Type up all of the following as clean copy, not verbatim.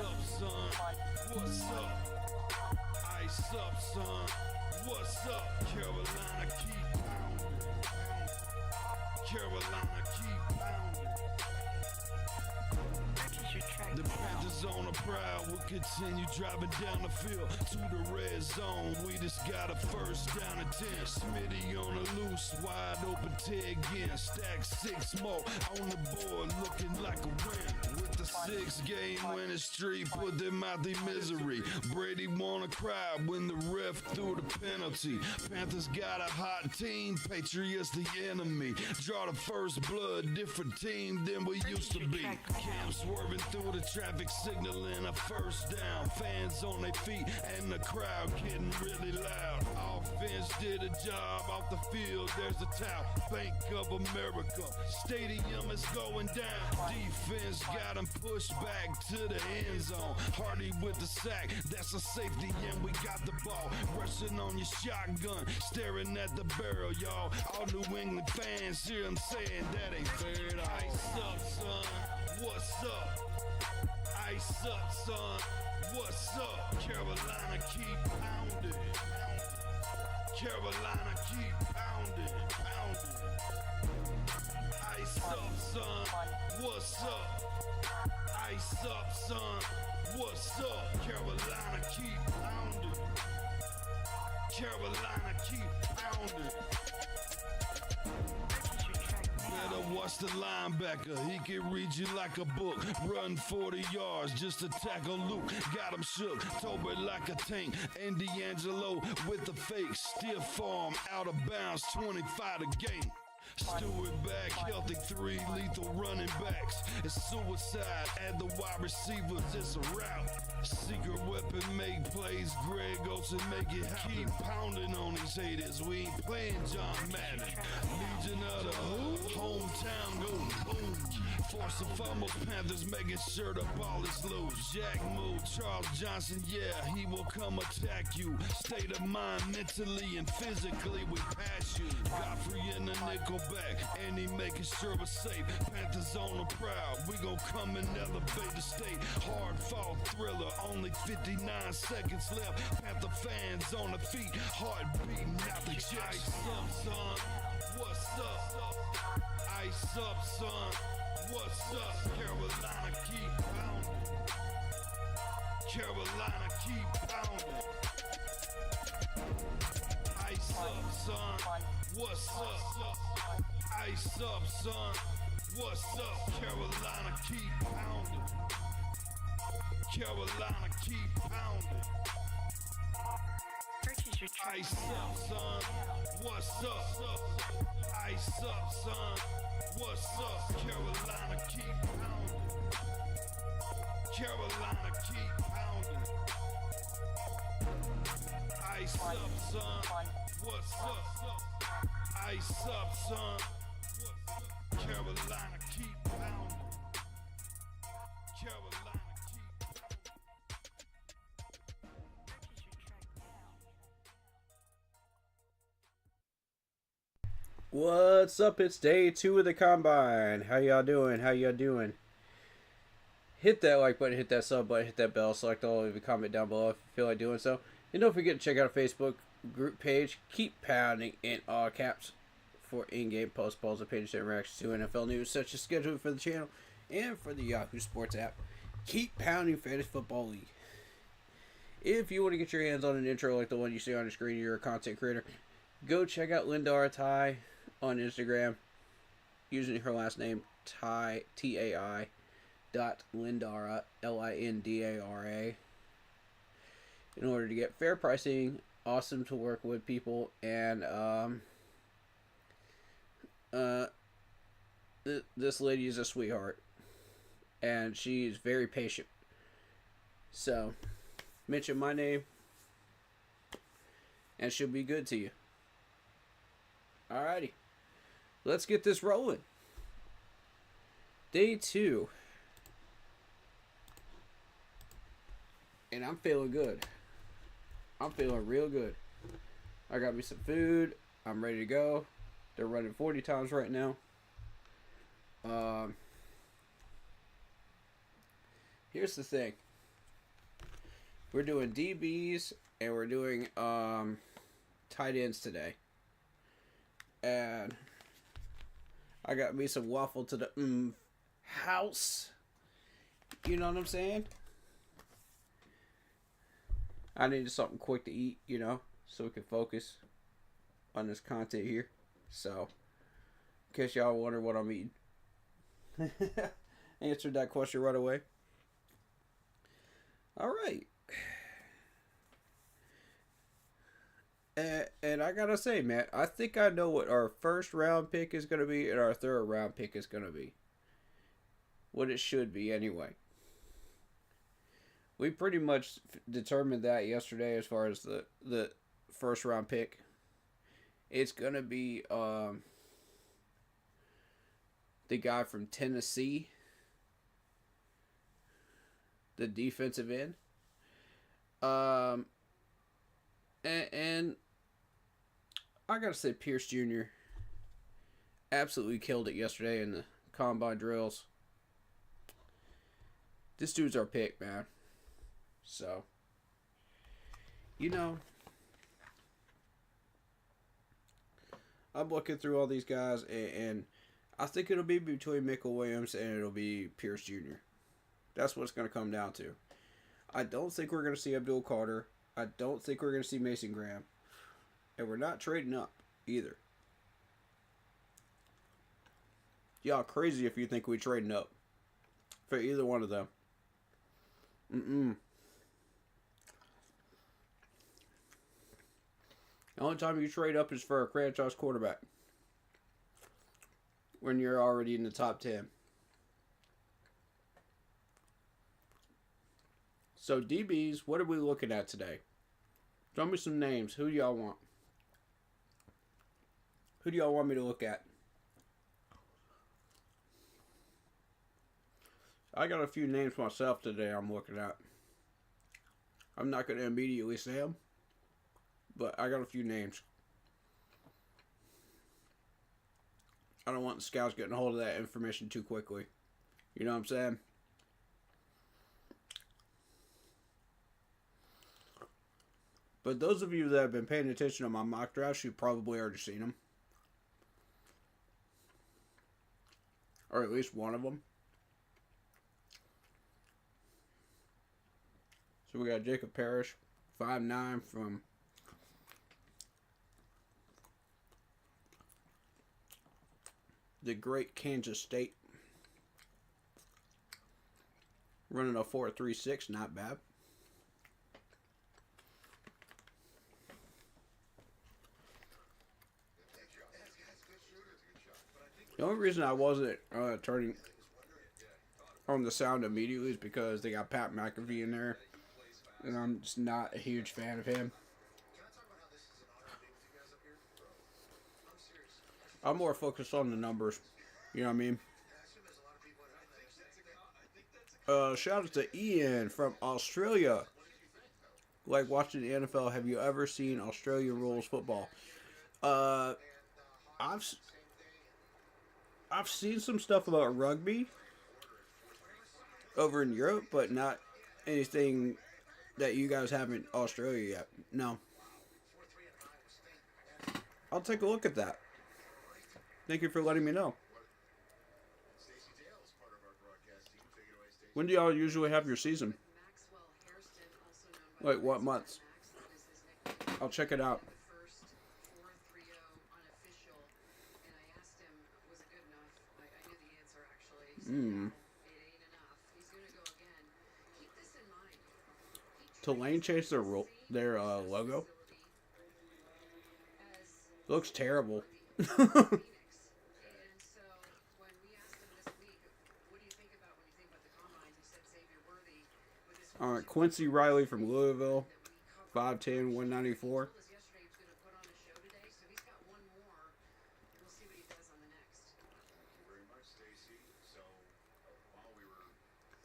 up, son? What's up? Ice up, son. What's up? Carolina keep pounding. Carolina keep pounding. The Panthers on the prowl will continue driving down the field to the red zone. We just got a first down and 10. Smitty on the loose, wide open Ted again. Stack 6 more on the board, looking like a win. With the 6-game winning streak, put them out their misery. Brady wanna cry when the ref threw the penalty. Panthers got a hot team, Patriots the enemy. Draw the first blood, different team than we used to be. Cam swerving through the traffic, signaling a first down. Fans on their feet and the crowd getting really loud. Offense did a job off the field. There's a towel. Bank of America. Stadium is going down. Defense got him pushed back to the end zone. Hardy with the sack. That's a safety and we got the ball. Rushing on your shotgun. Staring at the barrel, y'all. All New England fans hear him saying that ain't fair at all. Ice up, son. What's up? Ice up, son. What's up? Carolina keep pounding. Carolina keep pounding. Ice up, son. What's up? Ice up, son. What's up? Carolina keep pounding. Carolina keep pounding. Better watch the linebacker, he can read you like a book. Run 40 yards just to tackle Luke. Got him shook, Toby like a tank. And D'Angelo with the fake. Stiff arm, out of bounds, 25 to game. Stewart back, healthy 3 lethal running backs. It's suicide, add the wide receivers, it's a route. Secret weapon, make plays, Greg Olsen make it happen. Keep pounding on these haters, we ain't playing John Madden. Legion of the Hood, hometown go boom. Force and fumbles, Panthers making sure the ball is loose. Jack move, Charles Johnson, yeah, he will come attack you. State of mind, mentally and physically, we pass you. Godfrey in the nickel back, and he making sure we're safe. Panthers on the prowl, we gon' come and elevate the state. Hard fought thriller, only 59 seconds left. Panther fans on the feet, heart beating out the chest. Ice up, son. What's up? Ice up, son. What's up? Carolina keep pounding. Carolina keep pounding. Ice up, son. What's up? Ice up, son. What's up? Carolina keep pounding. Carolina keep pounding. Ice up, son. What's up? Ice up, son. What's up? Carolina keep pounding. Carolina keep pounding. Ice up, son. What's up? Ice up, son. Carolina keep pounding. Carolina keep What's up? It's day 2 of the Combine. How y'all doing? Hit that like button, hit that sub button, hit that bell, select all, leave a comment down below if you feel like doing so. And don't forget to check out our Facebook group page, Keep Pounding in all caps, for in-game post polls and pages and reactions to NFL news such as scheduled for the channel and for the Yahoo Sports app. Keep Pounding Fantasy Football League. If you want to get your hands on an intro like the one you see on the screen, you're a content creator, go check out Lindara Tai on Instagram using her last name Tai, T-A-I Lindara, Lindara, in order to get fair pricing, awesome to work with people, and this lady is a sweetheart, and she's very patient. So mention my name and she'll be good to you. Alrighty, let's get this rolling. Day 2. And I'm feeling good. I'm feeling real good. I got me some food. I'm ready to go. They're running 40 times right now. Here's the thing. We're doing DBs and we're doing tight ends today. And I got me some waffle to the house. You know what I'm saying? I needed something quick to eat, you know, so we can focus on this content here. So, in case y'all wonder what I'm eating. Answered that question right away. Alright. And I gotta say, man, I think I know what our first round pick is gonna be and our third round pick is gonna be. What it should be, anyway. We pretty much determined that yesterday as far as the first round pick. It's gonna be the guy from Tennessee, the defensive end. And I gotta say, Pierce Jr. absolutely killed it yesterday in the combine drills. This dude's our pick, man. So, you know, I'm looking through all these guys, and I think it'll be between Michael Williams and it'll be Pierce Jr. That's what it's going to come down to. I don't think we're going to see Abdul Carter. I don't think we're going to see Mason Graham. And we're not trading up either. Y'all crazy if you think we're trading up for either one of them. The only time you trade up is for a franchise quarterback. When you're already in the top 10. So, DBs, what are we looking at today? Tell me some names. Who do y'all want? Who do y'all want me to look at? I got a few names myself today I'm looking at. I'm not going to immediately say them, but I got a few names. I don't want the scouts getting a hold of that information too quickly. You know what I'm saying? But those of you that have been paying attention to my mock drafts, you've probably already seen them. Or at least one of them. So we got Jacob Parrish, 5'9" from the great Kansas State. Running a 4.36, not bad. The only reason I wasn't turning on the sound immediately is because they got Pat McAfee in there. And I'm just not a huge fan of him. I'm more focused on the numbers. You know what I mean? Shout out to Ian from Australia. Like watching the NFL, have you ever seen Australian rules football? I've seen some stuff about rugby over in Europe, but not anything that you guys have in Australia yet. No. I'll take a look at that. Thank you for letting me know. When do y'all usually have your season? Like what months? I'll check it out. Tulane changed their logo. Looks terrible. Quincy Riley from Louisville, 5'10", 194.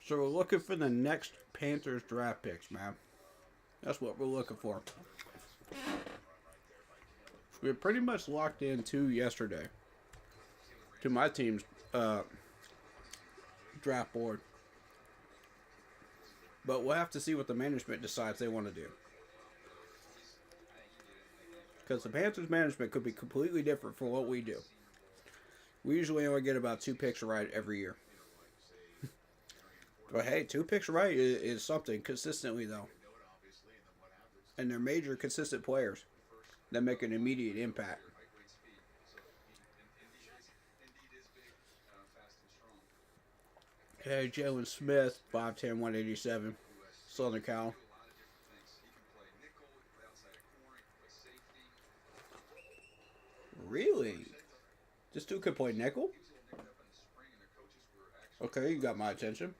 So we're looking for the next Panthers draft picks, man. That's what we're looking for. We were pretty much locked in to yesterday. To my team's draft board. But we'll have to see what the management decides they want to do. Because the Panthers management could be completely different from what we do. We usually only get about 2 picks right every year. But hey, 2 picks right is something consistently, though. And they're major, consistent players that make an immediate impact. Okay, Jalen Smith, 5'10", 187, Southern Cal. Really? This dude could play nickel? Okay, you got my attention.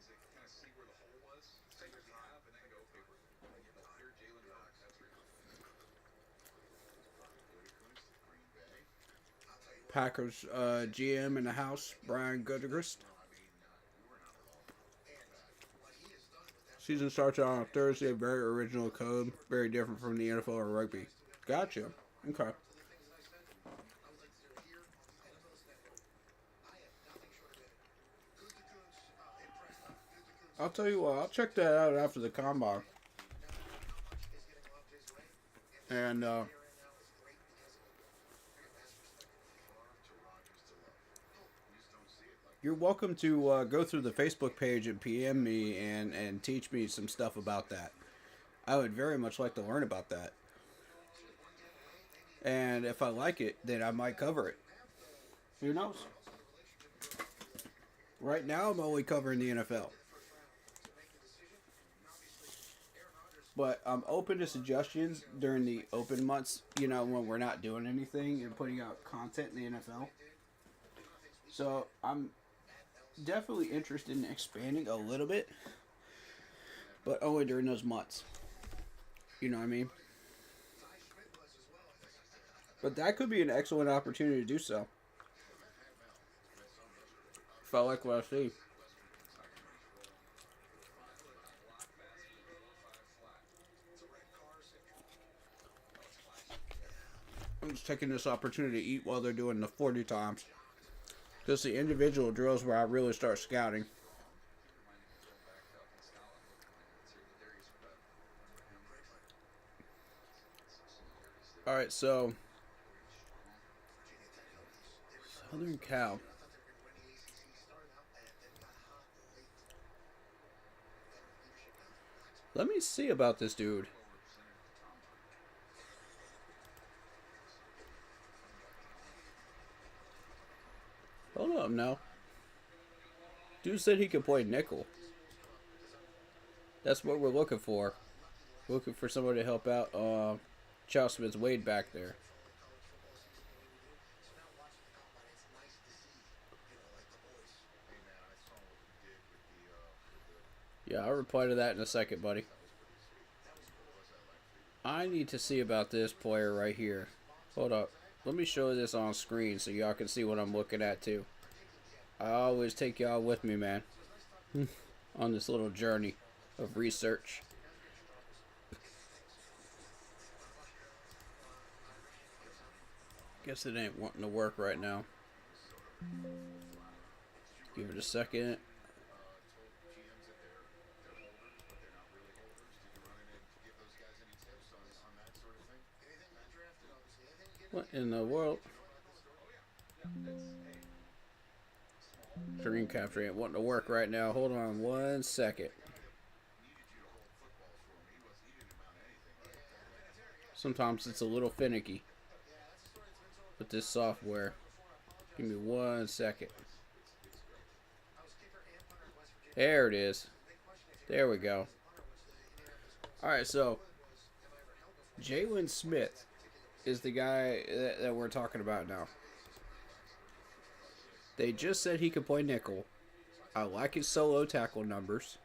Packers GM in the house, Brian Gutekunst. Season starts on Thursday. Very original code. Very different from the NFL or rugby. Gotcha. Okay. I'll tell you what. I'll check that out after the combine. And you're welcome to go through the Facebook page and PM me and teach me some stuff about that. I would very much like to learn about that. And if I like it, then I might cover it. Who knows? Right now, I'm only covering the NFL. But I'm open to suggestions during the open months, when we're not doing anything and putting out content in the NFL. So I'm definitely interested in expanding a little bit, but only during those months. You know what I mean? But that could be an excellent opportunity to do so. If I like what I see. I'm just taking this opportunity to eat while they're doing the 40 times. Just the individual drills where I really start scouting. Alright, so Southern Cal. Let me see about this dude. Hold up now. Dude said he could play nickel. That's what we're looking for. We're looking for somebody to help out Charles Smith Wade back there. Yeah, I'll reply to that in a second, buddy. I need to see about this player right here. Hold up. Let me show this on screen so y'all can see what I'm looking at too. I always take y'all with me, man. On this little journey of research. Guess it ain't wanting to work right now. Give it a second. What in the world? Screen capture ain't wanting to work right now. Hold on 1 second. Sometimes it's a little finicky with this software. Give me 1 second. There it is. There we go. Alright, so Jalen Smith is the guy that we're talking about now. They just said he could play nickel. I like his solo tackle numbers.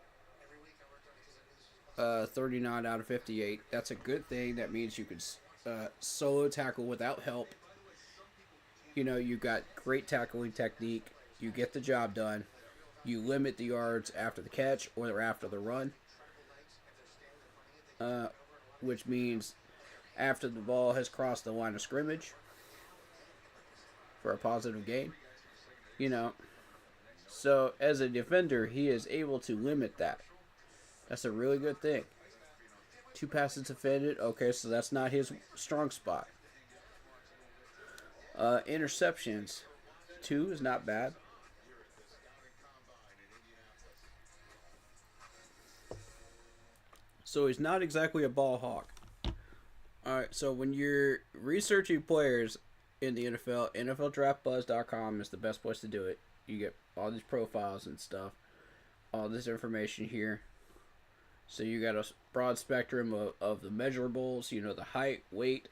39 out of 58. That's a good thing. That means you can solo tackle without help. You got great tackling technique. You get the job done. You limit the yards after the catch or after the run. Which means after the ball has crossed the line of scrimmage for a positive gain. So as a defender, he is able to limit that. That's a really good thing. 2 passes defended. Okay, so that's not his strong spot. Interceptions. 2 is not bad. So he's not exactly a ball hawk. Alright, so when you're researching players in the NFL, NFLDraftBuzz.com is the best place to do it. You get all these profiles and stuff, all this information here. So you got a broad spectrum of the measurables, you know, the height, weight,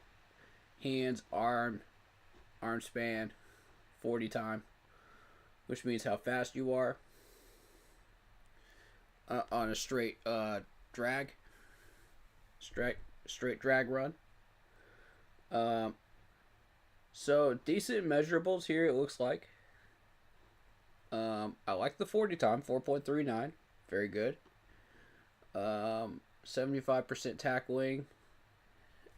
hands, arm span, 40 time, which means how fast you are on a straight drag, straight drag run. So decent measurables here, it looks like. I like the 40 time, 4.39, very good. 75% tackling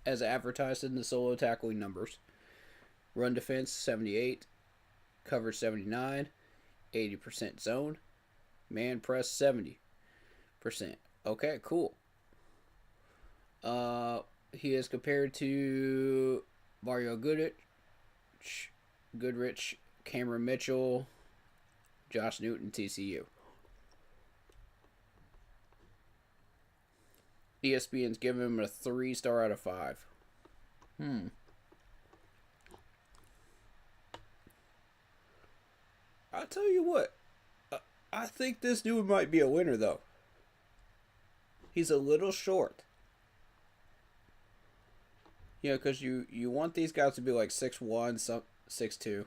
as advertised in the solo tackling numbers. Run defense 78, coverage 79, 80% zone, man press 70%. Okay, cool. He is compared to Mario Goodrich, Cameron Mitchell, Josh Newton, TCU. ESPN's giving him a 3-star out of 5. I'll tell you what. I think this dude might be a winner, though. He's a little short. You know, because you want these guys to be like 6'1", 6'2".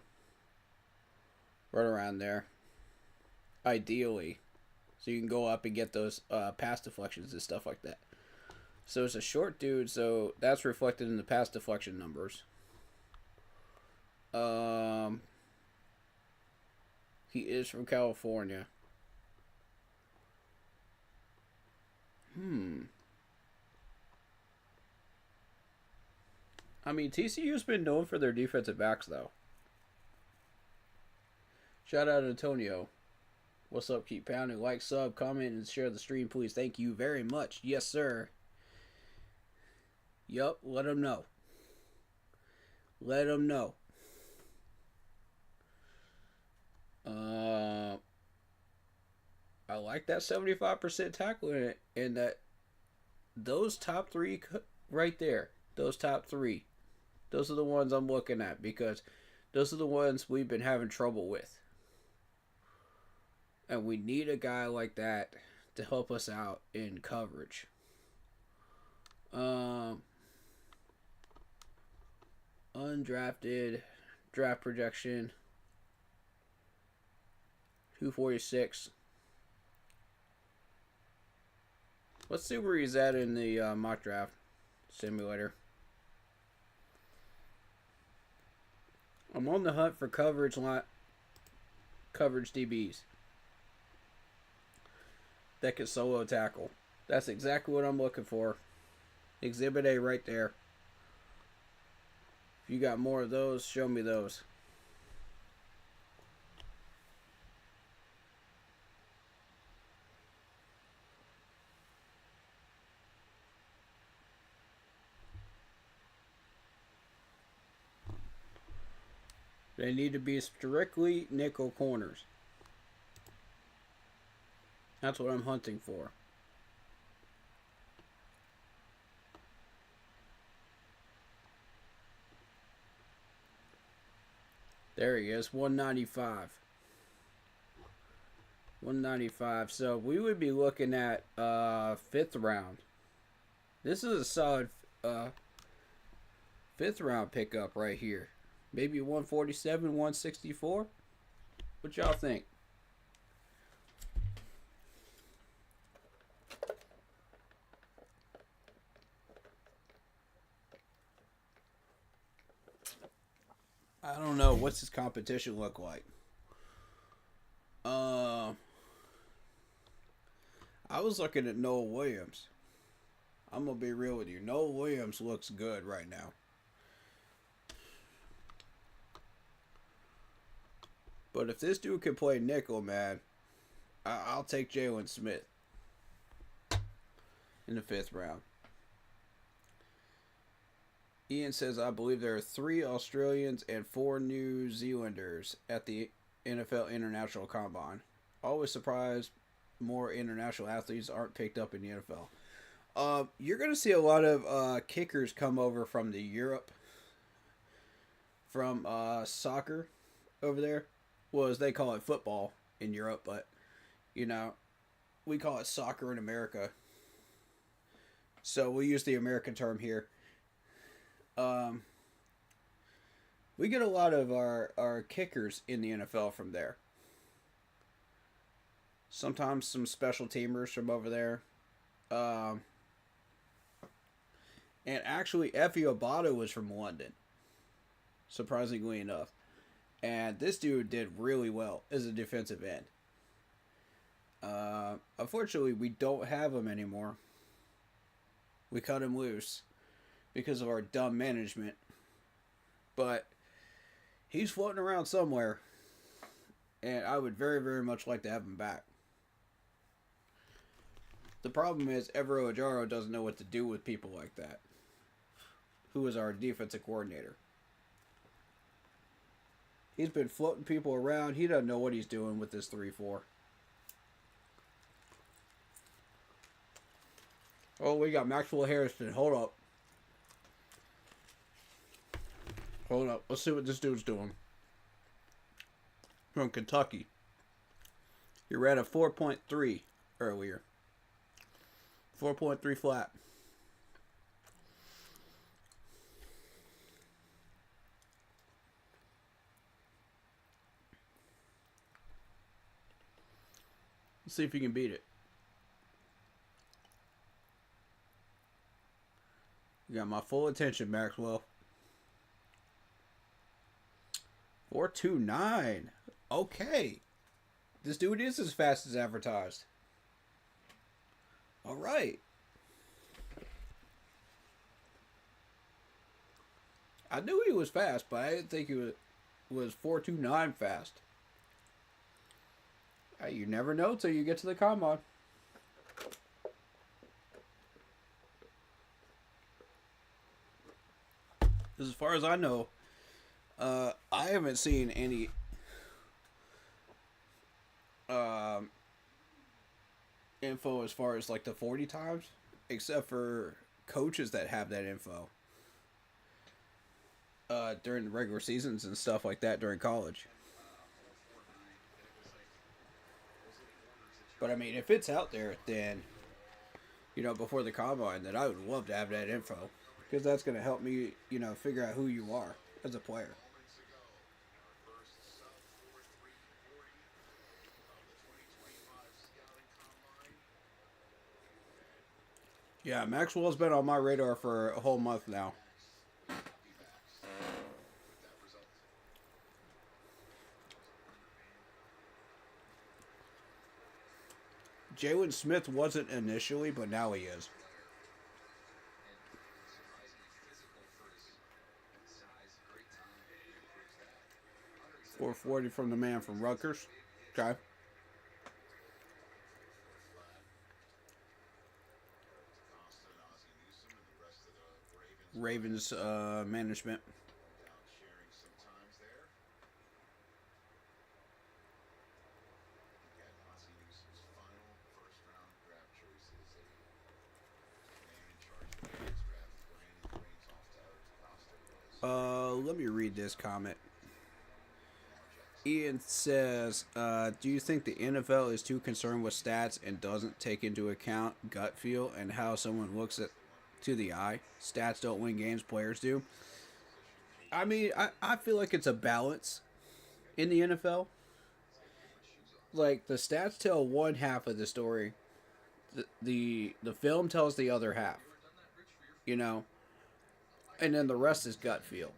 Right around there. Ideally. So you can go up and get those pass deflections and stuff like that. So it's a short dude, so that's reflected in the pass deflection numbers. He is from California. I mean, TCU's been known for their defensive backs, though. Shout out Antonio. What's up? Keep pounding. Like, sub, comment, and share the stream, please. Thank you very much. Yes, sir. Yup, let them know. Let them know. I like that 75% tackling and that those top 3 right there. Those top 3. Those are the ones I'm looking at because those are the ones we've been having trouble with. And we need a guy like that to help us out in coverage. Undrafted draft projection 246. Let's see where he's at in the mock draft simulator. I'm on the hunt for coverage DBs that can solo tackle. That's exactly what I'm looking for. Exhibit A right there. If you got more of those, show me those. They need to be strictly nickel corners. That's what I'm hunting for. There he is, 195. 195. So we would be looking at 5th round. This is a solid 5th round pickup right here. Maybe 147, 164. What y'all think? I don't know. What's his competition look like? I was looking at Noah Williams. I'm going to be real with you. Noah Williams looks good right now. But if this dude can play nickel, man, I'll take Jalen Smith. in the 5th round. Ian says, I believe there are 3 Australians and 4 New Zealanders at the NFL International Combine. Always surprised more international athletes aren't picked up in the NFL. You're going to see a lot of kickers come over from the Europe, from soccer over there. Well, as they call it football in Europe, but, you know, we call it soccer in America. So we use the American term here. We get a lot of our kickers in the NFL from there. Sometimes some special teamers from over there. And actually, Effie Obata was from London. Surprisingly enough. And this dude did really well as a defensive end. Unfortunately, we don't have him anymore. We cut him loose because of our dumb management. But he's floating around somewhere. And I would very, very much like to have him back. The problem is Evero Ajaro doesn't know what to do with people like that. Who is our defensive coordinator. He's been floating people around. He doesn't know what he's doing with this 3-4. Oh, we got Maxwell Harrison. Hold up. Hold up. Let's see what this dude's doing. From Kentucky. He ran a 4.3 earlier. 4.3 flat. Let's see if you can beat it. You got my full attention, Maxwell. 4.29. Okay. This dude is as fast as advertised. All right. I knew he was fast, but I didn't think he was 4.29 fast. You never know till you get to the combine. As far as I know, I haven't seen any info as far as like the 40 times, except for coaches that have that info during the regular seasons and stuff like that during college. But I mean, if it's out there, then, you know, before the combine, then I would love to have that info. Because that's going to help me, you know, figure out who you are as a player. Yeah, Maxwell's been on my radar for a whole month now. Jalen Smith wasn't initially, but now he is. 440 from the man from Rutgers. Okay. Ravens management. Let me read this comment. Ian says, do you think the NFL is too concerned with stats and doesn't take into account gut feel and how someone looks at to the eye? Stats don't win games, players do. I mean, I feel like it's a balance in the NFL. Like, the stats tell one half of the story. The film tells the other half. You know? And then the rest is gut feel.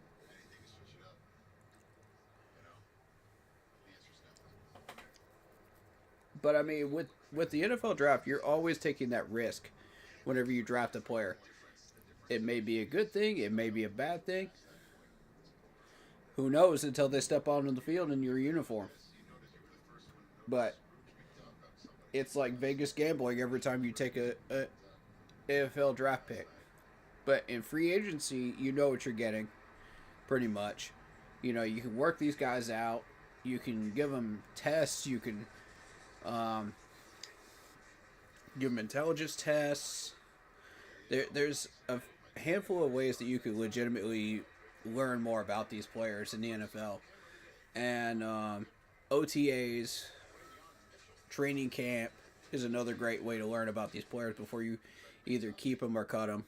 But I mean, with the NFL draft, you're always taking that risk whenever you draft a player. It may be a good thing, it may be a bad thing. Who knows until they step out on the field in your uniform. But it's like Vegas gambling every time you take AFL draft pick. But in free agency, you know what you're getting, pretty much. You know, you can work these guys out. You can give them tests. You can give them intelligence tests. There's a handful of ways that you could legitimately learn more about these players in the NFL. And OTAs, training camp is another great way to learn about these players before you either keep them or cut them.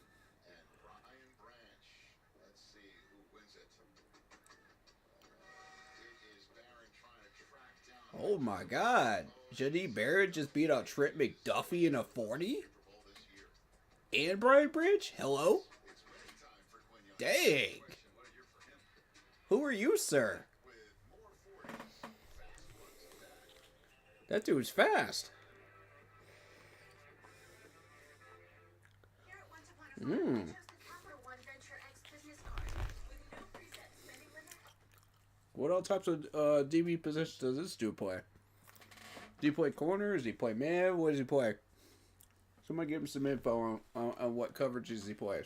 Oh my God. Jahdae Barrett just beat out Trent McDuffie in a 40? And Brian Bridge? Hello? Dang. Who are you, sir? That dude's fast. What all types of DB positions does this dude play? Do he play corner? Does he play man? What does he play? Somebody give him some info on what coverages he plays.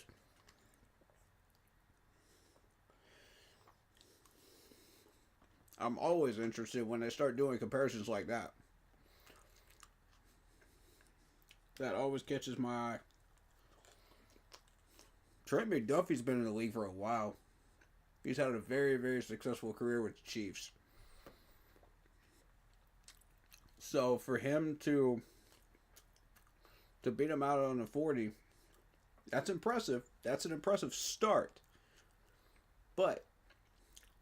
I'm always interested when they start doing comparisons like that. That always catches my eye. Trent McDuffie's been in the league for a while. He's had a very, very successful career with the Chiefs. So for him to beat him out on a 40, that's impressive. That's an impressive start. But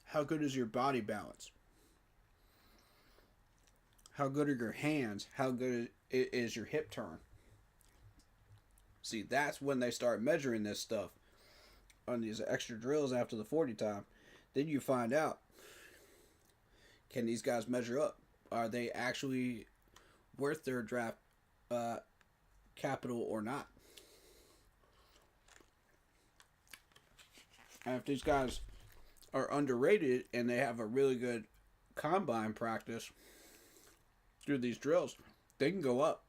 how good is your body balance? How good are your hands? How good is your hip turn? See, that's when they start measuring this stuff on these extra drills after the 40 time. Then you find out, can these guys measure up? Are they actually worth their draft capital or not? And if these guys are underrated and they have a really good combine practice through these drills, they can go up.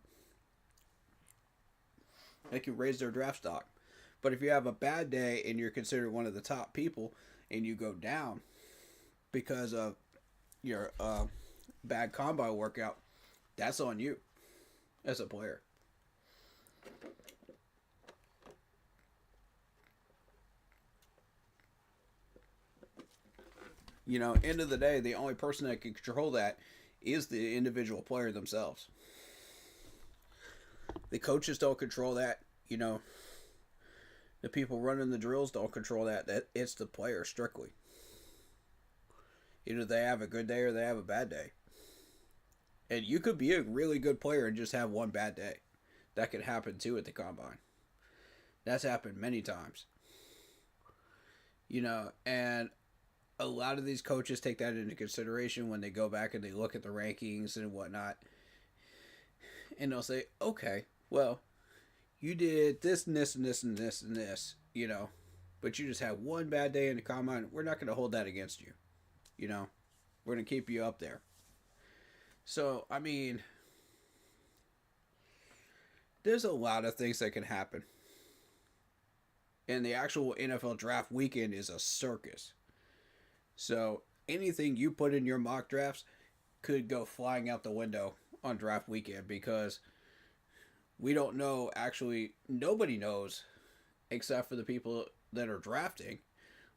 They can raise their draft stock. But if you have a bad day and you're considered one of the top people and you go down because of your bad combine workout, that's on you as a player. You know, end of the day, the only person that can control that is the individual player themselves. The coaches don't control that. You know, the people running the drills don't control that. It's the player strictly. Either they have a good day or they have a bad day. And you could be a really good player and just have one bad day. That could happen too at the combine. That's happened many times. You know, and a lot of these coaches take that into consideration when they go back and they look at the rankings and whatnot. And they'll say, okay, well, you did this and this and this and this and this, you know, but you just had one bad day in the combine. We're not going to hold that against you. You know, we're going to keep you up there. So, I mean, there's a lot of things that can happen. And the actual NFL draft weekend is a circus. So, anything you put in your mock drafts could go flying out the window on draft weekend because we don't know, actually, nobody knows except for the people that are drafting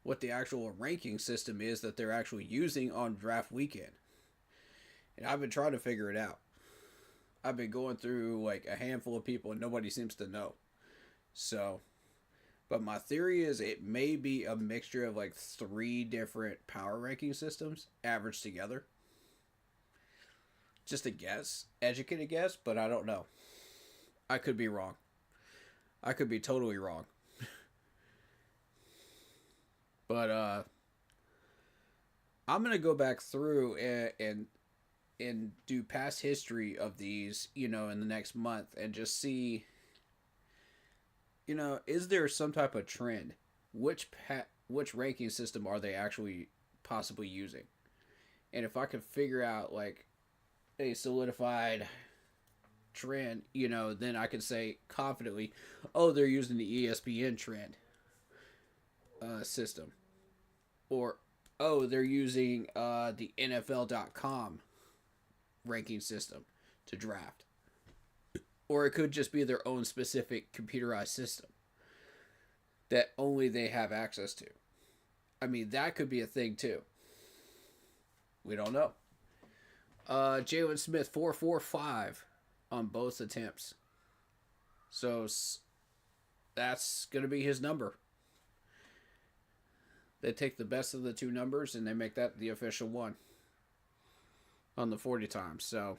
what the actual ranking system is that they're actually using on draft weekend. And I've been trying to figure it out. I've been going through like a handful of people and nobody seems to know. So, but my theory is it may be a mixture of like 3 different power ranking systems averaged together. Just a guess, educated guess, but I don't know. I could be wrong. I could be totally wrong. But I'm gonna go back through and do past history of these, you know, in the next month and just see, you know, is there some type of trend? Which ranking system are they actually possibly using? And if I could figure out like a solidified trend, then I can say confidently, oh, they're using the ESPN trend system. Or, oh, they're using the NFL.com ranking system to draft. Or it could just be their own specific computerized system that only they have access to. I mean, that could be a thing too. We don't know. Jalen Smith, 445 on both attempts. So that's going to be his number. They take the best of the two numbers and they make that the official one on the 40 times. So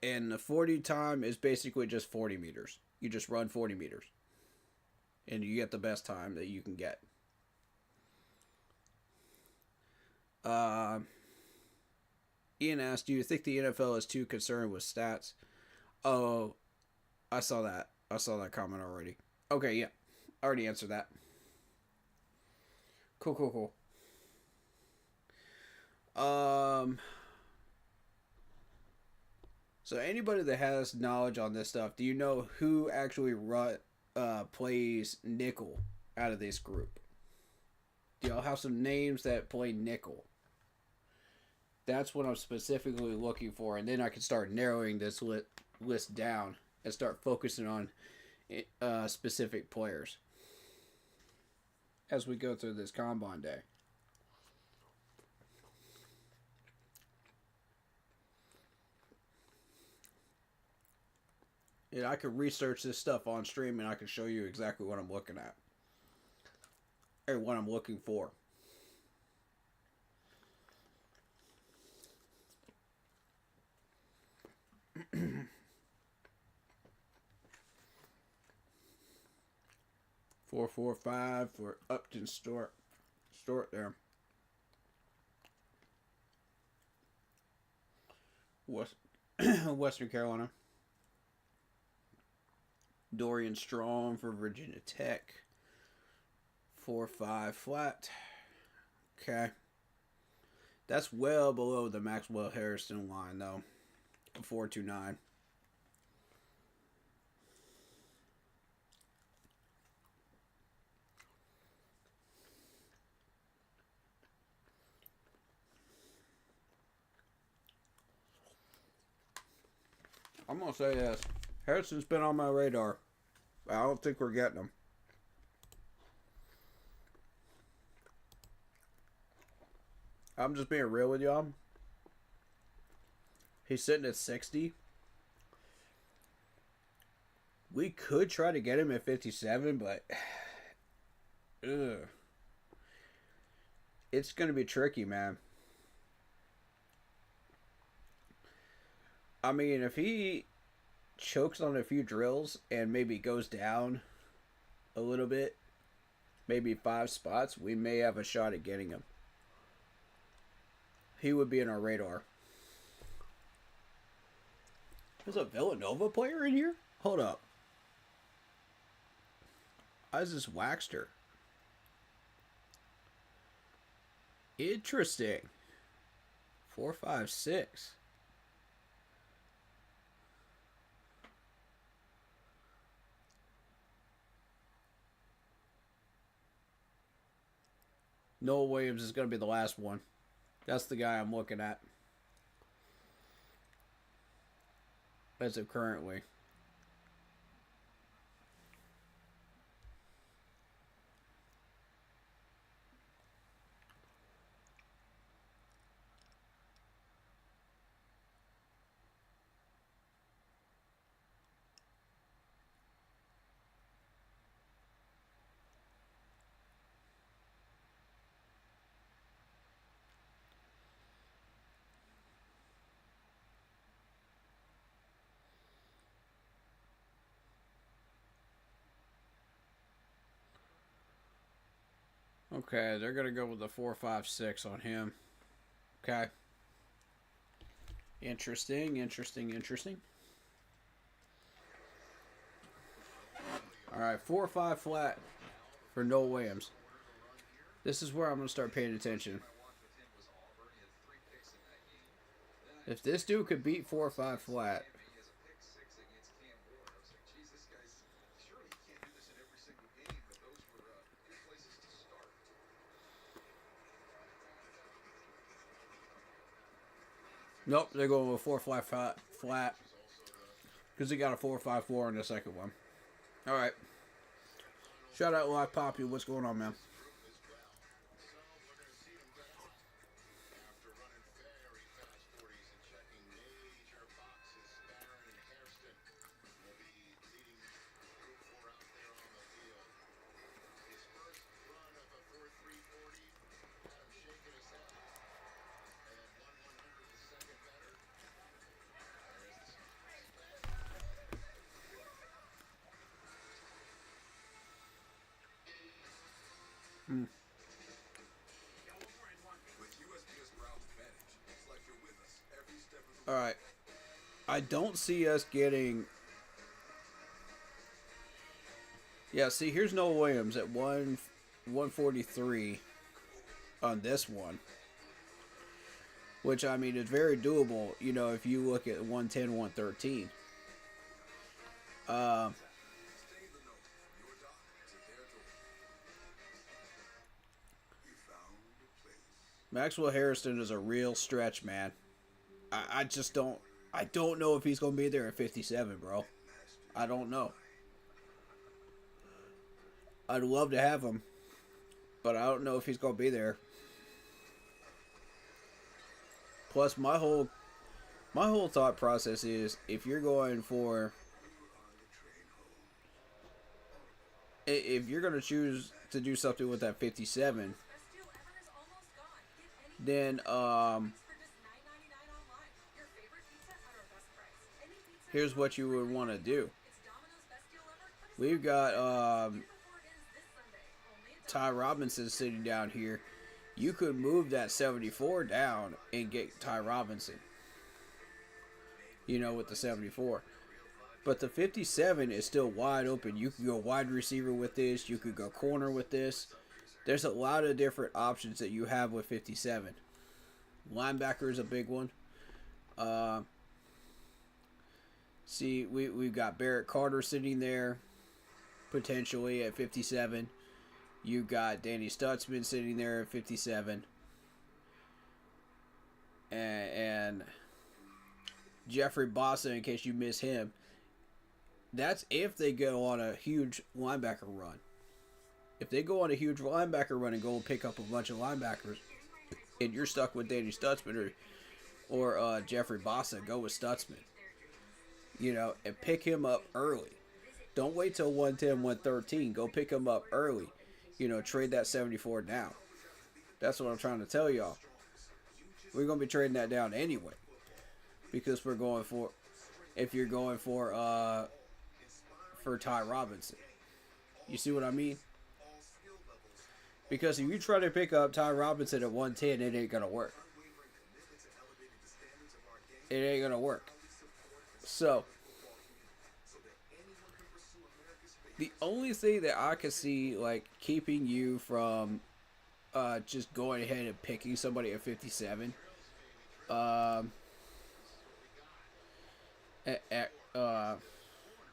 and the 40 time is basically just 40 meters. You just run 40 meters. And you get the best time that you can get. Ian asked, do you think the NFL is too concerned with stats? Oh, I saw that. I saw that comment already. Okay, yeah. I already answered that. Cool. So anybody that has knowledge on this stuff, do you know who actually plays nickel out of this group? Do y'all have some names that play nickel? That's what I'm specifically looking for, and then I can start narrowing this list down and start focusing on specific players as we go through this Combine Day. And I can research this stuff on stream and I can show you exactly what I'm looking at. Or what I'm looking for. $4.45 for Upton Stewart there. Western Carolina. Dorian Strong for Virginia Tech. 4.5 flat. Okay. That's well below the Maxwell Harrison line, though. 4.29. I'm going to say this. Harrison's been on my radar. I don't think we're getting him. I'm just being real with y'all. He's sitting at 60. We could try to get him at 57, but it's going to be tricky, man. I mean, if he chokes on a few drills and maybe goes down a little bit, maybe 5 spots, we may have a shot at getting him. He would be in our radar. There's a Villanova player in here? Hold up. I just waxed her. Interesting. 4.56. Noah Williams is going to be the last one. That's the guy I'm looking at. As of currently. Okay, they're going to go with the 4.56 on him. Okay. Interesting. Alright, 4.5 flat for Noah Williams. This is where I'm going to start paying attention. If this dude could beat 4-5 flat, nope, they're going with 4-5 flat because he got a 4-5-4 in the second one. All right, shout out Live Poppy. What's going on, man? All right, I don't see us getting. Yeah, see, here's Noah Williams at 143 on this one, which I mean is very doable. You know, if you look at 110, 113. Maxwell Harrison is a real stretch, man. I just don't. I don't know if he's gonna be there at 57, bro. I don't know. I'd love to have him, but I don't know if he's gonna be there. Plus, my whole thought process is if you're going for, if you're gonna choose to do something with that 57, then here's what you would want to do. We've got Ty Robinson sitting down here. You could move that 74 down and get Ty Robinson. You know, with the 74. But the 57 is still wide open. You could go wide receiver with this. You could go corner with this. There's a lot of different options that you have with 57. Linebacker is a big one. See, we've got Barrett Carter sitting there, potentially at 57. You got Danny Stutzman sitting there at 57. And Jeffrey Bossa, in case you miss him. That's if they go on a huge linebacker run. If they go on a huge linebacker run and go and pick up a bunch of linebackers, and you're stuck with Danny Stutzman or Jeffrey Bossa, go with Stutzman. You know, and pick him up early. Don't wait till 110, 113. Go pick him up early. You know, trade that 74 down. That's what I'm trying to tell y'all. We're going to be trading that down anyway. Because we're going for, if you're going for Ty Robinson. You see what I mean? Because if you try to pick up Ty Robinson at 110, it ain't going to work. It ain't going to work. So, the only thing that I could see, like, keeping you from just going ahead and picking somebody at 57, at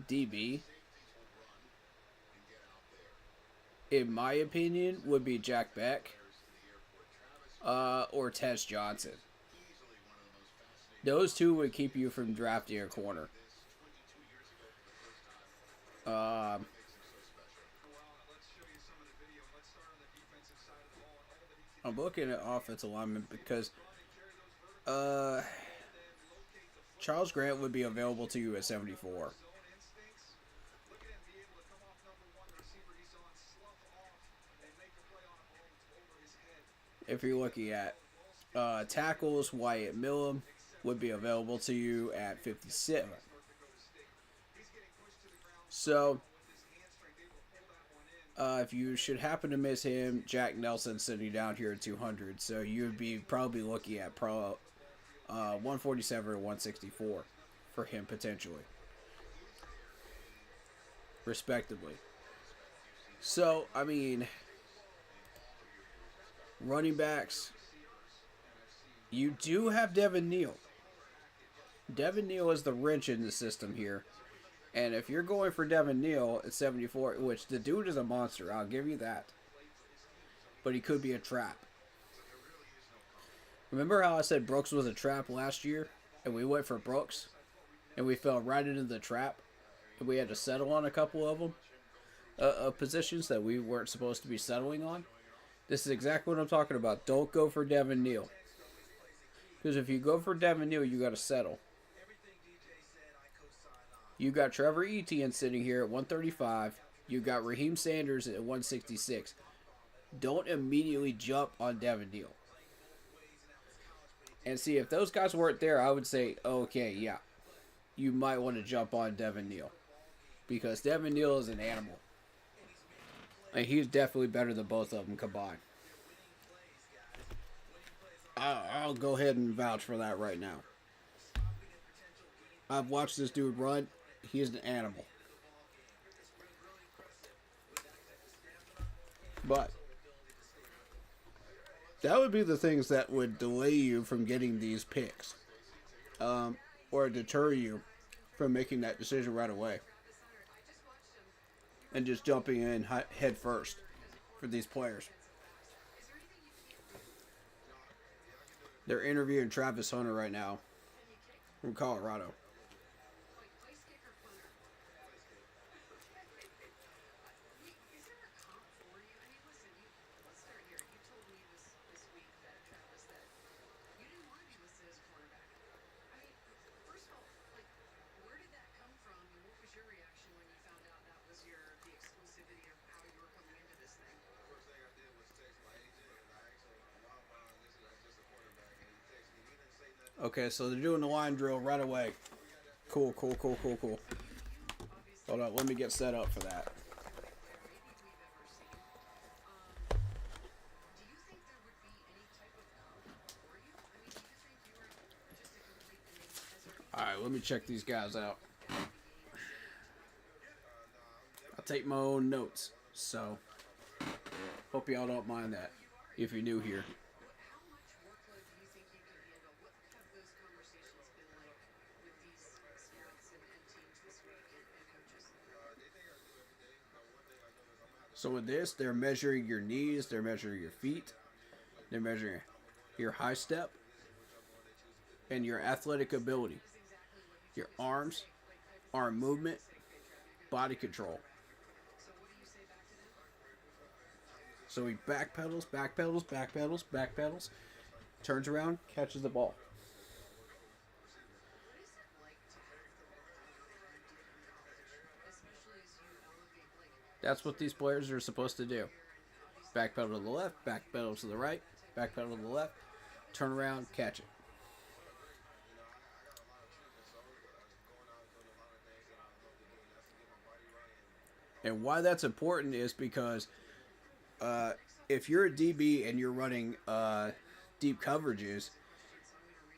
DB, in my opinion, would be Jack Beck or Tess Johnson. Those two would keep you from drafting a corner. I'm looking at offensive linemen because Charles Grant would be available to you at 74. If you're looking at tackles, Wyatt Millum would be available to you at 57. So, if you should happen to miss him, Jack Nelson sitting down here at 200. So you'd be probably looking at 147 or 164 for him potentially, respectively. So, I mean, running backs, you do have Devin Neal. Devin Neal is the wrench in the system here. And if you're going for Devin Neal at 74, which the dude is a monster, I'll give you that. But he could be a trap. Remember how I said Brooks was a trap last year? And we went for Brooks? And we fell right into the trap? And we had to settle on a couple of them? Positions that we weren't supposed to be settling on? This is exactly what I'm talking about. Don't go for Devin Neal. Because if you go for Devin Neal, you got to settle. You got Trevor Etienne sitting here at 135. You got Raheem Sanders at 166. Don't immediately jump on Devin Neal. And see, if those guys weren't there, I would say, okay, yeah, you might want to jump on Devin Neal. Because Devin Neal is an animal. And he's definitely better than both of them combined. I'll go ahead and vouch for that right now. I've watched this dude run. He is an animal. But that would be the things that would delay you from getting these picks. Or deter you from making that decision right away. And just jumping in head first for these players. They're interviewing Travis Hunter right now from Colorado. Okay, so they're doing the line drill right away. Cool. Hold on, let me get set up for that. Alright, let me check these guys out. I'll take my own notes, so hope y'all don't mind that if you're new here. So with this, they're measuring your knees, they're measuring your feet, they're measuring your high step, and your athletic ability, your arms, arm movement, body control. So he backpedals, turns around, catches the ball. That's what these players are supposed to do. Backpedal to the left, backpedal to the right, backpedal to the left, turn around, catch it. And why that's important is because if you're a DB and you're running deep coverages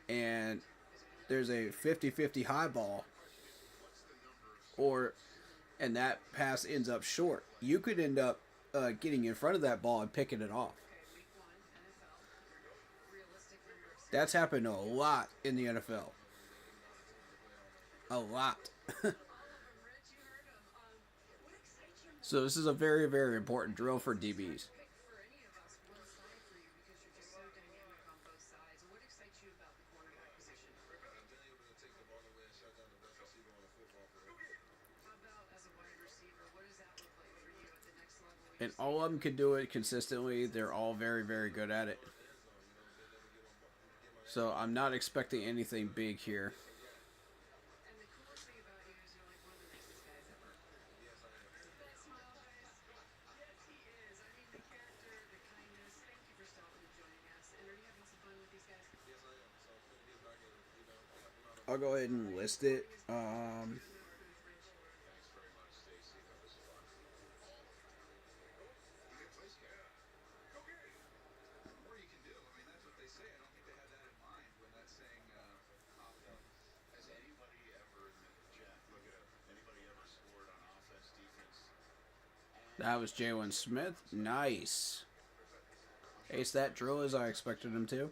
and there's a 50-50 high ball, and that pass ends up short, you could end up getting in front of that ball and picking it off. That's happened a lot in the NFL. A lot. So this is a very, very important drill for DBs. And all of them can do it consistently. They're all very, very good at it. So I'm not expecting anything big here. I'll go ahead and list it. That was Jalen Smith. Nice. Ace that drill as I expected him to.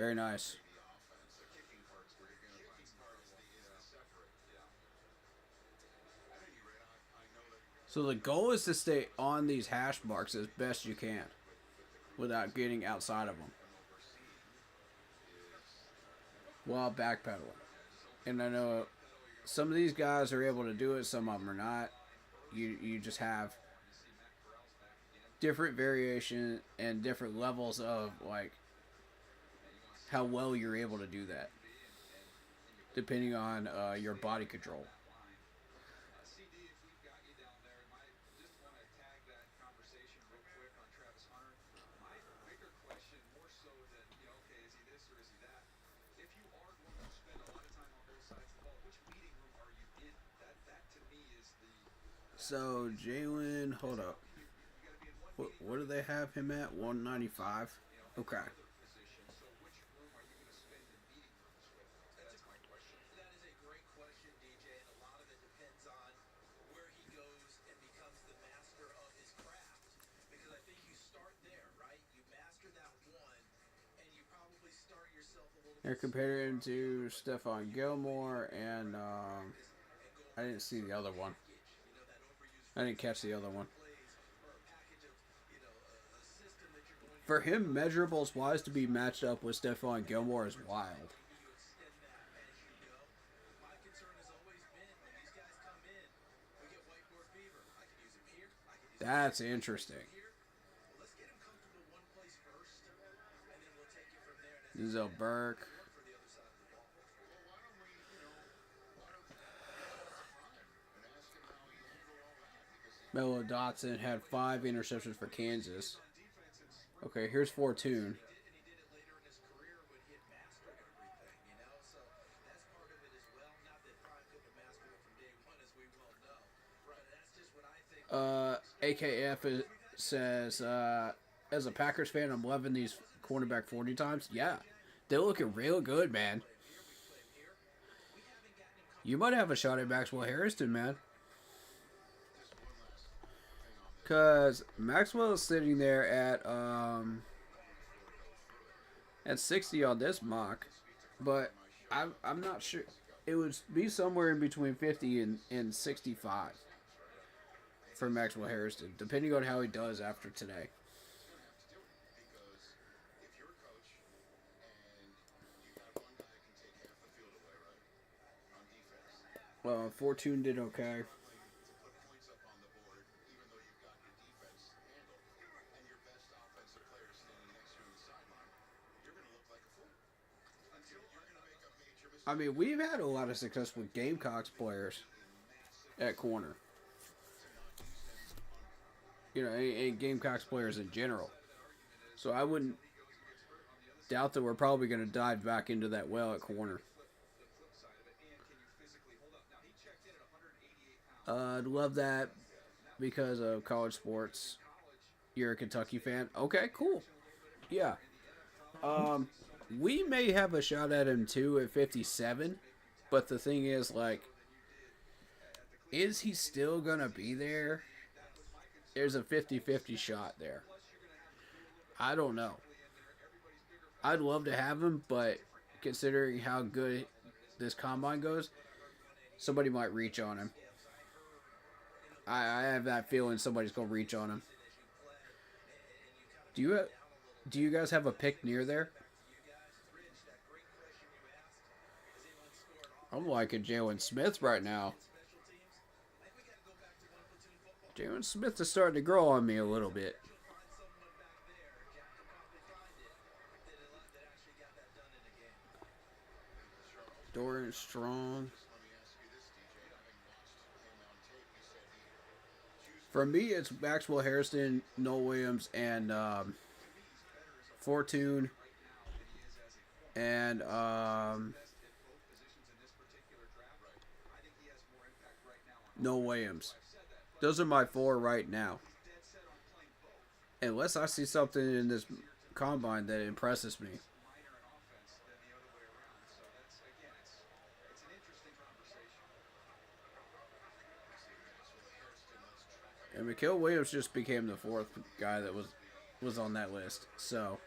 Very nice. So the goal is to stay on these hash marks as best you can without getting outside of them while backpedaling. And I know some of these guys are able to do it, some of them are not. You just have different variation and different levels of like how well you're able to do that, depending on your body control. So Jalen, hold up. What do they have him at? 195. Okay. They're comparing him to Stephon Gilmore, and I didn't see the other one. I didn't catch the other one. For him, measurables wise, to be matched up with Stephon Gilmore is wild. That's interesting. Denzel Burke. Melo Dotson had 5 interceptions for Kansas. Okay, here's Fortune. AKF says, as a Packers fan, I'm loving these cornerback 40 times. Yeah, they're looking real good, man. You might have a shot at Maxwell Harrison, man. Because Maxwell is sitting there at 60 on this mock, but I'm not sure. It would be somewhere in between 50 and 65 for Maxwell Harrison, depending on how he does after today. Fortune did okay. I mean, we've had a lot of success with Gamecocks players at corner. You know, and Gamecocks players in general. So I wouldn't doubt that we're probably going to dive back into that well at corner. I'd love that because of college sports. You're a Kentucky fan? Okay, cool. Yeah. We may have a shot at him too at 57, but the thing is, like, is he still going to be there? There's a 50-50 shot there. I don't know. I'd love to have him, but considering how good this combine goes, somebody might reach on him. I have that feeling somebody's going to reach on him. Do you guys have a pick near there? I'm liking Jalen Smith right now. Jalen Smith is starting to grow on me a little bit. Dorian Strong. For me, it's Maxwell Harrison, Noah Williams, and Fortune, and Noah Williams. Those are my 4 right now. Unless I see something in this combine that impresses me. And Mikael Williams just became the 4th guy that was on that list. So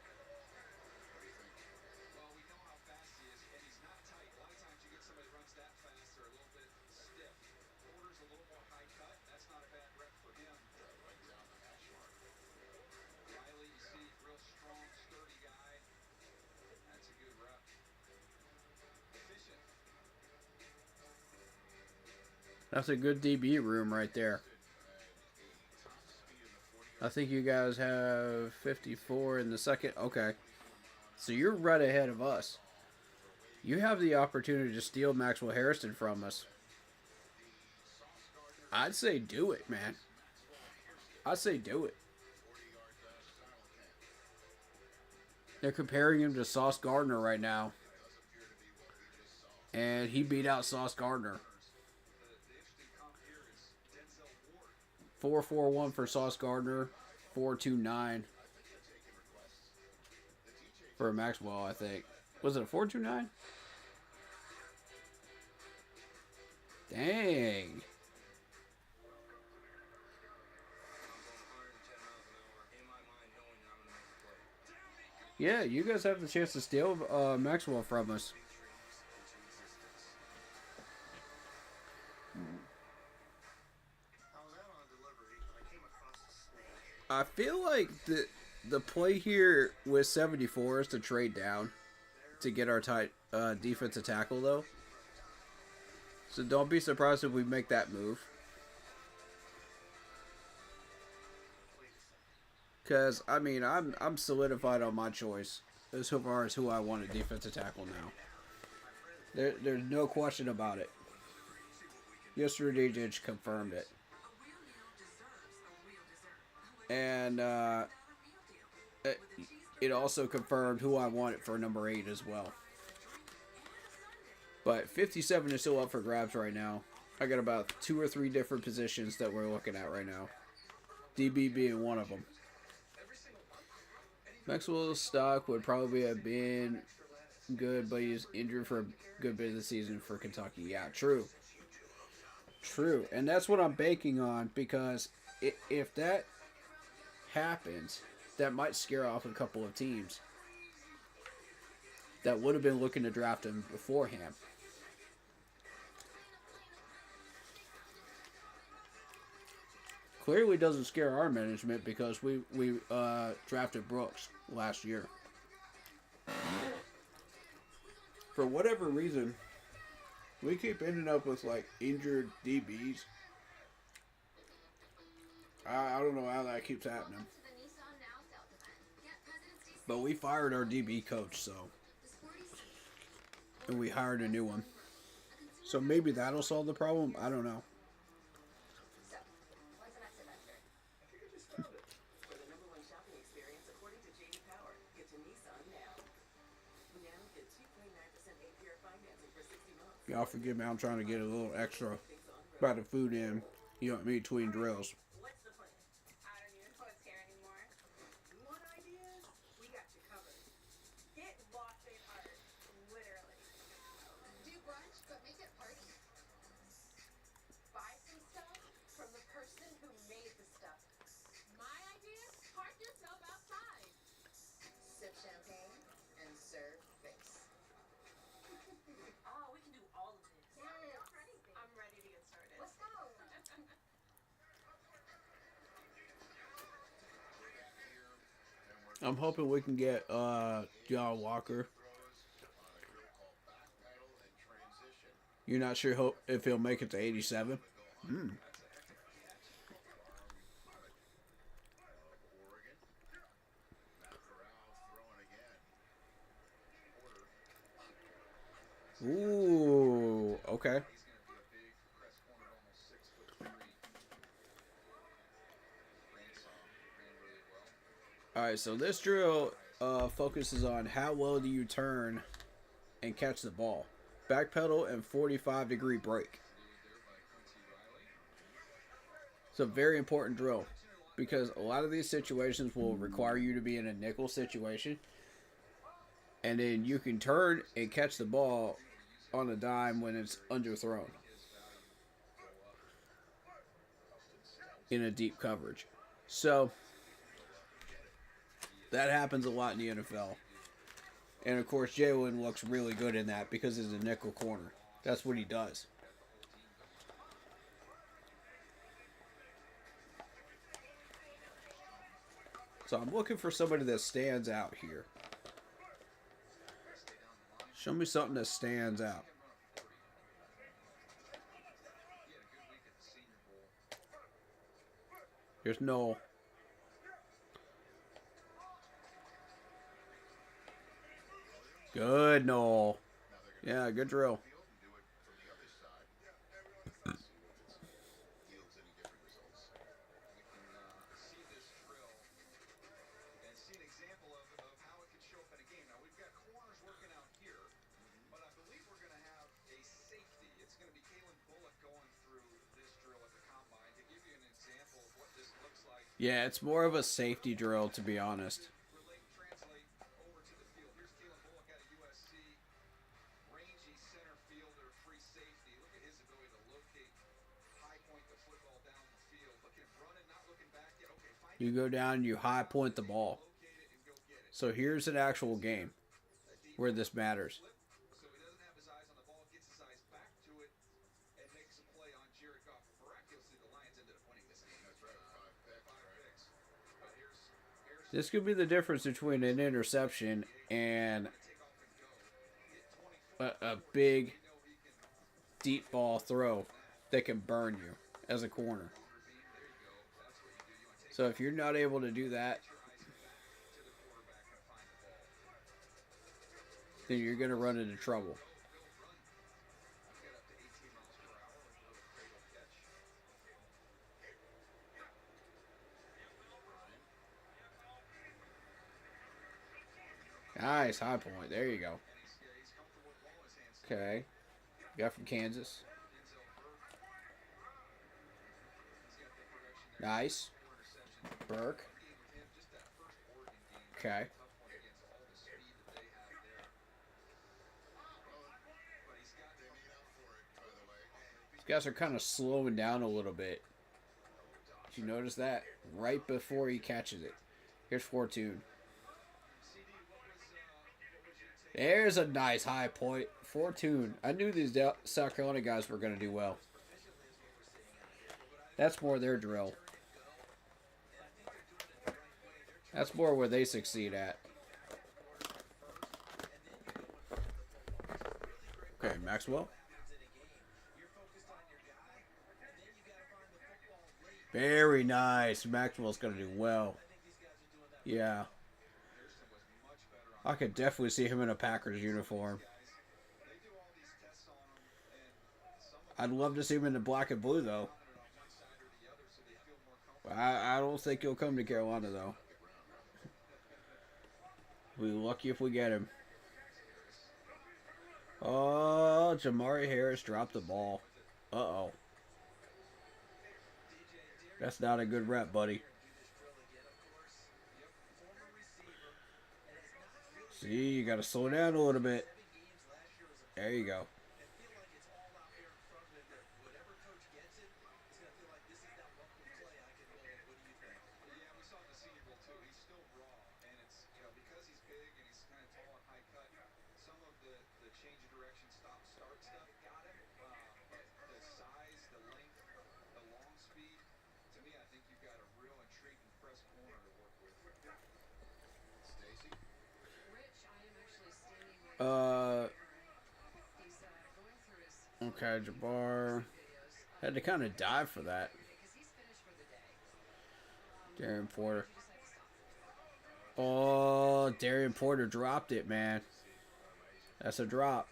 That's a good DB room right there. I think you guys have 54 in the second. Okay. So you're right ahead of us. You have the opportunity to steal Maxwell Harrison from us. I'd say do it, man. I'd say do it. They're comparing him to Sauce Gardner right now. And he beat out Sauce Gardner. 4.41 for Sauce Gardner. 4.29 for Maxwell, I think. Was it a 4.29? Dang. Yeah, you guys have the chance to steal Maxwell from us. I feel like the play here with 74 is to trade down to get our tight defensive tackle, though. So don't be surprised if we make that move. Because, I mean, I'm solidified on my choice as far as who I want a defensive tackle now. There's no question about it. Yesterday just confirmed it. And it also confirmed who I wanted for number 8 as well. But 57 is still up for grabs right now. I got about 2 or 3 different positions that we're looking at right now. DB being one of them. Maxwell's stock would probably have been good, but he's injured for a good bit of the season for Kentucky. Yeah, true. True. And that's what I'm banking on, because if that happens, that might scare off a couple of teams that would have been looking to draft him beforehand. Clearly doesn't scare our management, because we drafted Brooks last year. For whatever reason, we keep ending up with like injured DBs. I don't know how that keeps happening. But we fired our DB coach, so. And we hired a new one. So maybe that'll solve the problem. I don't know. Y'all forgive me, I'm trying to get a little extra about the food in, you know what I mean, between drills. What's the plan? I don't even know what's here anymore. You want ideas? We got you covered. Get lost in art, literally. Do brunch, but make it party. Buy some stuff from the person who made the stuff. My idea? Park yourself outside. Sip champagne and serve face. Oh, we can do all of this. Yeah. I'm ready to get started. Let's go. I'm hoping we can get John Walker. You're not sure if he'll make it to 87? Ooh, okay. Alright, so this drill focuses on how well do you turn and catch the ball. Backpedal and 45-degree break. It's a very important drill, because a lot of these situations will require you to be in a nickel situation. And then you can turn and catch the ball on a dime when it's underthrown in a deep coverage. So that happens a lot in the NFL. And of course, Jalen looks really good in that because he's a nickel corner. That's what he does. So I'm looking for somebody that stands out here. Show me something that stands out. Here's Noel. Good, Noel. Yeah, good drill. Yeah, it's more of a safety drill, to be honest. You go down, you high point the ball. So here's an actual game where this matters. This could be the difference between an interception and a big, deep ball throw that can burn you as a corner. So if you're not able to do that, then you're going to run into trouble. Nice high point. There you go. Okay. Got from Kansas. Nice. Burke. Okay. These guys are kind of slowing down a little bit. Did you notice that? Right before he catches it. Here's Fortune. There's a nice high point. Fortune. I knew these South Carolina guys were going to do well. That's more their drill. That's more where they succeed at. Okay, Maxwell. Very nice. Maxwell's going to do well. Yeah. I could definitely see him in a Packers uniform. I'd love to see him in the black and blue, though. I don't think he'll come to Carolina, though. We'll be lucky if we get him. Oh, Jamari Harris dropped the ball. Uh-oh. That's not a good rep, buddy. See, you got to slow down a little bit. There you go. Okay, Jabbar had to kind of dive for that. Darian Porter. Oh, Darian Porter dropped it, man. That's a drop.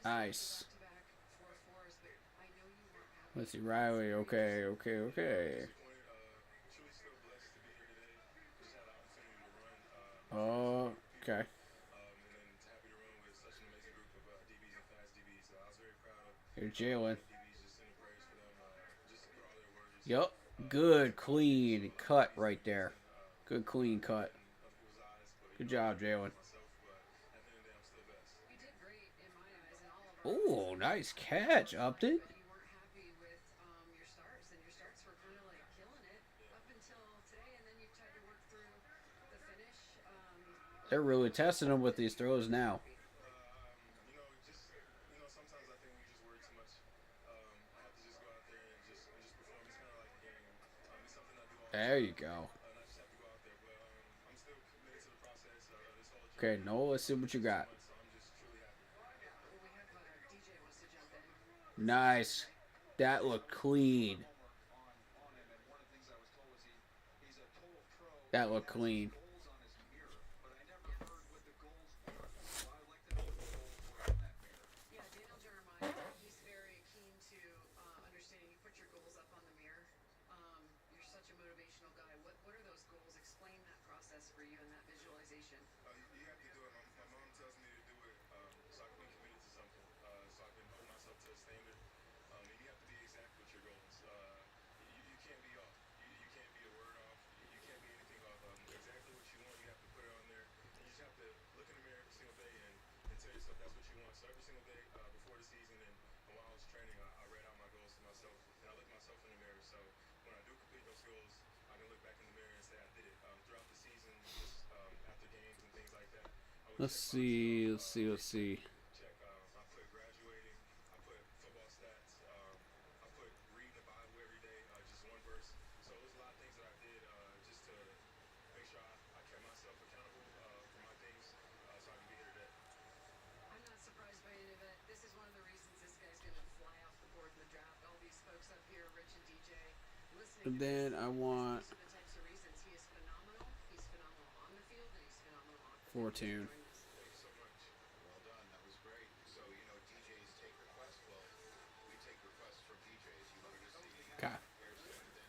Nice. Let's see, Riley. Okay. Oh, okay. Here's Jalen. Yup. Good, clean cut right there. Good, clean cut. Good job, Jalen. Oh, nice catch, Upton. They're really testing him with these throws now. There you go. Okay, Noah, let's see what you got. Nice. That looked clean. That looked clean. Yeah, Daniel Jeremiah, he's very keen to understanding. You put your goals up on the mirror. You're such a motivational guy. What are those goals? Explain that process for you and that visualization. You have to do it. My mom tells me to do it so I can be committed to something. So I can hold myself to a standard. And you have to be exact with your goals. You can't be off. You can't be a word off. You can't be anything off. Exactly what you want, you have to put it on there. And you just have to look in the mirror every single day and tell yourself that's what you want. So every single day before the season and while I was training, I read out my goals to myself. And I look myself in the mirror. So when I do complete those goals, I can look back in the mirror and say I did it. Throughout the season, just after games and things like that. Let's see. Check. I put graduating. I put football stats. I put reading the Bible every day, just one verse. So it was a lot of things that I did just to make sure I kept myself accountable for my things, so I can be here today. I'm not surprised by any of it. This is one of the reasons this guy's going to fly off the board in the draft. All these folks up here, Rich and DJ, listening. And then I want These are the types of reasons he is phenomenal. He's phenomenal on the field, and he's phenomenal off the field. Fortune. Thank you so much. Well done. That was great. So, DJs take requests. Well, we take requests from DJs. You wanted to see. Okay.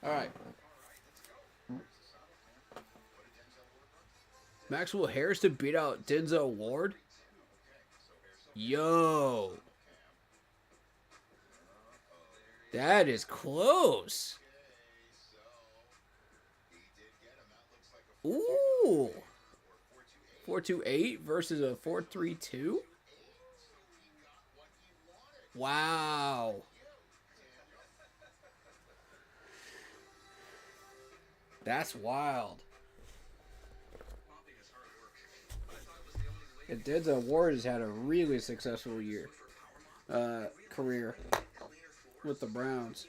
All right. All right, let's go. Here's the saddle cam. What did Denzel Ward run? Maxwell Harrison beat out Denzel Ward. Okay, so here's some Yo, cam. that is close. Okay, so he did get him. That looks like a Ooh, 4-2-8. 4.28 versus a 4.32. So he got what he wanted. Wow. That's wild. And Denzel Ward has had a really successful career with the Browns.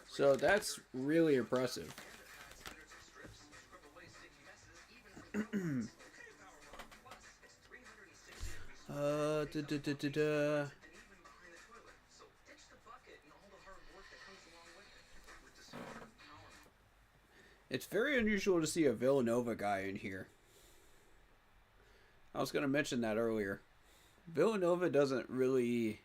So that's really impressive. It's very unusual to see a Villanova guy in here. I was going to mention that earlier. Villanova doesn't really...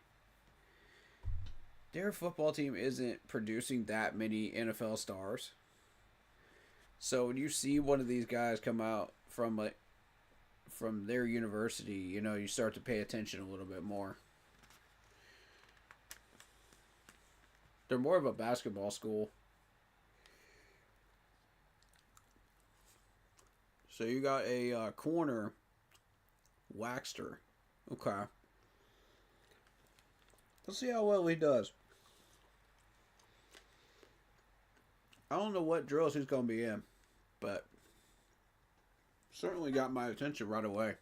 Their football team isn't producing that many NFL stars. So when you see one of these guys come out from their university, you start to pay attention a little bit more. They're more of a basketball school. So you got a corner, Waxter. Okay. Let's see how well he does. I don't know what drills he's going to be in, but certainly got my attention right away.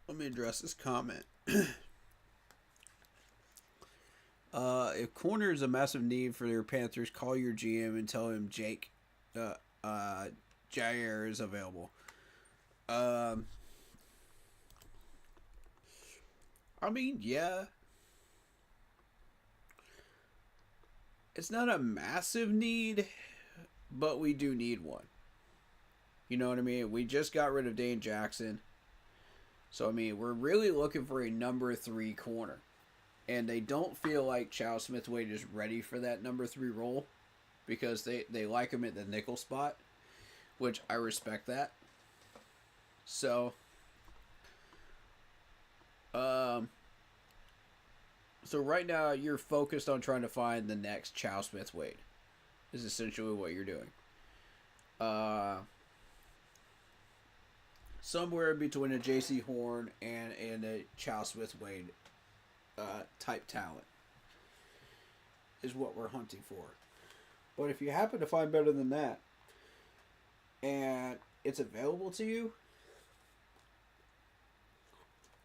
Let me address this comment. If corner is a massive need for your Panthers, call your GM and tell him Jair is available. I mean, yeah. It's not a massive need, but we do need one. You know what I mean? We just got rid of Dane Jackson. So, I mean, we're really looking for a number 3 corner. And they don't feel like Chow Smith-Wade is ready for that number 3 role. Because they like him at the nickel spot. Which I respect that. So right now you're focused on trying to find the next Chow Smith-Wade. Is essentially what you're doing. Somewhere between a J.C. Horn and a Chow Smith-Wade type talent is what we're hunting for. But if you happen to find better than that, and it's available to you,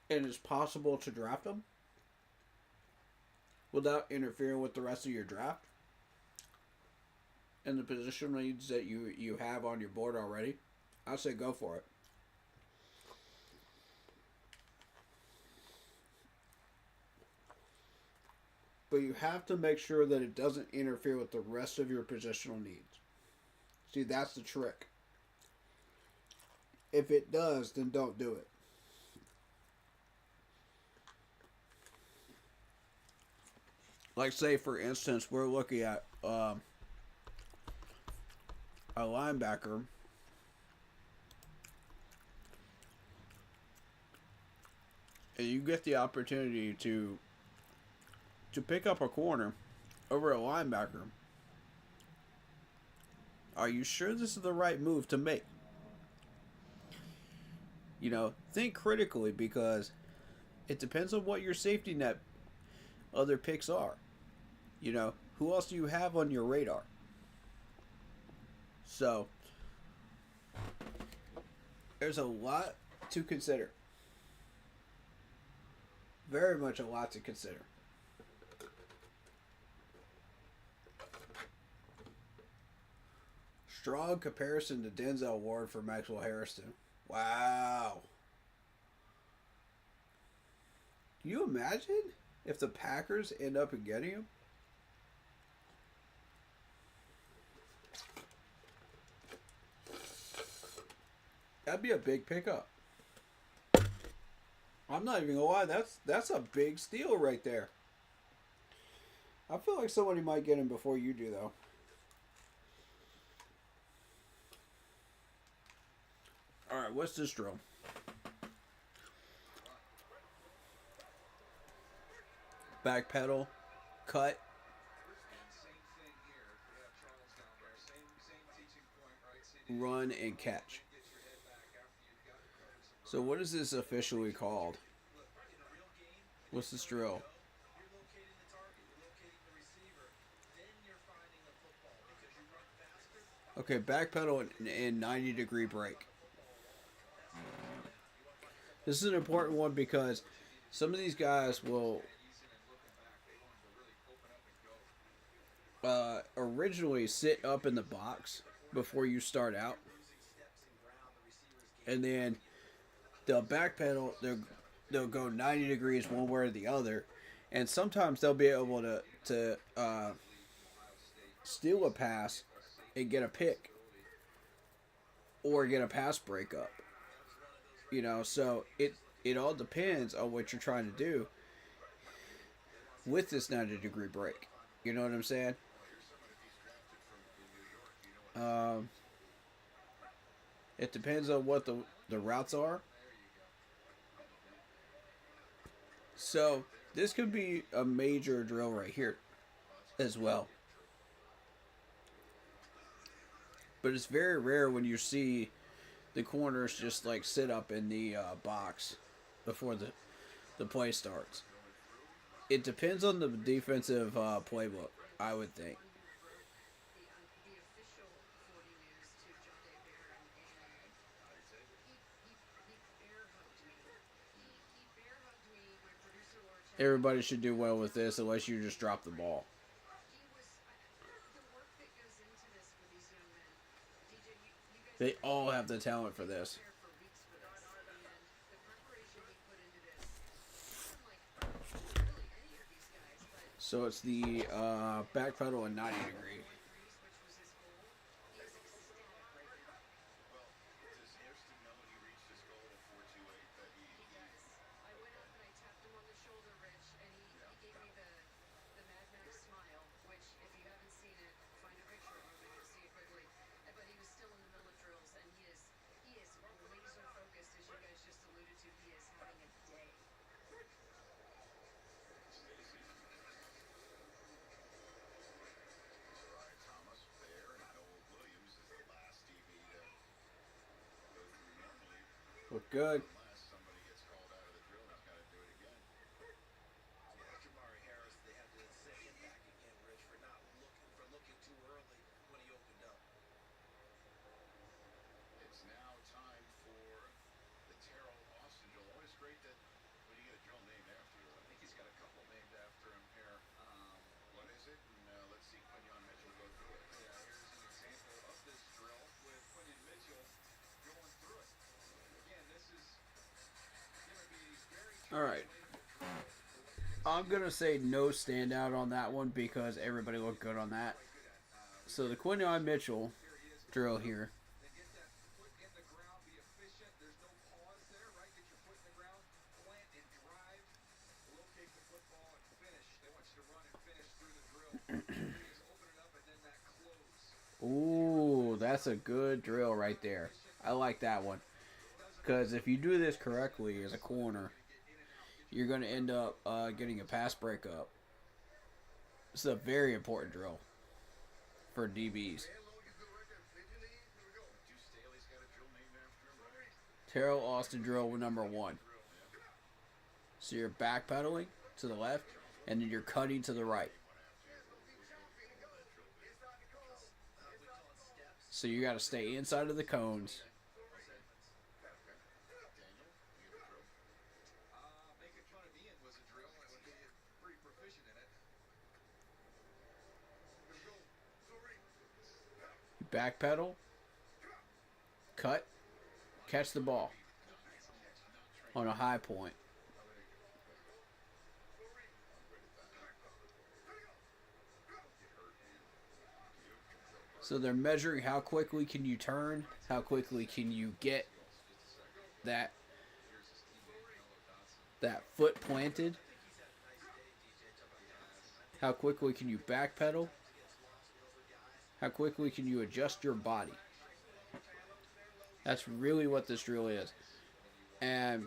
and it's possible to draft them without interfering with the rest of your draft and the position needs that you have on your board already, I say go for it. But you have to make sure that it doesn't interfere with the rest of your positional needs. See, that's the trick. If it does, then don't do it. Like, say, for instance, we're looking at a linebacker. And you get the opportunity to pick up a corner over a linebacker. Are you sure this is the right move to make? You know, think critically, because it depends on what your safety net other picks are. You know, who else do you have on your radar? So, there's a lot to consider. Very much a lot to consider. Strong comparison to Denzel Ward for Maxwell Harrison. Wow. Can you imagine if the Packers end up getting him? That'd be a big pickup. I'm not even gonna lie, that's a big steal right there. I feel like somebody might get him before you do, though. Alright, what's this drill? Back pedal, cut, run, and catch. So what is this officially called? What's this drill? Okay, back pedal and 90-degree break. This is an important one because some of these guys will originally sit up in the box before you start out, and then they'll backpedal. They'll go 90 degrees one way or the other, and sometimes they'll be able to steal a pass and get a pick or get a pass breakup. You know, so it all depends on what you're trying to do with this 90-degree break. You know what I'm saying? It depends on what the routes are. So this could be a major drill right here as well. But it's very rare when you see the corners just like sit up in the box before the play starts. It depends on the defensive playbook, I would think. The official 40 news to John Day Barron, and he bear hugged me. He bear hugged me. My producer Laura Chen. Everybody should do well with this unless you just drop the ball. He was the work that goes into this for these young men. DJ, you guys. They all have the talent for this. There for weeks for this, and the preparation he put into this, unlike really any of these guys, but. So it's the back pedal and 90 degree. Which was his goal. He is ecstatic right now. Well, does Hairston know he reached his goal of 428 that He does. I went up and I tapped him on the shoulder, Rich, and he gave me the Mad Max smile, which if you haven't seen it, find a picture of him and you'll see it quickly. But he was still in the middle of drills, and he is laser focused, as you guys just alluded to. He is having a day. Ryan Thomas there, and Noel Williams is the last DB to go through normally. Look good. Unless somebody gets called out of the drill, he's got to do it again. Yeah, Jamari Harris, they had to set him back again, Rich, for looking too early when he opened up. It's now time for the Terrell Austin drill. Always great that when you get a drill named after you. I think he's got a couple named after him here. What is it? And let's see Quinyon Mitchell go through it. Yeah, here's an example of this drill with Quinyon Mitchell going All right. I'm going to say no standout on that one because everybody looked good on that. So the Quinyon Mitchell drill here. Then get that foot in the ground, be efficient. There's no pause there, right? Get your foot in the ground, plant and drive, locate the football and finish. They want you to run and finish through the drill. Is open it up and then that close. Ooh, that's a good drill right there. I like that one. Because if you do this correctly as a corner, you're going to end up getting a pass breakup. This is a very important drill for DBs. Terrell Austin drill number 1. So you're backpedaling to the left, and then you're cutting to the right. So you got to stay inside of the cones. Making fun of Ian was a drill. I would be pretty proficient in it. You backpedal, cut, catch the ball on a high point. So they're measuring how quickly can you turn, how quickly can you get that foot planted, how quickly can you backpedal, how quickly can you adjust your body. That's really what this drill is. And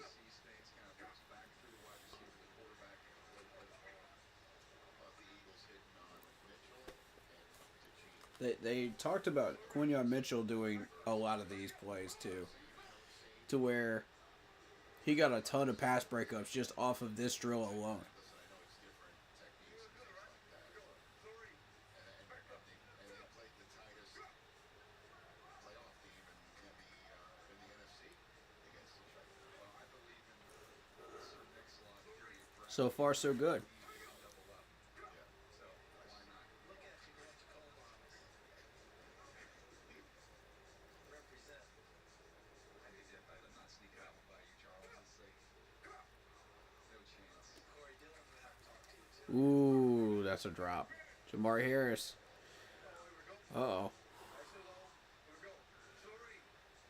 they talked about Quinyon Mitchell doing a lot of these plays too, to where he got a ton of pass breakups just off of this drill alone. So far, so good. Ooh, that's a drop. Jamari Harris. Uh-oh.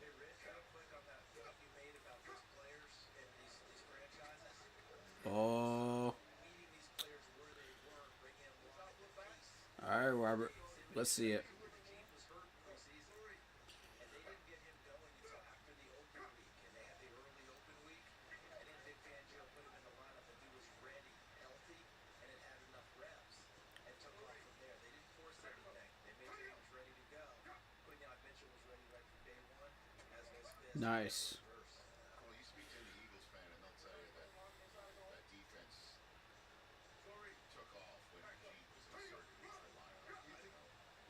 Hey, Rich, real quick on that point you made about these players and these franchises. Oh. Meeting these players where they were, bringing them along at the pace. All right, Robert. Let's see it. The team was hurt preseason, and they didn't get him going until after the open week, and they had the early open week, and then Vic Fangio put him in the lineup, and he was ready, healthy, and had had enough reps, and took off from there. They didn't force anything. They made sure he was ready to go. Quinyon Mitchell was ready right from day one, as was Fisk. Nice. Well, you speak to any Eagles fan, and they'll tell you that that defense took off when Gene was inserted into the lineup. You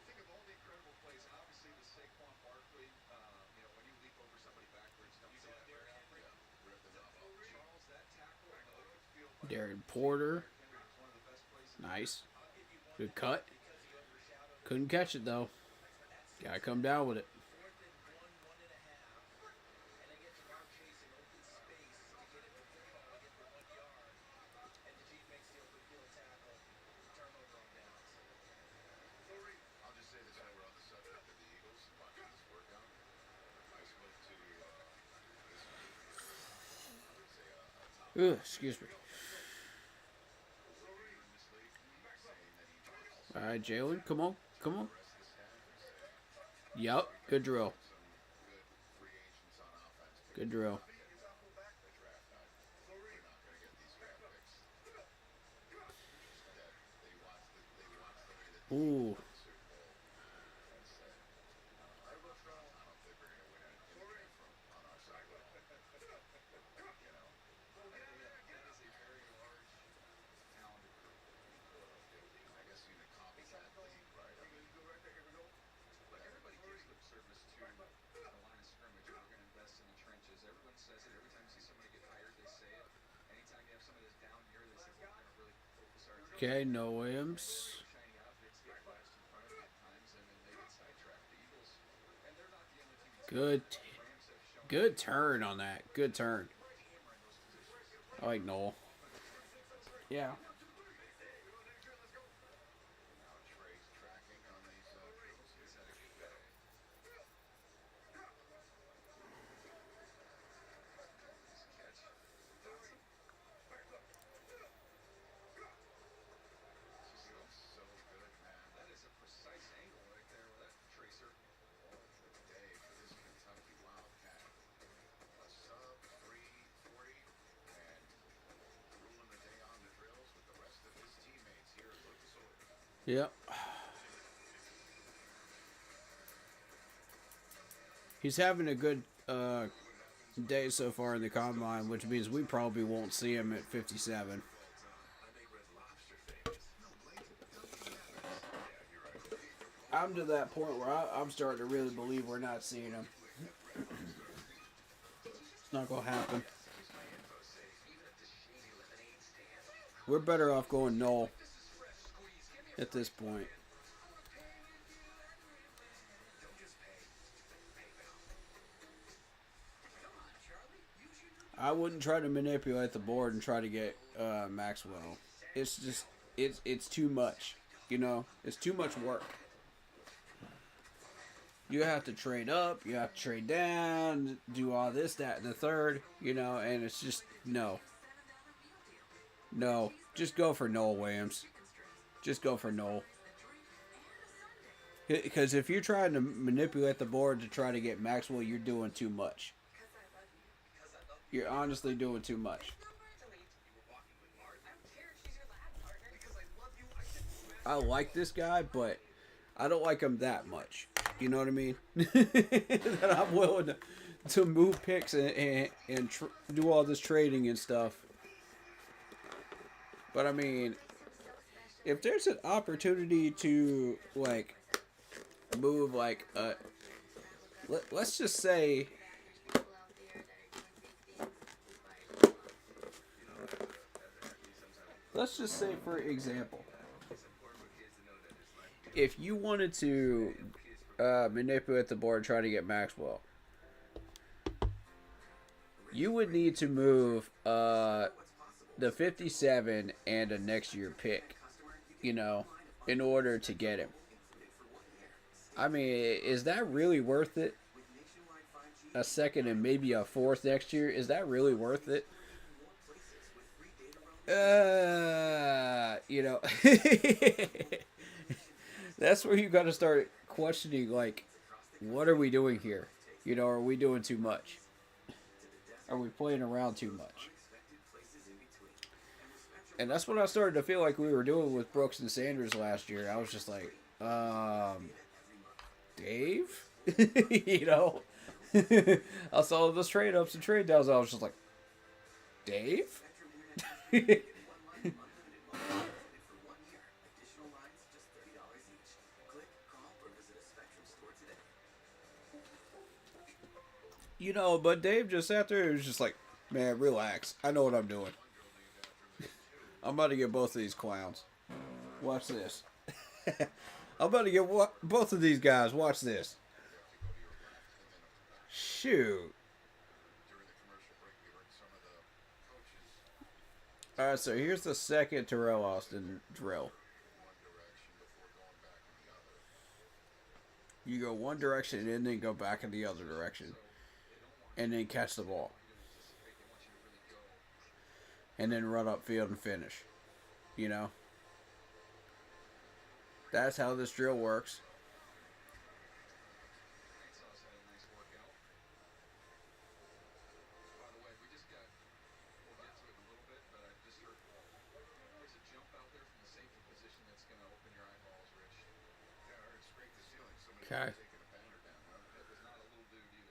think of all the incredible plays, and obviously the Saquon Barkley, when you leap over somebody backwards, don't say that very often. Rip the knob off. Charles, that tackle on the open field by Darren Porter. Henry was one of the best plays in Nice. Good cut. Couldn't catch it, though. Gotta come down with it. 4th and 1, 1.5, and they get Jamar Chase in open space to get him the football to get the 1 yard, and DeJean makes the open field tackle, turnover on downs. I'll just say this while we're on the subject of the Eagles and watching this workout. I spoke to this week, I would say a top Ugh, excuse me. receiver in this league, saying that he wants All right, Jalen. Come on. Come on. the rest of the staff. Yup. Good drill. Some good free agents on offense. Good drill. The draft night. We're not going to get these draft picks. That they watch the way that the Ooh. Super Bowl and said, I don't think we're going to win anything from on our side at all. That is a very large, talented group. I guess you could copycat league, right? I mean, look, everybody gives lip service to the line of scrimmage. We're going to invest in the trenches. Everyone says it. Every time you see somebody get hired, they say it. Anytime you have somebody that's down here, they say, well, we're going to really focus our attention. Okay, no Williams. Shiny objects get flashed in front of them at times, and then they get sidetracked. The Eagles, and they're not the only team. Good. The Rams have shown Good turn on that. Good turn. I like Noel. Yeah. Now Trey's tracking on these drills. He's had a good day. She looks so good, man. That is a precise angle right there with that tracer. What a day for this Kentucky Wildcat. A sub 340 and ruling the day on the drills with the rest of his teammates here at Lucas Oil. Yep. He's having a good day so far in the combine, which means we probably won't see him at 57. I'm to that point where I'm starting to really believe we're not seeing him. It's not going to happen. We're better off going Noel at this point. I wouldn't try to manipulate the board and try to get Maxwell. It's just it's too much, you know. It's too much work. You have to trade up, you have to trade down, do all this, that, and the third, you know, and it's just no. Just go for Noel Williams. Just go for Noel. Because if you're trying to manipulate the board to try to get Maxwell, you're doing too much. You're honestly doing too much. I like this guy, but I don't like him that much. You know what I mean? That I'm willing to move picks and do all this trading and stuff. But I mean, if there's an opportunity to like move like let's just say. Let's just say, for example, if you wanted to manipulate the board and try to get Maxwell, you would need to move the 57 and a next year pick, you know, in order to get him. I mean, is that really worth it? A second and maybe a fourth next year, is that really worth it? You know, that's where you got to start questioning, like, what are we doing here? You know, are we doing too much? Are we playing around too much? And that's what I started to feel like we were doing with Brooks and Sanders last year. I was just like, Dave? You know? I saw those trade ups and trade downs. I was just like, Dave? You know, but Dave just sat there and was just like, man, relax. I know what I'm doing. I'm about to get both of these clowns. Watch this. I'm about to get both of these guys. Watch this. Shoot. Alright, so here's the second Terrell Austin drill. You go one direction and then go back in the other direction. And then catch the ball. And then run upfield and finish. You know? That's how this drill works. Okay.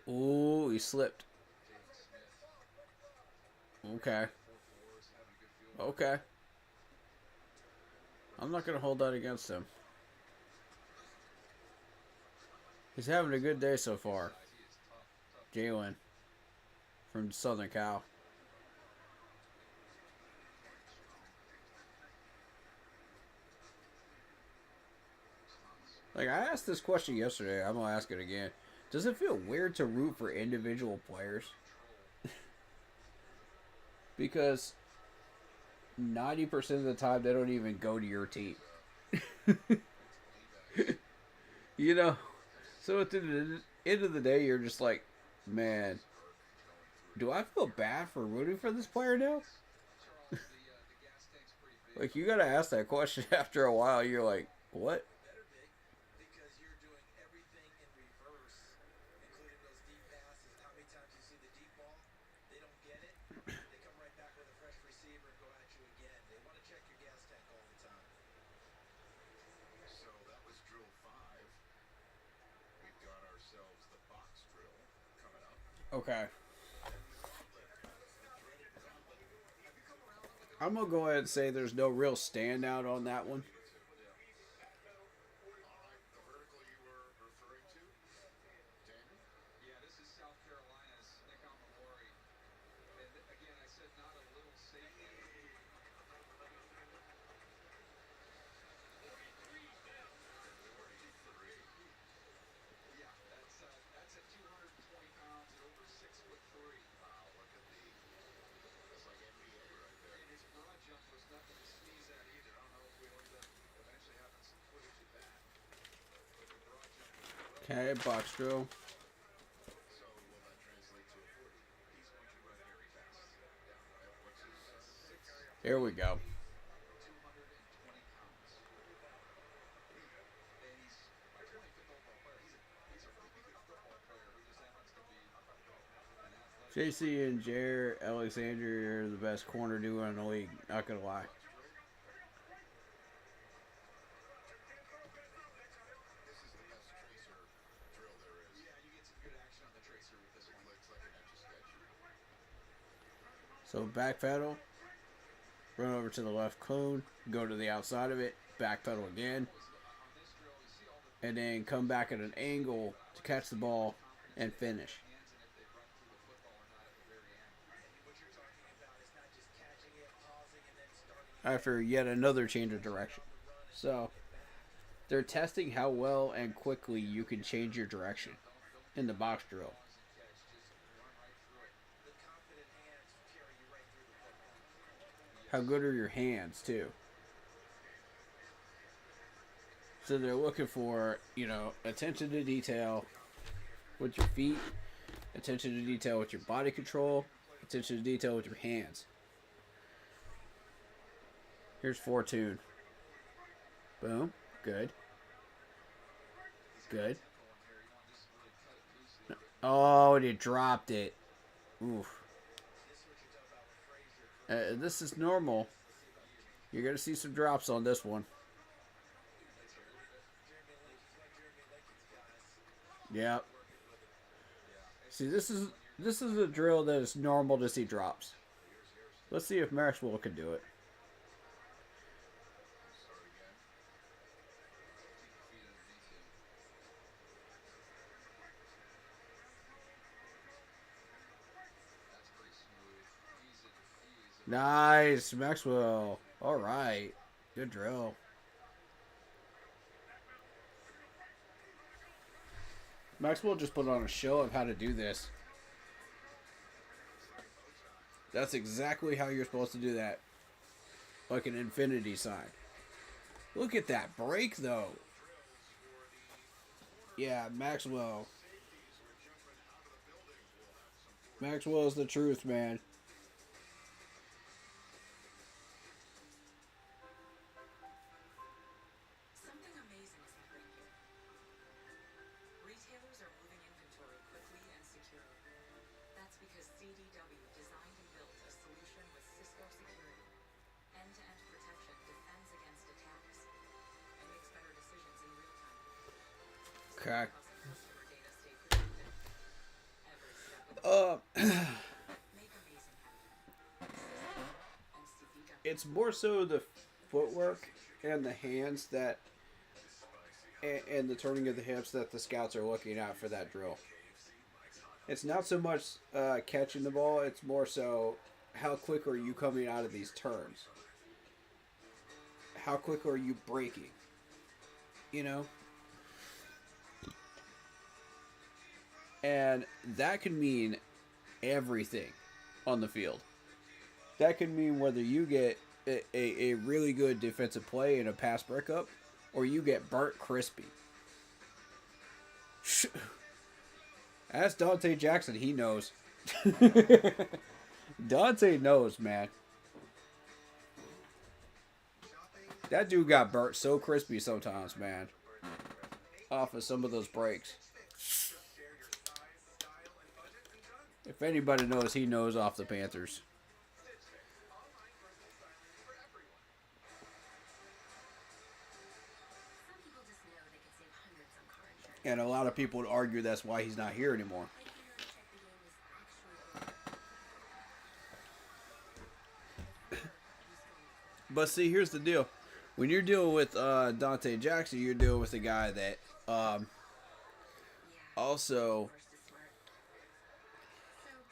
Ooh, he slipped. Okay. Okay. I'm not going to hold that against him. He's having a good day so far. Jalen from Southern Cal. Like, I asked this question yesterday. I'm going to ask it again. Does it feel weird to root for individual players? Because 90% of the time they don't even go to your team. You know, so at the end of the day, you're just like, man, do I feel bad for rooting for this player now? Charles, the gas tank's pretty big. Like, you gotta ask that question after a while. You're like, what? Better big because you're doing everything in reverse, including those deep passes. How many times you see the deep ball? They don't get it. They come right back with a fresh receiver and go at you again. They want to check your gas tank all the time. So that was drill 5. We've got ourselves the box drill coming up. Okay. I'm gonna go ahead and say there's no real standout on that one. The vertical you were referring to, Damon? Yeah, this is South Carolina's Nick Amalori. And again, I said not a little safety. Yeah, that's at 220 pounds and over 6'3". Wow, look at that's like NBA right there. And his broad jump was nothing to sneeze at either. I don't know if we end up eventually having some footage of that. But the broad jump was well. Okay, box drill. So will that translate to a 40? He's going to run very fast. Yeah, right. What's his Here we go. 220 pounds. And he's a 25th overall player. He's a really good football player who just happens to be an athletic. JC and Jair Alexander are the best corner duo in the league. Not gonna lie. This is the best tracer drill there is. Yeah, you get some good action on the tracer with this It one. looks like an etch-a-sketch. So backpedal, run over to the left cone, go to the outside of it, backpedal again, On this drill, you see all the and then come back at an angle to catch the ball and finish. hands and if they run through the football or not at the very end. What you're talking about is not just catching it, pausing, and then starting After yet another change of direction. So they're testing how well and quickly you can change your direction in the box drill. catch, just run right through it. The confident hands carry you right through the football. How good are your hands too? So they're looking for, you know, attention to detail with your feet, attention to detail with your body control, attention to detail with your hands. Here's Fortune. Boom. Good. Good. Oh, and it dropped it. Oof. This is normal. You're going to see some drops on this one. Yep. See, this is a drill that is normal to see drops. Let's see if Maxwell can do it. Nice, Maxwell. All right. Good drill. Maxwell just put on a show of how to do this. That's exactly how you're supposed to do that. Like an infinity sign. Look at that break, though. Yeah, Maxwell. Maxwell's the truth, man. Something amazing is happening here. Retailers are moving inventory quickly and securely. That's because CDW designed and built a solution with Cisco Security. End-to-end protection defends against attacks and makes better decisions in real time. Okay. Helps customer data stay protected every step of the way. Make amazing happen. Cisco and CDW. It's more so the footwork and the hands that and the turning of the hips that the scouts are looking at for that drill. It's not so much catching the ball, it's more so how quick are you coming out of these turns? How quick are you breaking? You know? And that can mean everything on the field. That can mean whether you get a really good defensive play and a pass breakup, or you get burnt crispy. Ask Dante Jackson. He knows. Dante knows, man. That dude got burnt so crispy sometimes, man. Off of some of those breaks. If anybody knows, he knows off the Panthers. And a lot of people would argue that's why he's not here anymore. But see, here's the deal. When you're dealing with Dante Jackson, you're dealing with a guy that also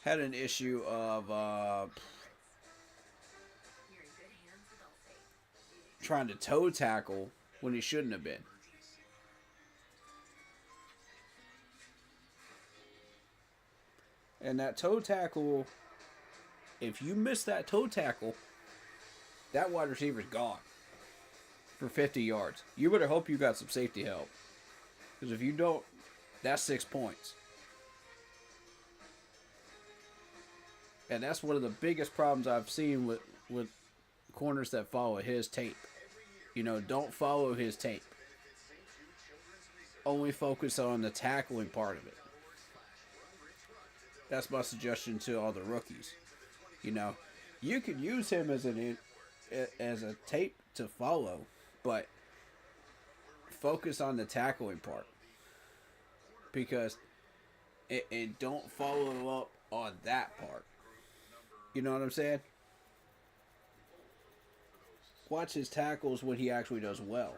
had an issue of trying to toe tackle when he shouldn't have been. And that toe tackle, if you miss that toe tackle, that wide receiver's gone for 50 yards. You better hope you got some safety help. Because if you don't, that's 6 points. And that's one of the biggest problems I've seen with corners that follow his tape. You know, don't follow his tape. Only focus on the tackling part of it. That's my suggestion to all the rookies. You know, you could use him as a tape to follow, but focus on the tackling part. Because it don't follow up on that part. You know what I'm saying? Watch his tackles when he actually does well.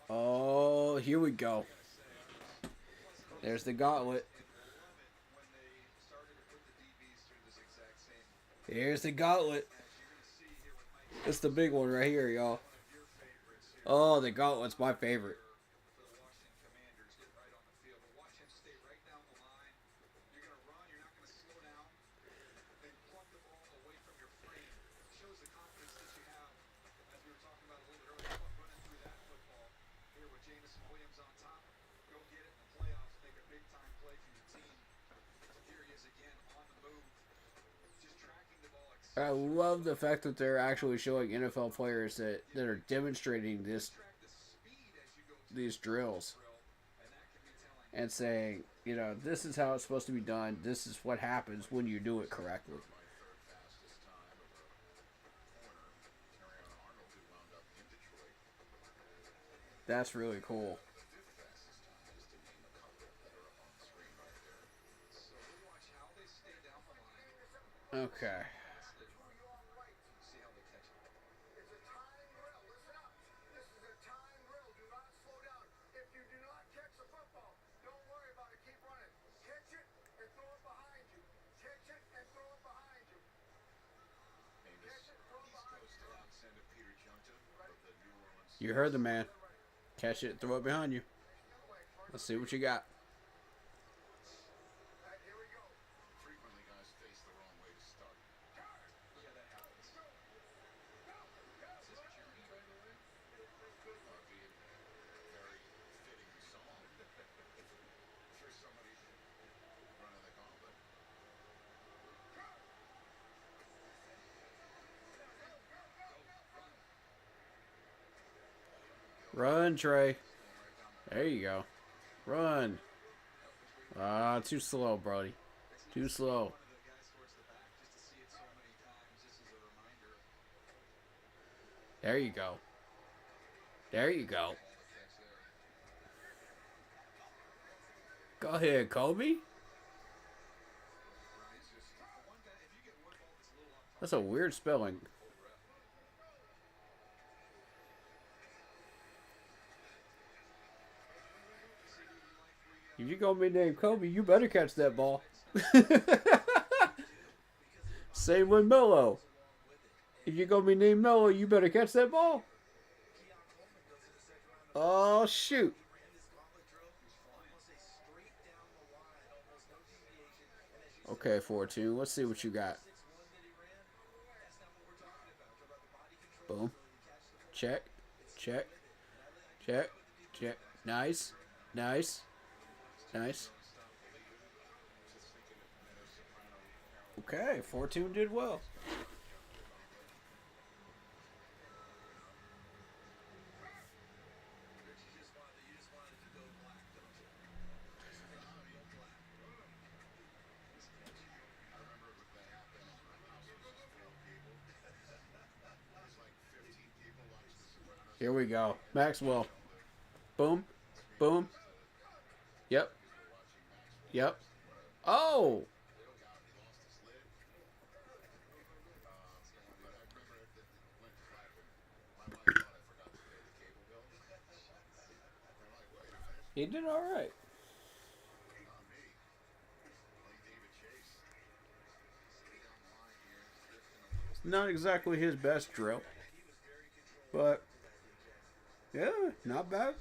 Oh, here we go. There's the gauntlet. Here's the gauntlet. It's the big one right here, y'all. Oh, the gauntlet's my favorite. I love the fact that they're actually showing NFL players that are demonstrating these drills and saying, you know, this is how it's supposed to be done. This is what happens when you do it correctly. That's really cool. Okay. You heard the man. Catch it, throw it behind you. Let's see what you got. Frequently, guys face the wrong way to start. Yeah, that happens. Is this Journey, by the way? Be a very fitting song for somebody running the gauntlet. Run, Trey. There you go. Run. Ah, too slow, Brody. Too slow. There you go. There you go. Go ahead, Kobe. That's a weird spelling. If you're going to be named Kobe, you better catch that ball. Same with Melo. If you're going to be named Melo, you better catch that ball. Oh, shoot. Okay, 4-2. Let's see what you got. Boom. Check. Check. Check. Check. Nice. Nice. Nice. Okay, Fortune did well. Here we go. Maxwell. Boom. Boom. Yep. Yep. Oh! He did all right. Not exactly his best drill, but yeah, not bad.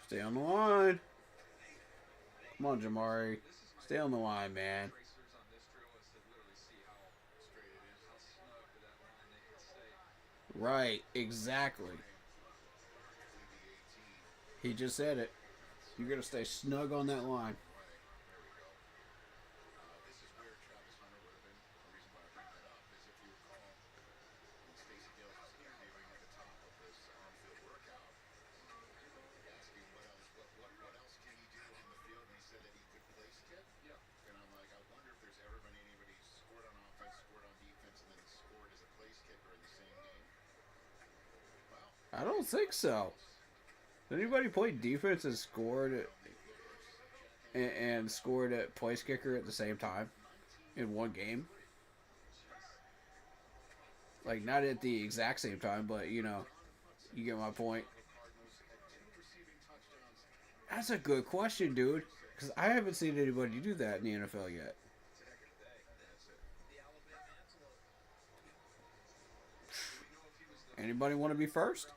Stay on the line. Come on, Jamari. Stay on the line, man. Right, exactly. He just said it. You're going to stay snug on that line. This is where Travis Hunter would have been. The reason why I bring that up is if you recall, when Stacey Dale was interviewing at the top of this on-field workout, asking what else can he do on the field, and he said that he could place kick. Yeah. And I'm like, I wonder if there's ever been anybody who scored on offense, scored on defense, and then scored as a place kicker in the same game. Well, I don't think so. Anybody play defense and scored and scored at place kicker at the same time in one game? Like, not at the exact same time, but you know, you get my point. That's a good question, dude. Because I haven't seen anybody do that in the NFL yet. Anybody want to be first?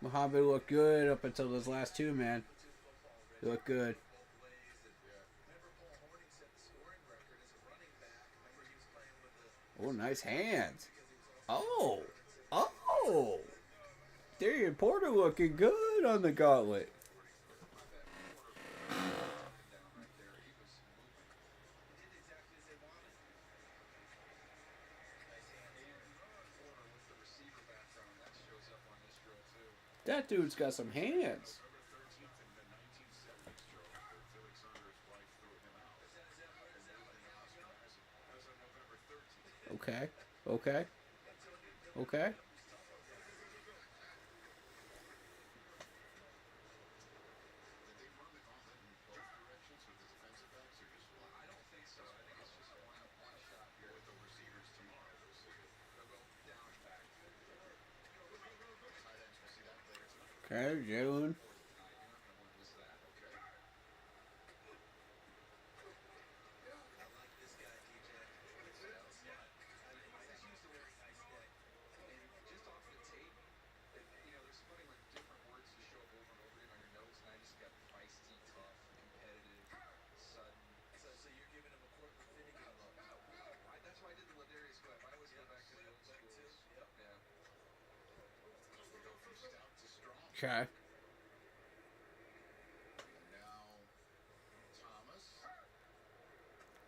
Muhammad looked good up until those last two, man. He looked good. Oh, nice hands. Oh. Oh. Darian Porter looking good on the gauntlet. That dude's got some hands. Okay. Okay. Okay. Okay, Jalen. Okay.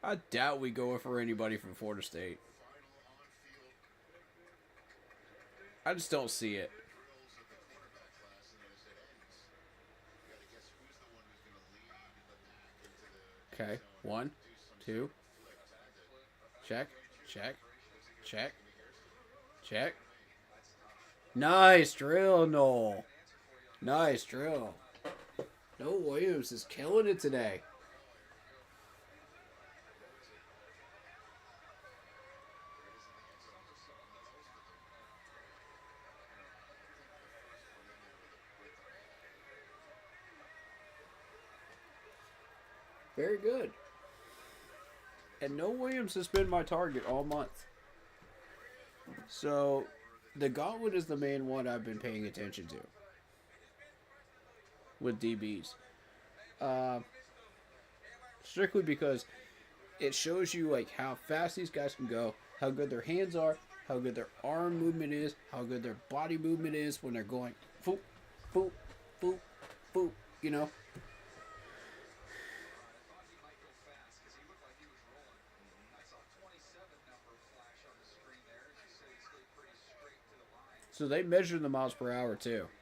I doubt we go for anybody from Florida State. I just don't see it. Okay. 1, 2. Check. Check. Check. Check. Nice drill, Noel. Nice drill. Noel Williams is killing it today. Very good. And Noel Williams has been my target all month. So, the Gauntlet is the main one I've been paying attention to with DBs. Strictly because it shows you like how fast these guys can go, how good their hands are, how good their arm movement is, how good their body movement is when they're going boop, boop, boop, boop, you know. thought he might go fast because he looked like he was rolling. I saw 27 number flash on the screen there. As you say, he stayed pretty straight to the line. So they measure the miles per hour too. 26,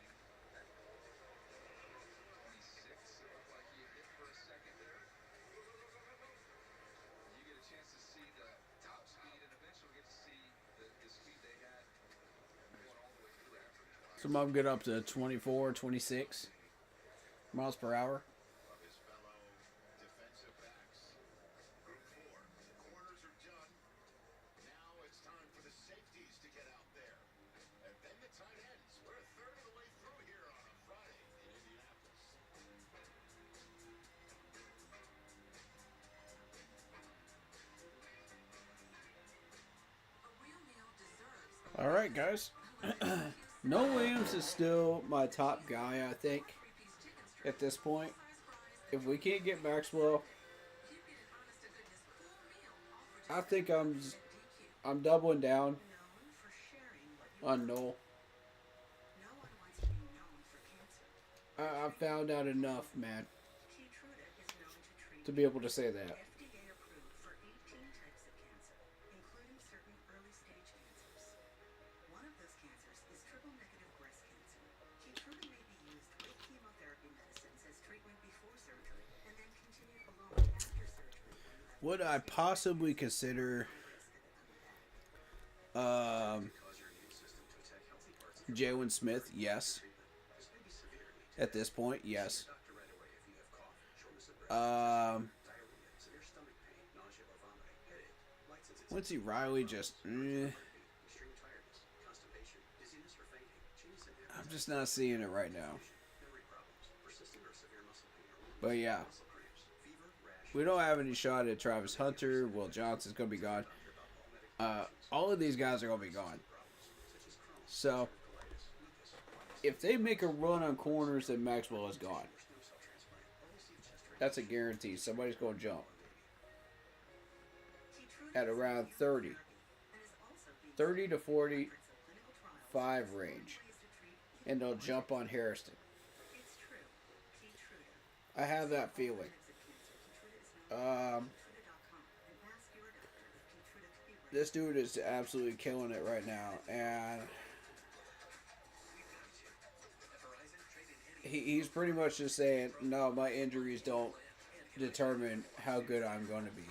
it looked like he had hit for a second there. You get a chance to see the top speed and eventually get to see the speed they had going all the way through average. Some of them get up to 24, 26 miles per hour. Of his fellow defensive backs. Group 4. Corners are done. Now it's time for the safeties to get out there. And then the tight ends. We're a third of the way through here on a Friday in Indianapolis. A real meal deserves All right, guys. Noah Williams is still my top guy, I think, three-piece chicken strip, at this point. size fries, If we can't get Maxwell, you get an honest-to-goodness full meal all for just I think I'm DQ. I'm doubling down Known for sharing what you on Noel. No one wants to be known for cancer. I found out enough, man, Keytruda is known to treat to be able to say that. FDA approved for 18 types of cancer, including certain early stage cancers. One of those cancers is triple negative breast cancer. Keytruda may be used with chemotherapy medicines as treatment before surgery and then continued alone after surgery when you have Would I possibly consider Jalen Smith? Yes. At this point, yes. Quincy Riley just. I'm just not seeing it right now. But yeah. We don't have any shot at Travis Hunter. Will Johnson's going to be gone. All of these guys are going to be gone. So, if they make a run on corners, then Maxwell is gone. That's a guarantee. Somebody's going to jump at around 30. 30 to 45 range. And they'll jump on Harrison. It's true. Keytruda. I have that feeling. Keytruda and ask your doctor if Keytruda could be right. This dude is absolutely killing it right now. And he's pretty much just saying, no, my injuries don't determine how good I'm going to be.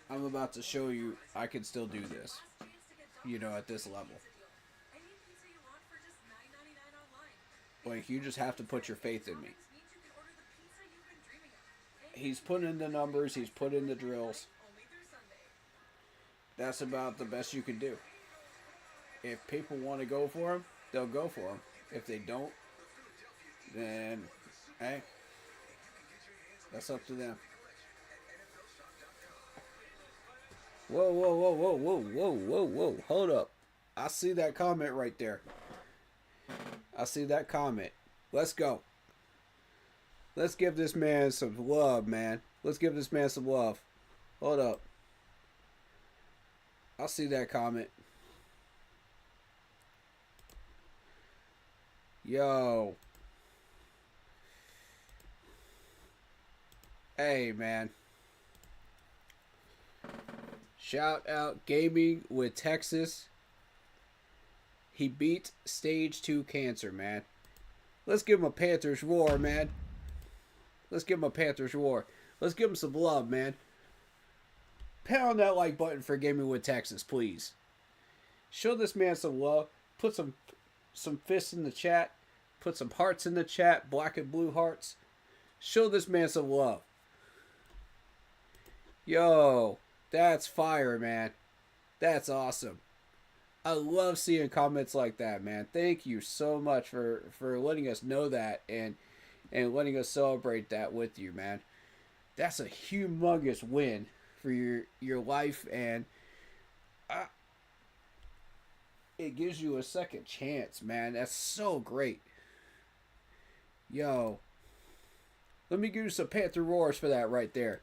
I'm about to show you I can still do this, you know, at this level. Any pizza you want for just $9.99 online. Like, you just have to put your faith in me. Means you can order the pizza you've been dreaming of. He's put in the numbers, he's put in the drills. Only through Sunday. That's about the best you can do. If people want to go for him, they'll go for him. If they don't, then, hey, that's up to them. Whoa, whoa, whoa, whoa, whoa, whoa, whoa, whoa. Hold up. I see that comment right there. I see that comment. Let's go. Let's give this man some love, man. Let's give this man some love. Hold up. I see that comment. Yo. Hey, man. Shout out Gaming with Texas. He beat stage 2 cancer, man. Let's give him a Panthers roar, man. Let's give him a Panthers roar. Let's give him some love, man. Pound that like button for Gaming with Texas, please. Show this man some love. Put some fists in the chat. Put some hearts in the chat. Black and blue hearts. Show this man some love. Yo. That's fire, man. That's awesome. I love seeing comments like that, man. Thank you so much for letting us know that and letting us celebrate that with you, man. That's a humongous win for your life, and it gives you a second chance, man. That's so great. Yo, let me give you some Panther roars for that right there.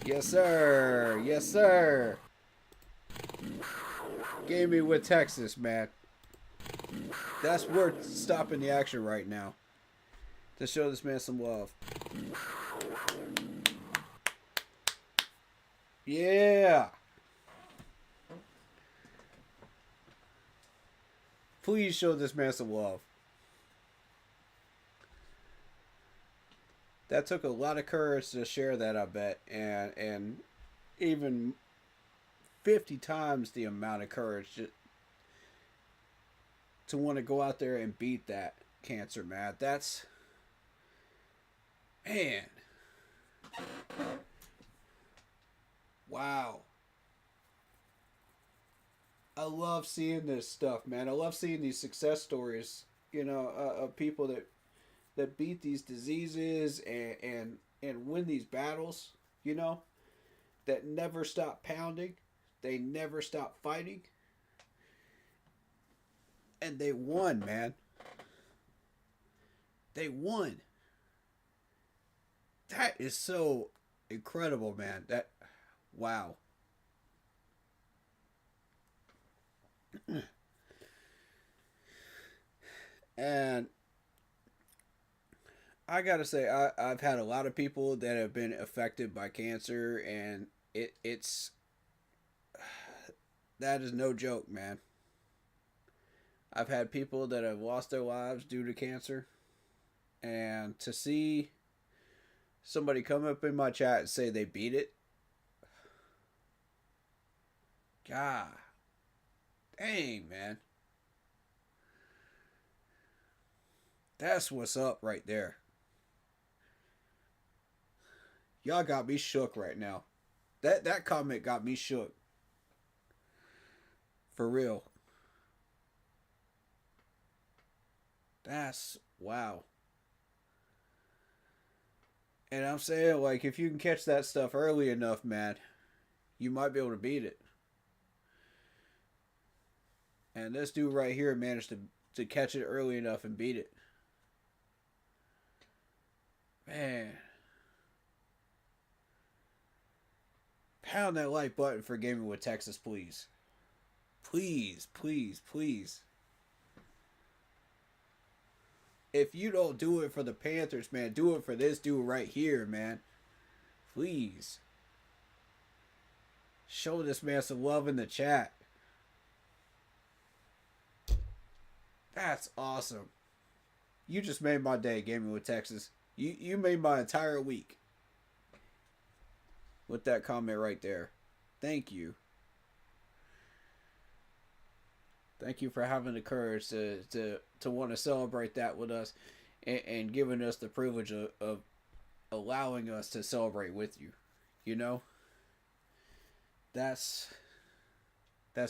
Yes, sir. Yes, sir. Gaming with Texas, man. That's worth stopping the action right now to show this man some love. Yeah. Please show this man some love. That took a lot of courage to share that, I bet, and even 50 times the amount of courage to want to go out there and beat that cancer, man. That's, man. Wow. I love seeing this stuff, man. I love seeing these success stories, you know, of people that beat these diseases and win these battles, you know, that never stop pounding. They never stop fighting. And they won, man. They won. That is so incredible, man. That, wow. And I gotta say, I've had a lot of people that have been affected by cancer, and it's that is no joke, man. I've had people that have lost their lives due to cancer, and to see somebody come up in my chat and say they beat it, God, dang, man. That's what's up right there. Y'all got me shook right now. That comment got me shook. For real. That's, wow. And I'm saying, like, if you can catch that stuff early enough, man, you might be able to beat it. And this dude right here managed to catch it early enough and beat it. Man. Pound that like button for Gaming with Texas, please. Please, please, please. If you don't do it for the Panthers, man, do it for this dude right here, man. Please. Show this man some love in the chat. That's awesome. You just made my day, Gaming with Texas. You made my entire week. With that comment right there. Thank you. Thank you for having the courage to want to celebrate that with us, and giving us the privilege of allowing us to celebrate with you. You know? That's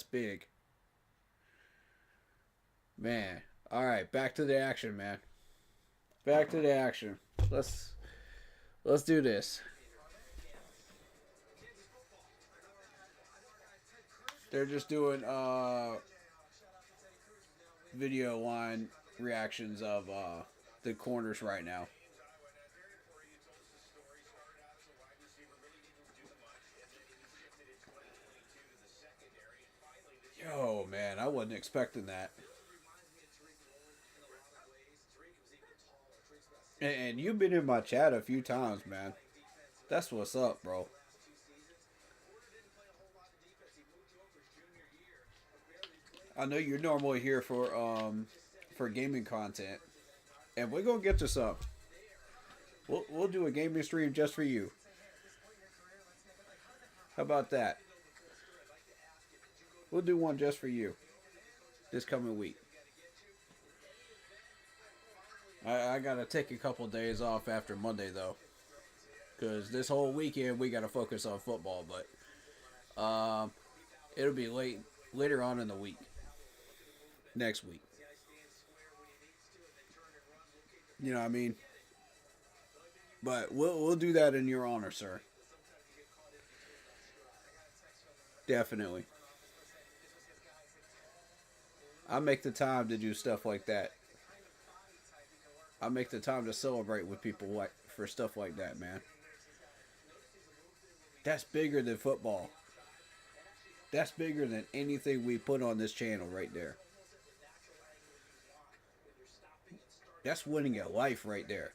big. Man. Alright, back to the action, man. Back to the action. Let's do this. They're just doing video line reactions of the corners right now. Yo, man, I wasn't expecting that. And you've been in my chat a few times, man. That's what's up, bro. I know you're normally here for gaming content, and we're gonna get to some. We'll do a gaming stream just for you. How about that? We'll do one just for you this coming week. I gotta take a couple days off after Monday though, because this whole weekend we gotta focus on football. But it'll be later on in the week. Next week. You know what I mean? But we'll do that in your honor, sir. Definitely. I make the time to do stuff like that. I make the time to celebrate with people like for stuff like that, man. That's bigger than football. That's bigger than anything we put on this channel right there. That's winning a life right there.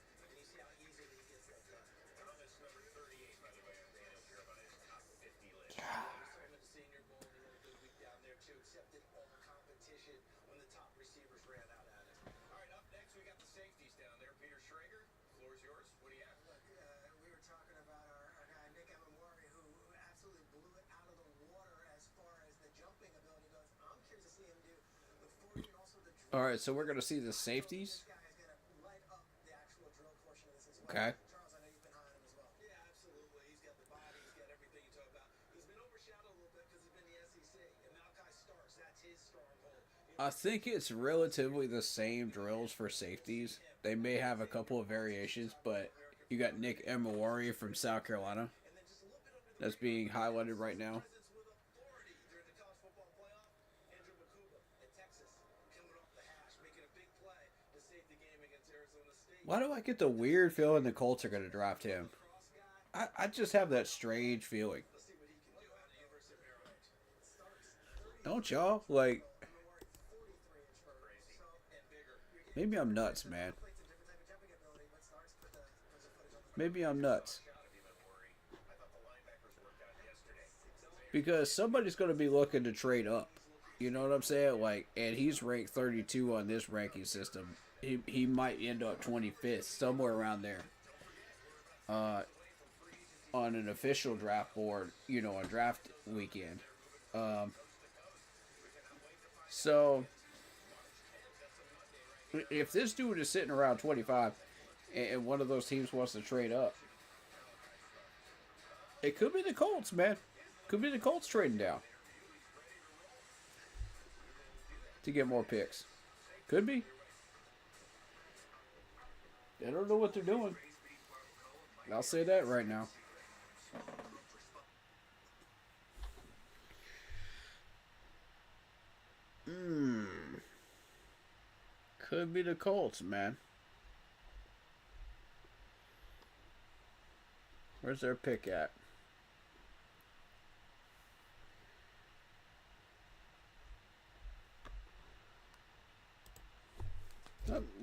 All right, so we're going to see the safeties. Okay. I think it's relatively the same drills for safeties. They may have a couple of variations, but you got Nick Emawari from South Carolina that's being highlighted right now. Why do I get the weird feeling the Colts are going to draft him? I just have that strange feeling. Don't y'all? Like, maybe I'm nuts, man. Maybe I'm nuts. Because somebody's going to be looking to trade up. You know what I'm saying? Like, and he's ranked 32 on this ranking system. He might end up 25th, somewhere around there. On an official draft board, you know, on draft weekend. So, if this dude is sitting around 25 and one of those teams wants to trade up, it could be the Colts, man. Could be the Colts trading down to get more picks. Could be. They don't know what they're doing. I'll say that right now. Could be the Colts, man. Where's their pick at?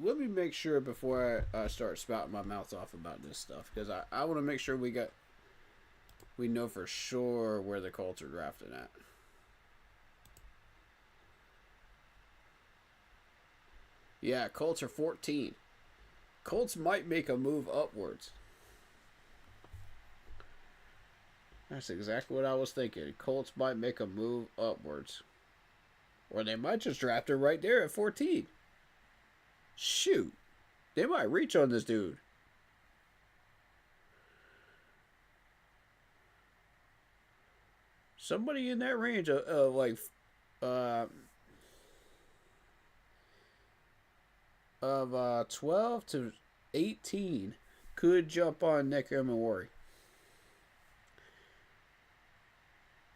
Let me make sure before I start spouting my mouth off about this stuff, because I want to make sure we know for sure where the Colts are drafting at. Yeah, Colts are 14. Colts might make a move upwards. That's exactly what I was thinking. Colts might make a move upwards. Or they might just draft him right there at 14. Shoot. They might reach on this dude. Somebody in that range of like 12 to 18 could jump on Nick Emawari.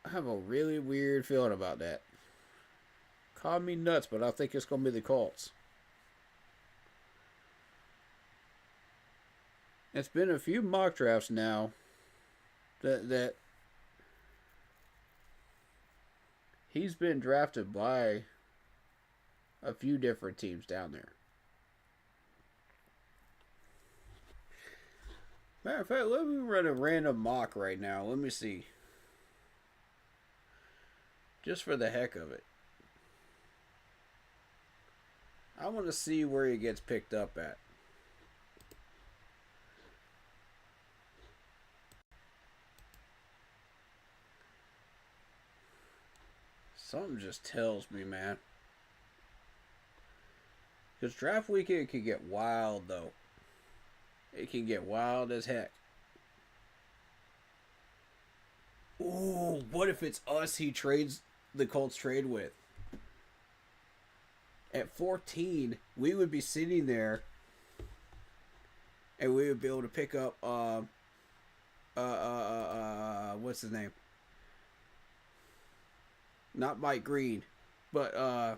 I have a really weird feeling about that. Call me nuts, but I think it's going to be the Colts. It's been a few mock drafts now that he's been drafted by a few different teams down there. Matter of fact, let me run a random mock right now. Let me see. Just for the heck of it. I want to see where he gets picked up at. Something just tells me, man. Because draft weekend can get wild, though. It can get wild as heck. Ooh, what if it's us the Colts trade with? At 14, we would be sitting there and we would be able to pick up what's his name? Not Mike Green, but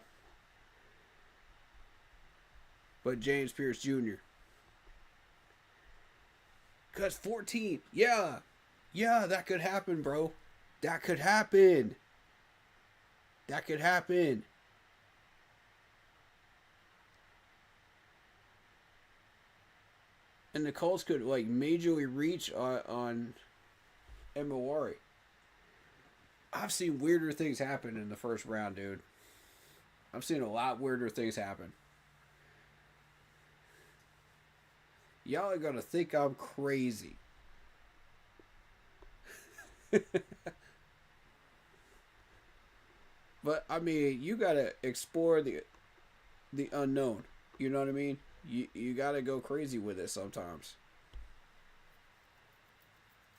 James Pierce Jr. Cause 14, yeah, that could happen, bro. That could happen. That could happen. And the Colts could like majorly reach on Emawari. I've seen weirder things happen in the first round, dude. I've seen a lot weirder things happen. Y'all are gonna think I'm crazy. But I mean, you gotta explore the unknown. You know what I mean? You gotta go crazy with it sometimes.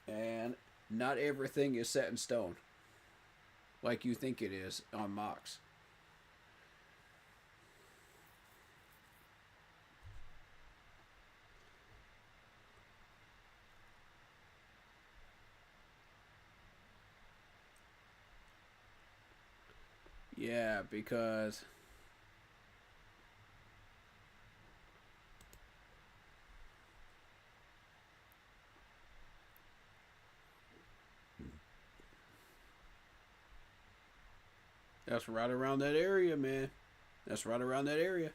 And not everything is set in stone, like you think it is on mocks. Yeah, because that's right around that area, man. That's right around that area.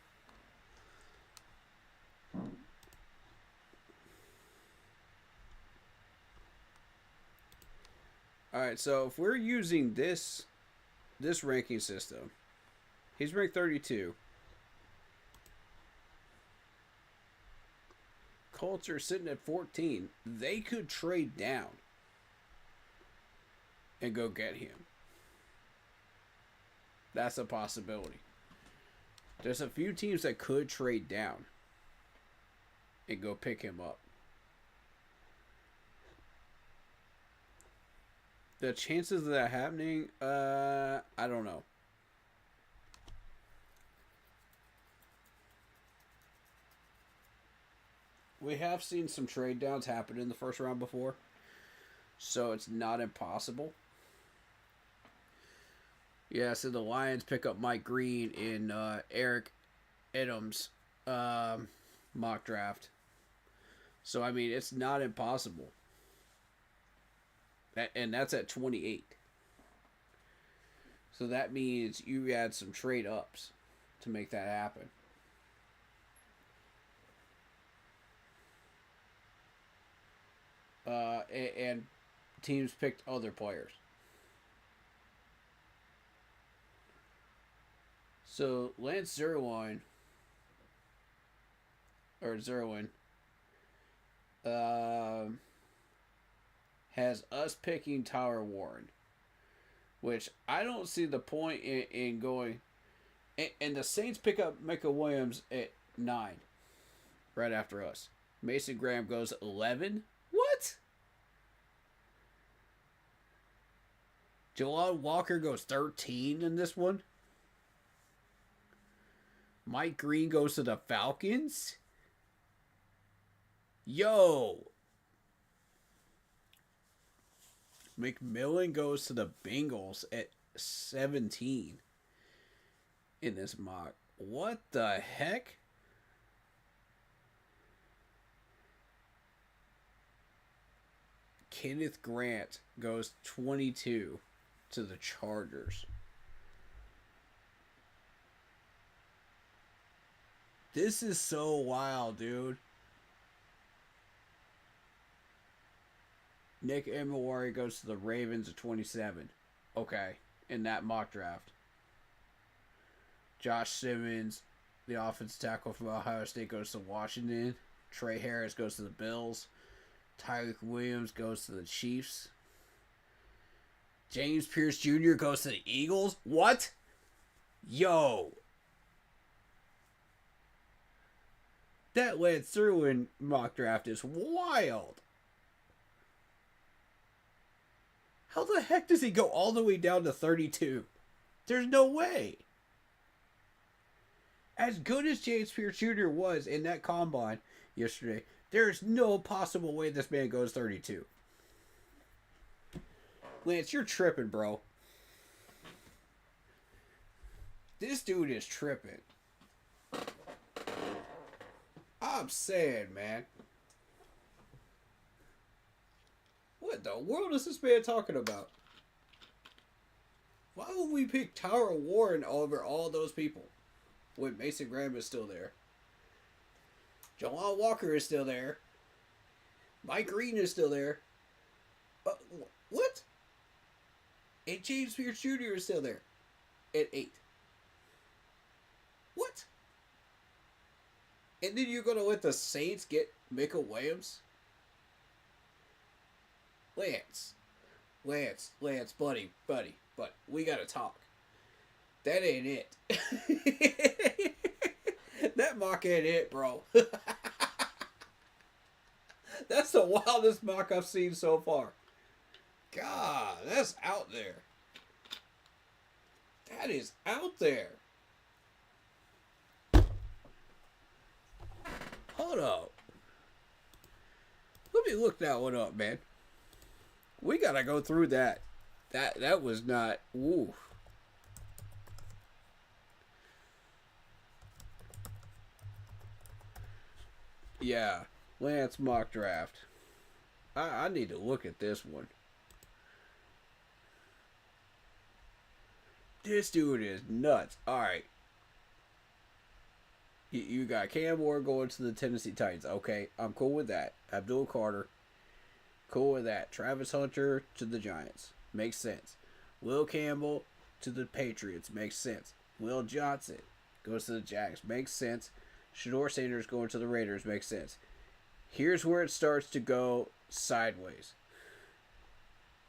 Alright, so if we're using this ranking system, he's ranked 32. Colts are sitting at 14. They could trade down and go get him. That's a possibility. There's a few teams that could trade down and go pick him up. The chances of that happening, I don't know. We have seen some trade downs happen in the first round before, so it's not impossible. Yeah, so the Lions pick up Mike Green in Eric Adams' mock draft. So, I mean, it's not impossible. And that's at 28. So that means you add some trade ups to make that happen. And teams picked other players. So Lance Zierlein, has us picking Tyler Warren, which I don't see the point in going. And the Saints pick up Micah Williams at 9, right after us. Mason Graham goes 11. What? Jalal Walker goes 13 in this one. Mike Green goes to the Falcons. Yo. McMillan goes to the Bengals at 17 in this mock. What the heck? Kenneth Grant goes 22 to the Chargers. This is so wild, dude. Nick Emawari goes to the Ravens at 27. Okay, in that mock draft. Josh Simmons, the offensive tackle from Ohio State, goes to Washington. Trey Harris goes to the Bills. Tyreek Williams goes to the Chiefs. James Pierce Jr. goes to the Eagles. What? Yo. That Lance Zierlein mock draft is wild. How the heck does he go all the way down to 32? There's no way. As good as James Pierce Jr. was in that combine yesterday, there's no possible way this man goes 32. Lance, you're tripping, bro. This dude is tripping. I'm saying, man. What the world is this man talking about? Why would we pick Tyler Warren over all those people when Mason Graham is still there? Jawan Walker is still there. Mike Green is still there. What? And James Pierce Jr. is still there at 8. What? And then you're going to let the Saints get Micah Williams? Lance, buddy, we got to talk. That ain't it. That mock ain't it, bro. That's the wildest mock I've seen so far. God, that's out there. That is out there. Hold up. Let me look that one up, man. We gotta go through that. That was not. Ooh. Yeah, Lance mock draft. I need to look at this one. This dude is nuts. Alright. You got Cam Ward going to the Tennessee Titans. Okay, I'm cool with that. Abdul Carter. Cool with that. Travis Hunter to the Giants. Makes sense. Will Campbell to the Patriots. Makes sense. Will Johnson goes to the Jags. Makes sense. Shador Sanders going to the Raiders. Makes sense. Here's where it starts to go sideways.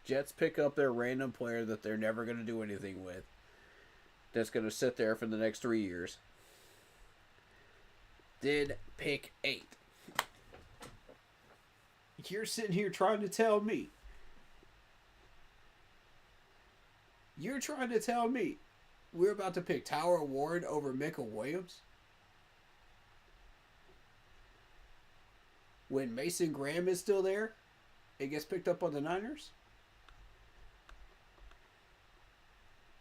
Jets pick up their random player that they're never going to do anything with. That's going to sit there for the next 3 years. Then pick 8. You're sitting here trying to tell me. You're trying to tell me we're about to pick Tyler Warren over Micah Williams? When Mason Graham is still there, it gets picked up on the Niners?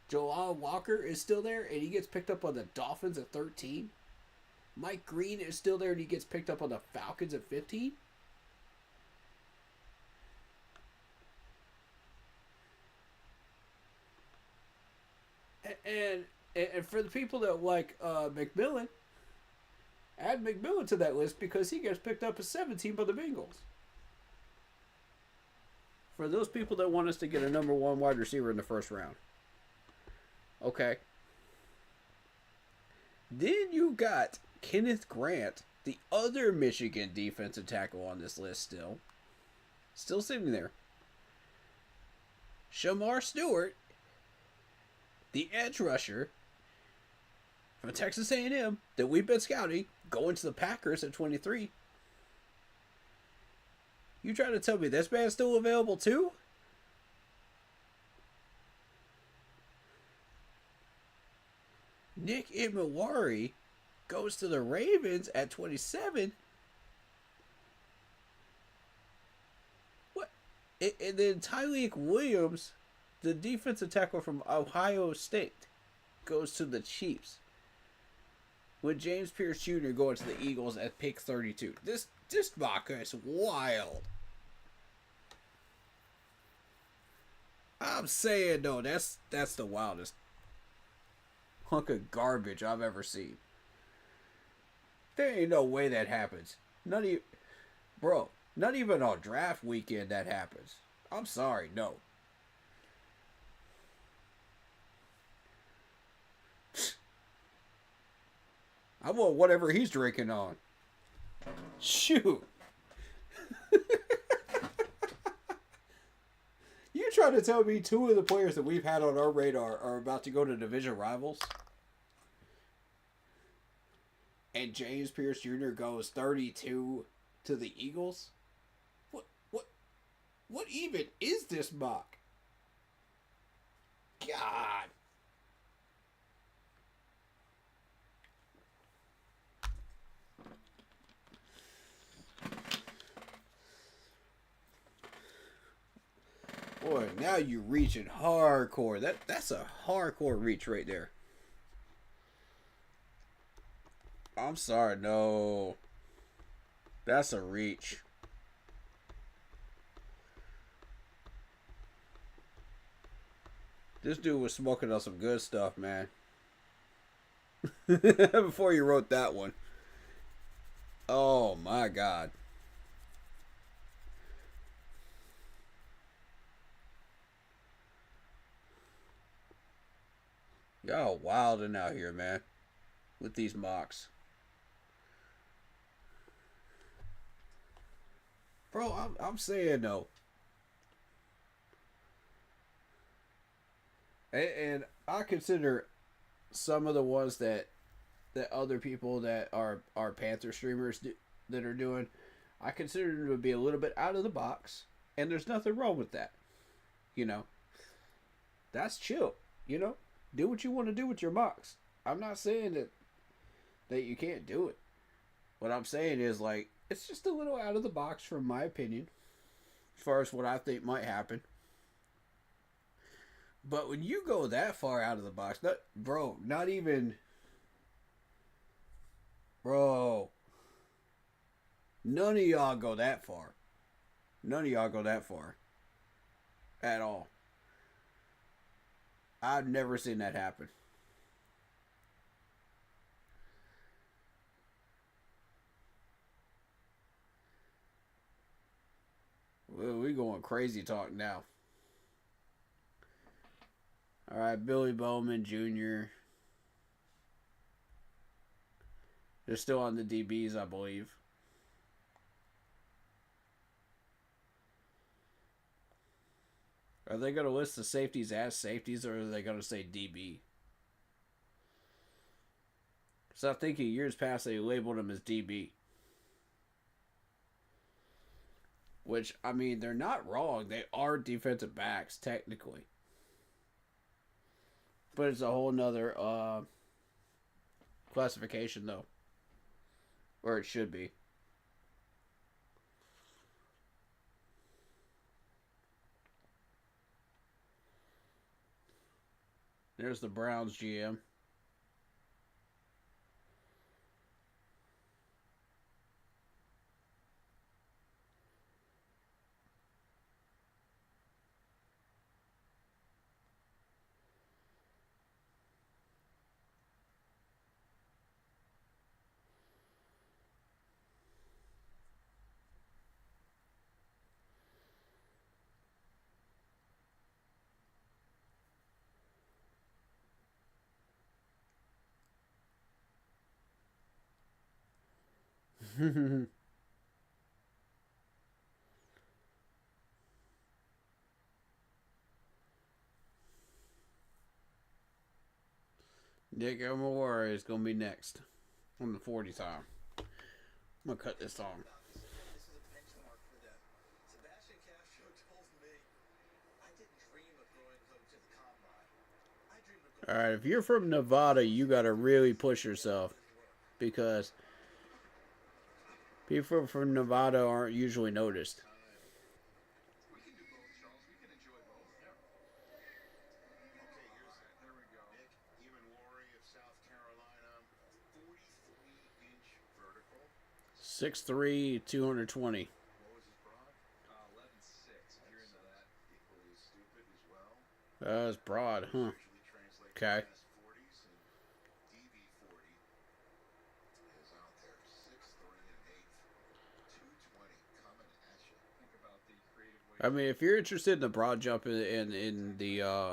Joel Walker is still there, and he gets picked up on the Dolphins at 13? Mike Green is still there, and he gets picked up on the Falcons at 15? And for the people that like McMillan, add McMillan to that list because he gets picked up at 17 by the Bengals. For those people that want us to get a number 1 wide receiver in the first round. Okay. Then you got Kenneth Grant, the other Michigan defensive tackle on this list still. Still sitting there. Shamar Stewart, the edge rusher from Texas A&M that we've been scouting, going to the Packers at 23. You trying to tell me this man's still available too? Nick Imawari goes to the Ravens at 27. What? And then Tyleik Williams, the defensive tackle from Ohio State, goes to the Chiefs. With James Pierce Jr. going to the Eagles at pick 32. This mock is wild. I'm saying though, that's the wildest hunk of garbage I've ever seen. There ain't no way that happens. Not even on draft weekend that happens. I'm sorry, no. I want whatever he's drinking on. Shoot. You trying to tell me 2 of the players that we've had on our radar are about to go to division rivals? And James Pierce Jr. goes 32 to the Eagles? What even is this mock? God. Boy, now you're reaching hardcore. That's a hardcore reach right there. I'm sorry, no. That's a reach. This dude was smoking on some good stuff, man. Before you wrote that one. Oh my God. Y'all wilding out here, man. With these mocks. Bro, I'm saying though. And I consider some of the ones that other people that are Panther streamers that are doing, I consider them to be a little bit out of the box, and there's nothing wrong with that. You know, that's chill. You know, do what you want to do with your mocks. I'm not saying that you can't do it. What I'm saying is, like, it's just a little out of the box from my opinion, as far as what I think might happen. But when you go that far out of the box, not even, bro, none of y'all go that far. None of y'all go that far. At all. I've never seen that happen. Well, we going crazy talk now. All right, Billy Bowman Jr. They're still on the DBs, I believe. Are they going to list the safeties as safeties, or are they going to say DB? So I think in years past they labeled them as DB. Which, I mean, they're not wrong. They are defensive backs, technically. But it's a whole nother classification, though. Or it should be. There's the Browns GM. Nick Elmore is going to be next on the 40 time. I'm going to cut this on. This is a benchmark for them. Sebastian Castro told me, I didn't dream of going to the combine. I dreamed of going. All right, if you're from Nevada, you got to really push yourself, because people from Nevada aren't usually noticed. We can do both, Charles. We can enjoy both. Yeah. Okay, here's that. There we go. Nick Emanwari of South Carolina, 43-inch vertical. 6'3", 220. What was his broad? 11.6. If you're into that. Equally as stupid as well. That's broad, huh? Usually translates Okay. to S40s and DB40 is out there. 6'3" and 8", 220 coming at you. Think about the creative way I mean, if you're interested in the broad jump in the he's yours.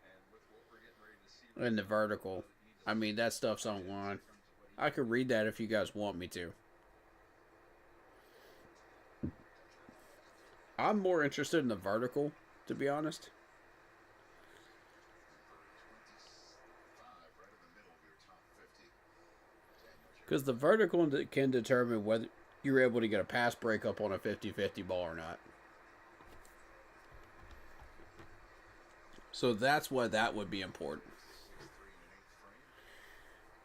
And with what we're getting ready to see, in the vertical, I mean, that stuff's online. I could read that if you guys want me to. I'm more interested in the vertical, to be honest. 25, right in the middle of your top 50. Because the vertical can determine whether you're able to get a pass breakup on a 50-50 ball or not. So that's why that would be important.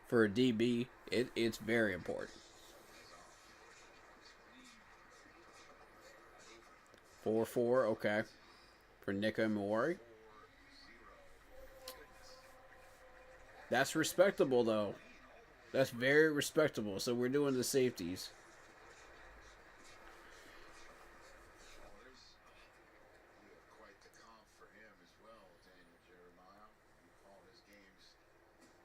For a DB, it's very important. 4'4", okay. For Nick Emanwari. That's respectable, though. That's very respectable. So we're doing the safeties. Oh, there's you have quite the comp for him as well, Daniel Jeremiah. You call his games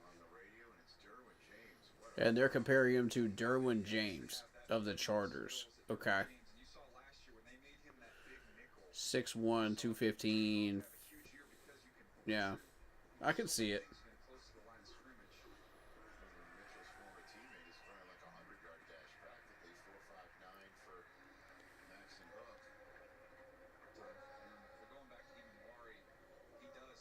on the radio, and it's Derwin James. What a And they're comparing him to Derwin James of the Chargers. Okay. And you saw last year when they made him that big nickel. 6'1", 215. Have a huge year because you can Yeah. I can see it. he's been close to the line of scrimmage. Mitchell's former teammate is running like a 100-yard dash practically, 4.59 for Max and Hook. And going back to Imanwari,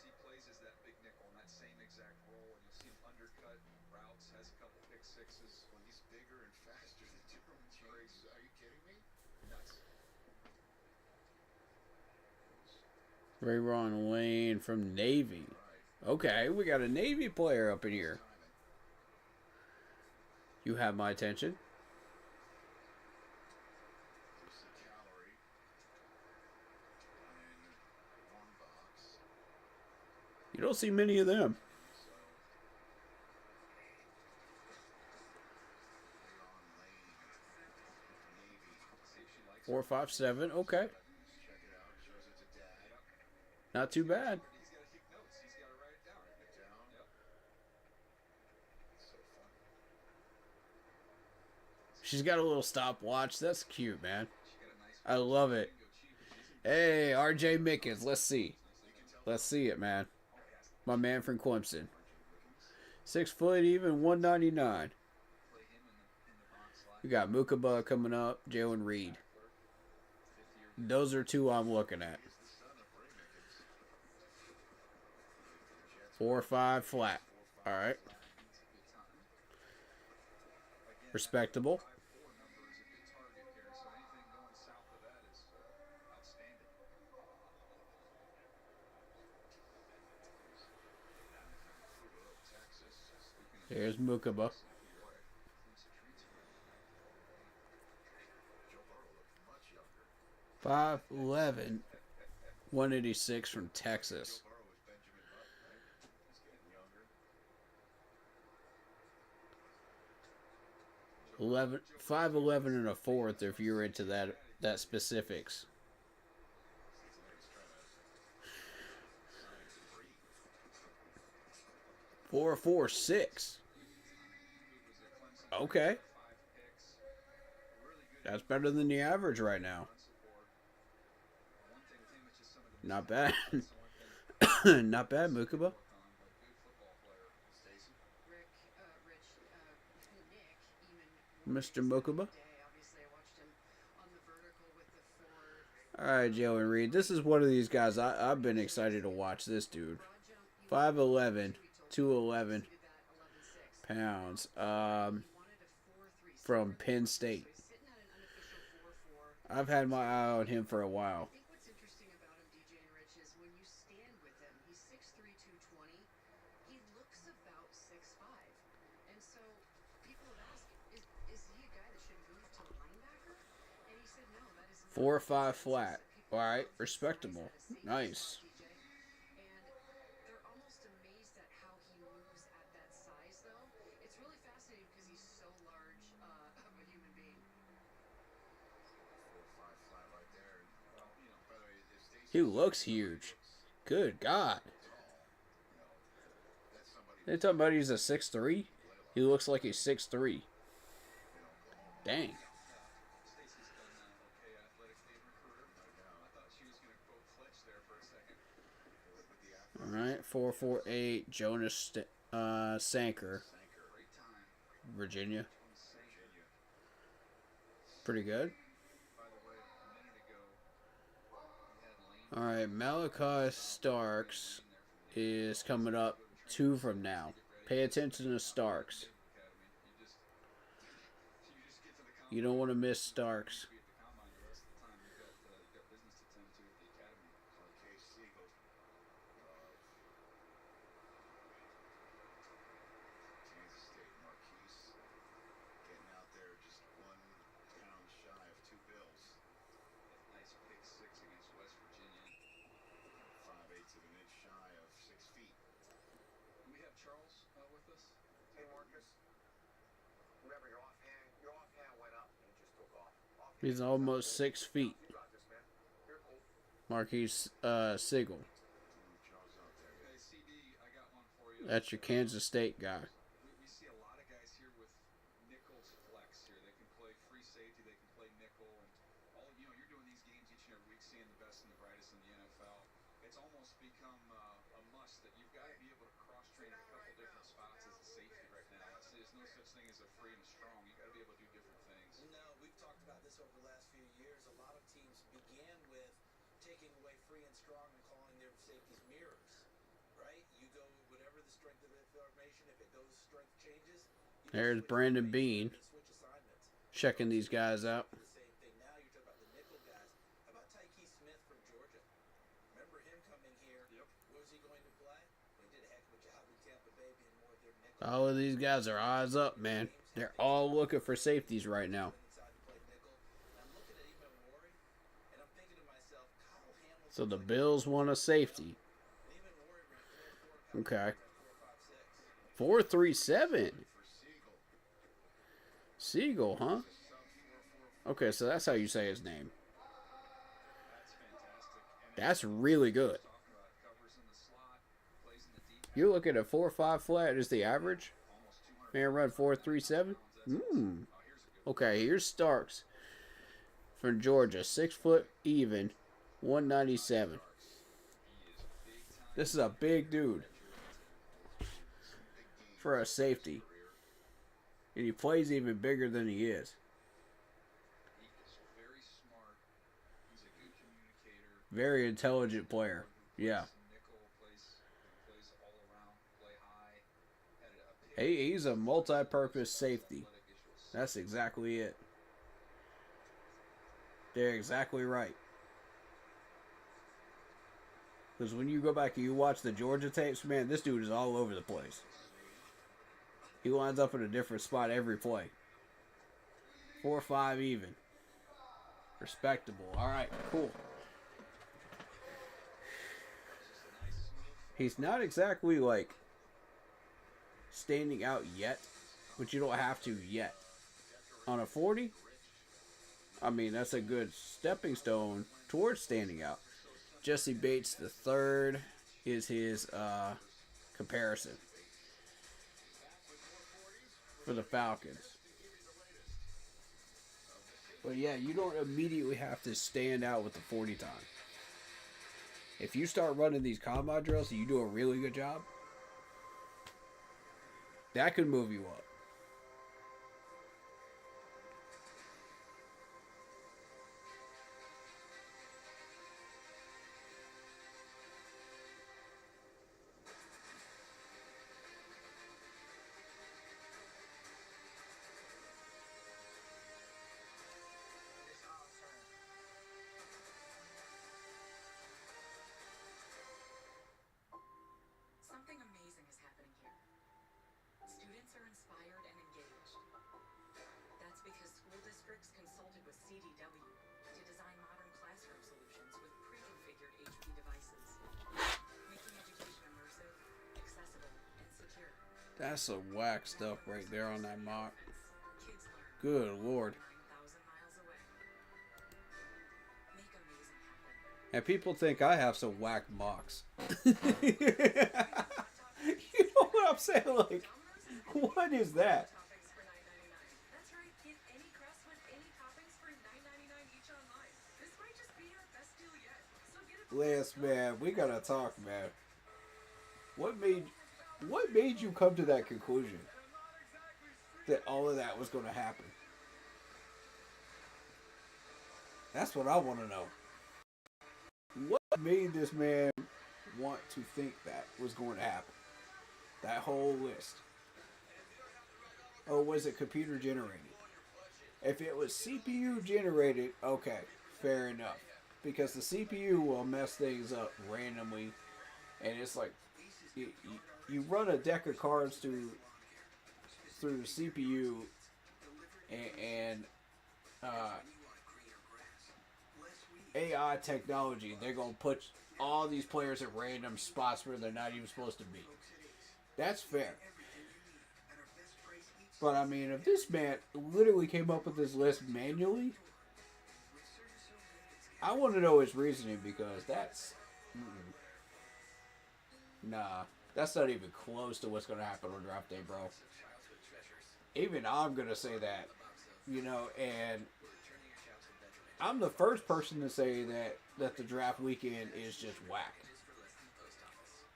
he plays as that big nickel in that same exact role, and you'll see him undercut routes, has a couple pick sixes. Well, he's bigger and faster than Derwin James. Are you kidding me? Nuts. Ray Ron Lane from Navy. Okay, we got a Navy player up in here. You have my attention. There's the calorie in one box. You don't see many of them. So, Leon Lane, Navy. See if she likes 4.57. Okay, Check it out. Shows it to Dad. not too bad. He's got to take notes. He's got to write it down. Down. Yep. It's so fun. She's got a little stopwatch. That's cute, man. She got a nice I love it. bingo cheap, but she's in Hey, R.J. Mickens. Let's see. Let's see it, man. My man from Clemson. 6 foot even, 199. play him in the box slot. We got Mukaba coming up. Jalen Reed. 50-year Those are two I'm looking at. 4.5 flat. All right. Respectable. 5'4" number is a good target here, so anything going south of that is outstanding. Here's Mukaba. Joe Burrow looked much younger. 5'11", 186 from Texas. Burrow was Benjamin Button, right? He's getting younger. 5'11" and a fourth if you're into that specifics. 4.46. Okay. That's better than the average right now. Not bad. Not bad, Mukaba. Nick, Mr. Mukaba. obviously I watched him on the vertical with the 4 All right, Joe and Reed. This is one of these guys. I've been excited to watch this dude. broad jump. 5'11", 211 Do that 11.6. pounds. Wanted a 4.37. From Penn State. So he's sitting at an unofficial 4.4. I've had my eye on him for a while. I think what's interesting about him, DJ and Rich, is when you stand with him, he's 6'3", 220. He looks about 6'5". And so people have asked, is he a guy that should move to linebacker? And he said, no, that is not 4.5 flat. All right, respectable. Nice. DJ. And they're almost amazed at how he moves at that size, though. It's really fascinating because he's so large of a human being. 4.5 flat right there. Well, you know, by the way, if Stacey He looks huge. Good God. that's somebody They talking about he's a 6'3"? He looks like he's 6'3". Dang. Stacey's done okay athletically in her career. I thought she was going to quote Fletch there for a second. All right, 4.48. Jonas Sanker, Great time. Virginia. Virginia. Pretty good. By the way, a minute ago, we had Lane All right, Malachi Starks is coming up 2 from now. Pay attention to Starks. Academy. You just get to the combine. You don't want to miss Starks. Be at the combine the rest of the time. You've got business to tend to at the academy. Case Siegel Kansas State Marquise getting out there just 1 pound shy of 2 bills. Nice pick six against West Virginia. 5/8 of an inch shy of 6 feet. Do we have Charles with us? Hey Marcus. Remember, your offhand went up and you just took off. He's almost 6 feet. You got this, man. You're cool. Marquise Siegel. Okay, CD, I got one for you. That's your Kansas State guy. We see a lot of guys here with nickels flex here. They can play free safety, they can play nickel, and all you're doing these games each and every week, seeing the best and the brightest in the NFL. It's almost become a must that you've got to be able to cross train a couple different spots as a safety right now. There's no such thing as a free and a strong. You got to be able to do different things. No, we've talked about this over the last few years. A lot of teams began with taking away free and strong and calling their safeties mirrors, right? You go with whatever the strength of the formation. If it goes strength changes, you There's switch Brandon formations, Bean switch assignments. checking these guys out. The same thing now. You're talking about the nickel guys. How about Tyke Smith from Georgia? Remember him coming here? Yep. Where's he going to play? Well, he did a heck of a job in Tampa Bay being more of their nickel. All of these guys are eyes up, man. They're all looking for safeties right now. Inside to play nickel. And I'm looking at Eamon Wari, and I'm thinking to myself, Kyle Hamilton. So the Bills want a safety. Eamon Wari ran 4.4. Okay. 4.37. 4.56. Siegel, huh? Okay, so that's how you say his name. That's fantastic. And That's really good. talking about covers in the slot, plays in the deep You're looking at 4.5 flat is the average. almost 200 Man run 4.37. Okay, here's Starks from Georgia, 6 foot even, 197. This is a big dude for a safety, and he plays even bigger than he is. He is very smart. He's a good communicator. Very intelligent player. Yeah. Nickel plays all around, play high. Had a He's a multi-purpose safety. athletic issues. That's exactly it. They're exactly right. Because when you go back and you watch the Georgia tapes, man, this dude is all over the place. He lines up in a different spot every play. 4.5 even. Respectable. All right, cool. He's not exactly like standing out yet, but you don't have to yet. On a 40, I mean, that's a good stepping stone towards standing out. Jesse Bates the third is his comparison for the Falcons. But yeah, you don't immediately have to stand out with the 40 time. If you start running these combine drills and you do a really good job, that could move you up. Something amazing is happening here. Students are inspired and engaged. That's because school districts consulted with CDW to design modern classroom solutions with pre-configured HP devices, making education immersive, accessible, and secure. That's some whack stuff right there on that mock. Kids learn Good Lord. 9,000 miles away. Make amazing happen. And people think I have some whack mocks. You know what I'm saying? Like, what is that? Toppings for $9.99. That's right. Get any crust with any toppings for $9.99 each online. This might just be our best deal yet. So get it. Lance, man, we gotta talk, man. What made you come to that conclusion that all of that was gonna happen? That's what I want to know. What made this man want to think that was going to happen? That whole list. Or was it computer generated? If it was CPU generated, okay, fair enough. Because the CPU will mess things up randomly. And it's like, you run a deck of cards through the CPU and AI technology, they're going to put all these players at random spots where they're not even supposed to be. That's fair. But I mean, if this man literally came up with this list manually, I want to know his reasoning because that's nah, that's not even close to what's gonna happen on draft day, bro. Even I'm gonna say that, you know, and I'm the first person to say that the draft weekend is just whack.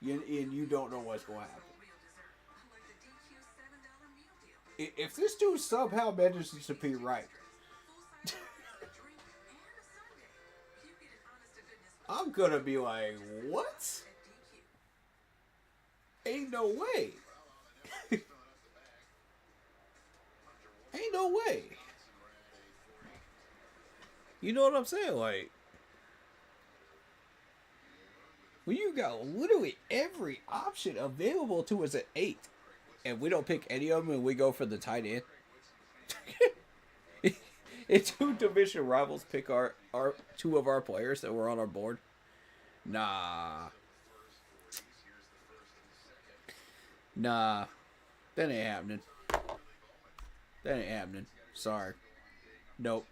And you don't know what's going to happen. If this dude somehow manages to be right, I'm going to be like, what? Ain't no way. Ain't no way. You know what I'm saying? Like, when you got literally every option available to us at 8, and we don't pick any of them and we go for the tight end. And two division rivals pick our two of our players that were on our board. Nah. That ain't happening. That ain't happening. Sorry. Nope.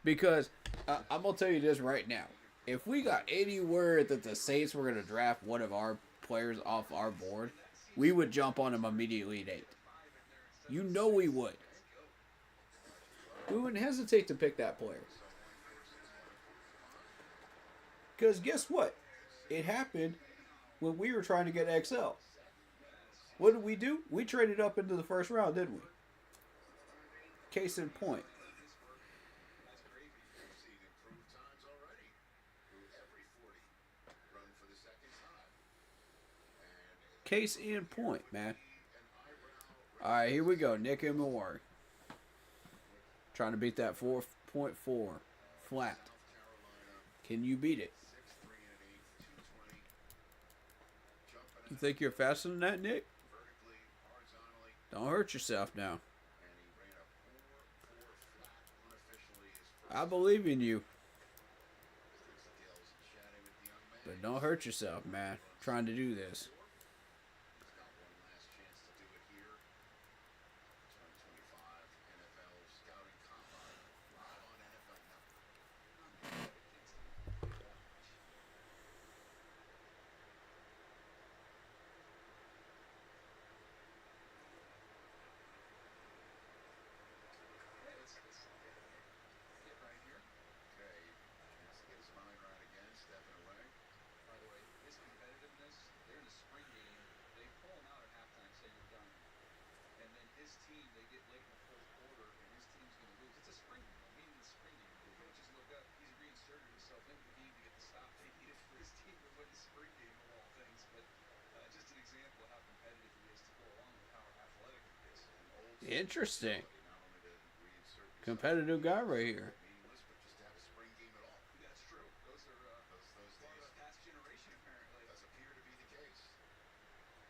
Because I'm going to tell you this right now. If we got any word that the Saints were going to draft one of our players off our board, we would jump on him immediately at 8. You know we would. We wouldn't hesitate to pick that player. Because guess what? It happened when we were trying to get XL. What did we do? We traded up into the first round, didn't we? Case in point. Case in point, man. Alright, here we go. Nick and Moore. Trying to beat that 4.4 flat. Can you beat it? You think you're faster than that, Nick? Don't hurt yourself now. I believe in you. But don't hurt yourself, man. Trying to do this. Interesting. Competitive guy right here.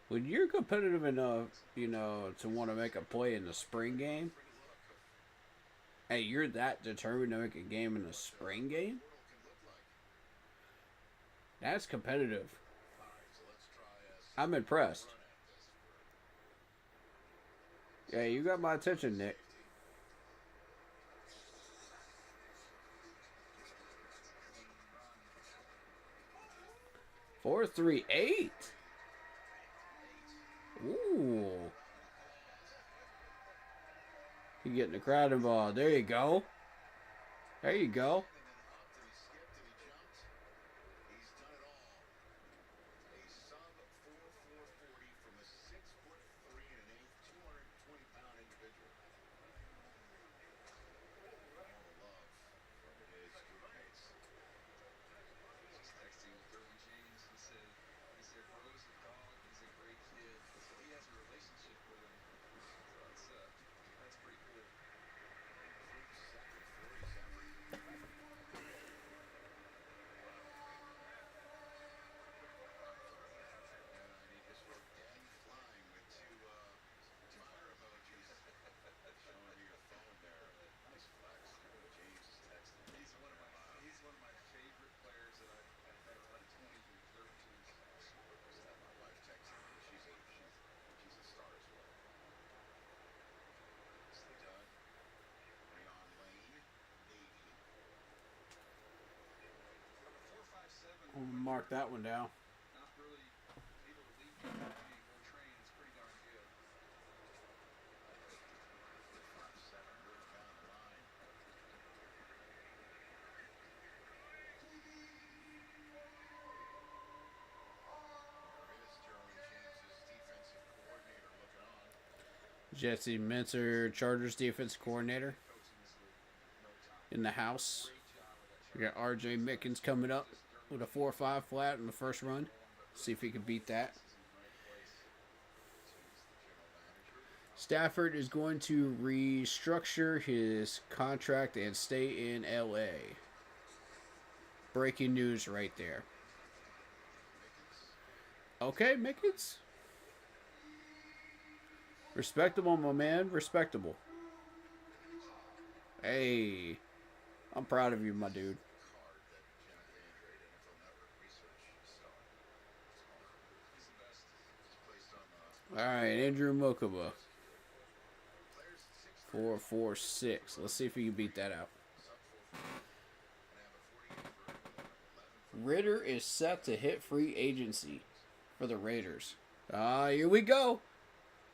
When you're competitive enough, you know, to want to make a play in the spring game, and you're that determined to make a game in the spring game, that's competitive. I'm impressed. Yeah, you got my attention, Nick. Four, 3, 8. Ooh. You getting the crowd involved. There you go. There you go. I'll mark that one down. not really able to lead people or train. It's pretty darn good. 5-7 moving down the line. There is Derwin James's defensive coordinator looking on. Jesse Minter, Chargers defense coordinator, in the house. We got R.J. Mickens coming up with a 4-5 flat in the first run. See if he can beat that. Stafford is going to restructure his contract and stay in L.A. Breaking news right there. Okay, Mickens. Respectable, my man. Respectable. Hey. I'm proud of you, my dude. Alright, Andrew Mokuba. 4-4-6. Let's see if we can beat that out. Ritter is set to hit free agency for the Raiders. Here we go.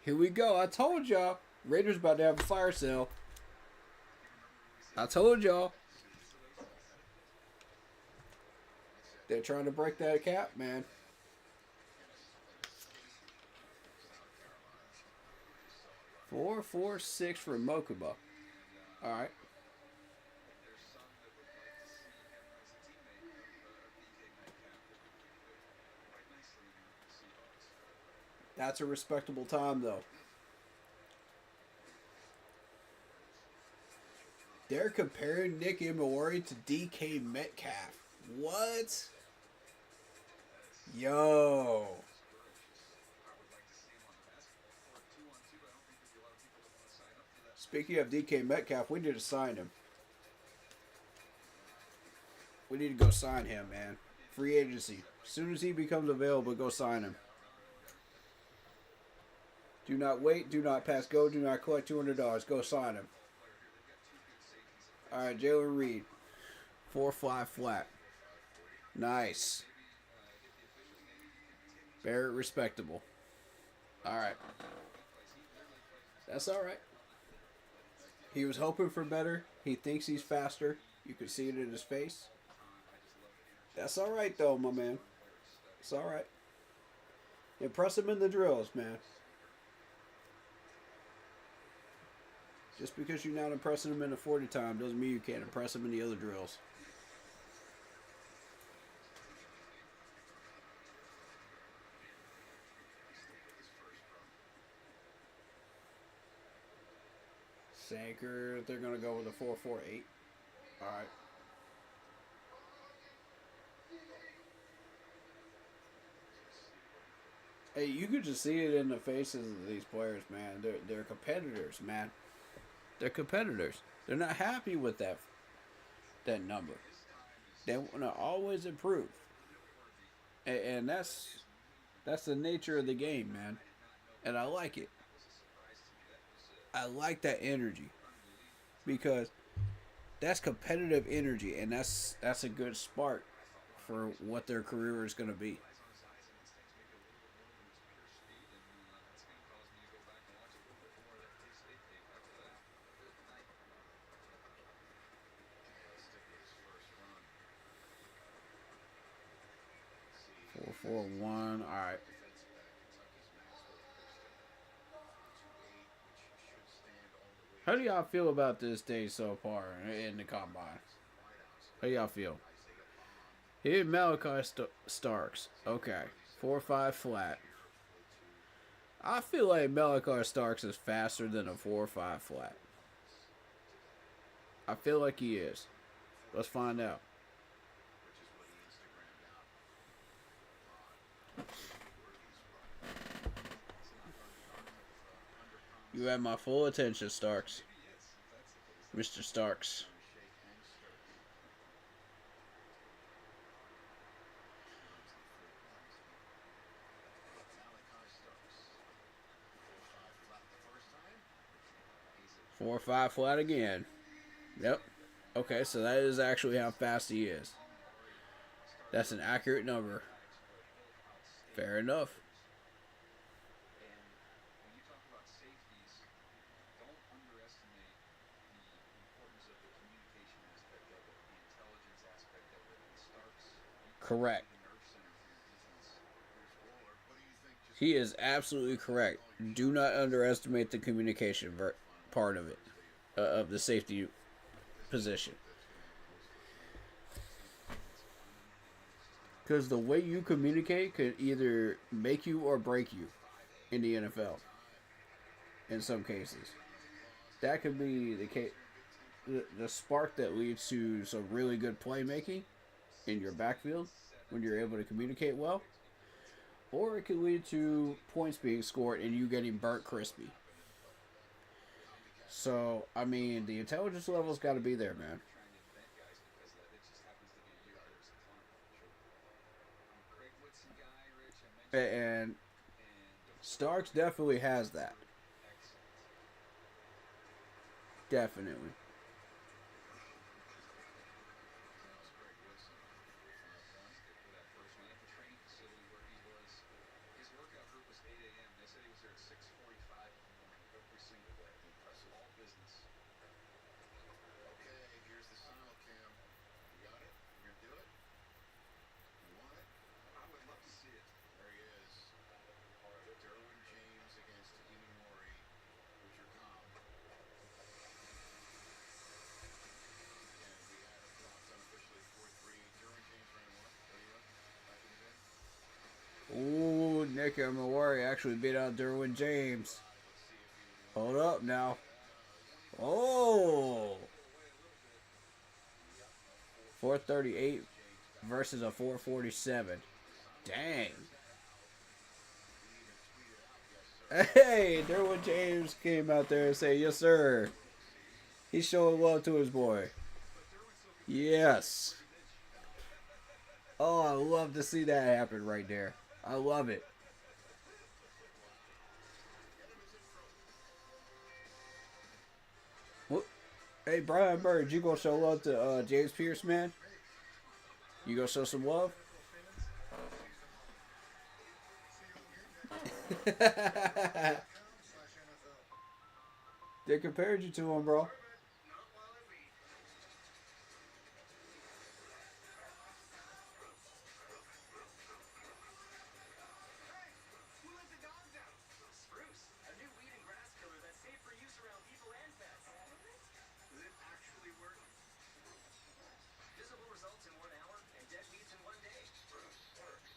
Here we go. I told y'all. Raiders about to have a fire sale. I told y'all. They're trying to break that cap, man. Four, 4-6 for Mokuba. All right. That's a respectable time, though. They're comparing Nick Imawari to DK Metcalf. What? Yo. Speaking of DK Metcalf, we need to sign him. We need to go sign him, man. Free agency. As soon as he becomes available, go sign him. Do not wait. Do not pass go. Do not collect $200. Go sign him. All right, Jalen Reed. 4-5 flat. Nice. Very respectable. All right. That's all right. He was hoping for better. He thinks he's faster. You can see it in his face. That's all right, though, my man. It's all right. Impress him in the drills, man. Just because you're not impressing him in the 40 time doesn't mean you can't impress him in the other drills. Sanker, they're going to go with a 4-4-8. All right. Hey, you could just see it in the faces of these players, man. They're competitors, man. They're competitors. They're not happy with that number. They want to always improve. And that's the nature of the game, man. And I like it. I like that energy. Because that's competitive energy, and that's a good spark for what their career is going to be. Four, 1. All right. How do y'all feel about this day so far in the combine? How y'all feel? Here, Malachi Starks. Okay. 4-5 flat. I feel like Malachi Starks is faster than a 4-5 flat. I feel like he is. Let's find out. You have my full attention, Starks. Mr. Starks. Four, 5 flat again. Yep. Okay, so that is actually how fast he is. That's an accurate number. Fair enough. And when you talk about safeties, don't underestimate the importance of the communication aspect of it, the intelligence aspect of it. And Starks, Correct. the nerve center for your defense. What do you think? Just He is absolutely correct. Do not underestimate the communication part of it, of the safety position. Because the way you communicate could either make you or break you in the NFL. In some cases, that could be the spark that leads to some really good playmaking in your backfield when you're able to communicate well. Or it could lead to points being scored and you getting burnt crispy. So, I mean, the intelligence level's got to be there, man. Trying to invent guys because of that. It just happens to be a year there's a ton of them. I'm a Craig Woodson guy, Rich. I mentioned And and Starks definitely has that. excellent. Definitely. For that first one at the training facility where he was, his workout group was 8 a.m. They said he was there at 6:45 in the morning every single day. Impressive. All business. okay. Here's the silent cam. You got it? You're gonna do it? You want it? I would love to see it. There he is. Derwin James against Inamori. Who's your comp? And we had him dropped unofficially 4-3. Derwin James ran what? 31 back in the day? Ooh, Nick Amawari actually beat out Derwin James. Hold up now. Oh! 438 versus a 447. Dang. Hey, Derwin James came out there and said, yes, sir. He's showing love to his boy. Yes. Oh, I love to see that happen right there. I love it. What? Hey, Brian Bird, you gonna show love to James Pierce, man? You gonna show some love? They compared you to him, bro. Who let the dogs out? Spruce, a new weed and grass killer that's safe for use around people and pets. Does it actually work? Visible results in 1 hour and dead weeds in 1 day. Spruce works.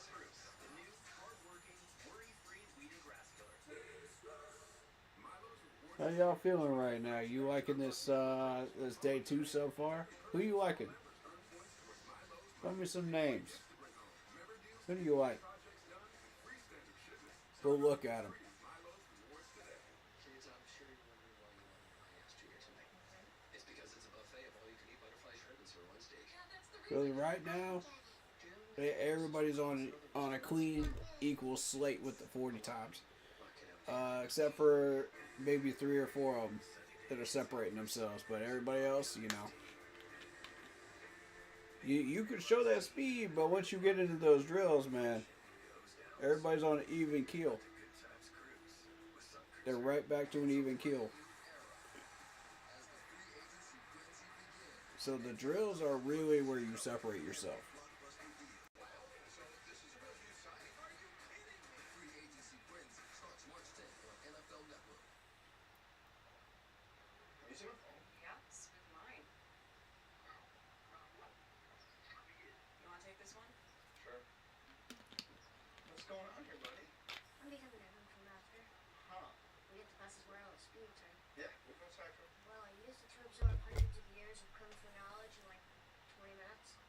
Spruce, the new, hard-working, worry-free weed and grass killer. How y'all feeling right now? You liking this this day 2 so far? Who you liking? Tell me some names. Who do you like? Go look at them. Kids, I'm sure you're wondering why you wanted my ass here tonight. It's because it's a buffet of all-you-can-eat butterfly shrimp and sirloin steak. Really, right now, everybody's on a clean, equal slate with the 40 times. Except for maybe 3 or 4 of them that are separating themselves. But everybody else, you know. You can show that speed, but once you get into those drills, man, everybody's on an even keel. They're right back to an even keel. So the drills are really where you separate yourself. Yeah, smooth mine. You want to take this one? Sure. What's going on here, buddy? I'm becoming a Kung Fu master. Huh? We get the classes where all the spirits are. Yeah, we'll go cycle. Well, I used it to absorb hundreds of years of Kung Fu knowledge in like 20 minutes.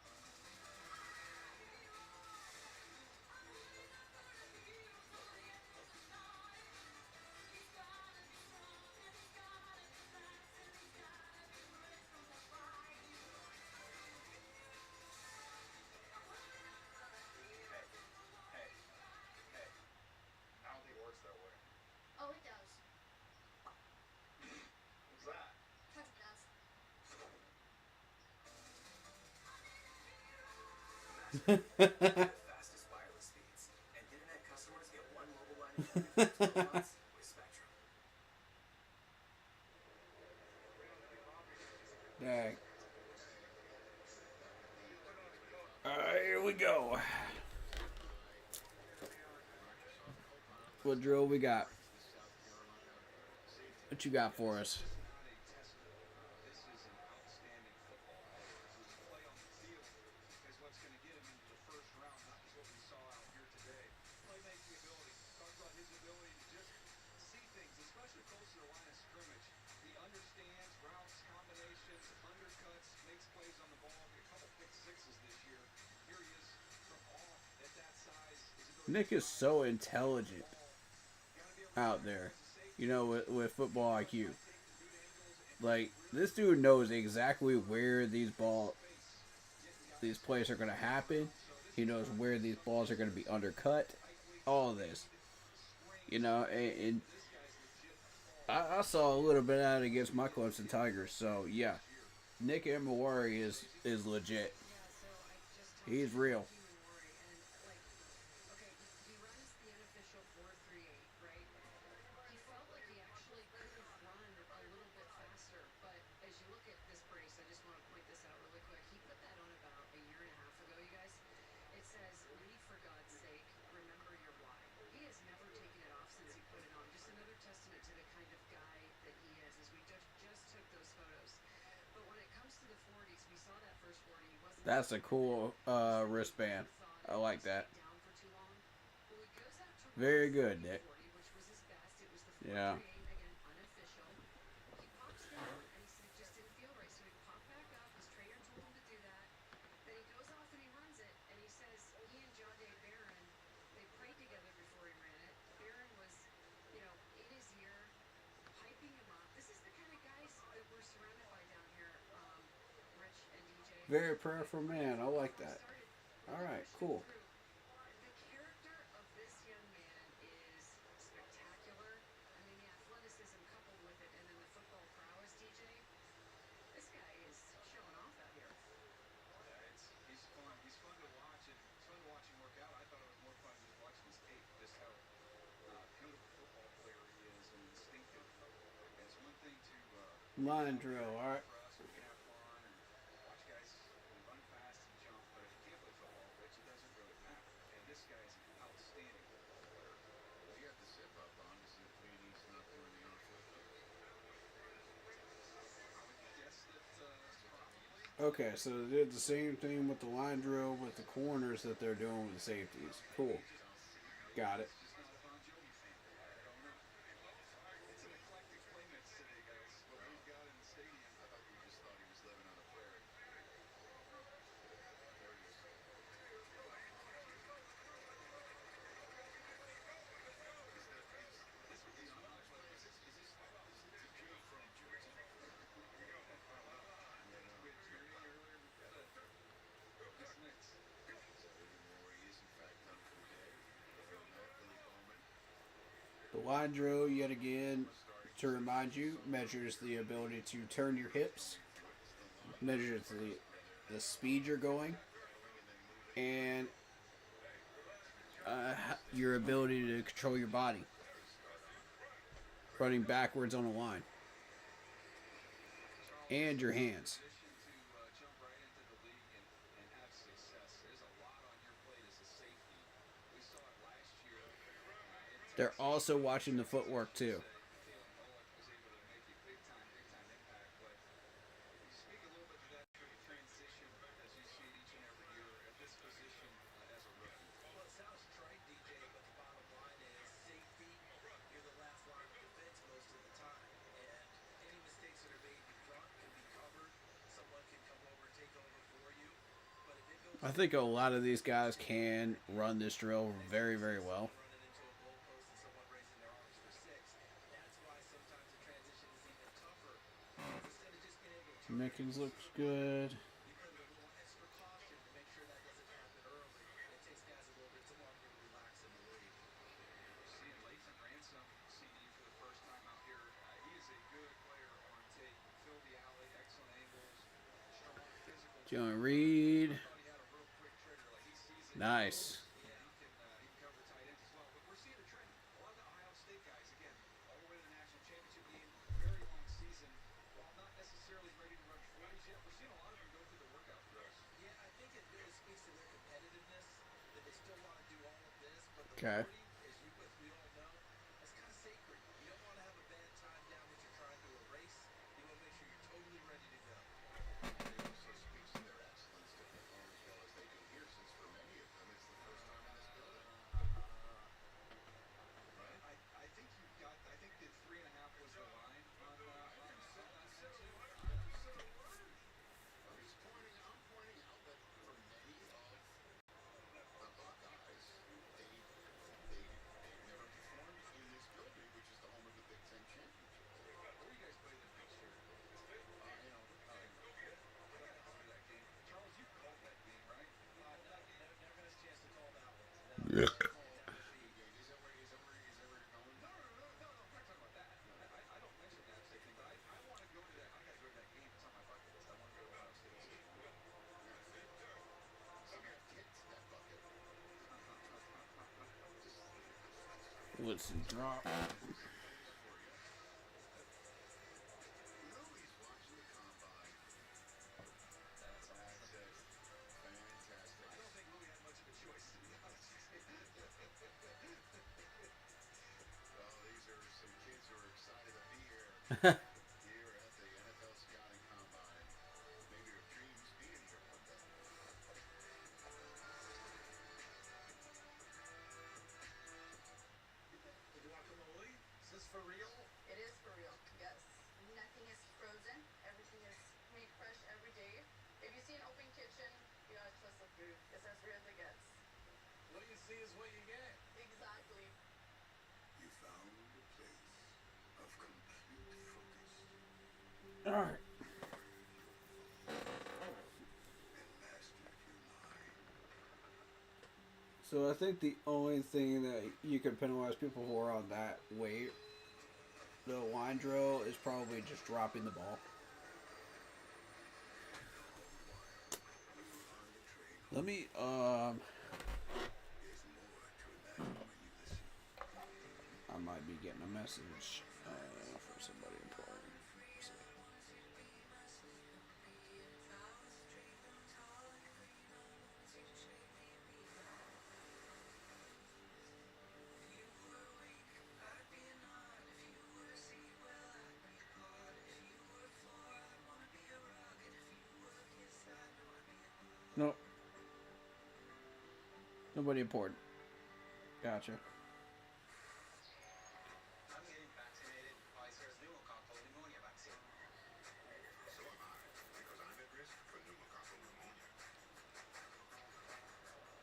Hey, hey, fastest wireless speeds, and internet customers get one mobile line included for 12 months with Spectrum. Dang. Alright, here we go. What drill we got? What you got for us? This is an outstanding football player whose play on the field is what's going to get him into the first round, not just what we saw out here today. Playmaking ability. Talk about his ability to just see things, especially close to the line of scrimmage. He understands routes, combinations, undercuts, makes plays on the ball. A couple pick sixes this year. Here he is from off at that size. Nick is so intelligent out there, you know, with football IQ. Like, this dude knows exactly where these plays are going to happen. He knows where these balls are going to be undercut. All of this, you know, and I saw a little bit out against my Clemson Tigers. So yeah, Nick Amawari is legit. He's real. He runs the unofficial 4.38, right? He felt like he actually could have run a little bit faster, but as you look at this brace, I just want to point this out really quick. He put that on about a year and a half ago, you guys. It says, "Lead for God's sake, remember your why." He has never taken it off since he put it on. Just another testament to the kind of guy that he is, as we just took those photos. But when it comes to the 40s, we saw that first 40. He wasn't. That's a cool wristband. I like that. Very good, Nick. Yeah. Very prayerful man. I like that. All right, cool. The character of this young man is spectacular. I mean, the athleticism coupled with it, and then the football prowess, DJ. This guy is showing off out here. He's fun. He's fun to watch, and it's fun to watch him work out. I thought it was more fun just watching his tape, just how beautiful football player he is and instinctive. And it's one thing to Line drill. All right. press and have fun and watch guys run fast and jump, but if you can't play football, Rich, it doesn't really matter. And this guy is an outstanding football player. Well, you have to zip up on to see if Leading's not doing the on-field things. I would guess that probably. Okay, so they did the same thing with the line drill with the corners that they're doing with the safeties. Cool. Got it. Just not a Bon Jovi fan. I don't know. It's an eclectic play mix today, guys. What we've got in the stadium. I thought you just thought he was living on a prairie. There he is. The line drill, yet again, to remind you, measures the ability to turn your hips, measures the speed you're going, and your ability to control your body. Running backwards on a line. And your hands. To jump right into the league and have success. There's a lot on your plate as a safety. We saw it last year. They're also watching the footwork too. Kalen Pollock was able to make a big time impact. But you speak a little bit to that sort of transition as you see it each and every year at this position as a rookie. Well, it sounds trite, DJ, but the bottom line is safety. You're the last line of defense most of the time. And any mistakes that are made in front can be covered. Someone can come over and take over for you. But if it goes I think a lot of these guys can run this drill very, very well. running into a goalpost and someone raising their arms for six, that's why sometimes the transition is even tougher. Instead of just being able to Mickens looks good. you put a little extra caution to make sure that doesn't happen early. It takes guys a little bit longer to relax in the league. Seeing Lathan Ransom, CD, for the first time out here. He is a good player on tape. Fill the alley, excellent angles, strong physical. John Reed. Thought he had a real quick trigger. Like he Nice. Yeah, he can cover tight ends as well. But we're seeing a trend. A lot of the Ohio State guys, again, all the way to the national championship game, very long season. While not necessarily ready to run 40s yet, we're seeing a lot of them go through the workout drills. Yeah, I think it really speaks to their competitiveness that they still want to do all of this, but the Okay. 40, as we all know, that's kind of sacred. You don't want to have a bad time down that you're trying to erase. You want to make sure you're totally ready to go. And it also speaks to their excellence to perform as well as they do here, since for many of them it's the first time in this building. Right? I think you've got. I think that 3.5 was the line on that too. I'm pointing out that for many of the Buckeyes, they've never performed in this building, which is the home of the Big Ten championship. Where you guys played them next year? You know, That game. Charles, you called that game, right? Never got a chance to call that one. is that where you're going? No. I'm not talking about that. I don't mention that State thing, but I want to go to that. I got to go to that game. It's on my bucket list. I want to go to Ohio State. Some have kicked that bucket. Woodson drop. Nobody's watching the combine. That's awesome. That's it. Fantastic. I don't think Louis had much of a choice, to be honest. Well, these are some kids who are excited to be here. Here at the NFL Scouting Combine. Maybe their dreams being here one day. Guacamole? Is this for real? It is for real, yes. Nothing is frozen. Everything is made fresh every day. If you see an open kitchen, you gotta trust the food. It's as real as it gets. What you see is what you get. Exactly. You found a place of complete focus All right. and mastered your mind. So I think the only thing that you can penalize people who are on that weight, the line drill, is probably just dropping the ball. Let me There's more to imagine when you listen. I might be getting a message from somebody important. Let's see. Nope. Nobody important. Gotcha. I'm getting vaccinated. Pfizer's pneumococcal pneumonia vaccine. So am I, because I'm at risk for pneumococcal pneumonia.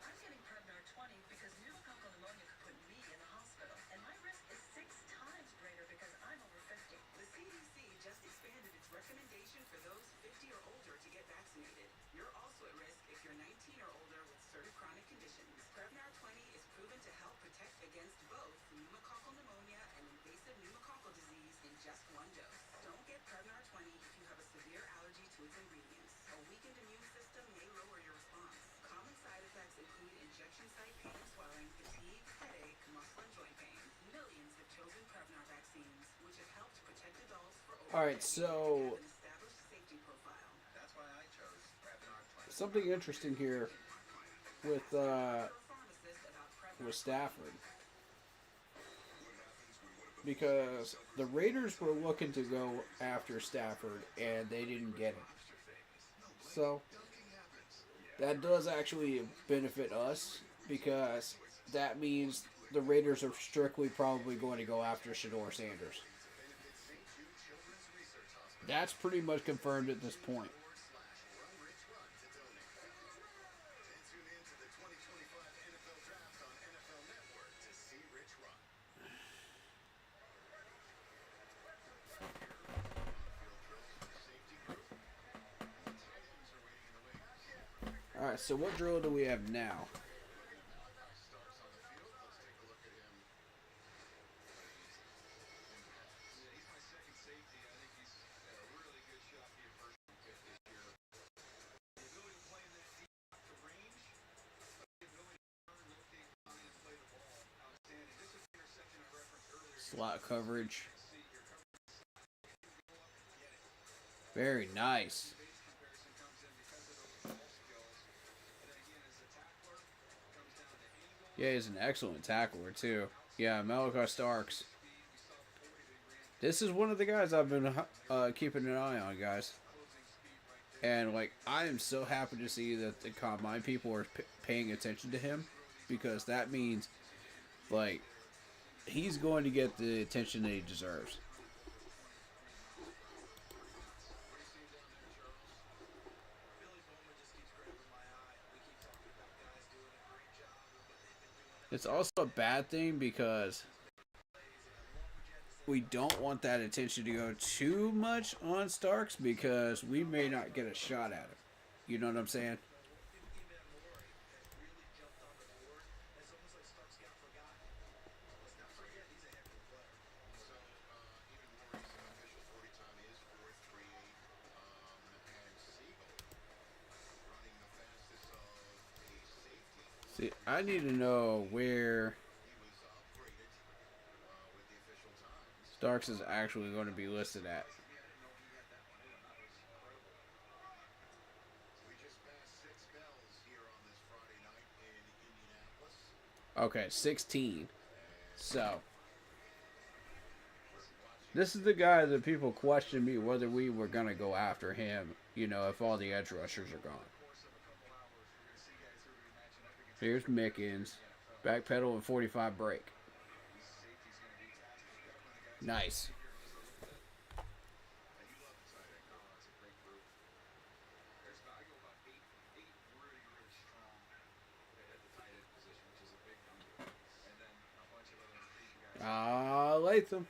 I'm getting Prevnar 20 because pneumococcal pneumonia could put me in the hospital, and my risk is 6 times greater because I'm over 50. The CDC just expanded its recommendation for those 50 or older to get vaccinated. You're also at risk if you're 19 or older with certain chronic conditions. Prevnar 20 is proven to help protect against both pneumococcal pneumonia and invasive pneumococcal disease in just one dose. Don't get Prevnar 20 if you have a severe allergy to its ingredients. A weakened immune system may lower your response. Common side effects include injection site pain, swelling, fatigue, headache, muscle and joint pain. Millions have chosen Prevnar vaccines, which have helped protect adults for over All right, 50 so and have an established safety profile. That's why I chose Prevnar 20. something interesting here with Stafford, because the Raiders were looking to go after Stafford and they didn't get him. So that does actually benefit us, because that means the Raiders are strictly probably going to go after Shedeur Sanders. That's pretty much confirmed at this point. Tune in to the 2025 NFL Draft on NFL Network to see Rich run. All right, so what drill do we have now? Starks on the field. Let's take a look at him. Yeah, he's my second safety. I think he's a really good shot to be a first round pick this year. The ability to play in that deep to range, the ability Slot coverage. Very nice. Yeah, he's an excellent tackler, too. Yeah, Malachi Starks. This is one of the guys I've been keeping an eye on, guys. And, like, I am so happy to see that the Combine people are paying attention to him. Because that means, like, he's going to get the attention that he deserves. It's also a bad thing because we don't want that attention to go too much on Starks because we may not get a shot at him. You know what I'm saying? See, I need to know where Starks is actually going to be listed at. Okay, 16. So, this is the guy that people question me whether we were going to go after him, you know, if all the edge rushers are gone. Here's Mickens. Backpedal and 45 break. Nice. Latham.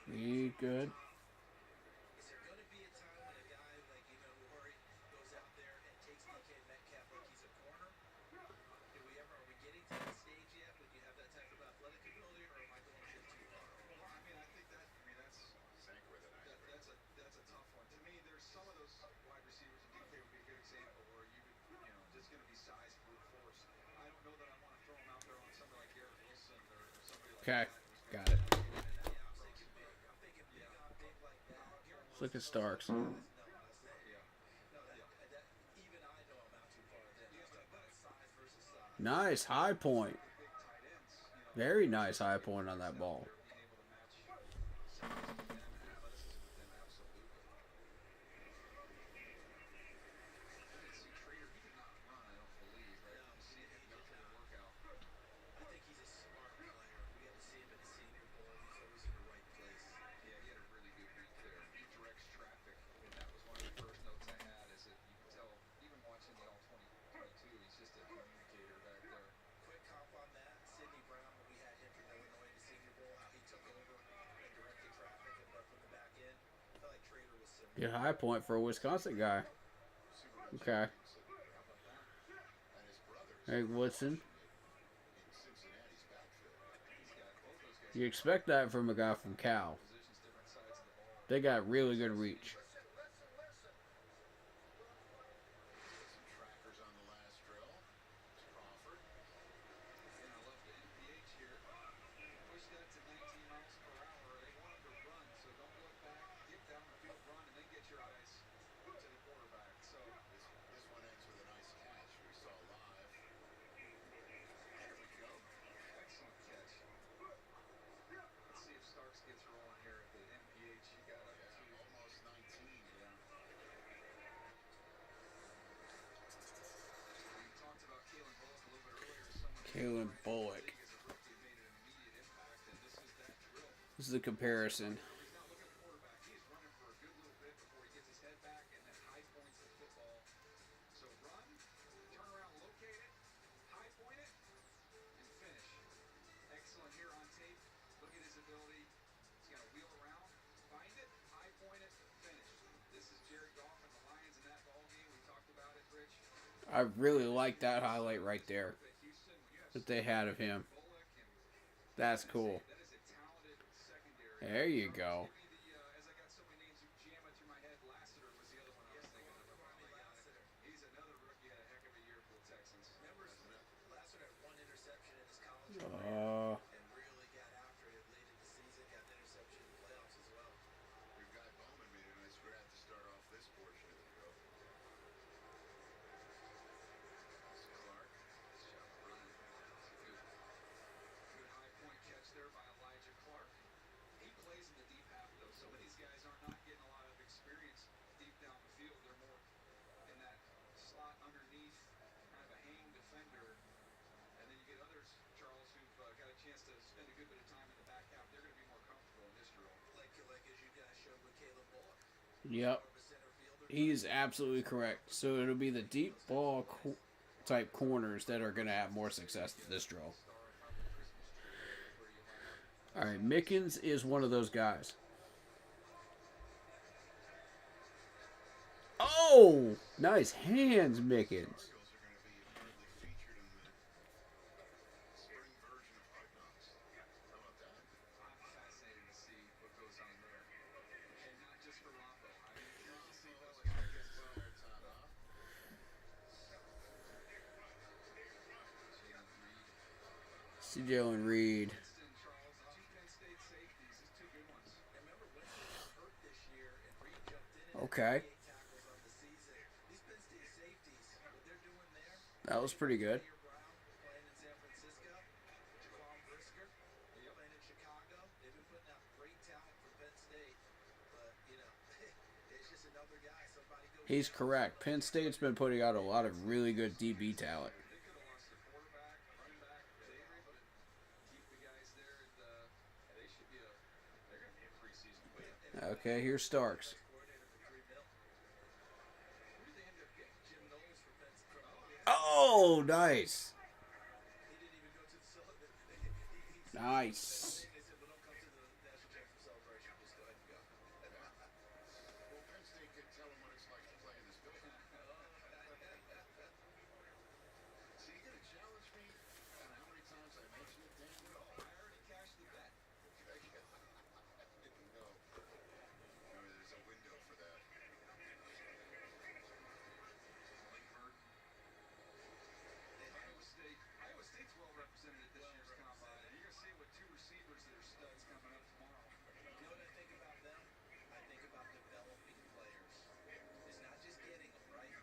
He good. Is there going to be a time when a guy like, Horry goes out there and takes DK Metcalf like he's a corner? Are we getting to that stage yet? Would you have that type of athletic ability, or am I going a bit too far? Well, I mean, I think that's a tough one. To me, there's some of those wide receivers, and DK would be a good example, where you could, just going to be size brute force. I don't know that I want to throw him out there on somebody like Garrett Wilson or somebody like Okay, that. got it. Let's look at Starks. Nice high point. Very nice high point on that ball. Good high point for a Wisconsin guy. Okay. Eric Woodson. You expect that from a guy from Cal. They got really good reach. Kalen Bullock. This is a comparison. I really like that highlight right there that they had of him. That's cool. There you go. and really got after it late in the season, got an interception in the playoffs as well. Your guy Bowman made a nice grab to start off this portion of the drill. It's Clark. Nice job running. Good high point catch there by Elijah Clark. He plays in the deep half, though. Some of these guys are not getting a lot of experience deep down the field. They're more in that slot underneath, kind of a hang defender. And then you get others, Charles, who've got a chance to spend a good bit of time in the back half. They're going to be more comfortable in this drill. Like as you guys showed with Caleb Bullock. Yep. More of a center fielder. He's absolutely correct. So it'll be the deep ball type corners that are going to have more success in this drill. All right, Mickens is one of those guys. Oh, nice hands, Mickens. Eagles are going to be prominently featured in the spring version of Hard Knocks. How about that? I'm fascinated to see what goes on there. And not just for Lambo. I mean, curious to see Belichick gets Their time off. Jalen Reed. Winston, Charles, the two Penn State safeties, these two good ones. And remember, Winston got hurt this year, and Reed jumped in and Okay. had 8 tackles on the season. These Penn State safeties, what they're doing there. That was pretty good. Mayor Brown playing in San Francisco. Jaquan Brisker playing in Chicago. They've been putting out great talent for Penn State. But, it's just another guy. Somebody goes He's down. correct. Penn State's been putting out a lot of really good DB talent. They could have lost their quarterback, running back, they were able to keep the guys there, and they should be they're going to be a preseason win. Okay, here's Starks. Coordinator for 3 mil. Who did they end up getting? Jim Knowles for Penn State. Oh, nice. He didn't even go to the celebration. Nice. They said, well, don't come to the national championship celebration. Just go ahead and go. Well, Penn State could tell them what it's like to play in this building. So you gonna challenge me on how many times I mention it, Dan? No, I already cashed the bet. Okay. I didn't know. No, there's a window for that. Blake Burton. Iowa State's well represented at this year's combine. And you're going to see it with 2 receivers that are studs coming up tomorrow. You know what I think about them? I think about developing players. It's not just getting them, right?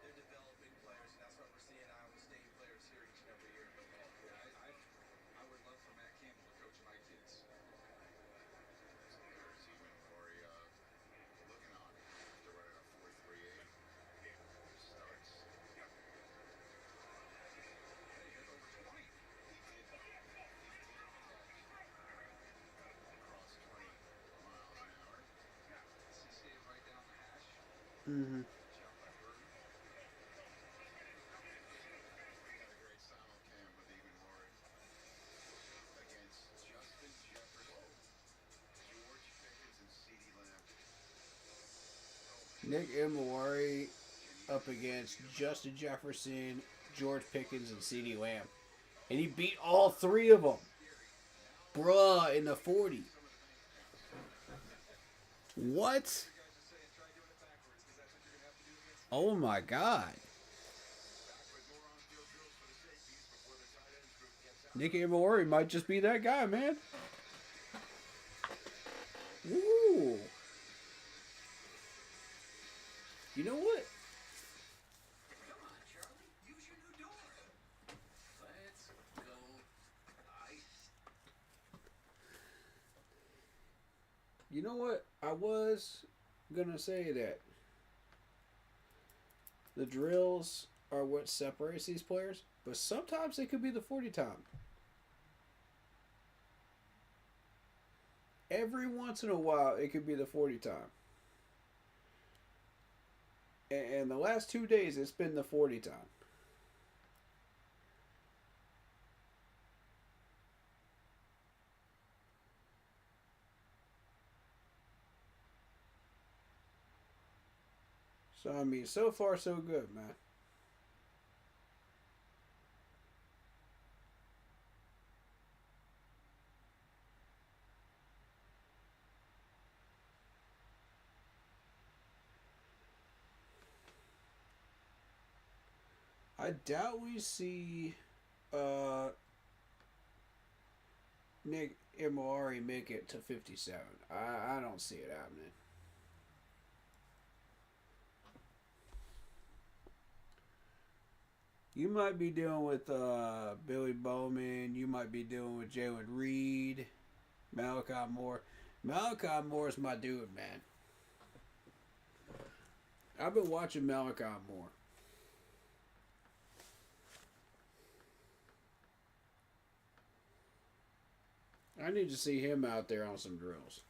They're developing players, and that's why we're seeing Iowa State players here each and every year. I would love for Matt Campbell to coach my kids. There's even more looking on after running a 4.38. Starts. They hit over 20. He did 15 across 20 miles an hour. He stayed right down the hash. Mm-hmm. Shot by Burton. Got a great simulcam with even more against Justin Jefferson, George Pickens, and CeeDee Lamb. Nick Imawari up against Justin Jefferson, George Pickens, and CeeDee Lamb. And he beat all 3 of them. Bruh, in the 40. What? Oh my god. Nick Imawari might just be that guy, man. Woo. You know what? Come on, Charlie. Use your new door. Let's go ice. You know what? I was gonna say that the drills are what separates these players, but sometimes it could be the 40 time. Every once in a while, it could be the 40 time. And the last 2 days, it's been the 40 time. So, I mean, so far, so good, man. I doubt we see Nick Imari make it to 57. I don't see it happening. You might be dealing with Billy Bowman. You might be dealing with Jalen Reed, Malachi Moore. Malachi Moore is my dude, man. I've been watching Malachi Moore. I need to see him out there on some drills.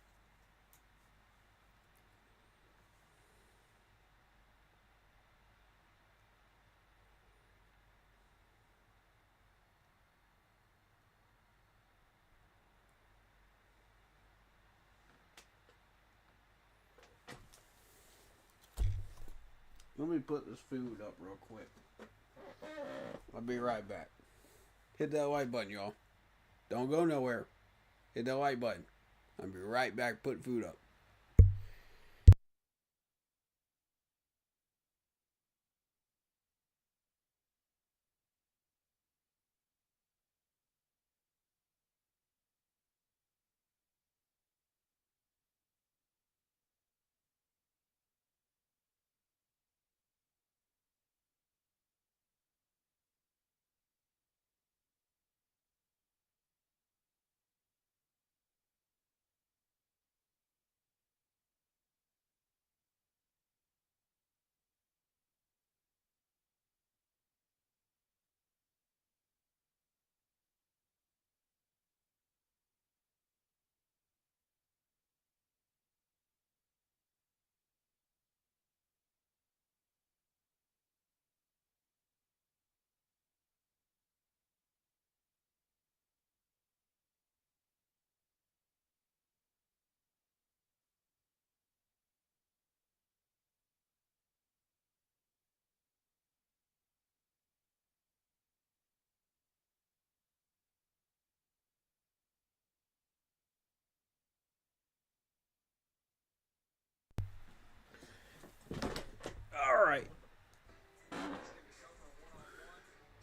Let me put this food up real quick. I'll be right back. Hit that like button, y'all. Don't go nowhere. Hit that like button. I'll be right back putting food up. All right. I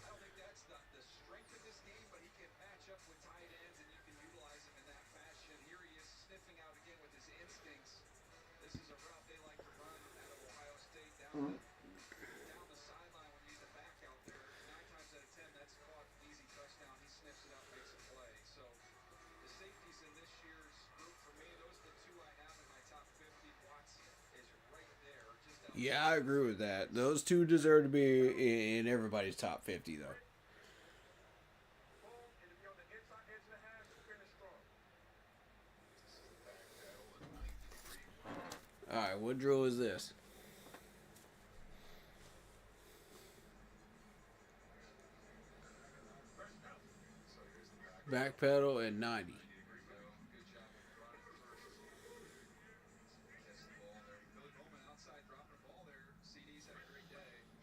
don't think that's the strength of this game, but he can match up with tight ends, and you can utilize him in that fashion. Here he is sniffing out again with his instincts. This is a route they like to run out of Ohio State down the sideline when you use a back out there. 9 times out of 10, that's caught easy touchdown. He sniffs it out, makes a play. So the safeties in this year's group for me, those are the 2 I have in my top 50. Watts is right there, just out. Yeah, I agree with that. Those two deserve to be in everybody's top 50, though. All right, what drill is this? Back pedal at 90.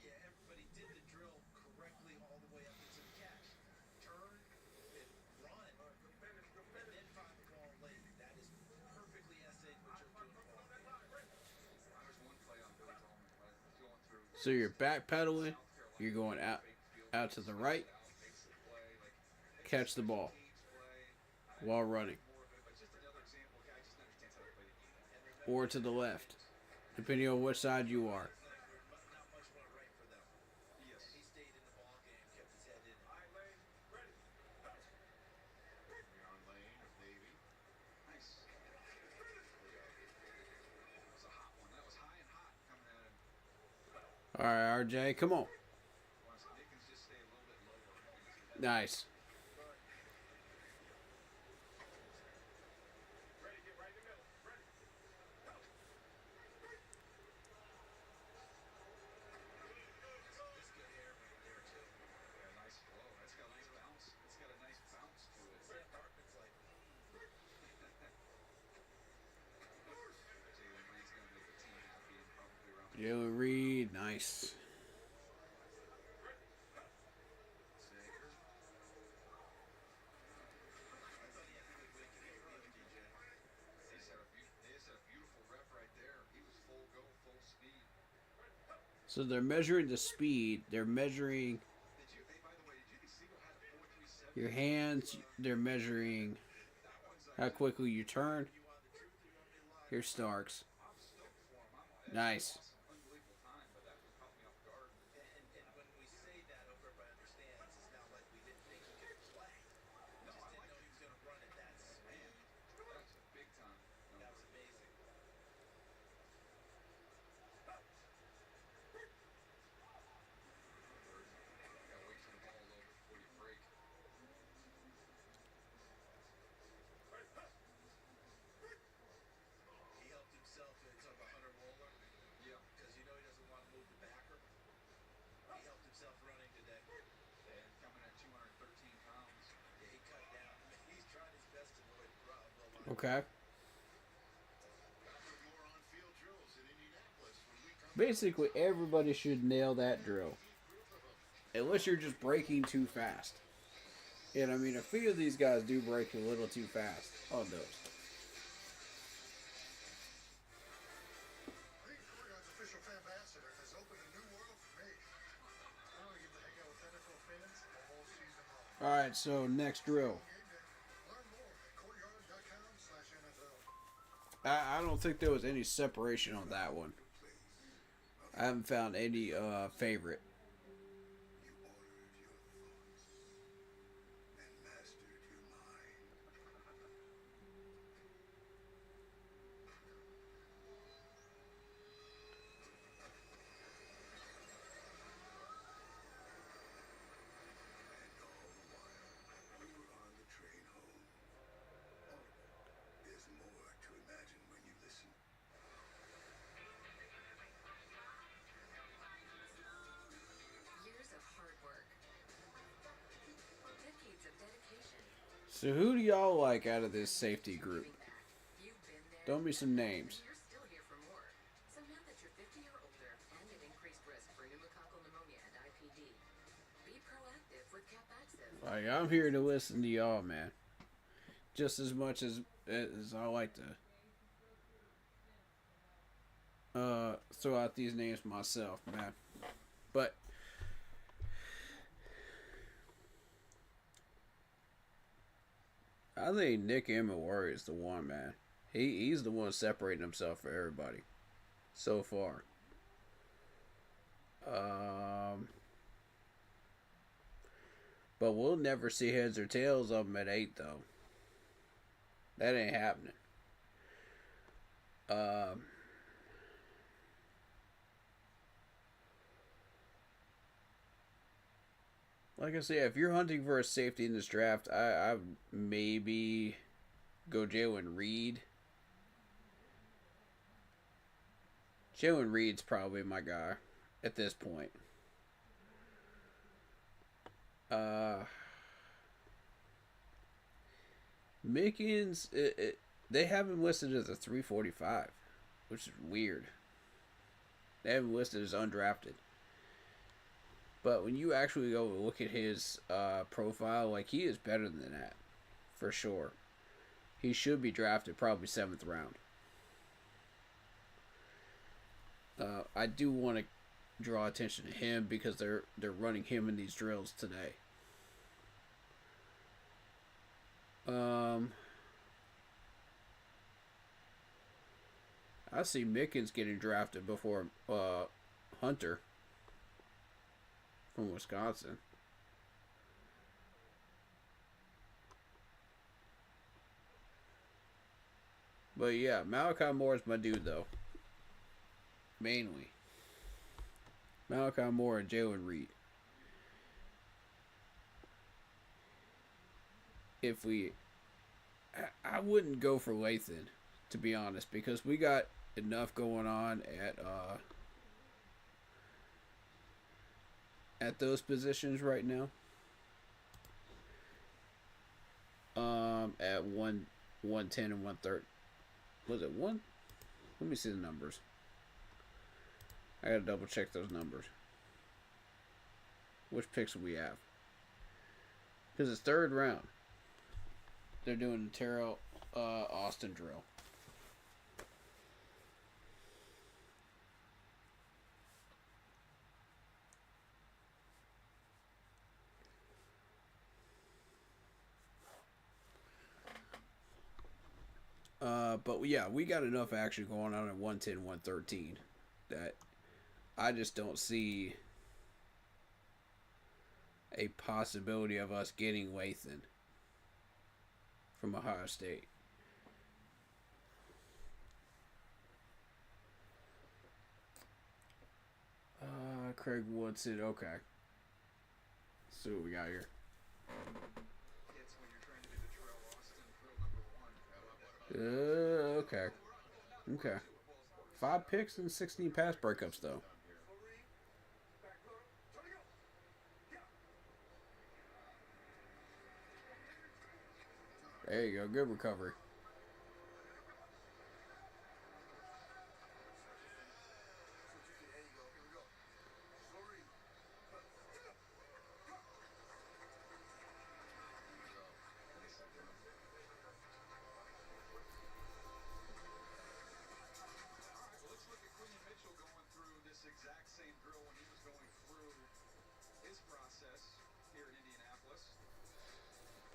Yeah, everybody did the drill correctly all the way up until the catch. Turn and run, and then find the ball late. That is perfectly essayed what you're doing, Paul. There's one play on Billy Bowman, right? Going through So you're backpedaling, you're going out to the right, catch the ball while running, or to the left, depending on which side you are. Not much went right for them. Yes. He stayed in the ball game, kept his head in. Leon Lane of Navy. Nice. That was a hot one. That was high and hot coming at him. All right, RJ, come on. Nick can just stay a little bit lower. Nice. This good hair right there, too. Yeah, nice flow. That's got a nice bounce. It's got a nice bounce to it. Sam Hartman's like, Jalen Reed's going to make the team happy and probably around Jalen Reed, nice. Sager. I thought he had a good week in the field, DJ. They just had a beautiful rep right there. He was full go, full speed. So they're measuring the speed. They're measuring By the way, did you think Siegel had a 4.37? your hands. They're measuring How quickly you turn. You want the truth or you want me to lie? Here's Starks. I'm stoked for him. Nice. Awesome. Unbelievable time, but that one caught me off guard. And when we say that, hope everybody understands, it's not like we didn't think he could play. We No, just I didn't like know he was going to run at that speed. That was a big time That number. was amazing. Gotta wait for the ball a little bit before you break. He helped himself to a Hunter Roller Yeah. because you know he doesn't want to move the backer. He helped himself running today. And coming at 213 pounds. Yeah, he cut down. He's trying his best to avoid the line. Okay. Back with more on-field drills in Indianapolis when we come Basically, everybody should nail that drill. Unless you're just braking too fast. And I mean, a few of these guys do brake a little too fast on those. Being Courtyard's official ambassador has opened a new world for me. I only get to hang out with NFL fans the whole season long. Alright, so next drill. Game day. Learn more at courtyard.com/NFL. I don't think there was any separation on that one. I haven't found any favorite. You ordered your thoughts and mastered your mind. And all the while, we were on the train home. There's more to imagine when you listen. Years of hard work. Decades of dedication. So who do y'all like out of this safety group? Giving back. You've been there. Throw me some names. You're still here for more. So now that you're 50 or older and at increased risk for pneumococcal pneumonia and IPD, be proactive with Capvaxive. Like, I'm here to listen to y'all, man. Just as much as I like to throw out these names myself, man. But I think Nick Imawari is the one, man. He's the one separating himself for everybody so far. But we'll never see heads or tails of him at 8, though. That ain't happening. Like I say, if you're hunting for a safety in this draft, I maybe go Jalen Reed. Jalen Reed's probably my guy at this point. Mickens, they have him listed as a 345, which is weird. They have him listed as undrafted. But when you actually go look at his profile, like, he is better than that, for sure. He should be drafted probably 7th round. I do want to draw attention to him because they're running him in these drills today. I see Mickens getting drafted before Hunter from Wisconsin. But yeah, Malachi Moore is my dude, though. Mainly. Malachi Moore and Jalen Reed. If we... I wouldn't go for Lathan, to be honest, because we got enough going on at those positions right now. At 110 and 130. Was it 1? Let me see the numbers. I gotta double check those numbers. Which picks do we have? Because it's 3rd round. They're doing the Terrell Austin drill. But yeah, we got enough action going on at 110, 113 that I just don't see a possibility of us getting Lathan from Ohio State. Craig Woodson, okay. Let's see what we got here. It's when you're trying to do the Terrell Austin drill number 1. Okay. Okay. 5 picks and 16 pass breakups, though. There you go. Good recovery. Exact same drill when he was going through his process here in Indianapolis.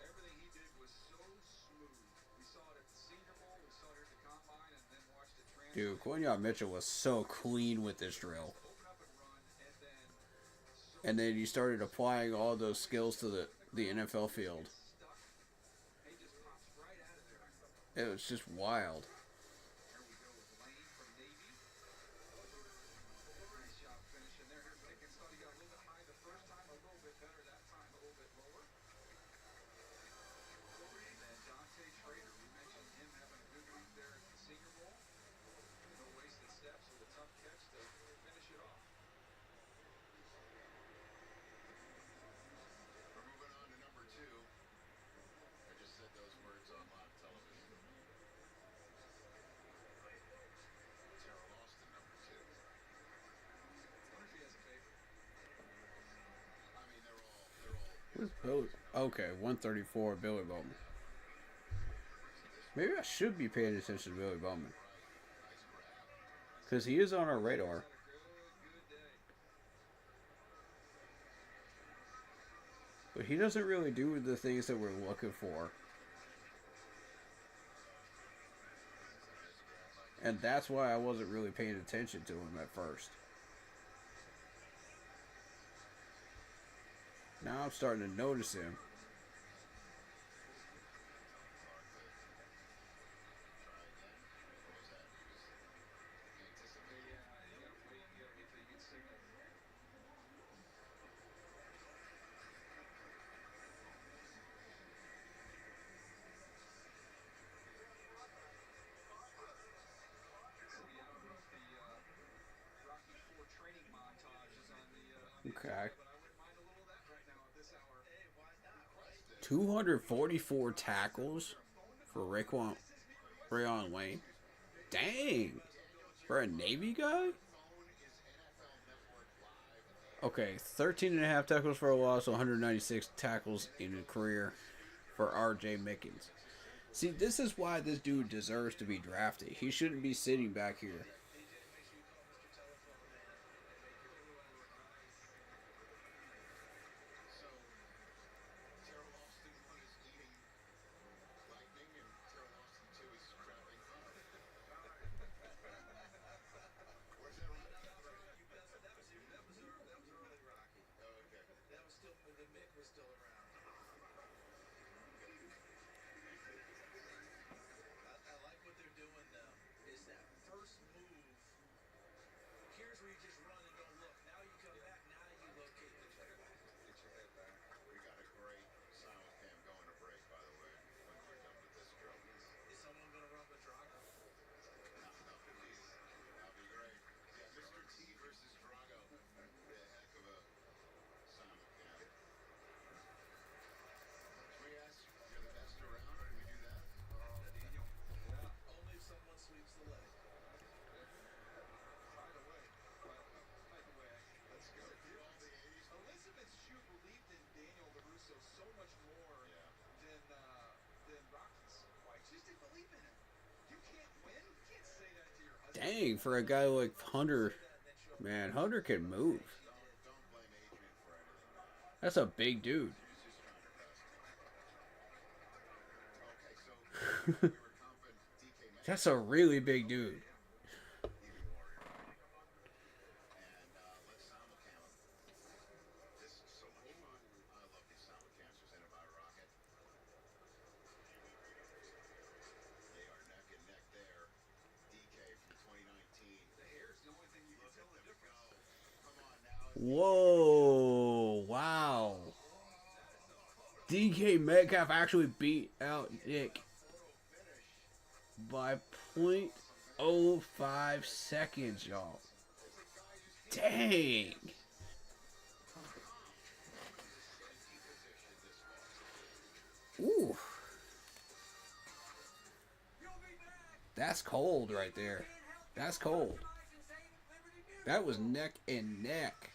Everything he did was so smooth. We saw it at the Senior Bowl, we saw it at the Combine, and then watched it transfer. Dude, Quinion Mitchell was so clean with this drill. Open up and run, and then And then he started applying all those skills to the NFL field. stuck. He just pops right out of there. It was just wild. Here we go with Lane from Navy. Nice job finishing there. Here's Pickens. Thought he got a little bit high the first time, a little bit better that time, a little bit lower. And then Dante Schrader, we mentioned him having a good week there at the Senior Bowl. No wasted steps with a tough catch to finish it off. We're moving on to number 2. I just said those words on live television. Terrell Austin, number 2. I wonder if he has a favorite. I mean, they're all. Who's Billy? Okay, 134, Billy Bowman. Maybe I should be paying attention to Billy Bowman. Because he is on our radar. Had a good day. But he doesn't really do the things that we're looking for. And that's why I wasn't really paying attention to him at first. Now I'm starting to notice him. Okay. 244 tackles for Rayon Lane. Dang. For a Navy guy? Okay, 13 and a half tackles for a loss, 196 tackles in a career for R.J. Mickens. See, this is why this dude deserves to be drafted. He shouldn't be sitting back here. Dang, for a guy like Hunter, man, Hunter can move. That's a big dude. That's a really big dude. Evie Warrior. And let's samba camp. This is so much fun. I love these samba camps presented by Rocket. They are neck and neck there. DK from 2019. The hair's the only thing you can tell the difference. Come on now. Whoa! Wow. DK Metcalf actually beat out Nick by 0.05 seconds, y'all. Dang. Ooh. That's cold right there. That's cold. That was neck and neck.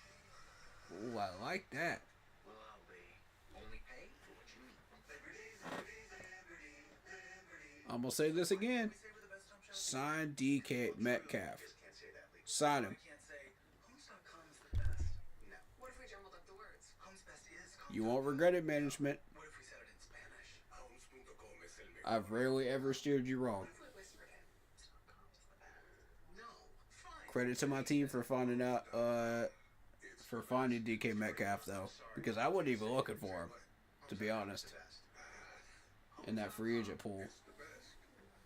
Ooh, I like that. I'm gonna say this again. Sign DK Metcalf. Sign him. What if we jumbled up the words? You won't regret it, management. What if we said it in Spanish? Homes.com es el mejor. I've rarely ever steered you wrong. If we whispered it? No, fine. Credit to my team for finding DK Metcalf though, because I wasn't even looking for him, to be honest, in that free agent pool.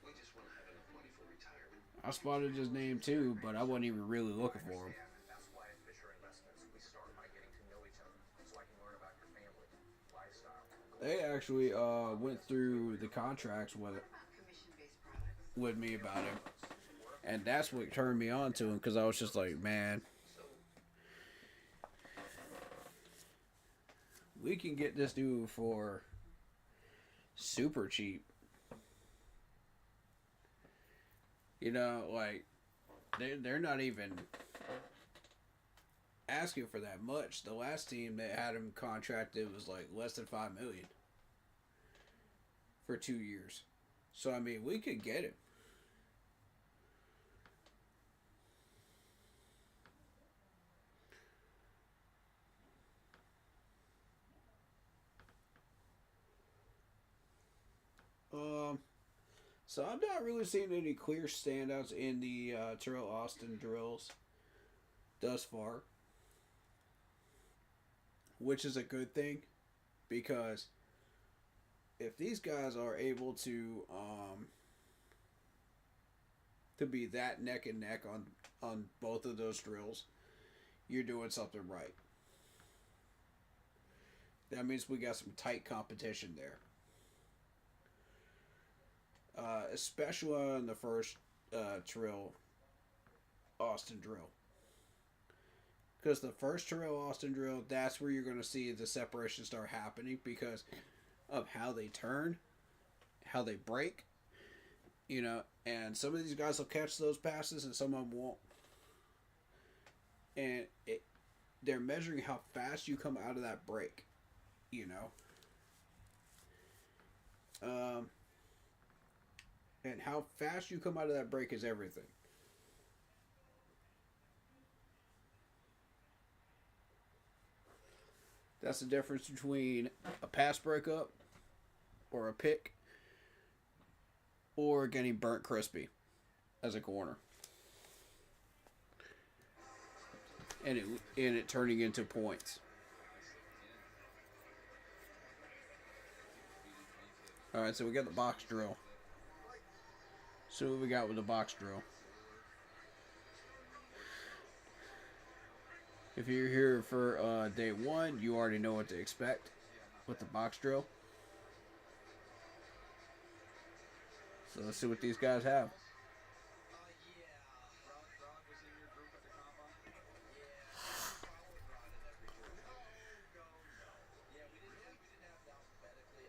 We just want to have enough money for retirement. I spotted his name too, but I wasn't even really looking for him. That's why at Fisher Investments we start by getting to know each other, so I can learn about your family, lifestyle. They actually went through the contracts About commission-based products. with me about him, and that's what turned me on to him, because I was just like, man, we can get this dude for super cheap. You know, like, they're not even asking for that much. The last team that had him contracted was like less than $5 million for 2 years. So I mean, we could get him. So I'm not really seeing any clear standouts in the Terrell Austin drills thus far, which is a good thing, because if these guys are able to be that neck and neck on both of those drills, you're doing something right. That means we got some tight competition there. Especially on the first Terrell Austin drill. Because the first Terrell Austin drill, that's where you're going to see the separation start happening, because of how they turn, how they break, you know, and some of these guys will catch those passes and some of them won't. And they're measuring how fast you come out of that break, you know. And how fast you come out of that break is everything. That's the difference between a pass breakup or a pick or getting burnt crispy as a corner. And it turning into points. Alright, so we got the box drill. So what we got with the box drill. If you're here for day one, you already know what to expect with the box drill. So let's see what these guys have.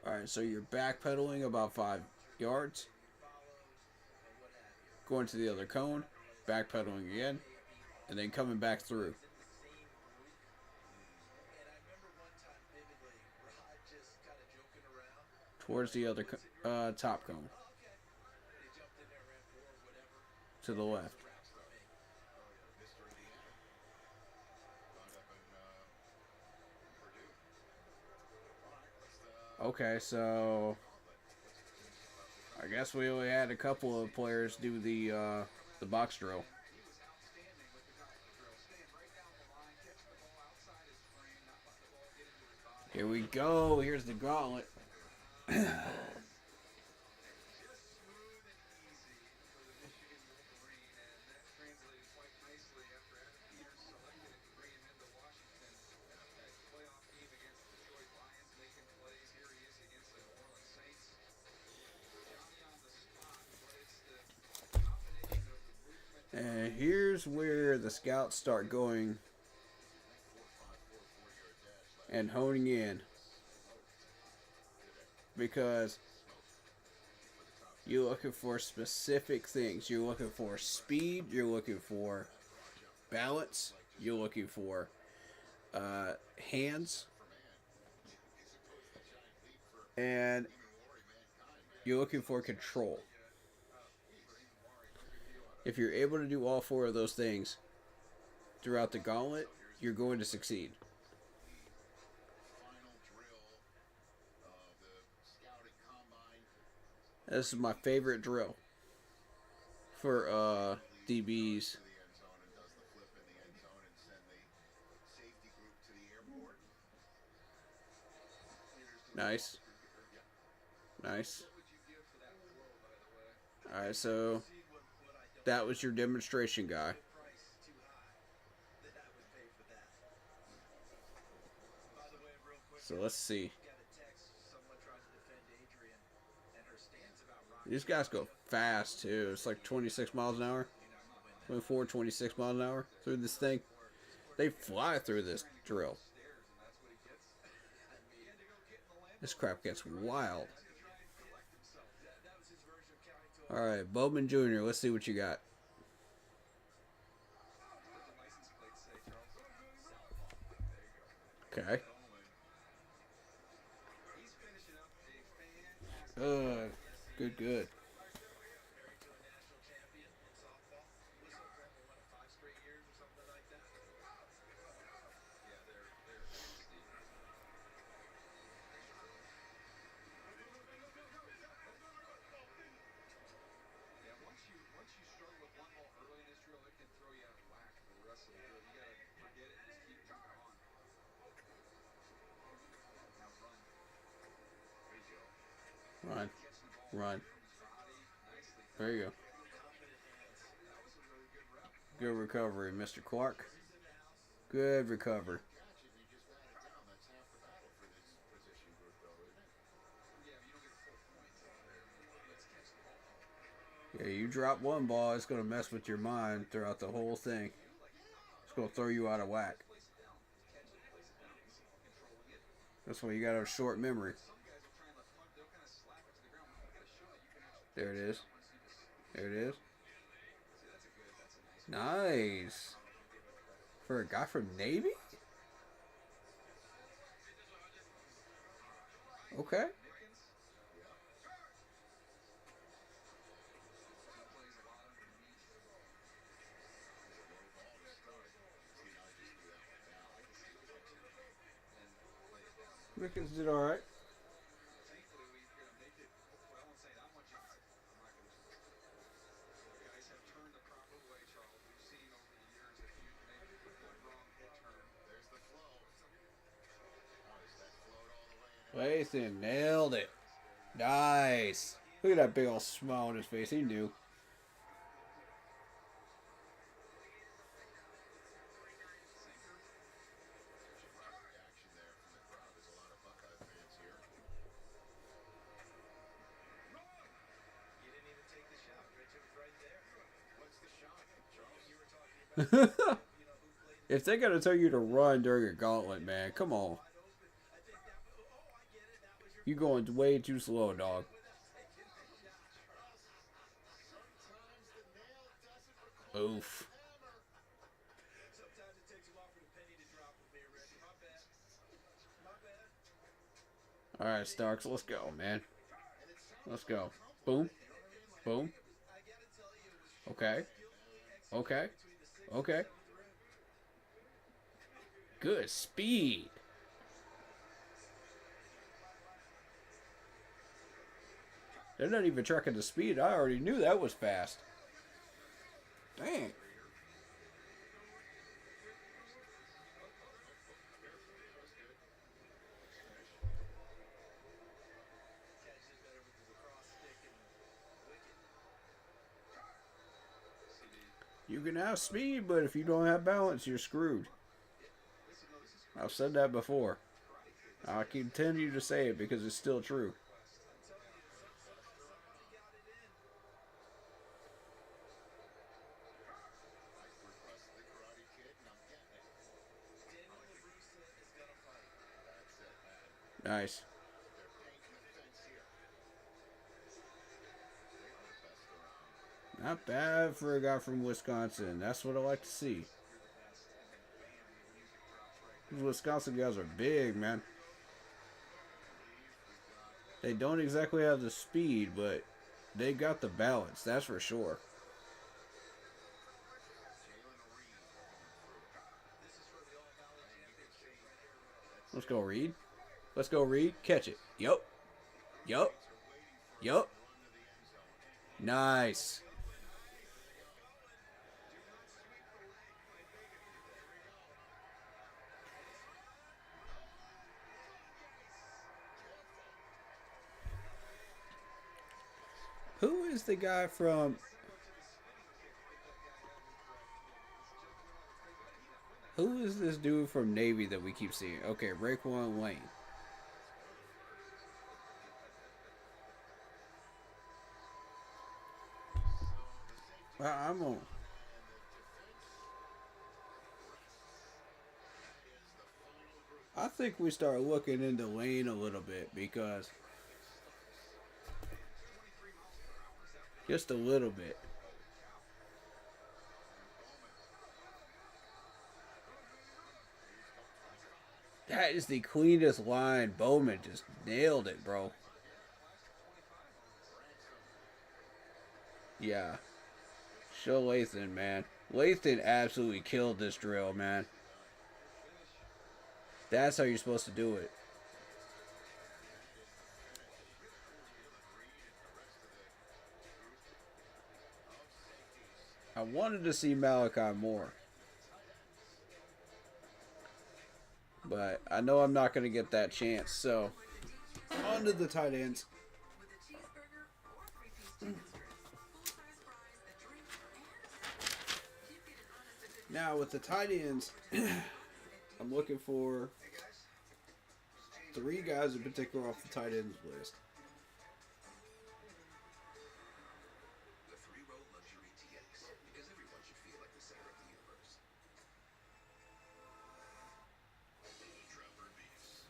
Alright, so you're backpedaling about 5 yards. Going to the other cone, backpedaling again, and then coming back through. Towards the other top cone. To the left. Okay, so I guess we only had a couple of players do the box drill. He was outstanding with the box drill, staying right down the line, catching the ball outside his frame, not letting the ball get into his body. Here we go. Here's the gauntlet. Just smooth and easy for the Michigan Wolverine, and that translated quite nicely after Adam Peters selected him to bring him into Washington. That playoff game against the Detroit Lions, making plays. Here he is against the New Orleans Saints. Johnny on the spot, but it's the combination of the movement. And here's where the scouts start going and honing in. Because you're looking for specific things. You're looking for speed. You're looking for balance. You're looking for hands. And you're looking for control. If you're able to do all four of those things throughout the gauntlet, you're going to succeed. This is my favorite drill for DBs. Nice. Nice. Alright, so that was your demonstration guy. So let's see. These guys go fast too. It's like 26 miles an hour. 24, 26 miles an hour through this thing. They fly through this drill. This crap gets wild. Alright, Bowman Jr., let's see what you got. Okay. Good. Once you struggle with one ball early in this drill, it can throw you out of whack for the rest of the drill. You gotta forget it and just keep moving on. Now run. There you go. Run. Run. There you go. Good recovery, Mr. Clark. Good recovery. Yeah, you drop one ball, it's going to mess with your mind throughout the whole thing. It's going to throw you out of whack. That's why you got to have short memory. There it is. There it is. Nice. For a guy from Navy? Okay. Mickens did all right. Clayton nailed it. Nice. Look at that big old smile on his face. He knew. If they're gonna tell you to run during a gauntlet, man, come on. You going way too slow, dog. Oof. All right, Starks, let's go, man. Let's go. Boom. Boom. Okay. Okay. Okay. Good speed. They're not even tracking the speed. I already knew that was fast. Dang. Catches better with the lacrosse stick and wicket. You can have speed, but if you don't have balance, you're screwed. I've said that before. I'll continue to say it because it's still true. Request the Karate Kid, and I'm getting it. Daniel LaRussa is gonna fight. That's it, man. Nice. They're painting the fence here. They are the best around. Not bad for a guy from Wisconsin. That's what I like to see. These Wisconsin guys are big, man. They don't exactly have the speed, but they got the balance. That's for sure. Let's go, Reed. Let's go, Reed. Catch it. Yup. Yup. Yup. Nice. Who is the guy from... Who is this dude from Navy that we keep seeing? Okay, Raekwon Lane. I'm on. I think we start looking into Lane a little bit because... Just a little bit. That is the cleanest line. Bowman just nailed it, bro. Yeah. Show Lathan, man. Lathan absolutely killed this drill, man. That's how you're supposed to do it. I wanted to see Malachi more. But I know I'm not going to get that chance, so on to the tight ends. With a cheeseburger or 3-piece chicken strips, full-size fries, a drink, and you get an honest opinion. Now with the tight ends, I'm looking for 3 guys in particular off the tight ends list. The 3-row luxury TX, because everyone should feel like the center of the universe. Trapper Beefs.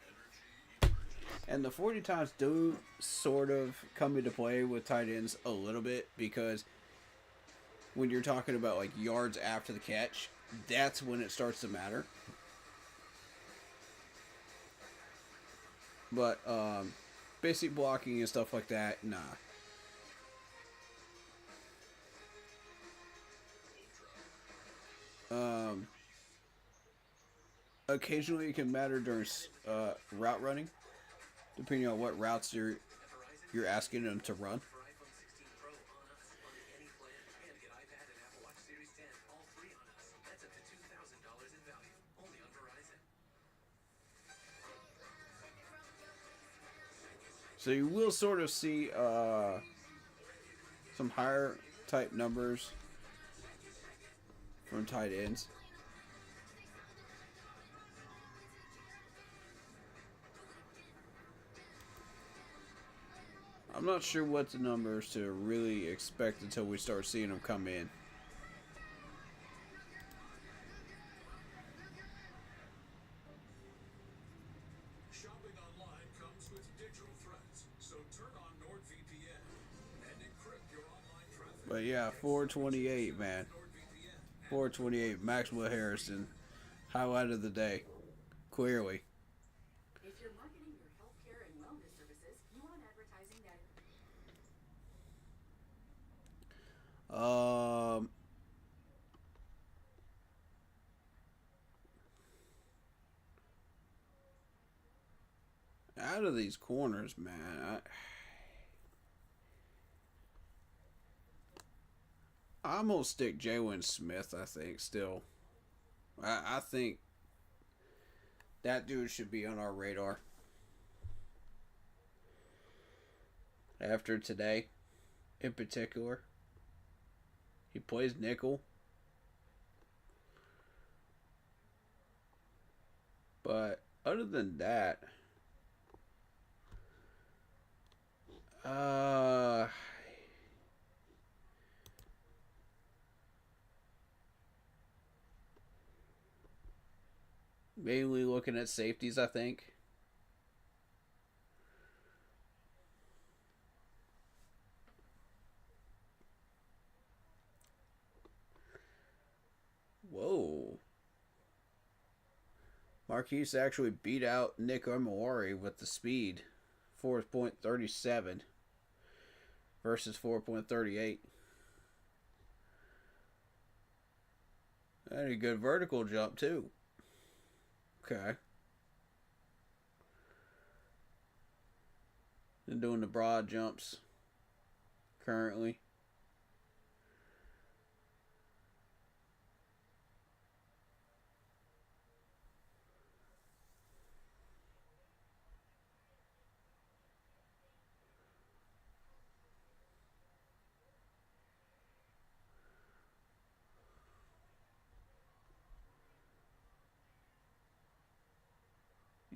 Energy emergency. And the 40 times do sort of come into play with tight ends a little bit because when you're talking about like yards after the catch, that's when it starts to matter. But basic blocking and stuff like that, nah. Occasionally it can matter during route running, depending on what routes you're asking them to run. For iPhone 16 Pro on us on the Any plan and get iPad and Apple Watch Series 10, all free on us. That's up to $2,000 in value, only on Verizon. So you will sort of see some higher type numbers from tight ends. I'm not sure what the numbers to really expect until we start seeing them come in. Shopping online comes with digital threats, so turn on NordVPN and encrypt your online traffic. But yeah, 428, man. 428, Maxwell Harrison. Highlight of the day. Clearly. If you're marketing your healthcare and wellness services, you want advertising that out of these corners, man. I'm gonna stick Jalen Smith. I think still. I think that dude should be on our radar. After today, in particular, he plays nickel. But other than that, mainly looking at safeties, I think. Whoa. Marquise actually beat out Nick Omawari with the speed. 4.37 versus 4.38. And a good vertical jump, too. Okay. And doing the broad jumps currently.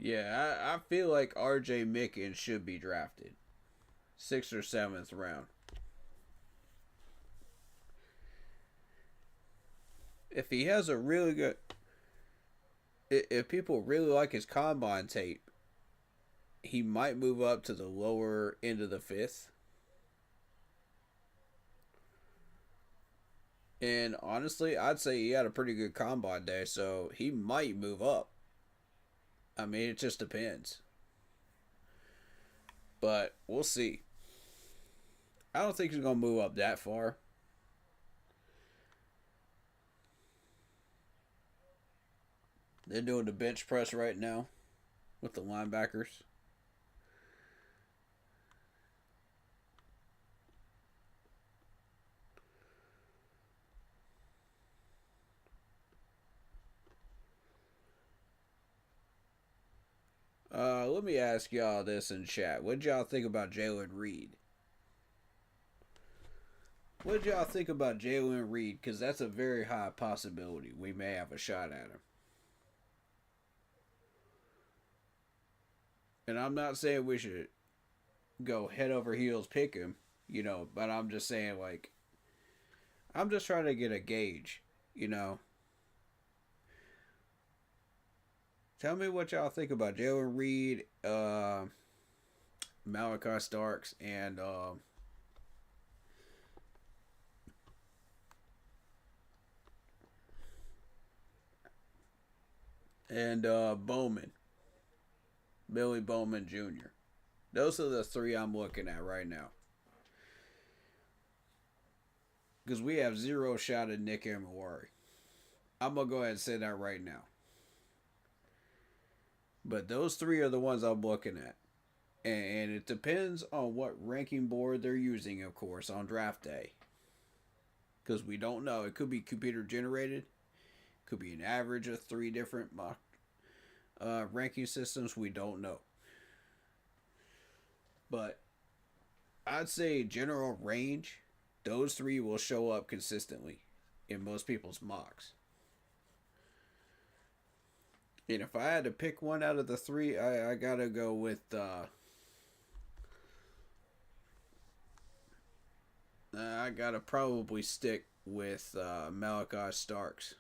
Yeah, I feel like RJ Mickens should be drafted. 6th or 7th round. If he has a really good... If people really like his combine tape, he might move up to the lower end of the 5th. And honestly, I'd say he had a pretty good combine day, so he might move up. I mean, it just depends. But we'll see. I don't think he's going to move up that far. They're doing the bench press right now with the linebackers. Let me ask y'all this in chat. What did y'all think about Jalen Reed? What did y'all think about Jalen Reed? Because that's a very high possibility. We may have a shot at him. And I'm not saying we should go head over heels pick him, you know, but I'm just saying, like, I'm just trying to get a gauge, you know. Tell me what y'all think about Jalen Reed, Malachi Starks, and Bowman. Billy Bowman Jr. Those are the 3 I'm looking at right now. Because we have 0 shot at Nick Omawari. I'm going to go ahead and say that right now. But those 3 are the ones I'm looking at. And it depends on what ranking board they're using, of course, on draft day. Because we don't know. It could be computer generated. Could be an average of 3 different mock ranking systems. We don't know. But I'd say general range, those 3 will show up consistently in most people's mocks. And if I had to pick one out of the 3, I gotta go with I gotta probably stick with Malachi Starks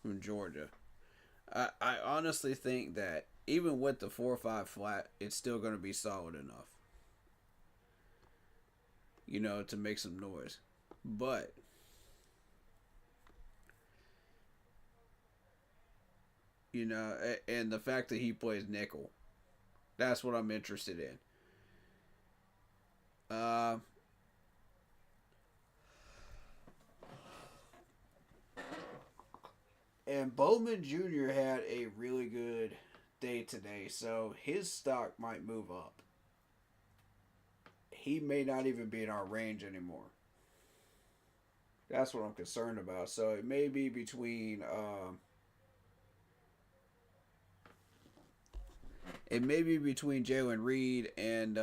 from Georgia. I honestly think that even with the 4.5 flat, it's still gonna be solid enough, you know, to make some noise. But you know, and the fact that he plays nickel, that's what I'm interested in. And Bowman Jr. had a really good day today, so his stock might move up. He may not even be in our range anymore. That's what I'm concerned about. So it may be between Jalen Reed and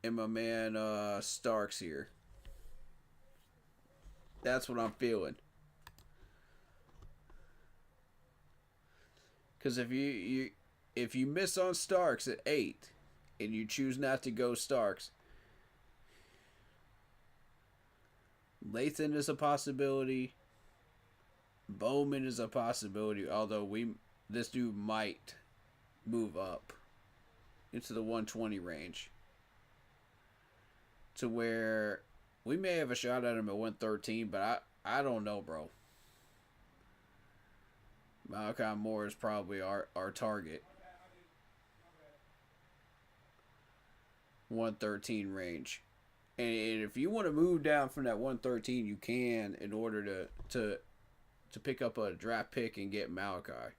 my man Starks here. That's what I'm feeling. Because if you miss on Starks at 8 and you choose not to go Starks, Lathan is a possibility. Bowman is a possibility, although this dude might move up into the 120 range to where we may have a shot at him at 113, but I don't know, bro. Malachi Moore is probably our target. 113 range. And if you want to move down from that 113, you can in order to pick up a draft pick and get Malachi.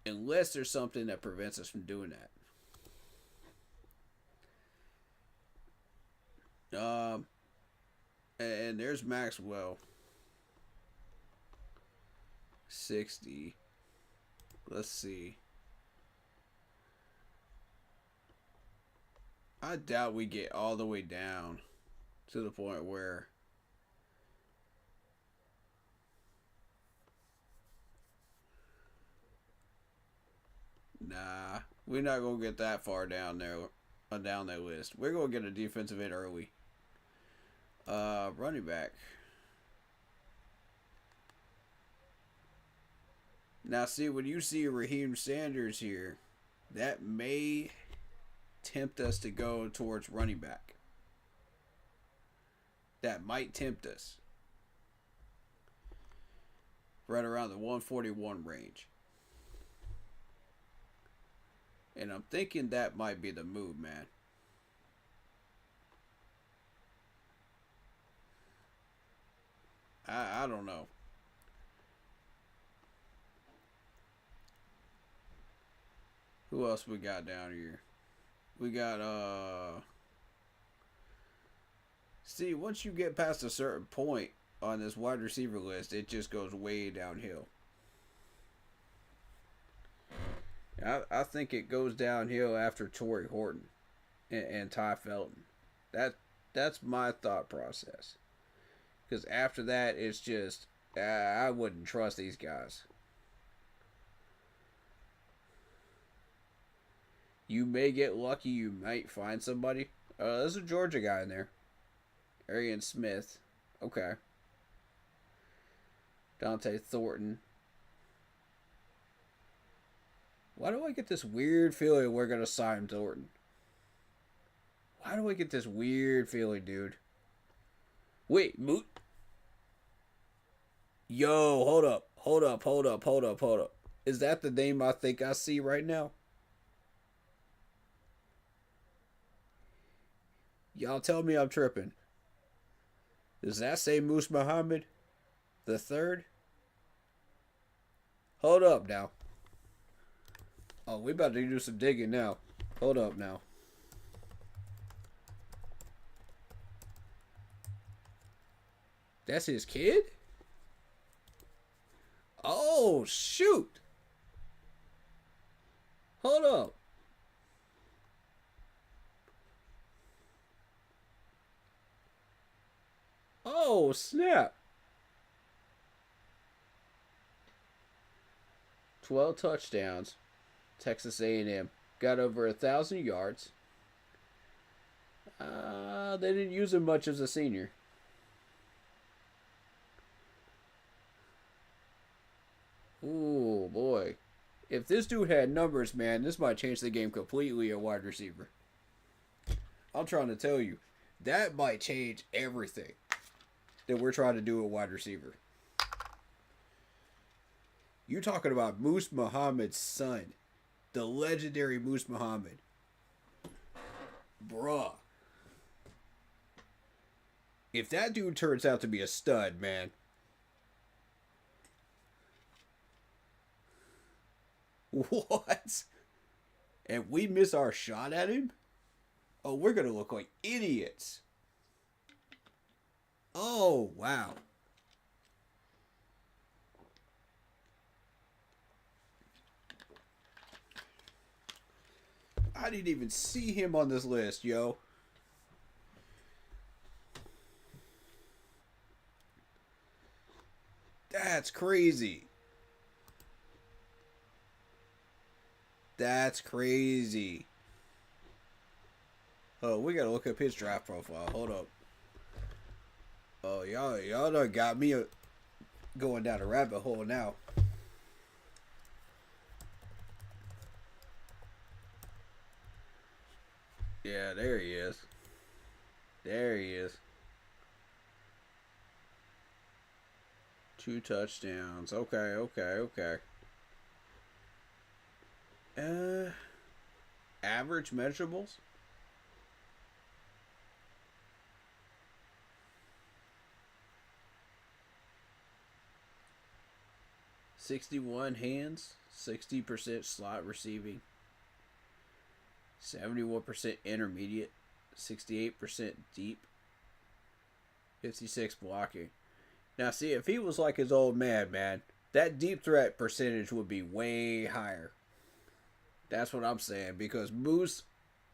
Unless there's something that prevents us from doing that. And there's Maxwell. 60. Let's see. I doubt we get all the way down to the point where nah, we're not gonna get that far down there down that list. We're gonna get a defensive end early. Running back. Now, see, when you see Raheem Sanders here, that may tempt us to go towards running back. That might tempt us. Right around the 141 range. And I'm thinking that might be the move, man. I don't know. Who else we got down here? We got see, once you get past a certain point on this wide receiver list, it just goes way downhill. I think it goes downhill after Torrey Horton and Ty Felton. That's my thought process. Because after that, it's just I wouldn't trust these guys. You may get lucky. You might find somebody. There's a Georgia guy in there. Arian Smith. Okay. Dante Thornton. Why do I get this weird feeling we're going to sign Thornton? Why do I get this weird feeling, dude? Wait, Moot? Yo, hold up. Hold up. Is that the name I think I see right now? Y'all tell me I'm tripping. Does that say Moose Muhammad the third? Hold up now. Oh, we about to do some digging now. Hold up now. That's his kid? Oh, shoot. Hold up. Oh, snap. 12 touchdowns. Texas A&M. Got over 1,000 yards. They didn't use him much as a senior. Ooh, boy. If this dude had numbers, man, this might change the game completely at wide receiver. I'm trying to tell you, that might change everything that we're trying to do at wide receiver. You talking about Moose Muhammad's son, the legendary Moose Muhammad. Bruh. If that dude turns out to be a stud, man. What? And we miss our shot at him? Oh, we're gonna look like idiots. Oh, wow. I didn't even see him on this list, yo. That's crazy. That's crazy. Oh, we gotta look up his draft profile. Hold up. Oh, y'all done got me going down a rabbit hole now. Yeah, there he is. There he is. 2 touchdowns. Okay. Average measurables? $61 hands, 60% slot receiving, 71% intermediate, 68% deep, 56 blocking. Now, see, if he was like his old man, that deep threat percentage would be way higher. That's what I'm saying, because Moose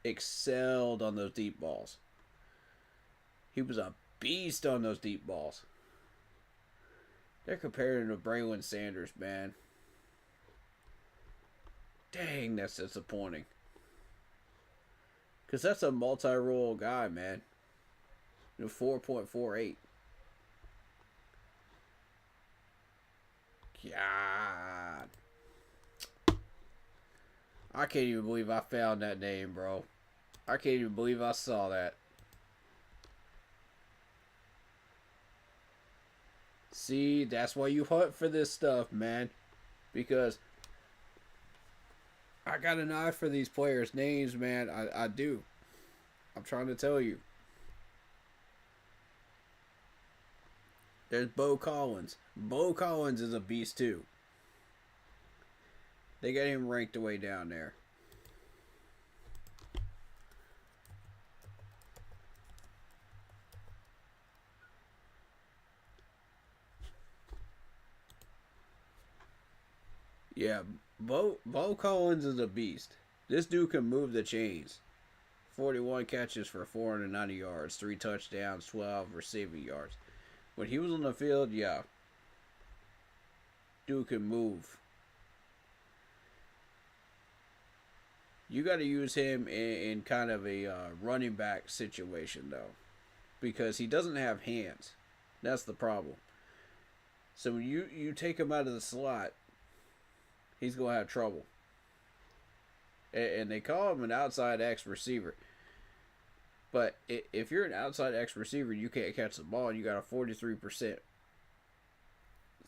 excelled on those deep balls. He was a beast on those deep balls. They're comparing him to Braylon Sanders, man. Dang, that's disappointing. Because that's a multi-role guy, man. 4.48. God. I can't even believe I found that name, bro. I can't even believe I saw that. See, that's why you hunt for this stuff, man. Because I got an eye for these players' names, man. I do. I'm trying to tell you. There's Bo Collins. Bo Collins is a beast, too. They got him ranked way down there. Yeah, Bo Collins is a beast. This dude can move the chains. 41 catches for 490 yards, 3 touchdowns, 12 receiving yards. When he was on the field, yeah. Dude can move. You got to use him in kind of a running back situation, though. Because he doesn't have hands. That's the problem. So when you take him out of the slot, he's going to have trouble. And they call him an outside X receiver. But if you're an outside X receiver, you can't catch the ball, and you got a 43%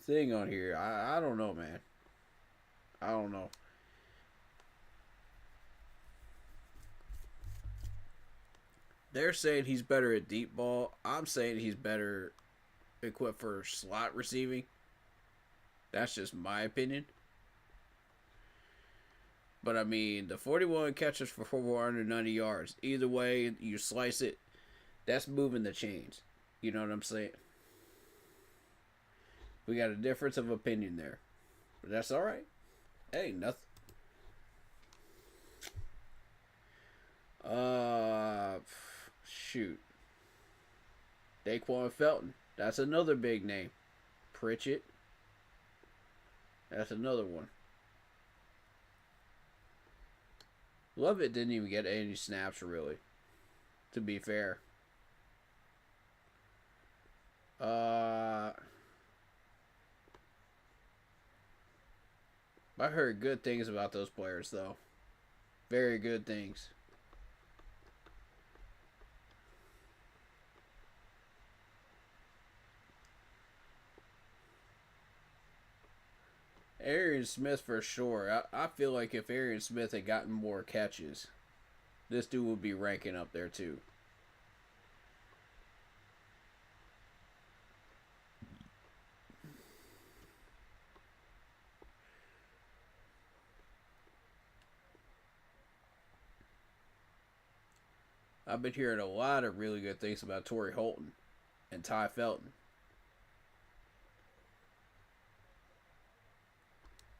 thing on here. I don't know, man. I don't know. They're saying he's better at deep ball. I'm saying he's better equipped for slot receiving. That's just my opinion. But, I mean, the 41 catches for 490 yards. Either way, you slice it, that's moving the chains. You know what I'm saying? We got a difference of opinion there. But that's all right. Hey, nothing. Shoot. Daquan Felton. That's another big name. Pritchett. That's another one. Lovett didn't even get any snaps, really. To be fair. I heard good things about those players, though. Very good things. Arian Smith for sure. I feel like if Arian Smith had gotten more catches, this dude would be ranking up there too. I've been hearing a lot of really good things about Torrey Holton and Ty Felton.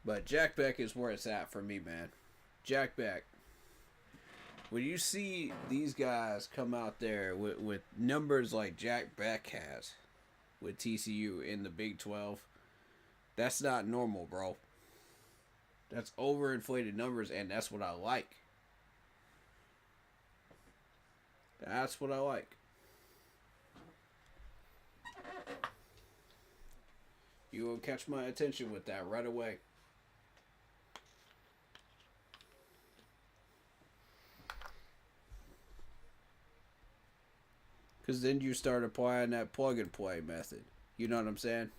But Jack Beck is where it's at for me, man. Jack Beck. When you see these guys come out there with numbers like Jack Beck has with TCU in the Big 12, that's not normal, bro. That's overinflated numbers, and that's what I like. That's what I like. You will catch my attention with that right away. Because then you start applying that plug and play method. You know what I'm saying?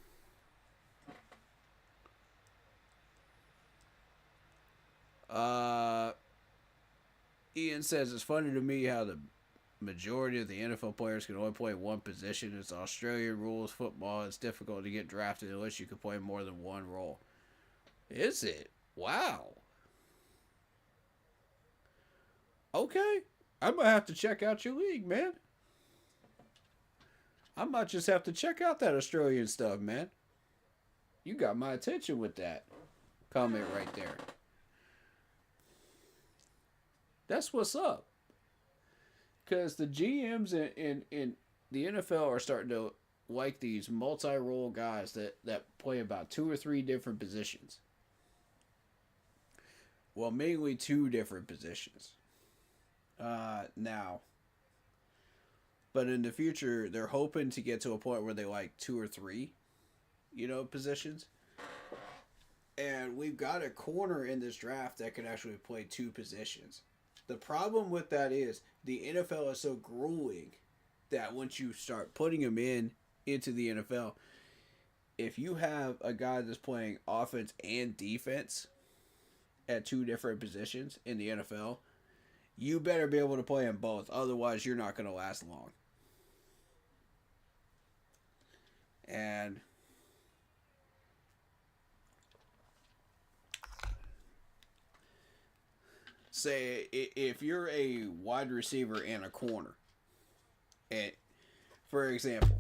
Ian says it's funny to me how the majority of the NFL players can only play one position. It's Australian rules football. It's difficult to get drafted unless you can play more than one role. Is it? Wow. Okay. I might have to check out your league, man. I might just have to check out that Australian stuff, man. You got my attention with that comment right there. That's what's up. Because the GMs in the NFL are starting to like these multi-role guys that play about 2 or 3 different positions. Well, mainly 2 different positions. Now. But in the future, they're hoping to get to a point where they like 2 or 3, positions. And we've got a corner in this draft that can actually play 2 positions. The problem with that is the NFL is so grueling that once you start putting them into the NFL, if you have a guy that's playing offense and defense at 2 different positions in the NFL, you better be able to play them both. Otherwise, you're not going to last long. And say if you're a wide receiver and a corner, and for example,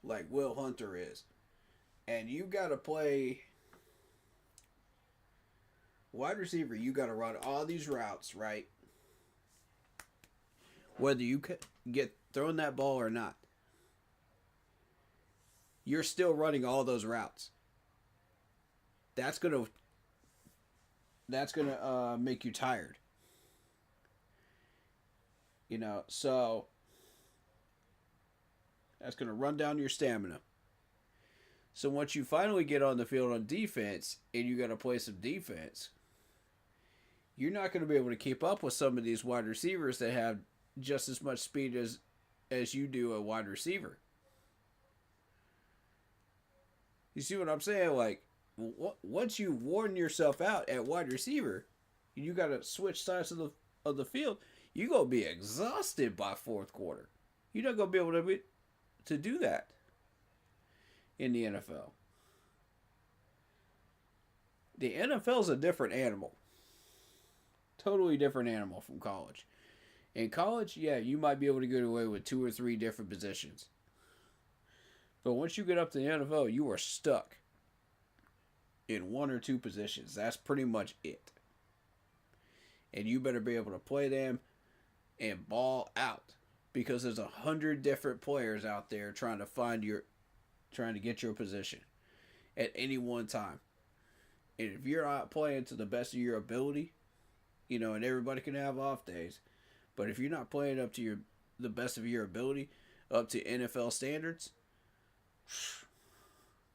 like Will Hunter is, and you got to play wide receiver, you got to run all these routes, right? Whether you get thrown that ball or not, you're still running all those routes. That's gonna make you tired. So that's gonna run down your stamina. So once you finally get on the field on defense and you got to play some defense, you're not going to be able to keep up with some of these wide receivers that have just as much speed as you do a wide receiver. You see what I'm saying? Like, once you worn yourself out at wide receiver, you got to switch sides of the field. You're going to be exhausted by 4th quarter. You're not going to be able to do that in the NFL. The NFL is a different animal. Totally different animal from college. In college, yeah, you might be able to get away with 2 or 3 different positions. But once you get up to the NFL, you are stuck in 1 or 2 positions. That's pretty much it. And you better be able to play them and ball out. Because there's 100 different players out there trying to get your position at any one time. And if you're not playing to the best of your ability, and everybody can have off days, but if you're not playing up to the best of your ability, up to NFL standards,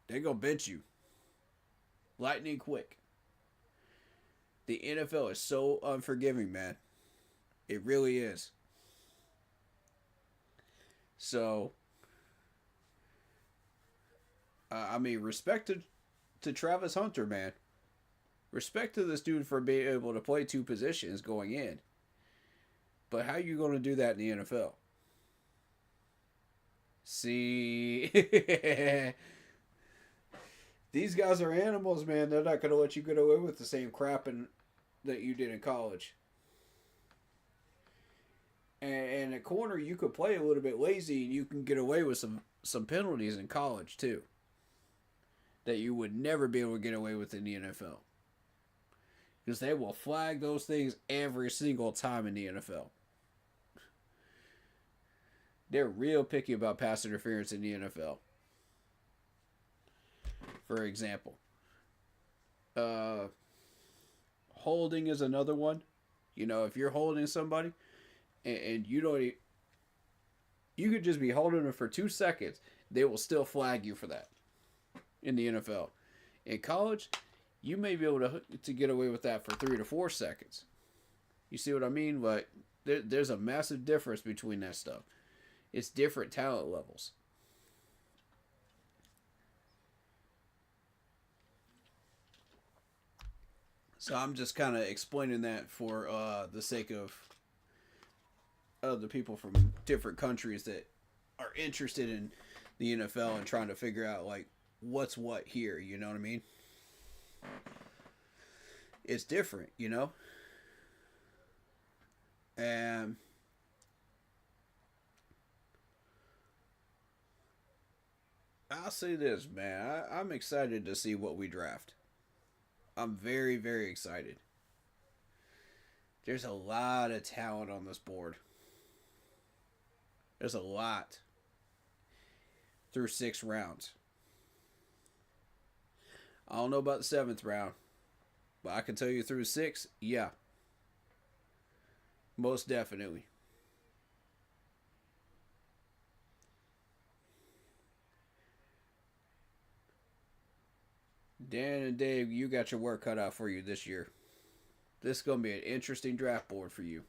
they're going to bench you. Lightning quick. The NFL is so unforgiving, man. It really is. So, respect to Travis Hunter, man. Respect to this dude for being able to play 2 positions going in. But how are you going to do that in the NFL? See, these guys are animals, man. They're not going to let you get away with the same crap that you did in college. And at corner, you could play a little bit lazy, and you can get away with some penalties in college too, that you would never be able to get away with in the NFL. Because they will flag those things every single time in the NFL. They're real picky about pass interference in the NFL. For example, holding is another one. You know, if you're holding somebody and you don't, you could just be holding them for 2 seconds, they will still flag you for that in the NFL. In college, you may be able to get away with that for 3 to 4 seconds. You see what I mean? Like, there's a massive difference between that stuff. It's different talent levels. So I'm just kind of explaining that for the sake of the people from different countries that are interested in the NFL and trying to figure out, like, what's what here, you know what I mean? It's different, you know? And I'll say this, man. I'm excited to see what we draft. I'm very, very excited. There's a lot of talent on this board. There's a lot through 6 rounds. I don't know about the 7th round, but I can tell you through 6, yeah. Most definitely. Dan and Dave, you got your work cut out for you this year. This is going to be an interesting draft board for you.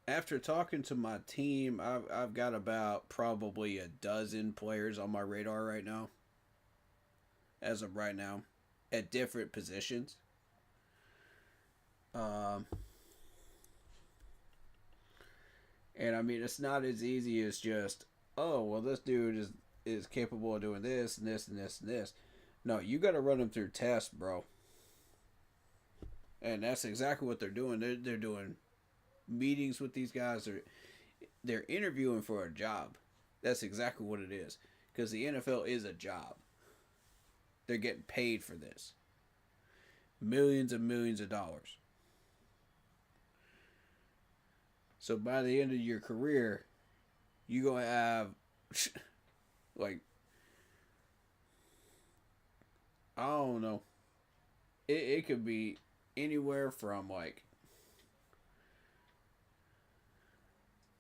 After talking to my team, I've got about probably a dozen players on my radar right now. As of right now. At different positions. And I mean, it's not as easy as just, oh, well, this dude is capable of doing this and this and this and this. No, you got to run them through tests, bro. And that's exactly what they're doing. They're doing meetings with these guys. They're interviewing for a job. That's exactly what it is. Because the NFL is a job. They're getting paid for this. Millions and millions of dollars. So by the end of your career, you're going to have, like, I don't know. It could be anywhere from, like,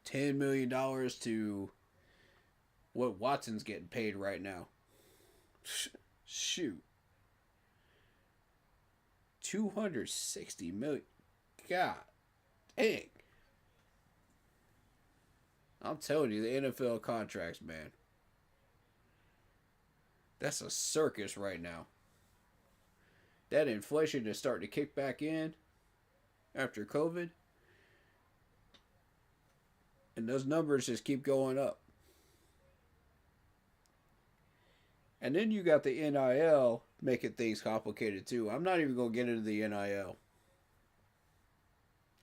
$10 million to what Watson's getting paid right now. Shoot. 260 million. God dang. I'm telling you, the NFL contracts, man. That's a circus right now. That inflation is starting to kick back in after COVID. And those numbers just keep going up. And then you got the NIL making things complicated too. I'm not even going to get into the NIL.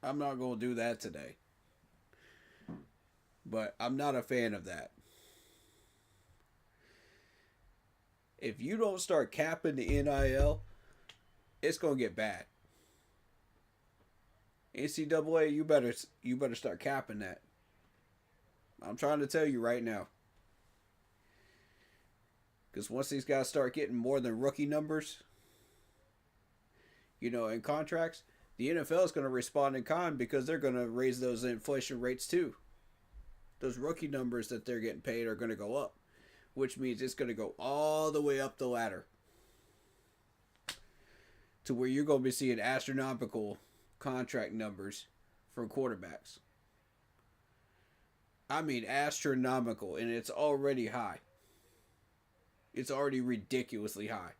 I'm not going to do that today. But I'm not a fan of that. If you don't start capping the NIL, it's going to get bad. NCAA, you better start capping that. I'm trying to tell you right now. Because once these guys start getting more than rookie numbers, you know, in contracts, the NFL is going to respond in kind because they're going to raise those inflation rates too. Those rookie numbers that they're getting paid are going to go up, which means it's going to go all the way up the ladder to where you're going to be seeing astronomical contract numbers for quarterbacks. I mean astronomical, and it's already high. It's already ridiculously high.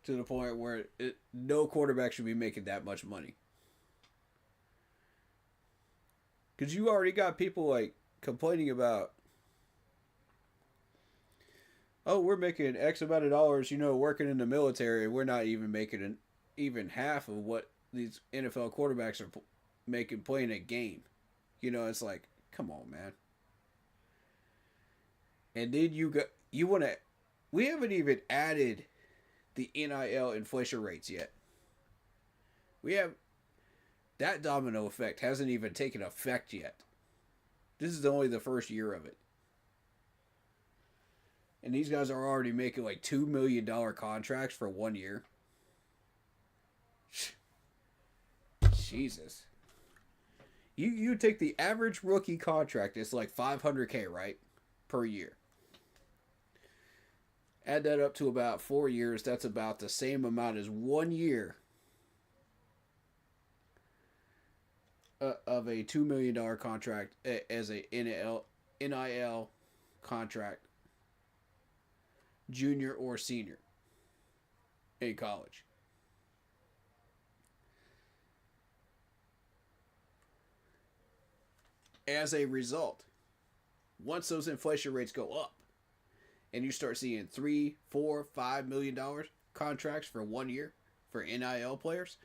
To the point where no quarterback should be making that much money. Because you already got people like complaining about, oh, we're making X amount of dollars, working in the military, and we're not even making even half of what these NFL quarterbacks are making playing a game. It's like, come on, man. And then you want to, we haven't even added the NIL inflation rates yet. That domino effect hasn't even taken effect yet. This is only the first year of it. And these guys are already making like $2 million contracts for 1 year. Jesus. You take the average rookie contract, it's like $500K, right? Per year. Add that up to about 4 years, that's about the same amount as 1 year of a $2 million contract as a NIL contract, junior or senior in college. As a result, once those inflation rates go up and you start seeing $3, $4, $5 million contracts for 1 year for NIL players,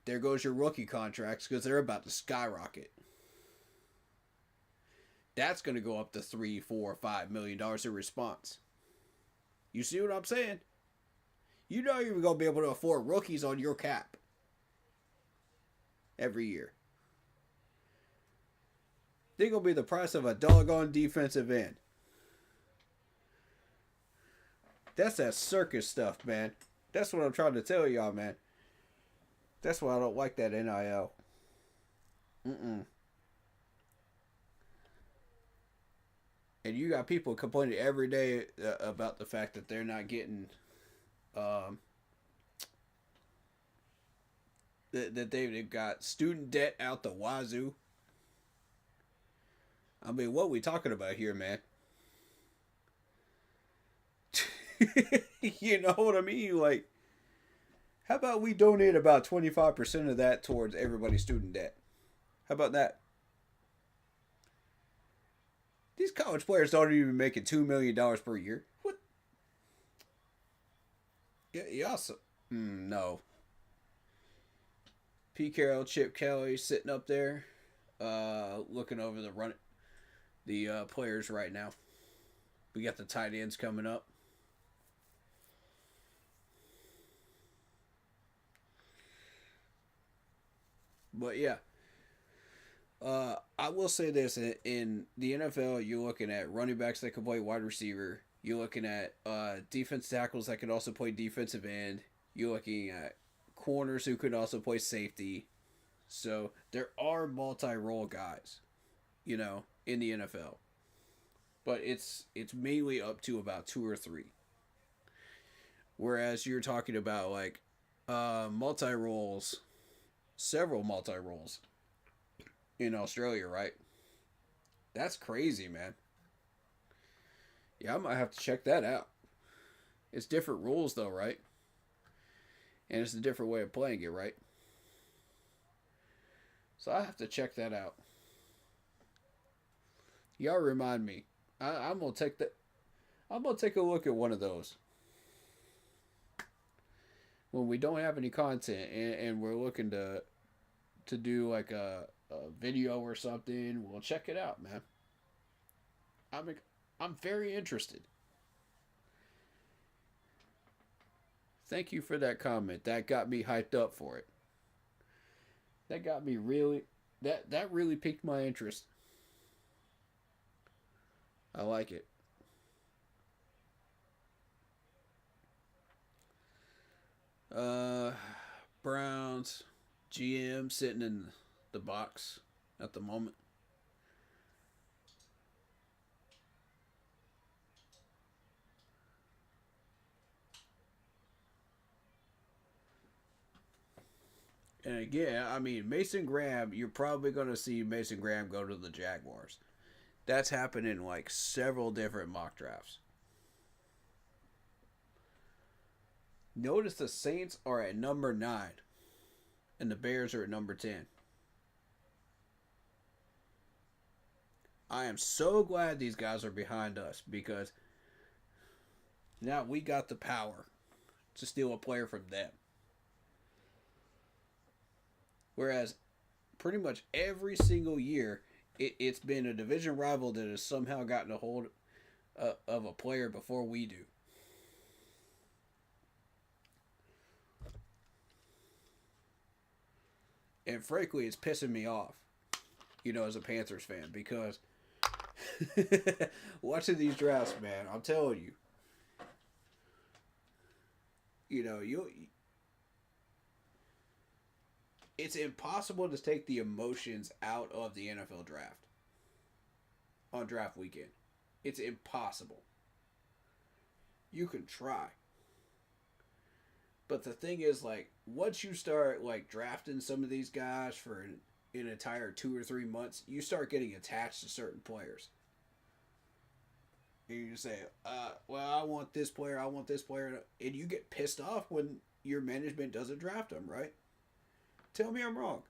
there goes your rookie contracts because they're about to skyrocket. That's going to go up to $3, $4, $5 million in response. You see what I'm saying? You're going to be able to afford rookies on your cap every year. They're going to be the price of a doggone defensive end. That's that circus stuff, man. That's what I'm trying to tell y'all, man. That's why I don't like that NIL. And you got people complaining every day about the fact that they're not getting, that they've got student debt out the wazoo. I mean, what are we talking about here, man? You know what I mean? Like, how about we donate about 25% of that towards everybody's student debt? How about that? These college players aren't even making $2 million per year. What? Yeah, also. No. Pete Carroll, Chip Kelly sitting up there, looking over the players right now. We got the tight ends coming up. But yeah, I will say this: in the NFL, you're looking at running backs that can play wide receiver. You're looking at defense tackles that can also play defensive end. You're looking at corners who can also play safety. So there are multi-role guys, in the NFL. But it's mainly up to about 2 or 3. Whereas you're talking about like multi-roles. Several multi-roles in Australia, right? That's crazy, man. Yeah, I might have to check that out. It's different rules, though, right? And it's a different way of playing it, right? So I have to check that out. Y'all remind me. I'm gonna take that. I'm gonna take a look at one of those. When we don't have any content and we're looking to do like a video or something, we'll check it out, man. I'm very interested. Thank you for that comment. That got me hyped up for it. That got me really that really piqued my interest. I like it. Browns GM sitting in the box at the moment. And again, I mean, Mason Graham, you're probably going to see Mason Graham go to the Jaguars. That's happened in like several different mock drafts. Notice the Saints are at number 9 and the Bears are at number 10. I am so glad these guys are behind us because now we got the power to steal a player from them. Whereas pretty much every single year, it's been a division rival that has somehow gotten a hold of a player before we do. And frankly, it's pissing me off, as a Panthers fan, because watching these drafts, man, I'm telling you, it's impossible to take the emotions out of the NFL draft on draft weekend. It's impossible. You can try. But the thing is, once you start, drafting some of these guys for an entire 2 or 3 months, you start getting attached to certain players. And you say, well, I want this player, and you get pissed off when your management doesn't draft them, right? Tell me I'm wrong.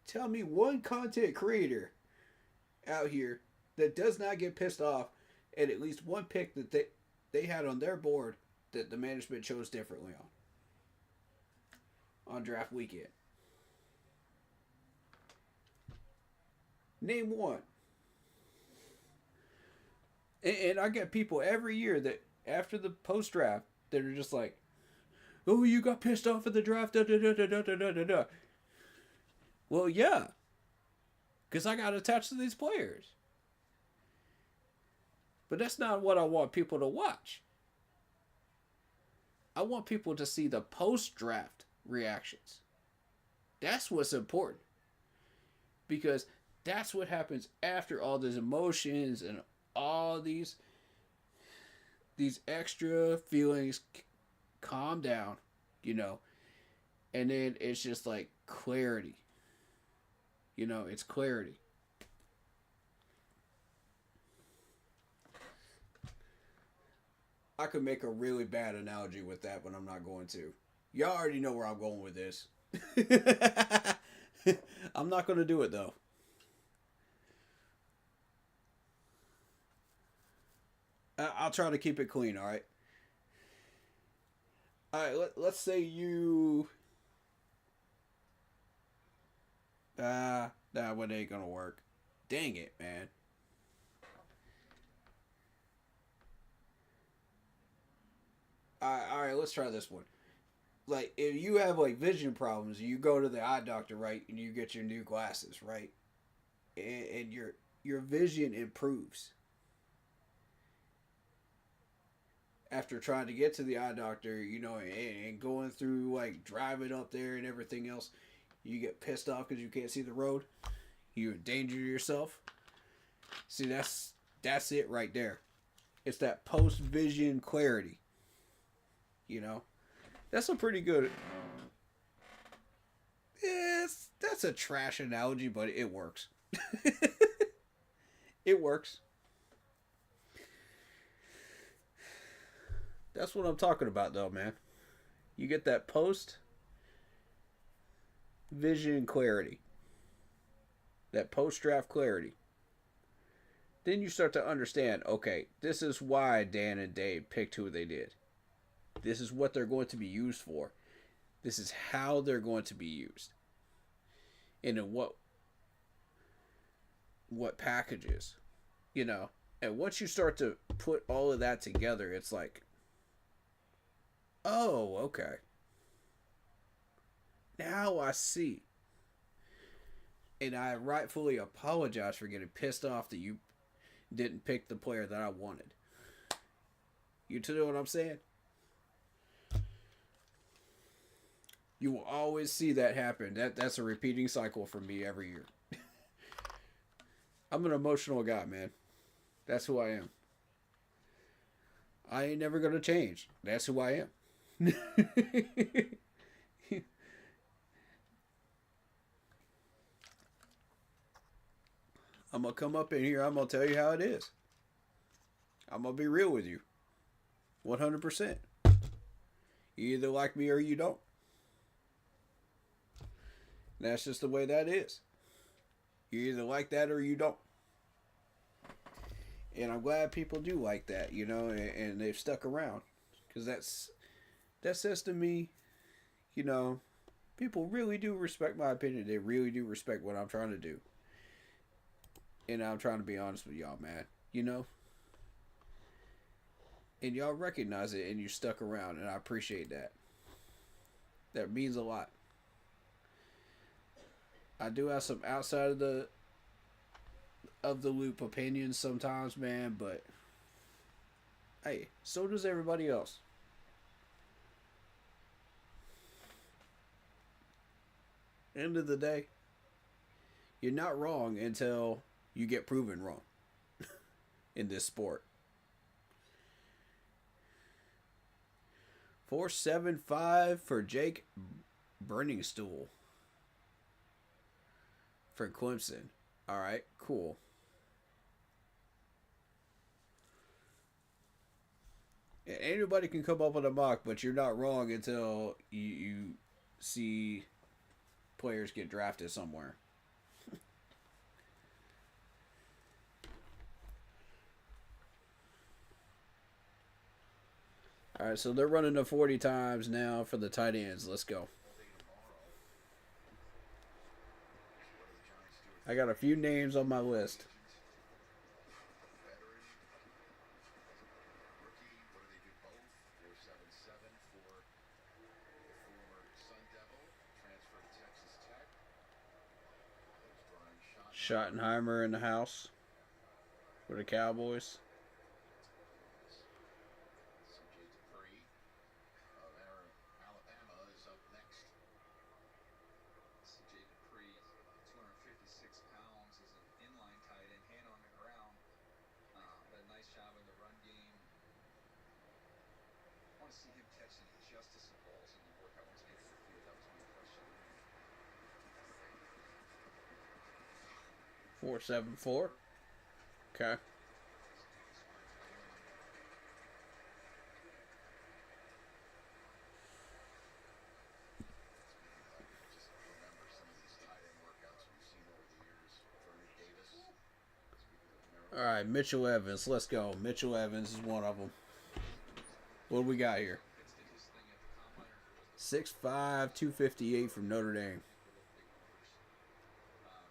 Tell me one content creator out here that does not get pissed off at least one pick that they had on their board that the management chose differently on draft weekend. Name one. And I get people every year that after the post draft that are just like, oh, you got pissed off at the draft, da da da da da da da da. Well, yeah, because I got attached to these players. But that's not what I want people to watch. I want people to see the post-draft reactions. That's what's important. Because that's what happens after all these emotions and all these extra feelings calm down, and then it's just like clarity. It's clarity. I could make a really bad analogy with that, but I'm not going to. Y'all already know where I'm going with this. I'm not going to do it, though. I'll try to keep it clean, alright? Alright, let's say you... that one ain't gonna work. Dang it, man. Alright, let's try this one. If you have, vision problems, you go to the eye doctor, right? And you get your new glasses, right? And your vision improves. After trying to get to the eye doctor, and going through, driving up there and everything else, you get pissed off because you can't see the road. You endanger yourself. See, that's it right there. It's that post-vision clarity. That's a pretty good... That's a trash analogy, but it works. It works. That's what I'm talking about, though, man. You get that post-vision clarity. That post-draft clarity. Then you start to understand, okay, this is why Dan and Dave picked who they did. This is what they're going to be used for. This is how they're going to be used. And in what packages. And once you start to put all of that together, it's like, oh, okay. Now I see. And I rightfully apologize for getting pissed off that you didn't pick the player that I wanted. You know what I'm saying? You will always see that happen. That's a repeating cycle for me every year. I'm an emotional guy, man. That's who I am. I ain't never going to change. That's who I am. I'm going to come up in here. I'm going to tell you how it is. I'm going to be real with you. 100%. You either like me or you don't. That's just the way that is. You either like that or you don't. And I'm glad people do like that, you know, and they've stuck around. Because that says to me, you know, people really do respect my opinion. They really do respect what I'm trying to do. And I'm trying to be honest with y'all, man. You know? And y'all recognize it and you stuck around, and I appreciate that. That means a lot. I do have some outside of the loop opinions sometimes, man, but hey, so does everybody else. End of the day, you're not wrong until you get proven wrong in this sport. 475 for Jake Brenningstool for Clemson. All right, cool. And anybody can come up with a mock, but you're not wrong until you see players get drafted somewhere. All right, so they're running the 40 times now for the tight ends. Let's go. I got a few names on my list. Schottenheimer in the house for the Cowboys. See him catching justice of balls in the workout once he gets to the field. That was my question. 474. Okay. All right, Mitchell Evans. Let's go. Mitchell Evans is one of them. What do we got here? 6'5", 258 from Notre Dame.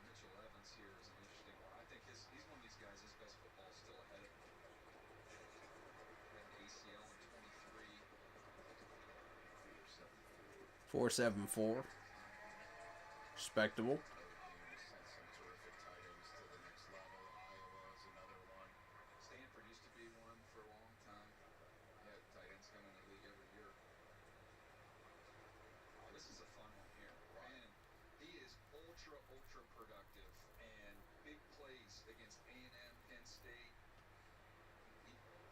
Mitchell Evans here is an interesting one. I think he's one of these guys, his best football is still ahead of him. An ACL in 23. 474. Respectable. Stanford used to be one for a long time. Had tight ends come in the league every year. This is a fun one here. And he is ultra productive and big plays against A&M, Penn State.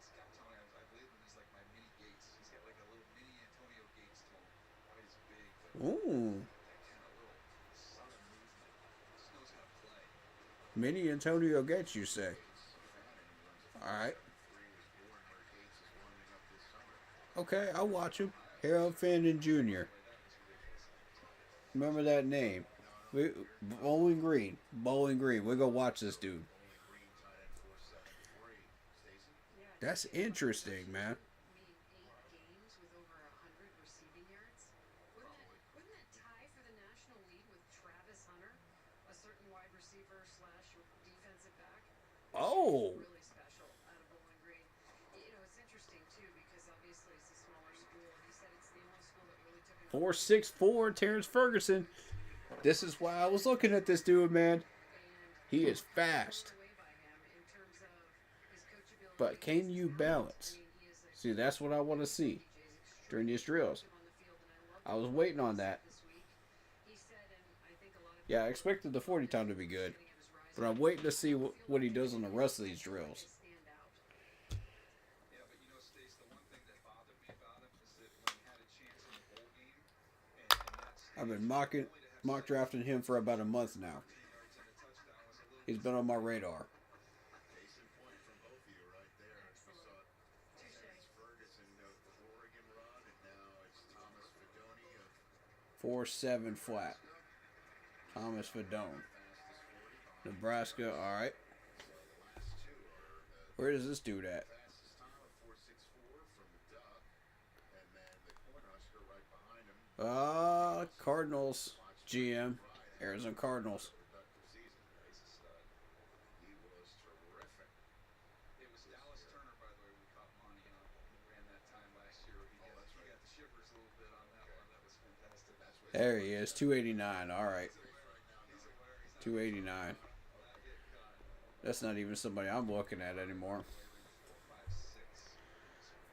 Scott Tony, I believe him, he's like my mini Gates. He's got like a little mini Antonio Gates to him. I mean, he's big, but Ooh. that kind of little southern movement. Just knows how to play. Mini Antonio Gates, you say? All right. Okay, I'll watch him. Harold Fandon Jr. Remember that name. Bowling Green. Bowling Green. We're going to watch this dude. That's interesting, man. Made 8 games with over 100 receiving yards. Wouldn't that tie for the national lead with Travis Hunter, a certain wide receiver / defensive back? Oh. Really special out of Bowling Green. You know, it's interesting too because obviously it's a smaller school. He said it's the only school that really took him. 4'6", Terrence Ferguson. This is why I was looking at this dude, man. He is fast. But can you balance? See, that's what I want to see during these drills. I was waiting on that. Yeah, I expected the 40 time to be good. But I'm waiting to see what he does on the rest of these drills. Yeah, but you know, Stace, the one thing that bothered me about him is that when he had a chance in the bowl game, and that's I've been mock drafting him for about a month now. He's been on my radar. Case in point from both of you right there. We saw Terrence Ferguson of the Oregon run, and now it's Thomas Fidone of 4'7" flat. Thomas Fidone. Nebraska, alright. Where does this dude at? Fastest time of 4.64 from Duck, and then the Cornhusker right behind him. Cardinals GM, Arizona Cardinals. Productive season. He's a stud. He was terrific. It was Dallas Turner, by the way, we caught Monty on. He ran that time last year. He got the shivers a little bit on that one. That was fantastic. There he is, 289. All right, 289. That's not even somebody I'm looking at anymore.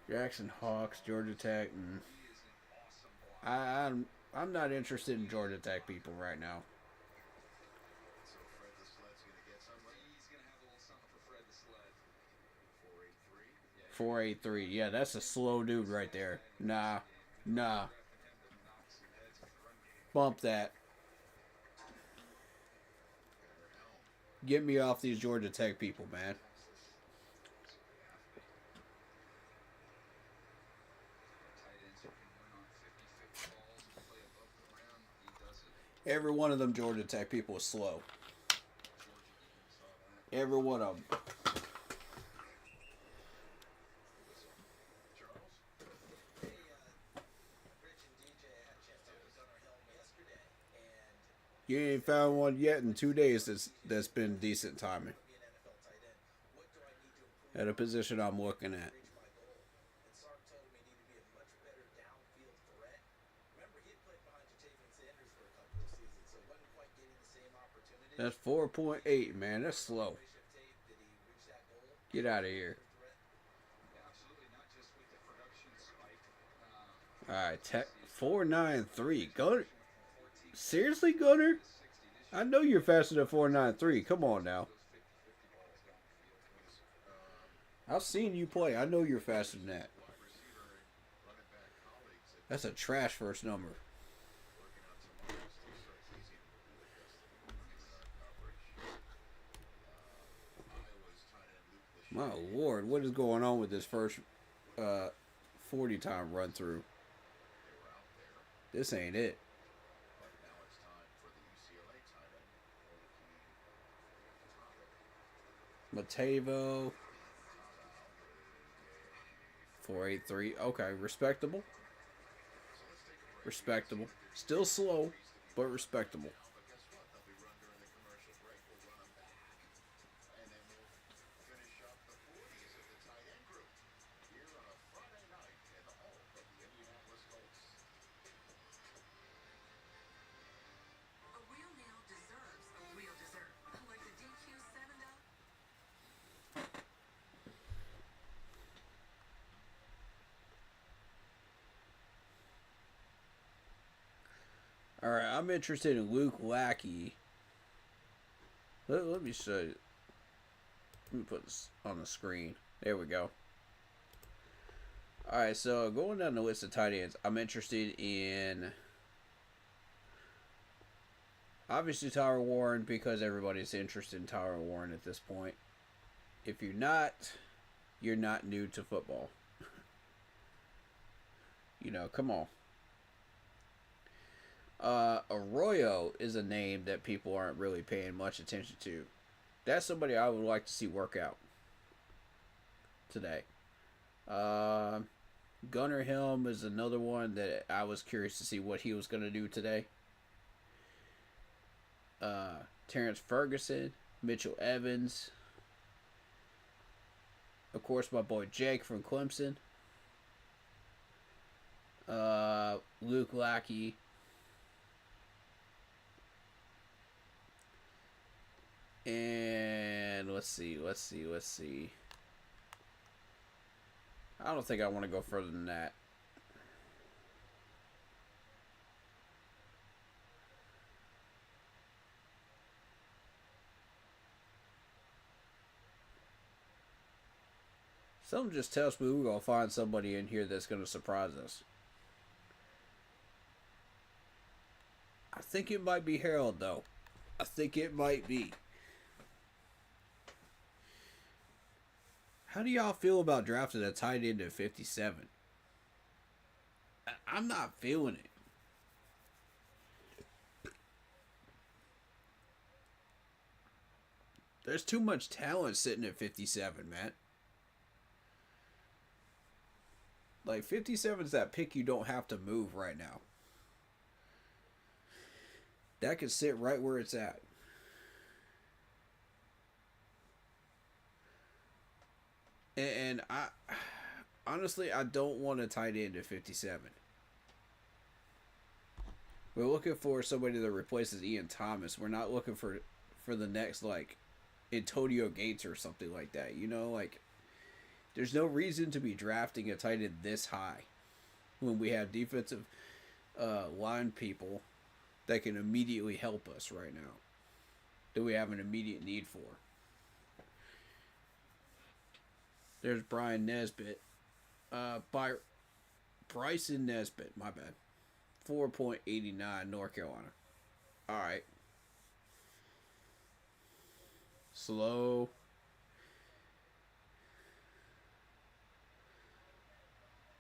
Jackson Hawks, Georgia Tech, and I'm not interested in Georgia Tech people right now. So Fred the Sled's going to get somebody. He's going to have a little something for Fred the Sled. 4.83. 483. Yeah, that's a slow dude right there. Nah. Bump that. Get me off these Georgia Tech people, man. Every one of them Georgia Tech people is slow. Every one of them. You ain't found one yet in 2 days that's been decent timing. At a position I'm looking at. That's 4.8, man. That's slow. Get out of here. Alright, Tech 493. Gunner. Seriously, Gunner? I know you're faster than 493. Come on now. I've seen you play. I know you're faster than that. That's a trash first number. My lord, what is going on with this first 40 time run through? This ain't it. Matavo. 483. Okay, respectable. Respectable. Still slow, but respectable. Alright, I'm interested in Luke Lackey. Let me show you. Let me put this on the screen. There we go. Alright, so going down the list of tight ends, I'm interested in obviously Tyler Warren, because everybody's interested in Tyler Warren at this point. If you're not, you're not new to football. You know, come on. Arroyo is a name that people aren't really paying much attention to. That's somebody I would like to see work out today. Gunnar Helm is another one that I was curious to see what he was going to do today. Terrence Ferguson, Mitchell Evans, of course my boy Jake from Clemson, Luke Lackey, and let's see. I don't think I want to go further than that. Something just tells me we're going to find somebody in here that's going to surprise us. I think it might be Harold, though. I think it might be. How do y'all feel about drafting a tight end at 57? I'm not feeling it. There's too much talent sitting at 57, man. Like, 57 is that pick you don't have to move right now. That could sit right where it's at. And I honestly, I don't want a tight end at 57. We're looking for somebody that replaces Ian Thomas. We're not looking for the next, like, Antonio Gates or something like that. You know, like, there's no reason to be drafting a tight end this high when we have defensive line people that can immediately help us right now, that we have an immediate need for. There's Brian Nesbitt. Bryson Nesbitt, my bad. 4.89 North Carolina. Alright. Slow.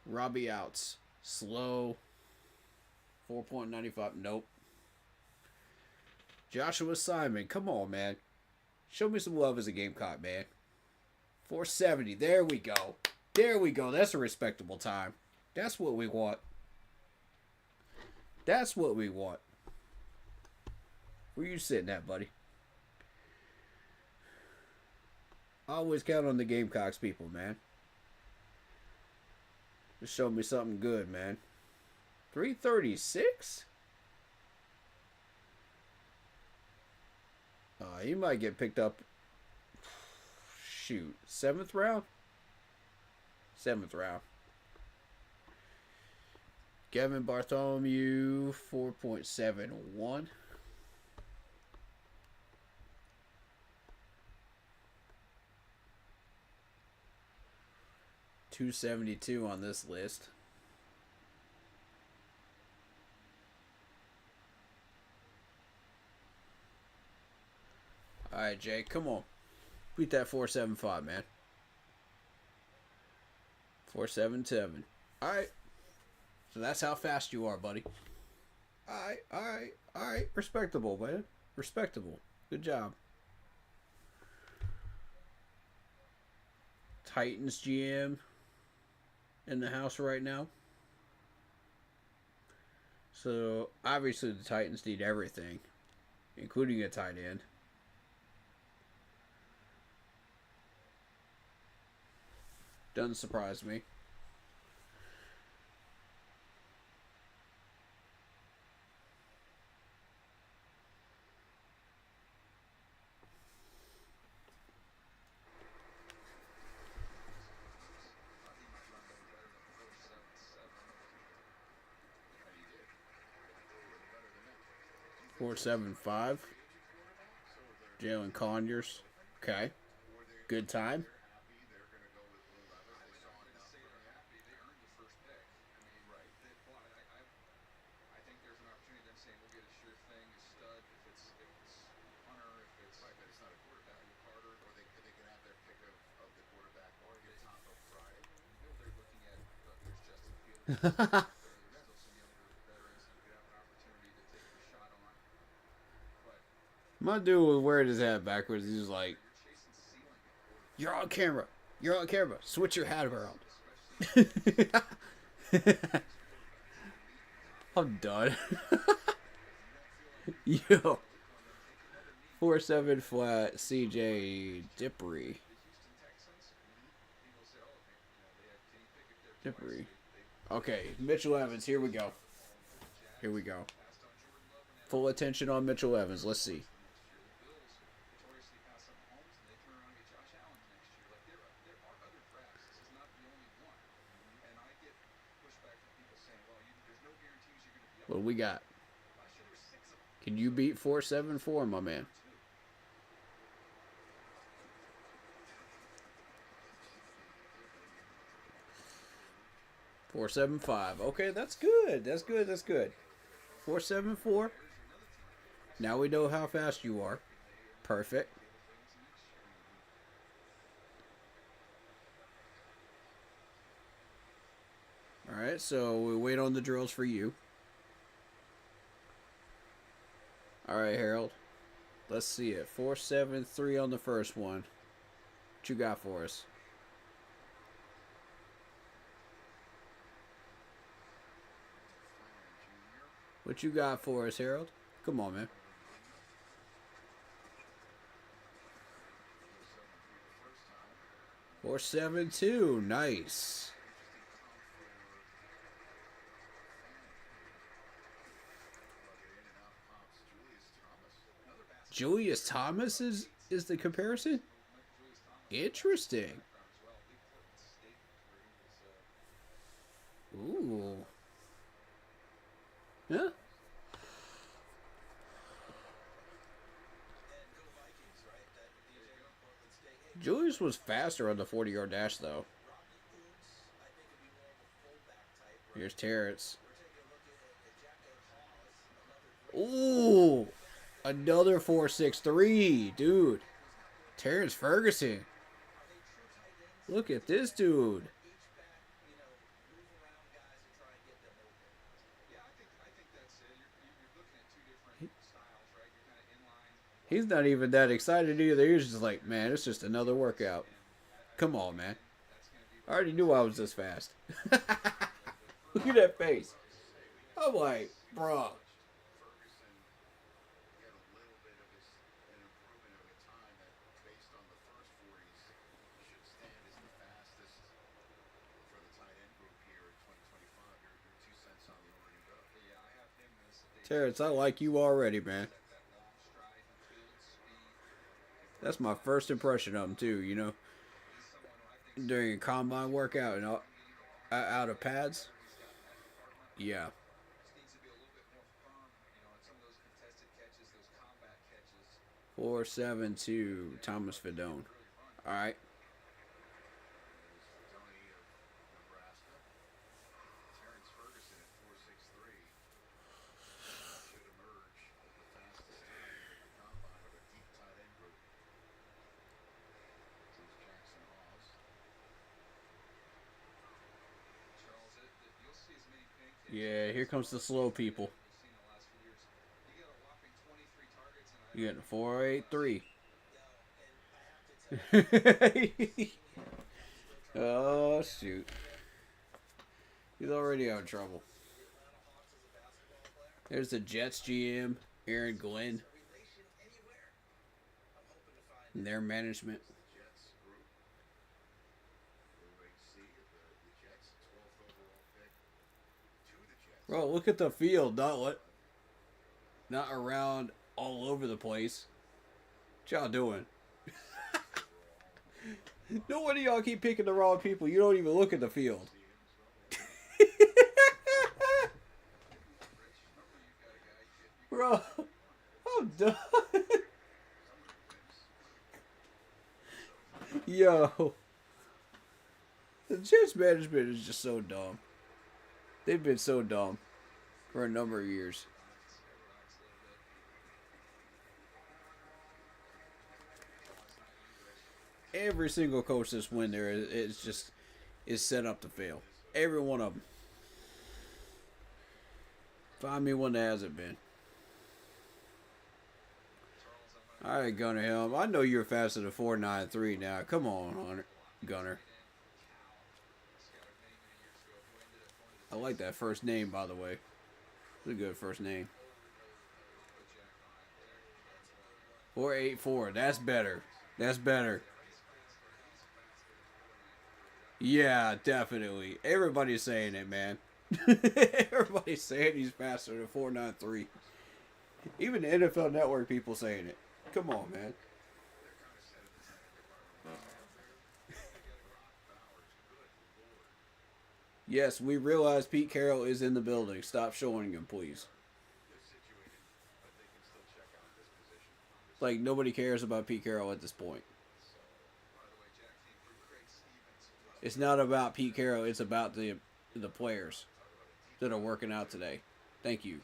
Robbie Outs. Slow. 4.95. Nope. Joshua Simon. Come on, man. Show me some love as a Gamecock, man. 470. There we go. There we go. That's a respectable time. That's what we want. That's what we want. Where you sitting at, buddy? Always count on the Gamecocks people, man. Just show me something good, man. 336? He might get picked up. Shoot. 7th round? 7th round. Kevin Bartholomew, 4.71. $272 on this list. Alright, Jake, come on. Beat that 475, man. 477. Alright. So that's how fast you are, buddy. Alright. Respectable, man. Respectable. Good job. Titans GM in the house right now. So, obviously the Titans need everything, including a tight end. Doesn't surprise me. Four 7.5. Jalen Conyers. Okay. Good time. My dude was wearing his hat backwards. He was like, "You're on camera. You're on camera. Switch your hat around." I'm done. Yo. 4.7 flat CJ Dippery. Okay, Mitchell Evans. Here we go. Full attention on Mitchell Evans. Let's see. What do we got? Can you beat 4.74, my man? $4.75. Okay, that's good. That's good. 4.74. Now we know how fast you are. Perfect. All right, so we wait on the drills for you. All right, Harold. Let's see it. 473 on the first one. What you got for us? What you got for us, Harold? Come on, man. 472. Nice. Julius Thomas is the comparison? Interesting. Ooh. Yeah. Julius was faster on the 40-yard dash, though. Here's Terrence. Ooh. Another 4.63, dude. Terrence Ferguson. Look at this dude. He's not even that excited either. He's just like, man, it's just another workout. Come on, man. I already knew I was this fast. Look at that face. I'm like, bro. Terrence, I like you already, man. That's my first impression of him, too, you know. During a combine workout and out of pads. Yeah. 4.72, Thomas Fidone. All right. Yeah, here comes the slow people. You got 4.83. Oh, shoot. He's already out of trouble. There's the Jets GM, Aaron Glenn. And their management. Bro, look at the field. Not around all over the place. What y'all doing? No wonder y'all keep picking the wrong people. You don't even look at the field. Bro, I'm done. Yo. The Jets management is just so dumb. They've been so dumb for a number of years. Every single coach that's win there is set up to fail. Every one of them. Find me one that hasn't been. All right, Gunner Helm. I know you're faster than 4.93 now. Come on, Gunner. I like that first name, by the way. It's a good first name. 4.84. That's better. That's better. Yeah, definitely. Everybody's saying it, man. Everybody's saying he's faster than 4.93. Even the NFL Network people saying it. Come on, man. Yes, we realize Pete Carroll is in the building. Stop showing him, please. Like, nobody cares about Pete Carroll at this point. It's not about Pete Carroll. It's about the players that are working out today. Thank you.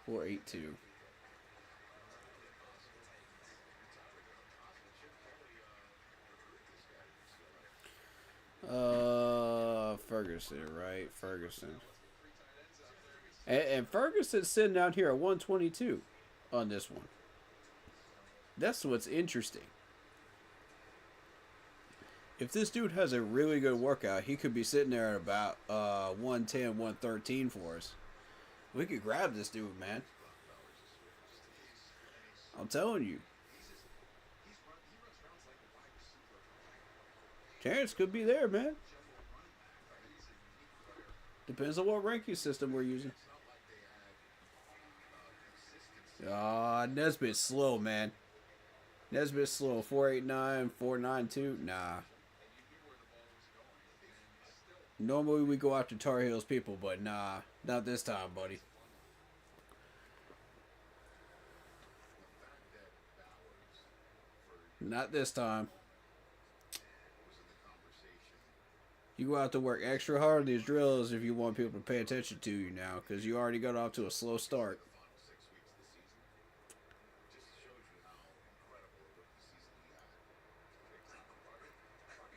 4.82. Ferguson, right? Ferguson. And Ferguson's sitting out here at 122 on this one. That's what's interesting. If this dude has a really good workout, he could be sitting there at about 110, 113 for us. We could grab this dude, man. I'm telling you. Terrence could be there, man. Depends on what ranking system we're using. Ah, Nesbitt's slow, man. Nesbitt's slow. 489, 492. Nah. Normally we go after Tar Heels people, but nah. Not this time, buddy. Not this time. You go out to work extra hard on these drills if you want people to pay attention to you now, because you already got off to a slow start.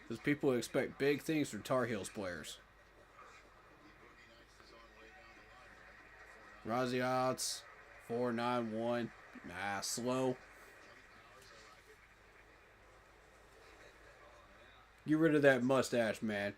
Because people expect big things from Tar Heels players. Raziats, 491. Nah, slow. Get rid of that mustache, man.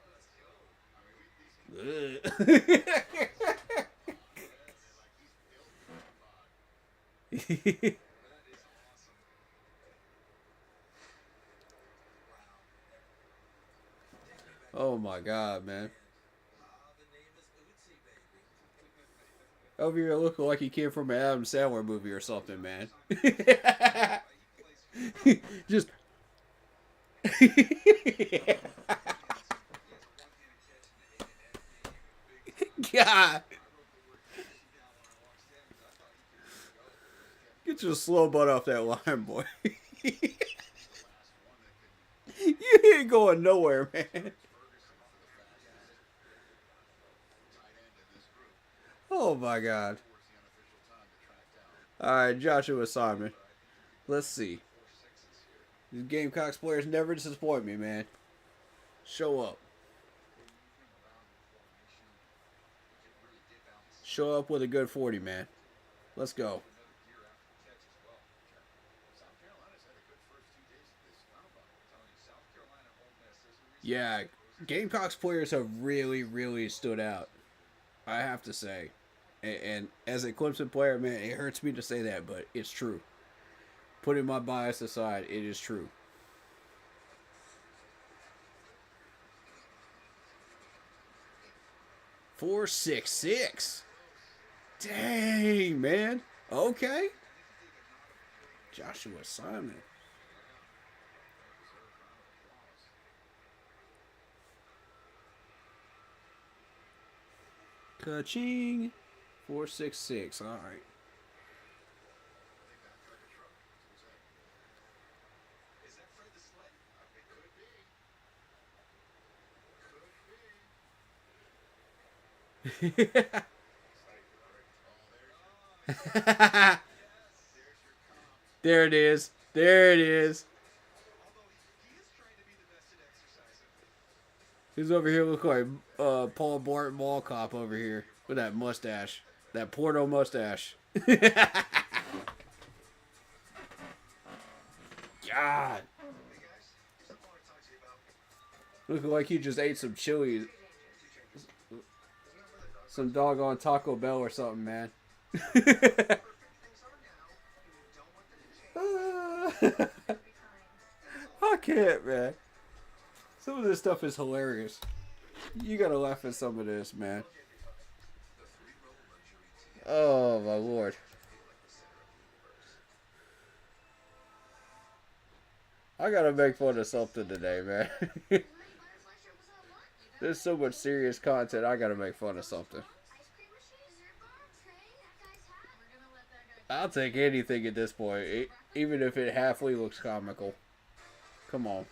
Oh my God, man. Over here looking like he came from an Adam Sandler movie or something, man. Just... God. Get your slow butt off that line, boy. You ain't going nowhere, man. Oh my God. Alright, Joshua Simon. Let's see. These Gamecocks players never disappoint me, man. Show up. Show up with a good 40, man. Let's go. Yeah, Gamecocks players have really, really stood out. I have to say. And as a Clemson player, man, it hurts me to say that, but it's true. Putting my bias aside, it is true. .466. Dang, man. Okay. Joshua Simon. Ka-ching. 466. All right. There it is. There it is. He's over here looking like Paul Blart Mall Cop over here with that mustache. That Porto mustache. God. Looking like he just ate some chili. Some doggone Taco Bell or something, man. I can't, man. Some of this stuff is hilarious. You gotta laugh at some of this, man. Oh, my Lord. I gotta make fun of something today, man. There's so much serious content, I gotta make fun of something. I'll take anything at this point, even if it halfway looks comical. Come on.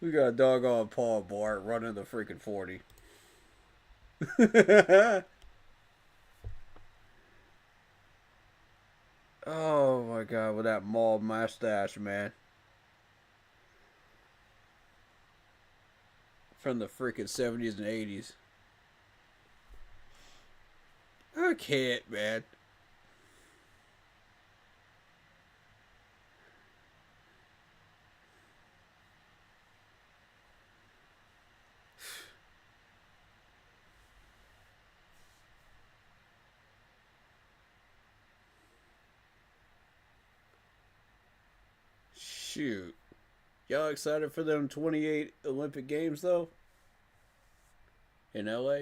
We got a doggone Paul Blart running the freaking 40. Oh my god, with that mall mustache, man. From the freaking 70s and 80s. I can't, man. Shoot. Y'all excited for them 28 Olympic Games, though? In LA?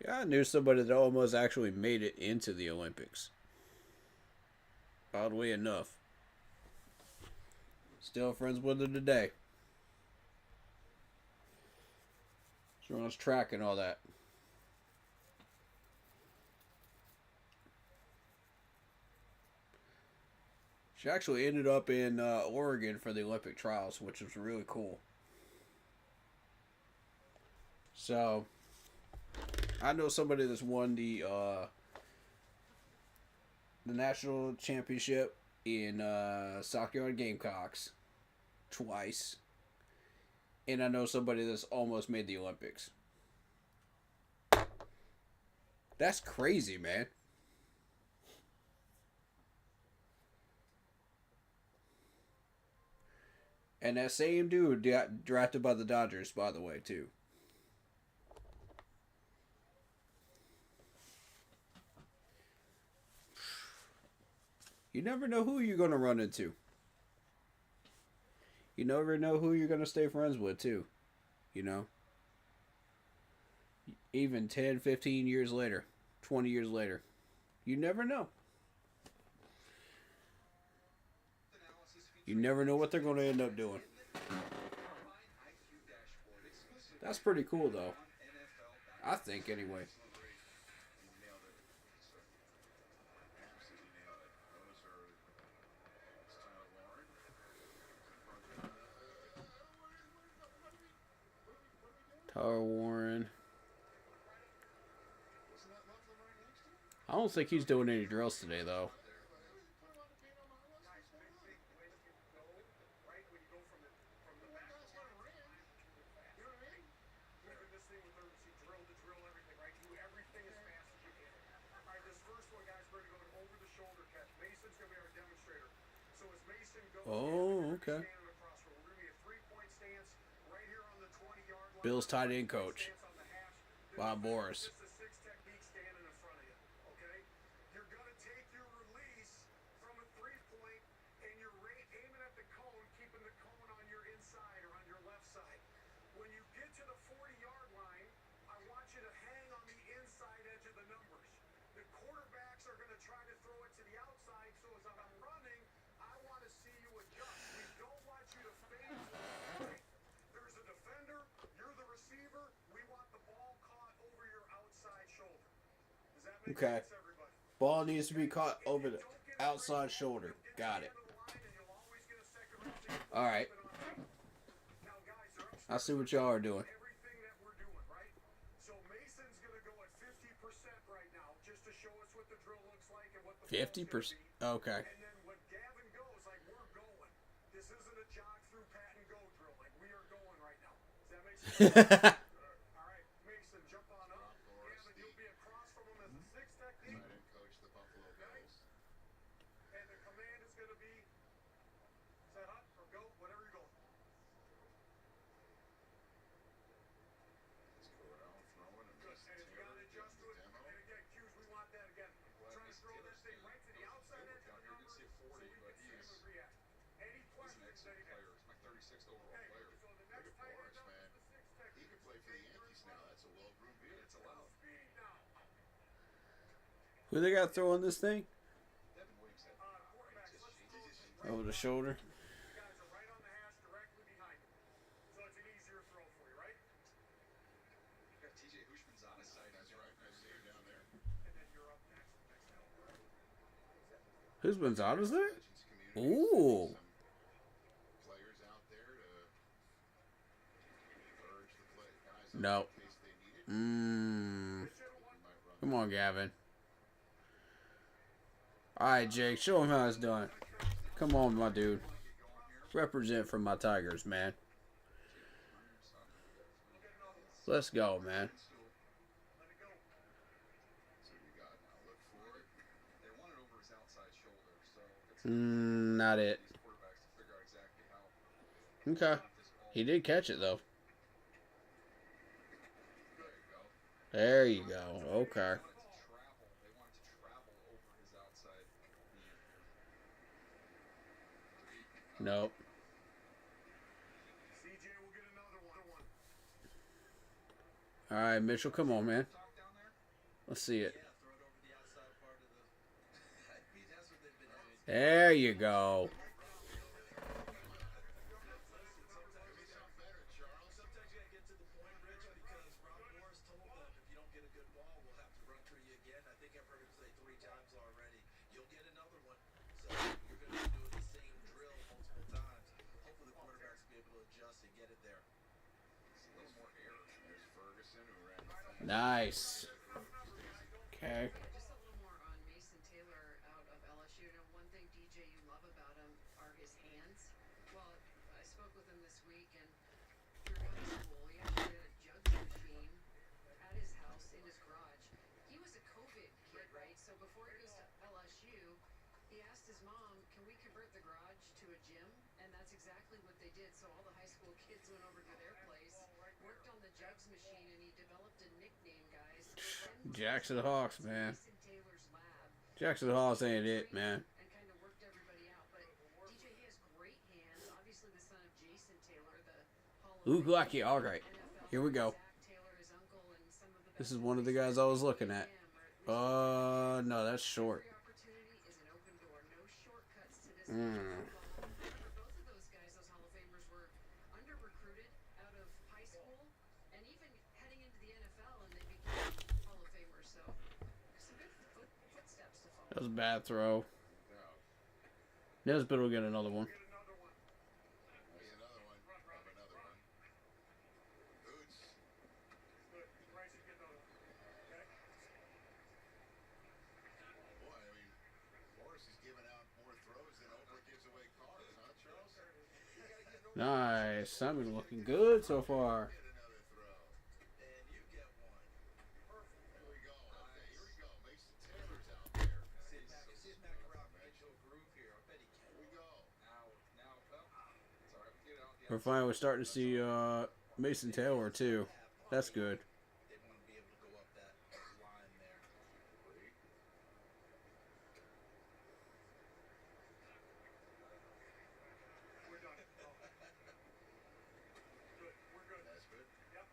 Yeah, I knew somebody that almost actually made it into the Olympics. Oddly enough. Still friends with her today. She runs track and all that. She actually ended up in Oregon for the Olympic trials, which was really cool. So, I know somebody that's won the national championship in Stockyard Gamecocks twice, and I know somebody that's almost made the Olympics. That's crazy, man. And that same dude got drafted by the Dodgers, by the way, too. You never know who you're going to run into. You never know who you're going to stay friends with, too. You know? Even 10, 15 years later. 20 years later. You never know. You never know what they're going to end up doing. That's pretty cool, though. I think, anyway. Tyler Warren. I don't think he's doing any drills today, though. Oh, okay. Bills tight end coach, Bob Boris. Okay. Ball needs to be caught over the outside shoulder. Got it. Alright. I see what y'all are doing. 50%? Okay. Who they got throwing this thing? Over the shoulder. Who's Gonzalez there? Ooh. No. Come on, Gavin. Alright, Jake. Show him how it's done. Come on, my dude. Represent for my Tigers, man. Let's go, man. They want it over his outside shoulder, so it's Not it. these quarterbacks to figure out exactly how Okay. He did catch it, though. There you go. Okay. they want it to travel over his outside knee here. Nope. CJ will get another one. Alright, Mitchell. Come on, man. Talk down there? Let's see it. Yeah, throw it over the outside part of the. That's what they've been doing. There you go. Sometimes you gotta get to the point, Rich, because Rob Morris told them if you don't get a good ball, we'll have to run through you again. I think I've heard him say 3 times already. You'll get another one. So you're gonna be doing the same drill multiple times. Hopefully the quarterbacks will be able to adjust and get it there. A little more air. There's Ferguson who ran the thing. Nice. Okay. Just a little more on Mason Taylor out of LSU. Now, one thing, DJ, you love about him are his hands. Well, I spoke with him this week, and through high school, he actually had a jugs machine at his house in his garage. He was a COVID kid, right? So before he goes to LSU, he asked his mom, "Can we convert the garage to a gym?" And that's exactly what they did. So all the high school kids went over to their place, worked on the jugs machine, and he developed a nickname, guys. Jackson Hawks, man. Mason Taylor's lab. Jackson Hawks ain't it, man. And kind of worked everybody out. But DJ, he has great hands. Obviously, the son of Jason Taylor, the Hall of Luke Fame Lucky. All right. NFL Here we go. Zach Taylor, his uncle, and some of the This best is one of the guys I was looking at. No, that's short. Every opportunity is an open door. No shortcuts to this. Mm. Remember, both of those guys, those Hall of Famers, were under-recruited out of high school and even heading into the NFL, and they became Hall of Famers. So, some good footsteps to follow. That was a bad throw. Nesbitt will get another one. Maybe another one. Grab another one. Boots. Boy, I mean, Morris is giving out more throws than Oprah gives away cars, huh, Charles? Nice. Simon looking good so far. Get another throw. And you get one. Here we go. Okay, here we go. Mason Taylor's out there. See if Matt Corral can get you a groove here. I bet he can. Here we go. Now, well, it's all right. We get it out the We're finally starting to see Mason Taylor too. That's good. They want to be able to go up that line there. We're done. Oh. Good. We're good. Nesbitt. Yep.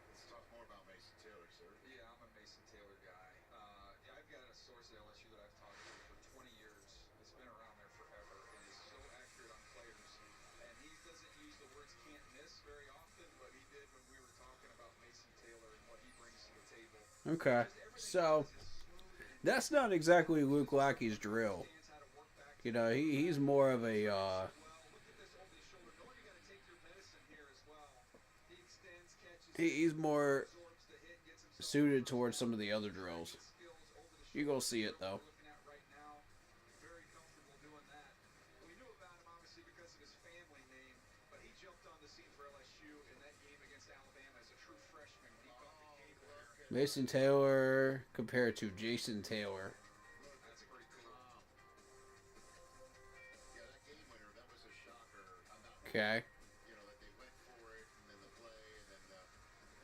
Let's talk more about Mason Taylor, sir. Yeah, I'm a Mason Taylor guy. Yeah, I've got a source at LSU that I've talked to for 20 years. It's been around there forever and is so accurate on players. And he doesn't use the words can't miss very often, but he did when we were talking about Mason Taylor and what he brings to the table. Okay. So that's not exactly Luke Lackey's drill. You know, he's more of a Well, look at this over the shoulder. Knowing you got to take your medicine here as well. He extends, catches, he's more absorbs the hit, gets himself suited towards some of the other drills. skills over the You go see it though. looking at right now. Very comfortable doing that. We knew about him obviously because of his family name, but he jumped on the scene for LSU in that game against Alabama as a true freshman. He caught the cable there. Mason Taylor compared to Jason Taylor. That's pretty cool. Yeah, that game winner, that was a shocker. Okay. You know, that they went for it, and then the play, and then the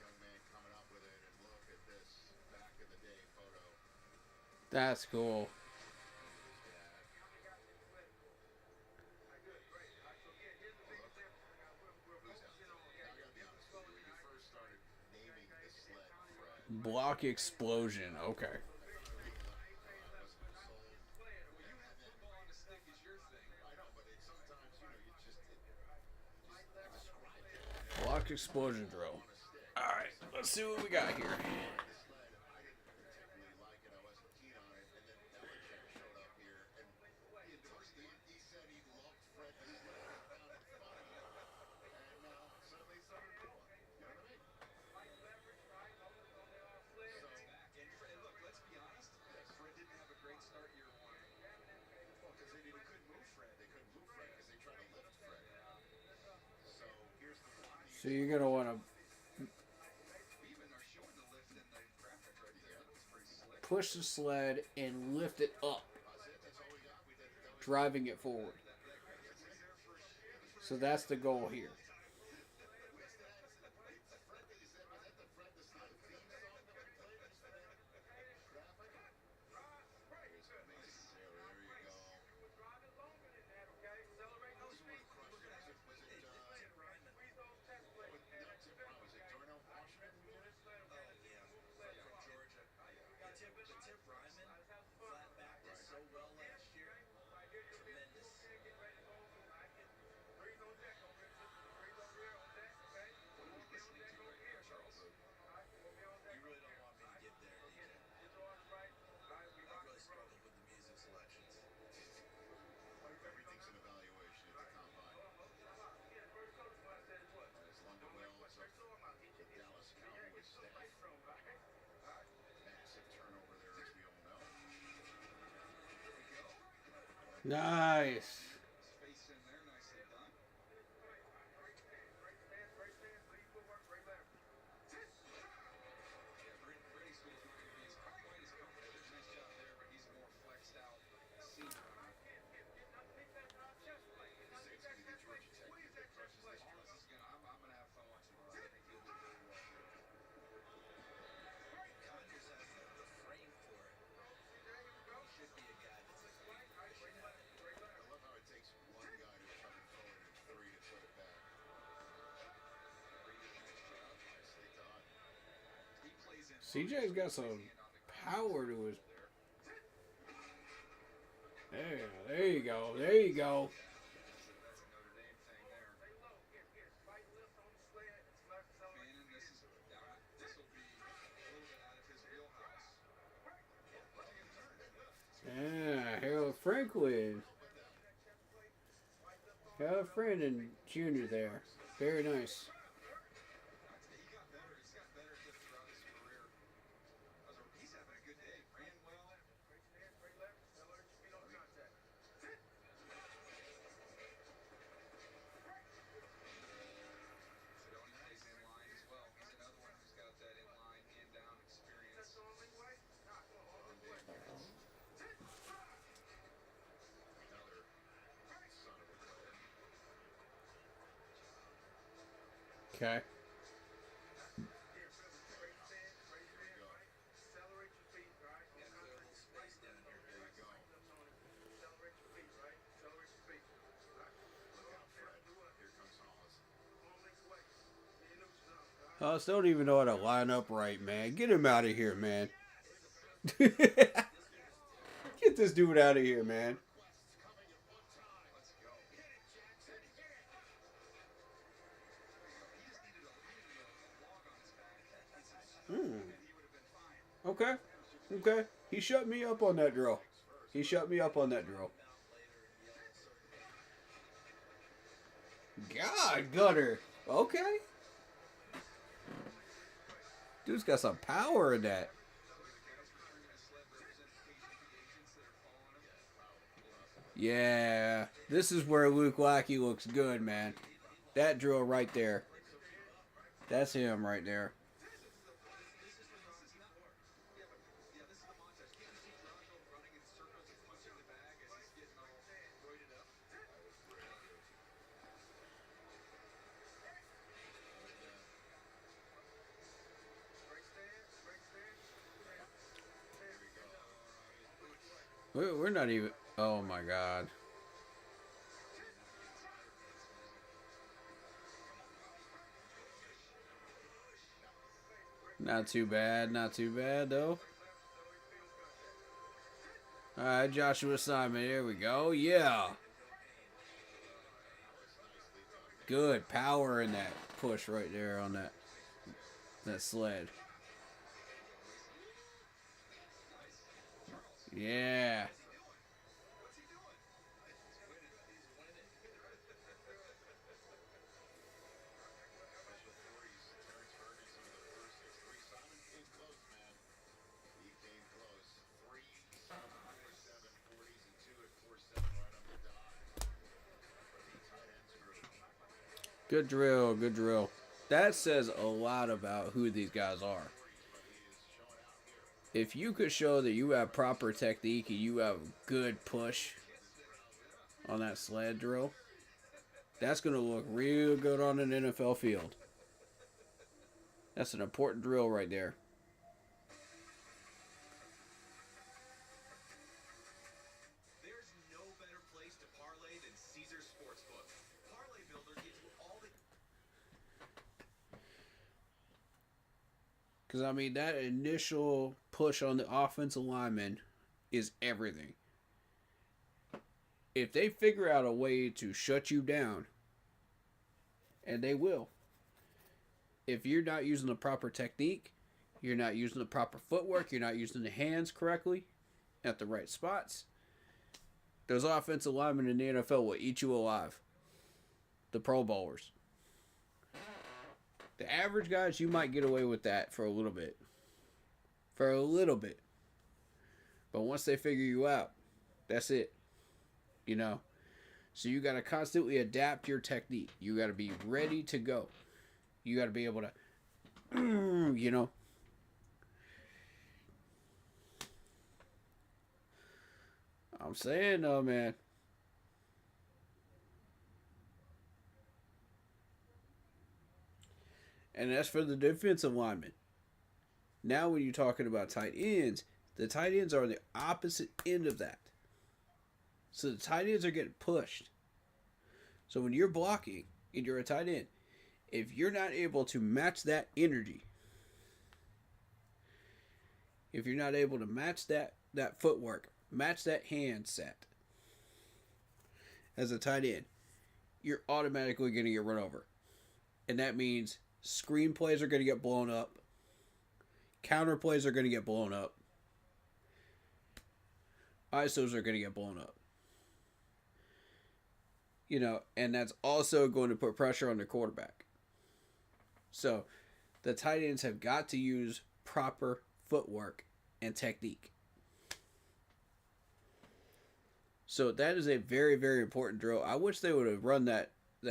young man coming up with it, and look at this back in the day photo. That's cool. Block explosion. Okay. Football on a stick is your thing. Block explosion drill. Alright, let's see what we got here. So you're gonna want to We even are showing the lift in the graphic right there. That was pretty slick. push the sled and lift it up, driving it forward. So that's the goal here. Tip Ryman, flat backed it so well last year. Tremendous. What are we listening to right now, Charles? You really don't want me to get there, DJ. I've really struggled with the music selections. Everything's an evaluation at the combine. As London Wells of the Dallas Cowboys staff. Massive turnover there, as we all know. Nice. Space in there, nicely done. Yeah, Brady School's not going to be quite as comfortable. There's a nice job there, but he's more flexed out. See, You say it's going to be Georgia Tech that crushes this I'm going to have fun watching him. I think he'll do really well. Conyers has the frame for it. He should be a guy that's a great efficient at it. I love how it takes one guy to chuck it forward and three to put it back. Nicely done. He plays in CJ's got some power to his. There you go. There you go. That's a Notre Dame thing there. Fannin, this will be a little bit out of his wheelhouse. Yeah, Harold Franklin. Harold Franklin Jr. there. Very nice. He got better. He's got better at this throughout his career. He's having a good day. Ran well. Sidoni plays in line as well. He's another one who's got that in-line, in-down experience. Another son of a gun. Okay. Got a little space down here. There you go. Look out, Fred. Here comes Hollis. Us don't even know how to line up right, man. Get him out of here, man. Get this dude out of here, man. Let's go. He just needed a log on his back. And he would have been fine. Okay. Okay. He shut me up on that drill. He shut me up on that drill. God, Gutter. Okay. Dude's got some power in that. Yeah. This is where Luke Lackey looks good, man. That drill right there. That's him right there. We're not even. Oh my God. Not too bad. Not too bad though. All right, Joshua Simon. Here we go. Yeah. Good power in that push right there on that sled. Yeah. Good drill. Good drill. That says a lot about who these guys are. If you could show that you have proper technique and you have good push on that sled drill, that's going to look real good on an NFL field. That's an important drill right there. There's no better place to parlay than Caesars Sportsbook. Parlay Builder gives you all the Because, I mean, that initial push on the offensive lineman is everything. If they figure out a way to shut you down, and they will, if you're not using the proper technique, you're not using the proper footwork, you're not using the hands correctly at the right spots, those offensive linemen in the NFL will eat you alive. The Pro Bowlers. The average guys, you might get away with that for a little bit. For a little bit. But once they figure you out, that's it. You know? So you got to constantly adapt your technique. You got to be ready to go. You got to be able to, you know. I'm saying though, man. And that's for the defensive linemen. Now when you're talking about tight ends, the tight ends are on the opposite end of that. So the tight ends are getting pushed. So when you're blocking and you're a tight end, if you're not able to match that energy, if you're not able to match that footwork, match that hand set as a tight end, you're automatically going to get run over. And that means screen plays are going to get blown up. Counter plays are going to get blown up. ISOs are going to get blown up. You know, and that's also going to put pressure on the quarterback. So, the tight ends have got to use proper footwork and technique. So, that is a very, very important drill. I wish they would have run that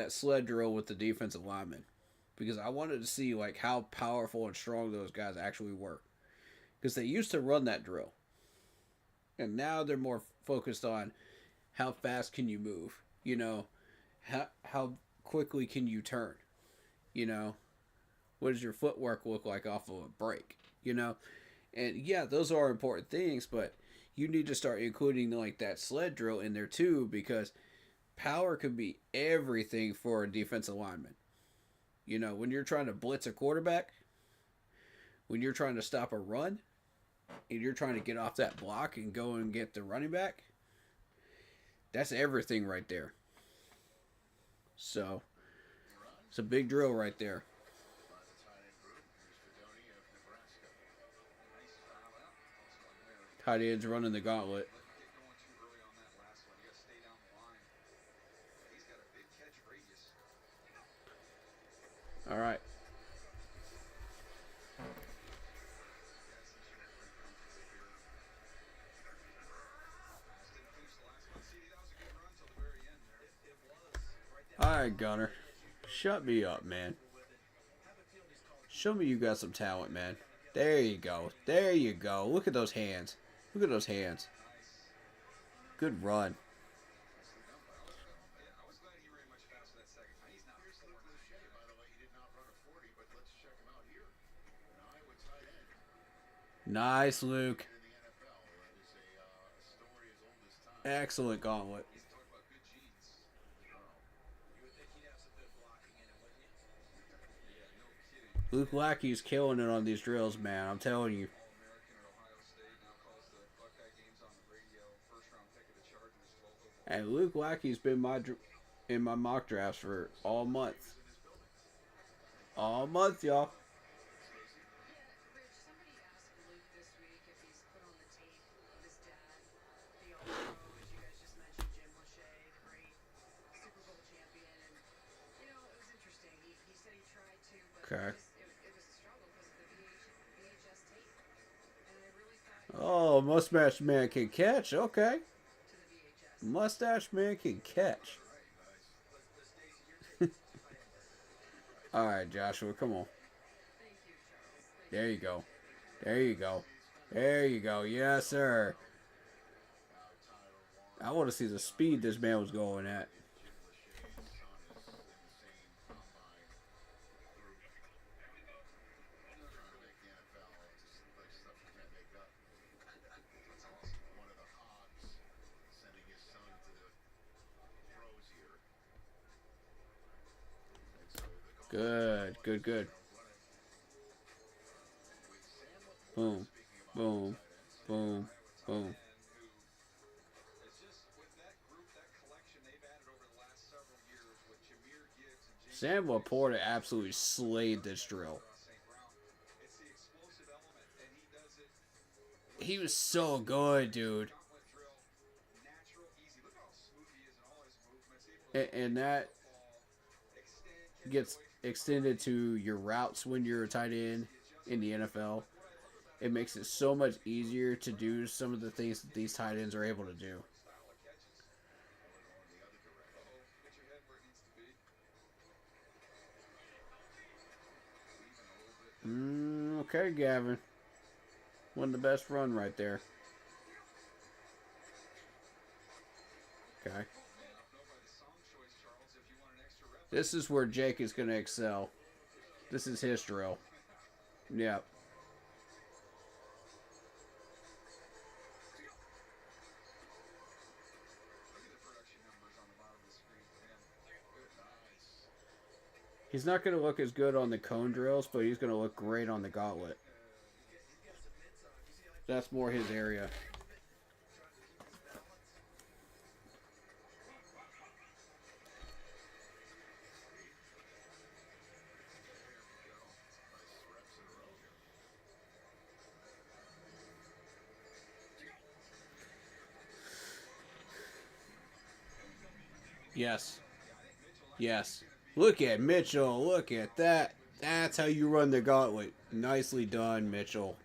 sled drill with the defensive linemen, because I wanted to see like how powerful and strong those guys actually were. Because they used to run that drill. And now they're more focused on how fast can you move? You know, how quickly can you turn? You know, what does your footwork look like off of a break? You know, and yeah, those are important things, but you need to start including like that sled drill in there too, because power could be everything for a defensive lineman. You know, when you're trying to blitz a quarterback, when you're trying to stop a run, and you're trying to get off that block and go and get the running back, that's everything right there. So, it's a big drill right there. Tight ends running the gauntlet. All right. All right, Gunner. Shut me up, man. Show me you got some talent, man. There you go. There you go. Look at those hands. Look at those hands. Good run. Nice, Luke. Excellent gauntlet. Luke Lackey's killing it on these drills, man. I'm telling you. And Luke Lackey's been in my mock drafts for all month. All month, y'all. Okay. Oh, Mustache Man can catch. Okay. Mustache Man can catch. All right, Joshua, come on. There you go. There you go. There you go. Yes, sir. I want to see the speed this man was going at. Good, good, good. Boom, boom, boom, boom. Sam Laporta absolutely slayed this drill. He was so good, dude. And that gets extended to your routes when you're a tight end in the NFL. It makes it so much easier to do some of the things that these tight ends are able to do. Okay, Gavin. Won the best run right there. Okay. This is where Jake is going to excel. This is his drill. Yep. He's not going to look as good on the cone drills, but he's going to look great on the gauntlet. That's more his area. Yes. Yes. Look at Mitchell. Look at that. That's how you run the gauntlet. Nicely done, Mitchell.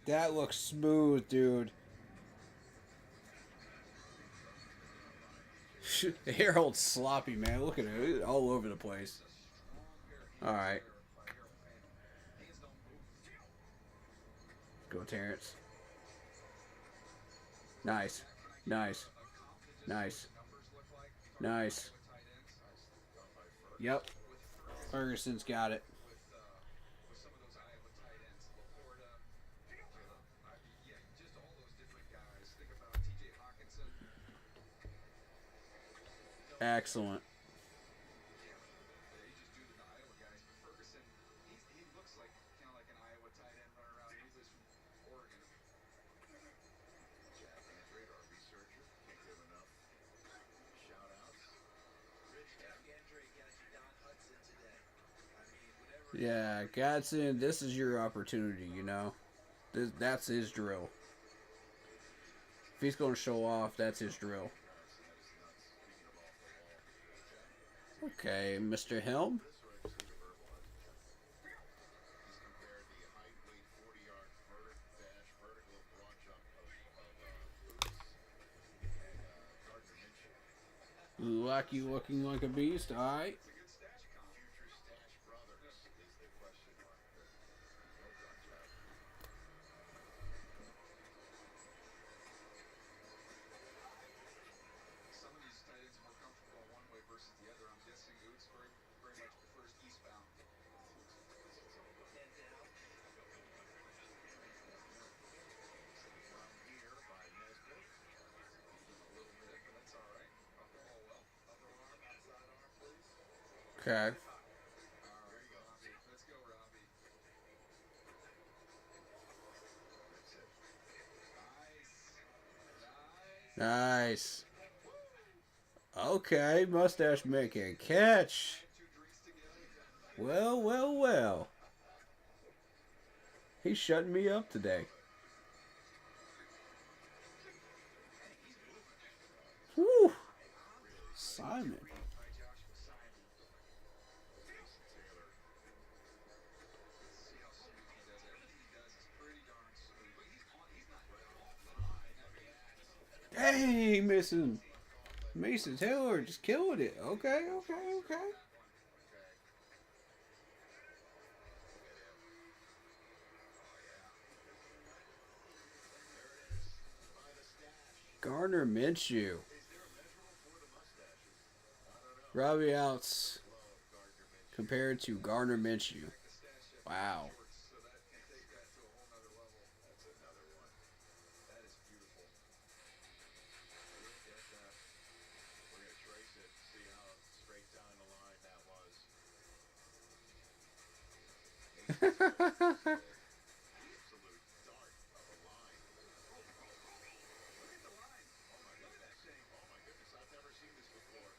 That looks smooth, dude. Harold's sloppy, man. Look at it. It's all over the place. Alright. Go, Terrence. Nice. Nice. Nice. Nice. Yep. Ferguson's got it. Excellent. Yeah, Godson, this is your opportunity, you know. That's his drill. If he's going to show off, that's his drill. Okay, Mr. Helm. Lucky looking like a beast, alright. Okay. Nice. Okay, Mustache making a catch. Well, well, well. He's shutting me up today. Whew. Simon. Dang, missing. Mason Taylor just killing it. Okay. Gardner Minshew. Robbie Outs compared to Gardner Minshew. Wow. So that can take that to a whole nother level. That's another one. That is beautiful. Look at that. We're going to trace it, see how straight down the line that was. Absolute dart of a line. Look at the line. Oh my goodness. Oh my goodness. I've never seen this before.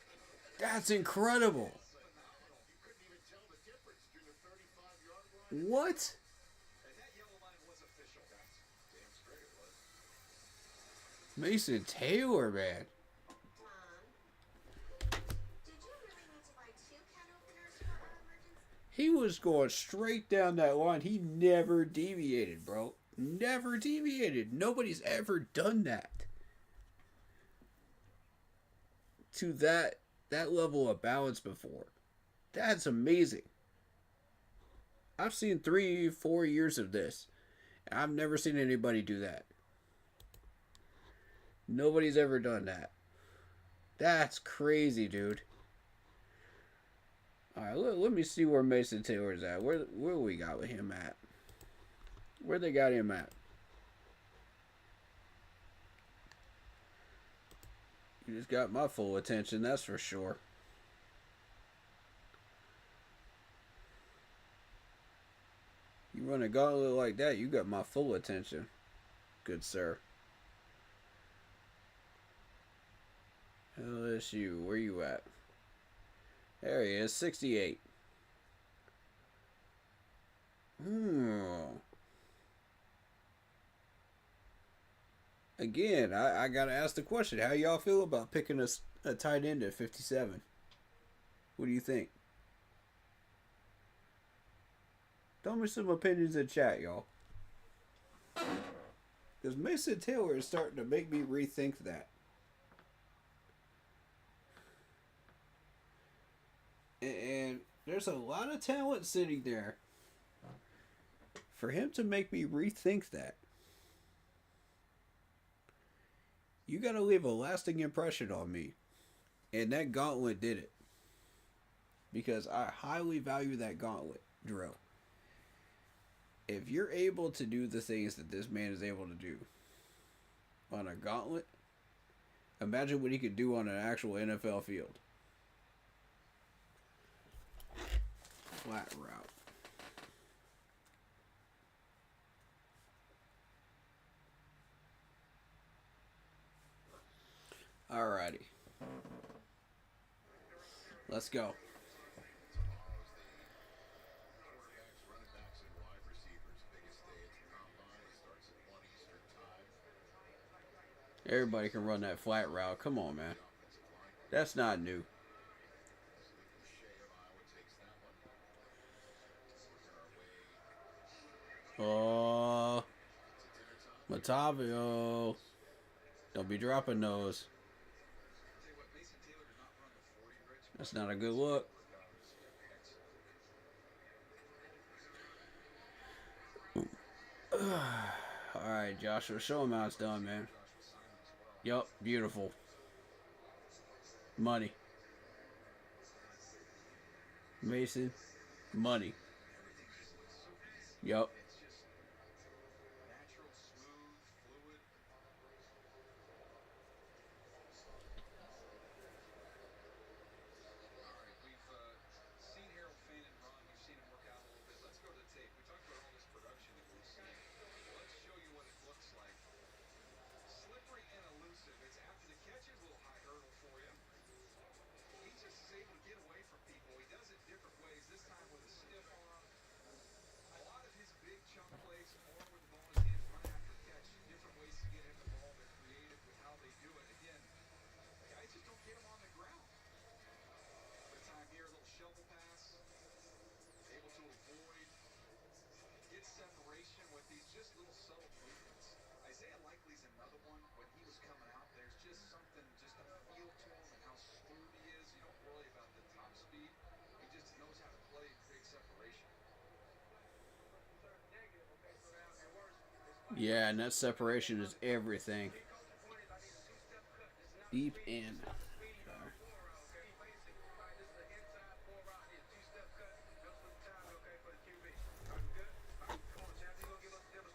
That's incredible. Phenomenal. You couldn't even tell the difference between the 35-yard line. What? And that yellow line was official. That's damn straight it was. Mason Taylor, man. Mom, did you really need to buy 2 can openers for our emergency? He was going straight down that line. He never deviated, bro. Never deviated. Nobody's ever done that. To that level of balance before. That's amazing. I've seen 3-4 years of this. I've never seen anybody do that. Nobody's ever done that. That's crazy, dude. Alright, let me see where Mason Taylor's at. Where we got him at? Where they got him at? You just got my full attention, that's for sure. You run a gauntlet like that, you got my full attention. Good sir. LSU, where you at? There he is, 68. Again, I gotta ask the question: how y'all feel about picking a tight end at 57? What do you think? Tell me some opinions in chat, y'all. Because Mason Taylor is starting to make me rethink that. And there's a lot of talent sitting there. For him to make me rethink that, you gotta leave a lasting impression on me. And that gauntlet did it. Because I highly value that gauntlet drill. If you're able to do the things that this man is able to do on a gauntlet, imagine what he could do on an actual NFL field. Flat route. Alrighty. Let's go. Everybody can run that flat route. Come on, man. That's not new. Oh, Matavio. Don't be dropping those. That's not a good look. Alright, Joshua, show him how it's done, man. Yup, beautiful. Money. Mason, money. Yup. Isaiah Likely's another one. When he was coming out, there's just something, just a feel to him. Yeah, net separation is everything. Deep in.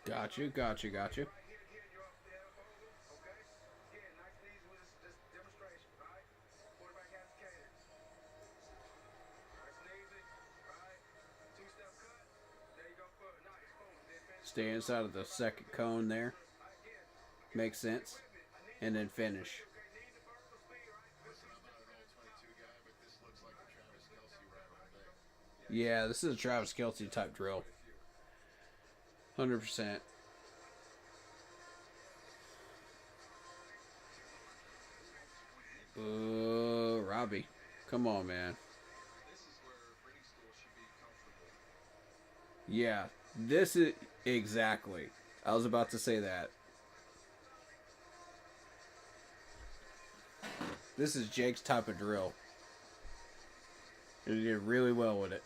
Got you, got you, got you. Stay inside of the second cone there. Makes sense. And then finish. Listen, I'm not an all 22 guy, but this looks like a Travis Kelsey route all day. Yeah, this is a Travis Kelsey type drill. 100%. Robbie. Come on, man. Yeah, this is exactly. I was about to say that. This is Jake's type of drill. And he did really well with it.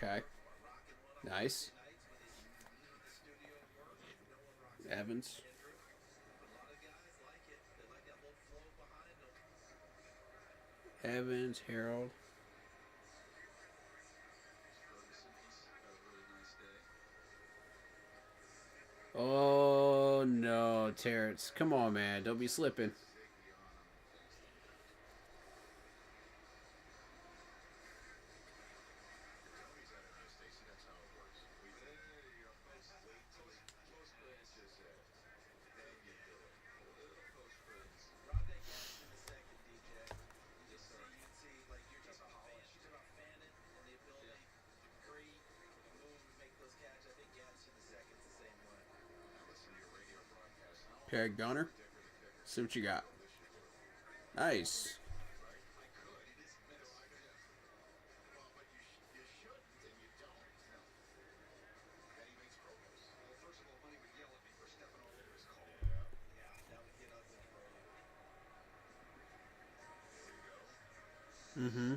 Okay. Nice. Evans. Evans, Harold. Oh no, Terrence. Come on, man. Don't be slipping. Okay, Gunner. See what you got. Nice. Mm-hmm.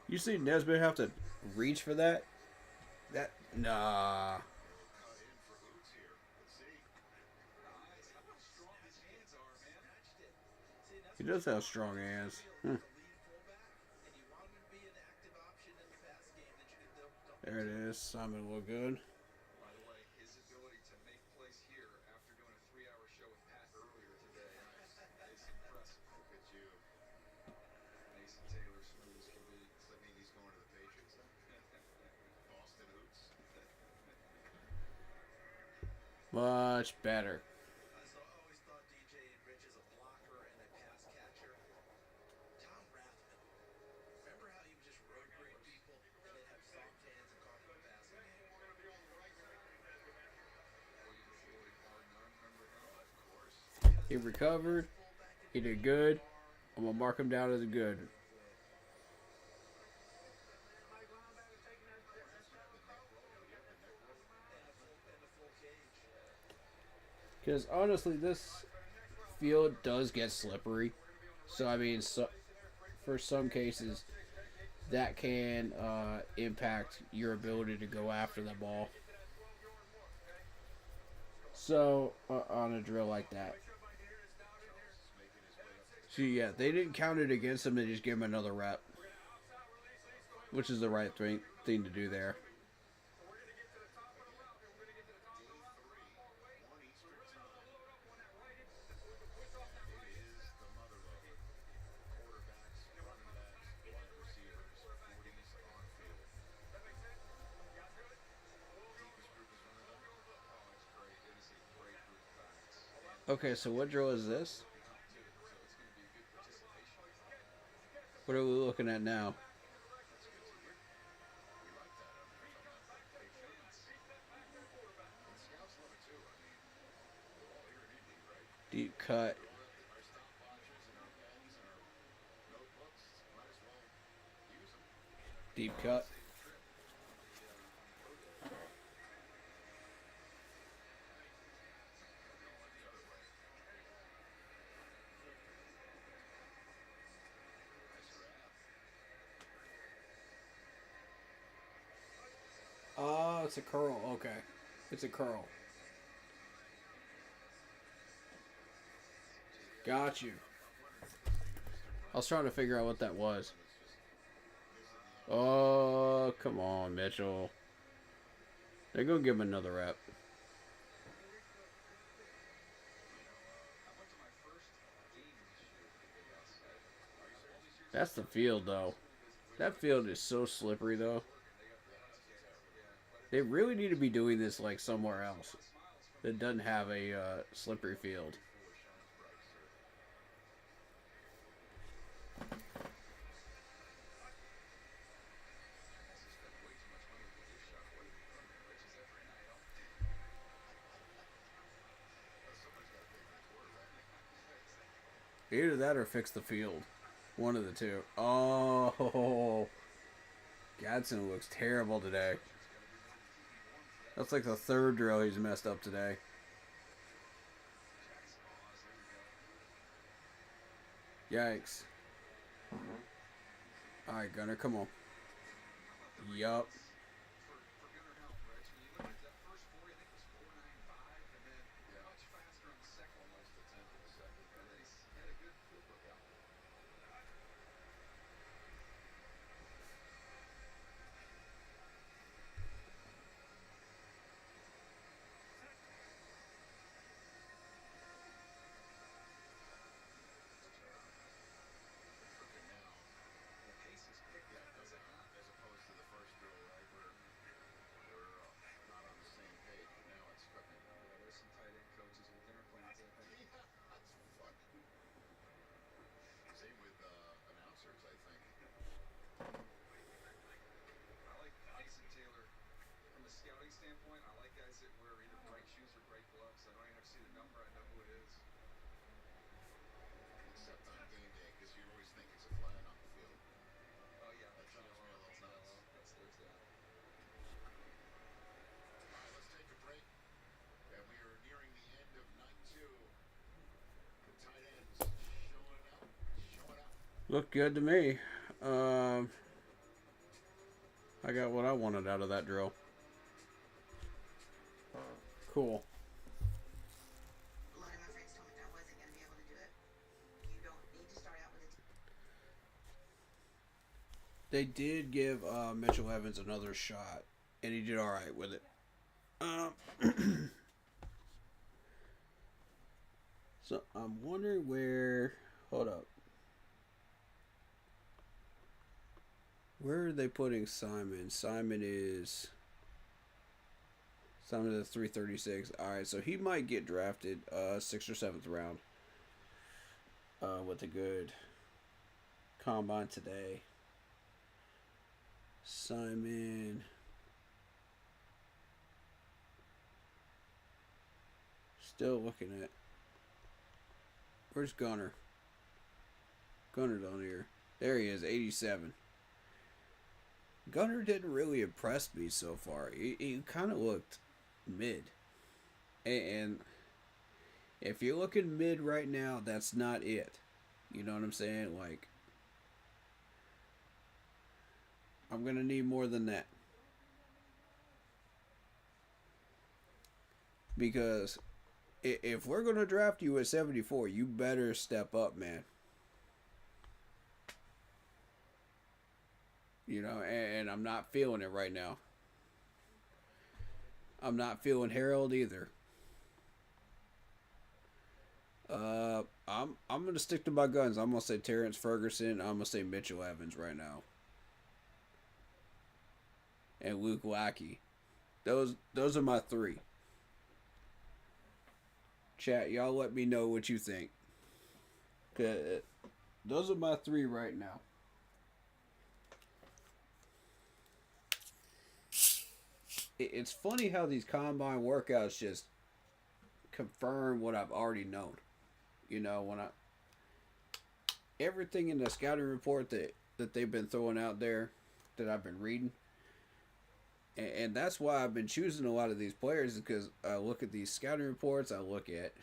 You see Nesbitt have to reach for that? Nah. He does have strong hands. There it is. Simon look good. By the way, his ability to make plays here after doing a 3-hour show with Pat earlier today is impressive. Look at you. Mason Taylor, smooth as can be. Does that mean he's going to the Patriots then? Boston Hoots? Much better. I always thought DJ and Rich as a blocker and a pass catcher. Tom Rathman. Remember how he would just road grade people and then have soft hands and call him a passing game? He recovered. He did good. I'm going to mark him down as a good. Because honestly, this field does get slippery. So, I mean, for some cases, that can impact your ability to go after the ball. So, on a drill like that. So, yeah, they didn't count it against him. They just gave him another rep. Which is the right thing to do there. Okay, so what drill is this? What are we looking at now? Deep cut. deep cut. Oh, it's a curl. Okay. It's a curl. Got you. I was trying to figure out what that was. Oh, come on, Mitchell. They're going to give him another rep. That's the field, though. That field is so slippery, though. They really need to be doing this like somewhere else that doesn't have a slippery field. Either that or fix the field. One of the two. Oh, Gadsden looks terrible today. That's like the third drill he's messed up today. Yikes. Alright, Gunner, come on. Yup. Standpoint, I like guys that wear either bright shoes or bright gloves. I don't even have to see the number, I know who it is. Except on game day, because you always think it's a flag on the field. Oh yeah, That drives me a little nuts. There's that. All right, let's take a break. And we are nearing the end of night 2. The tight ends showing up. Looked good to me. I got what I wanted out of that drill. Cool. A lot of my friends told me that I wasn't going to be able to do it. You don't need to start out with a They did give Mitchell Evans another shot, and he did all right with it. So I'm wondering where. Hold up. Where are they putting Simon? Simon is 336. All right, so he might get drafted 6th or 7th round with a good combine today. Simon. Still looking at. Where's Gunner? Gunner down here. There he is, 87. Gunner didn't really impress me so far. He kind of looked mid. And if you're looking mid right now, that's not it. You know what I'm saying? Like, I'm going to need more than that. Because if we're going to draft you at 74, you better step up, man. You know, and I'm not feeling it right now. I'm not feeling Harold either. I'm gonna stick to my guns. I'm gonna say Terrence Ferguson. I'm gonna say Mitchell Evans right now. And Luke Lackey. Those are my 3. Chat, y'all let me know what you think. Those are my 3 right now. It's funny how these combine workouts just confirm what I've already known. You know, when everything in the scouting report that they've been throwing out there, that I've been reading. And that's why I've been choosing a lot of these players, because I look at these scouting reports, I look at,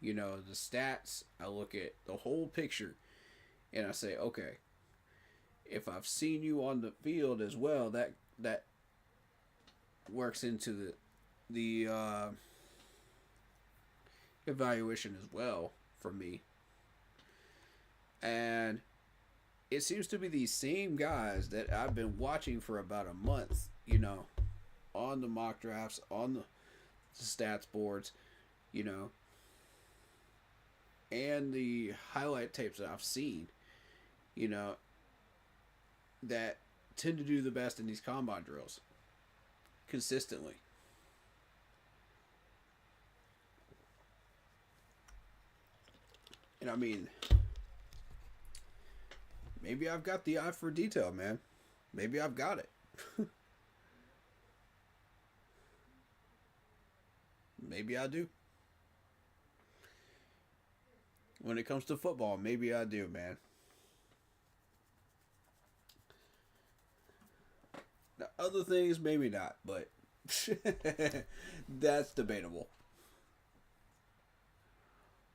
you know, the stats, I look at the whole picture, and I say, okay, if I've seen you on the field as well, that works into the evaluation as well for me. And it seems to be these same guys that I've been watching for about a month, you know, on the mock drafts, on the stats boards, you know, and the highlight tapes that I've seen, you know, that tend to do the best in these combine drills consistently. And I mean, maybe I've got the eye for detail, man. Maybe I've got it. Maybe I do. When it comes to football, maybe I do, man. Now, other things, maybe not, but that's debatable.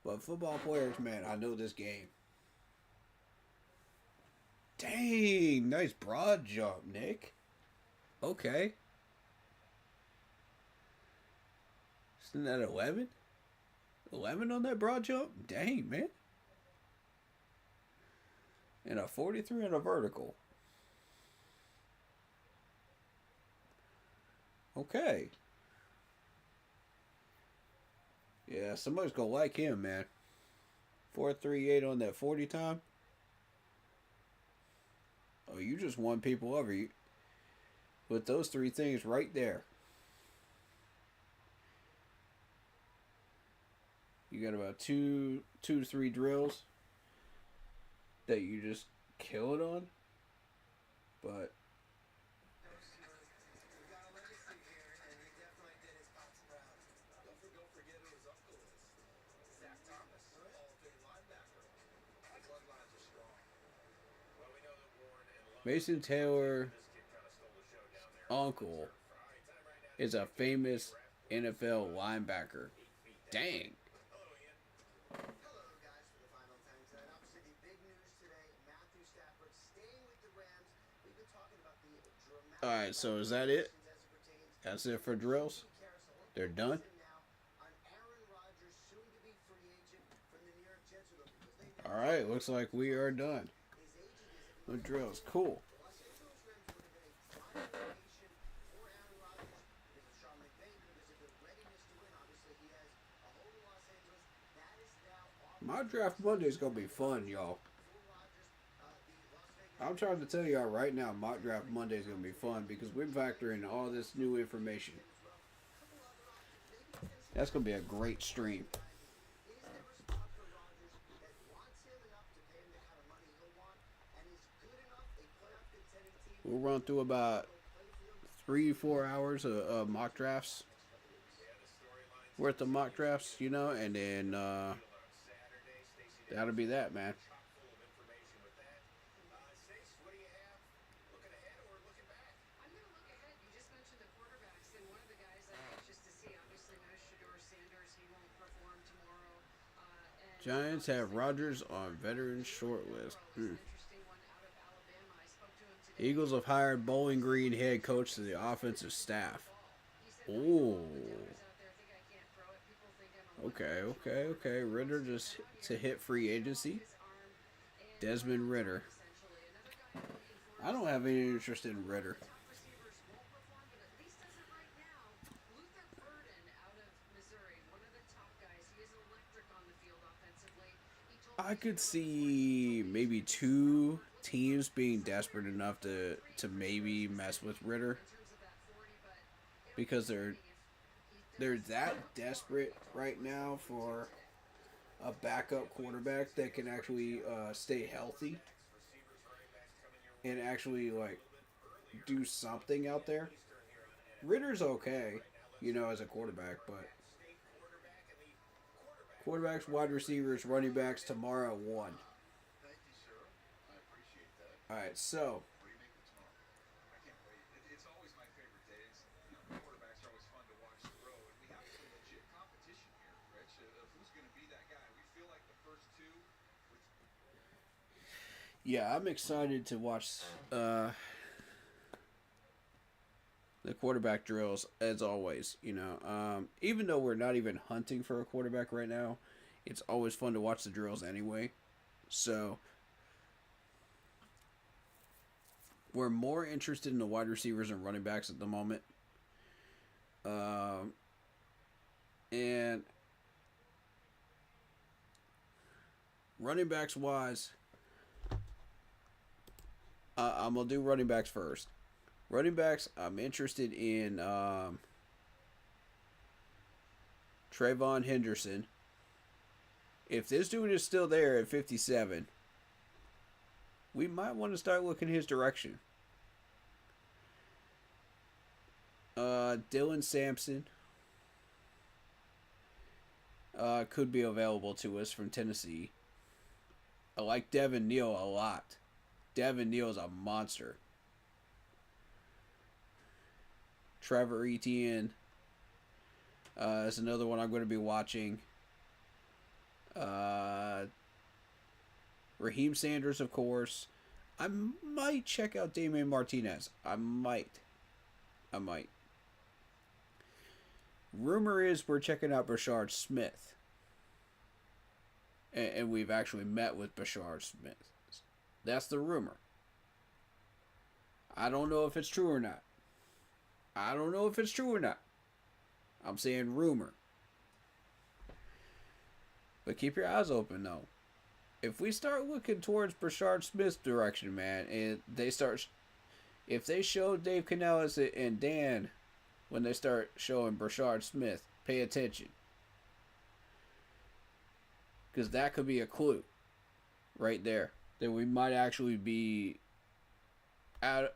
But football players, man, I know this game. Dang, nice broad jump, Nick. Okay. Isn't that 11? 11 on that broad jump? Dang, man. And a 43 on a vertical. Okay. Yeah, somebody's gonna like him, man. 4.38 on that 40 time. Oh, you just won people over. You with those three things right there. You got about two to three drills that you just kill it on. But Mason Taylor's uncle is a famous NFL linebacker. Dang. Alright, so is that it? That's it for drills? They're done? Alright, looks like we are done. The drills, cool. My draft Monday is gonna be fun, y'all. I'm trying to tell y'all right now, mock draft Monday is gonna be fun because we're factoring all this new information. That's gonna be a great stream. We'll run through about 3-4 hours of mock drafts. Worth of mock drafts, you know, and then that'll be that, man. Giants have Rodgers on veteran short list. Eagles have hired Bowling Green head coach to the offensive staff. Oh. Okay. Ritter just to hit free agency. Desmond Ritter. I don't have any interest in Ritter. I could see maybe two teams being desperate enough to maybe mess with Ritter because they're that desperate right now for a backup quarterback that can actually stay healthy and actually like do something out there. Ritter's okay, you know, as a quarterback, but quarterbacks, wide receivers, running backs tomorrow at 1. Alright, so Yeah, I'm excited to watch the quarterback drills as always. Even though we're not even hunting for a quarterback right now, it's always fun to watch the drills anyway. So we're more interested in the wide receivers and running backs at the moment. And running backs wise, I'm going to do running backs first. Running backs, I'm interested in Trayvon Henderson. If this dude is still there at 57, we might want to start looking his direction. Dylan Sampson could be available to us from Tennessee. I like Devin Neal a lot. Devin Neal is a monster. Trevor Etienne is another one I'm going to be watching. Raheem Sanders, of course. I might check out Damian Martinez. I might. Rumor is we're checking out Bashard Smith. And we've actually met with Bashard Smith. That's the rumor. I don't know if it's true or not. I'm saying rumor. But keep your eyes open, though. If we start looking towards Bashard Smith's direction, man, and if they show Dave Canellis and Dan when they start showing Bashard Smith, pay attention. Because that could be a clue right there that we might actually be out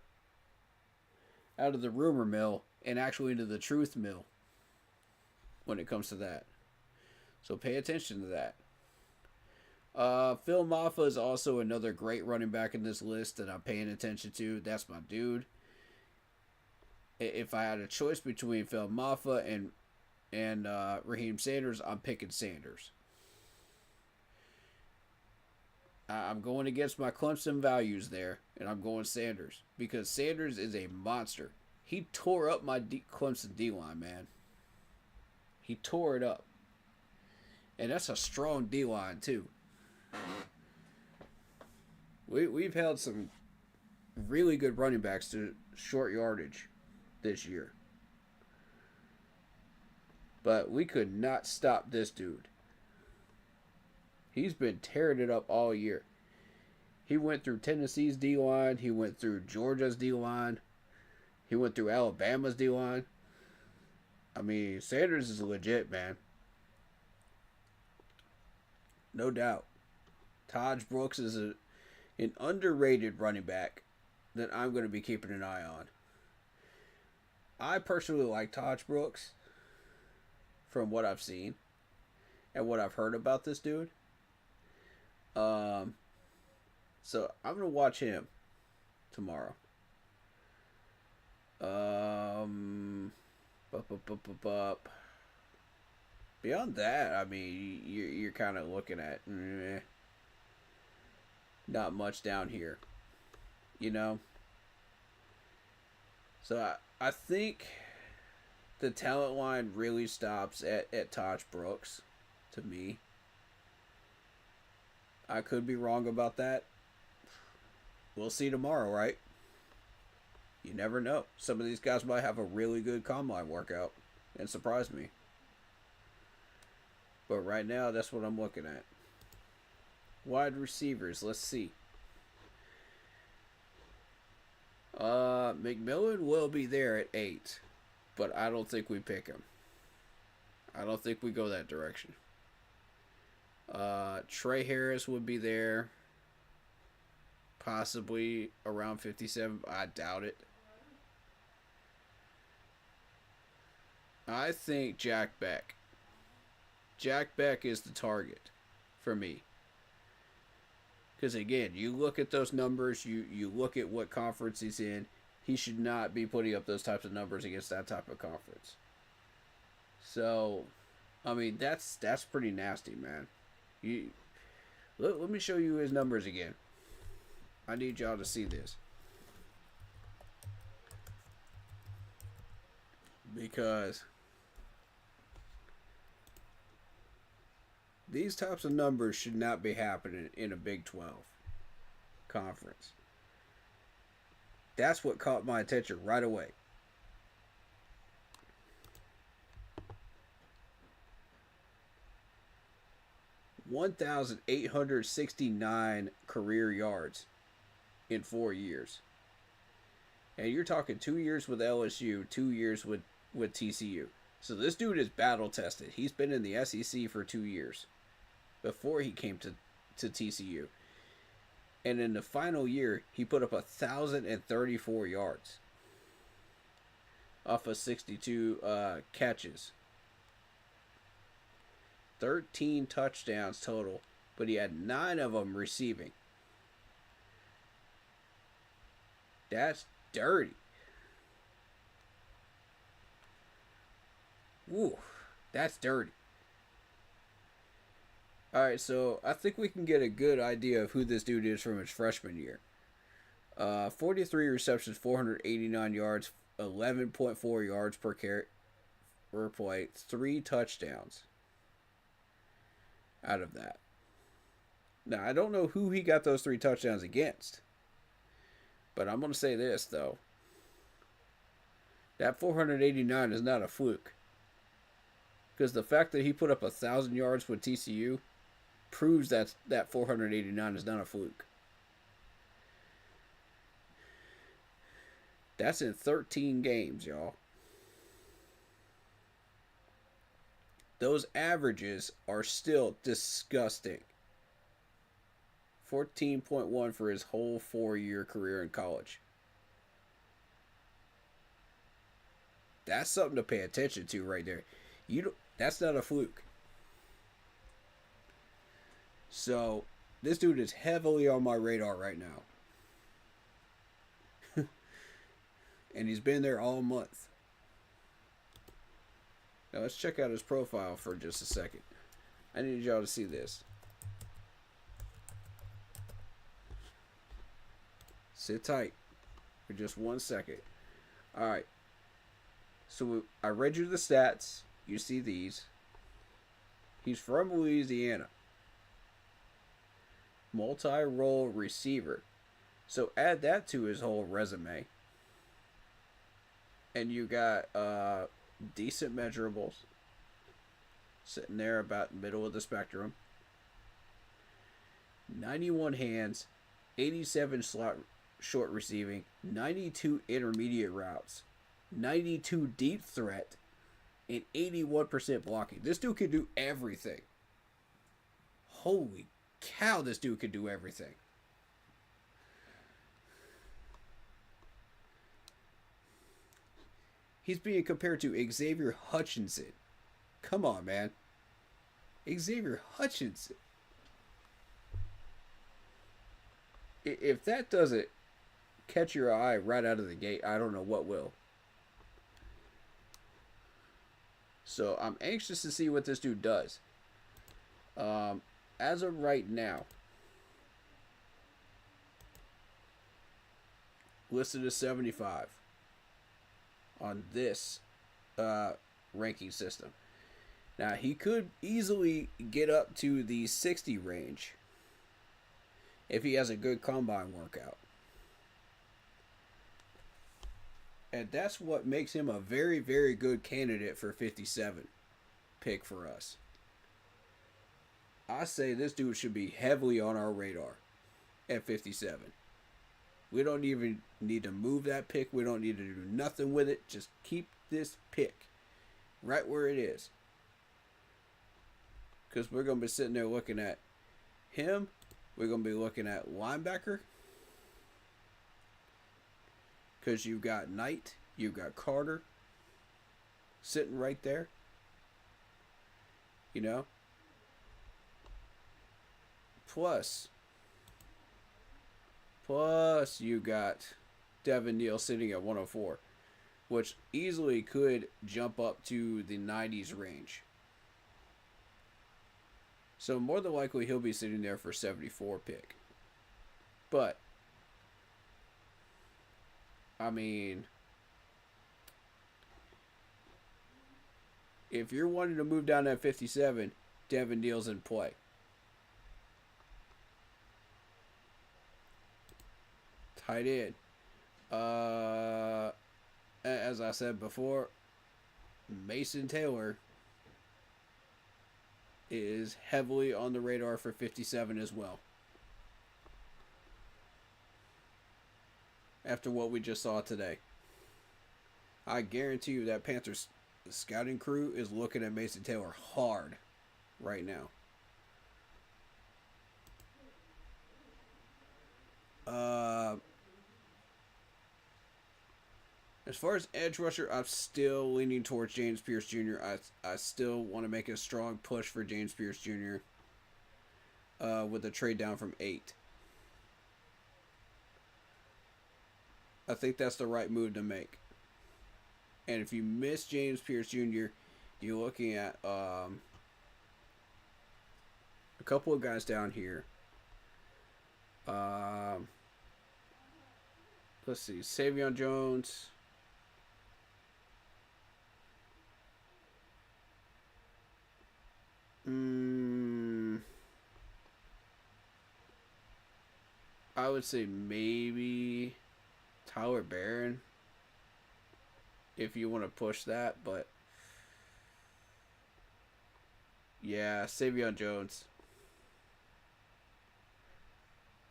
of the rumor mill and actually into the truth mill when it comes to that. So pay attention to that. Phil Maffa is also another great running back in this list that I'm paying attention to. That's my dude. If I had a choice between Phil Maffa and Raheem Sanders, I'm picking Sanders. I'm going against my Clemson values there, and I'm going Sanders because Sanders is a monster. He tore up my Clemson D-line, man. He tore it up. And that's a strong D-line, too. We've held some really good running backs to short yardage this year. But we could not stop this dude. He's been tearing it up all year. He went through Tennessee's D-line. He went through Georgia's D-line. He went through Alabama's D-line. I mean, Sanders is legit, man. No doubt. Taj Brooks is an underrated running back that I'm going to be keeping an eye on. I personally like Taj Brooks from what I've seen and what I've heard about this dude. So I'm going to watch him tomorrow. Beyond that, I mean, you're kind of looking at not much down here, you know. So I think the talent line really stops at Taj Brooks, to me. I could be wrong about that. We'll see tomorrow, right? You never know. Some of these guys might have a really good combine workout and surprise me. But right now, that's what I'm looking at. Wide receivers, let's see. McMillan will be there at 8, but I don't think we pick him. I don't think we go that direction. Trey Harris would be there. Possibly around 57. I doubt it. I think Jack Beck. Jack Beck is the target for me. Because again, you look at those numbers, you look at what conference he's in, he should not be putting up those types of numbers against that type of conference. So, I mean, that's pretty nasty, man. Let me show you his numbers again. I need y'all to see this. Because these types of numbers should not be happening in a Big 12 conference. That's what caught my attention right away. (1,869 career yards in 4 years. And you're talking 2 years with LSU, 2 years with TCU. So this dude is battle tested. He's been in the SEC for 2 years before he came to TCU. And in the final year, he put up 1,034 yards off of 62 catches. 13 touchdowns total, but he had 9 of them receiving. That's dirty. Woo, that's dirty. Alright, so I think we can get a good idea of who this dude is from his freshman year. 43 receptions, 489 yards, 11.4 yards per play, 3 touchdowns out of that. Now, I don't know who he got those 3 touchdowns against. But I'm going to say this, though. That 489 is not a fluke. Because the fact that he put up 1,000 yards with TCU proves that 489 is not a fluke. That's in 13 games, y'all. Those averages are still disgusting. 14.1 for his whole 4-year career in college. That's something to pay attention to right there. That's not a fluke. So, this dude is heavily on my radar right now. And he's been there all month. Now, let's check out his profile for just a second. I need y'all to see this. Sit tight for just 1 second. Alright. So I read you the stats. You see these. He's from Louisiana. Multi-role receiver. So add that to his whole resume. And you got decent measurables. Sitting there about middle of the spectrum. 91 hands. 87 slot short receiving, 92 intermediate routes, 92 deep threat, and 81% blocking. This dude can do everything. Holy cow, this dude can do everything. He's being compared to Xavier Hutchinson. Come on, man. Xavier Hutchinson. If that doesn't catch your eye right out of the gate, I don't know what will. So I'm anxious to see what this dude does. As of right now, listed as 75 on this ranking system. Now, he could easily get up to the 60 range if he has a good combine workout. And that's what makes him a very, very good candidate for 57 pick for us. I say this dude should be heavily on our radar at 57. We don't even need to move that pick. We don't need to do nothing with it. Just keep this pick right where it is. Because we're going to be sitting there looking at him. We're going to be looking at linebacker. Because you've got Knight. You've got Carter. Sitting right there. You know. Plus you got Devin Neal sitting at 104. Which easily could jump up to the 90s range. So more than likely he'll be sitting there for 74 pick. But I mean, if you're wanting to move down at 57, Devin Neal's in play. Tight end. As I said before, Mason Taylor is heavily on the radar for 57 as well. After what we just saw today. I guarantee you that Panthers scouting crew is looking at Mason Taylor hard right now. As far as edge rusher, I'm still leaning towards James Pierce Jr. I still want to make a strong push for James Pierce Jr. With a trade down from 8. I think that's the right move to make. And if you miss James Pierce Jr., you're looking at a couple of guys down here. Let's see, Savion Jones. I would say maybe Tyler Barron, if you want to push that, but yeah, Savion Jones.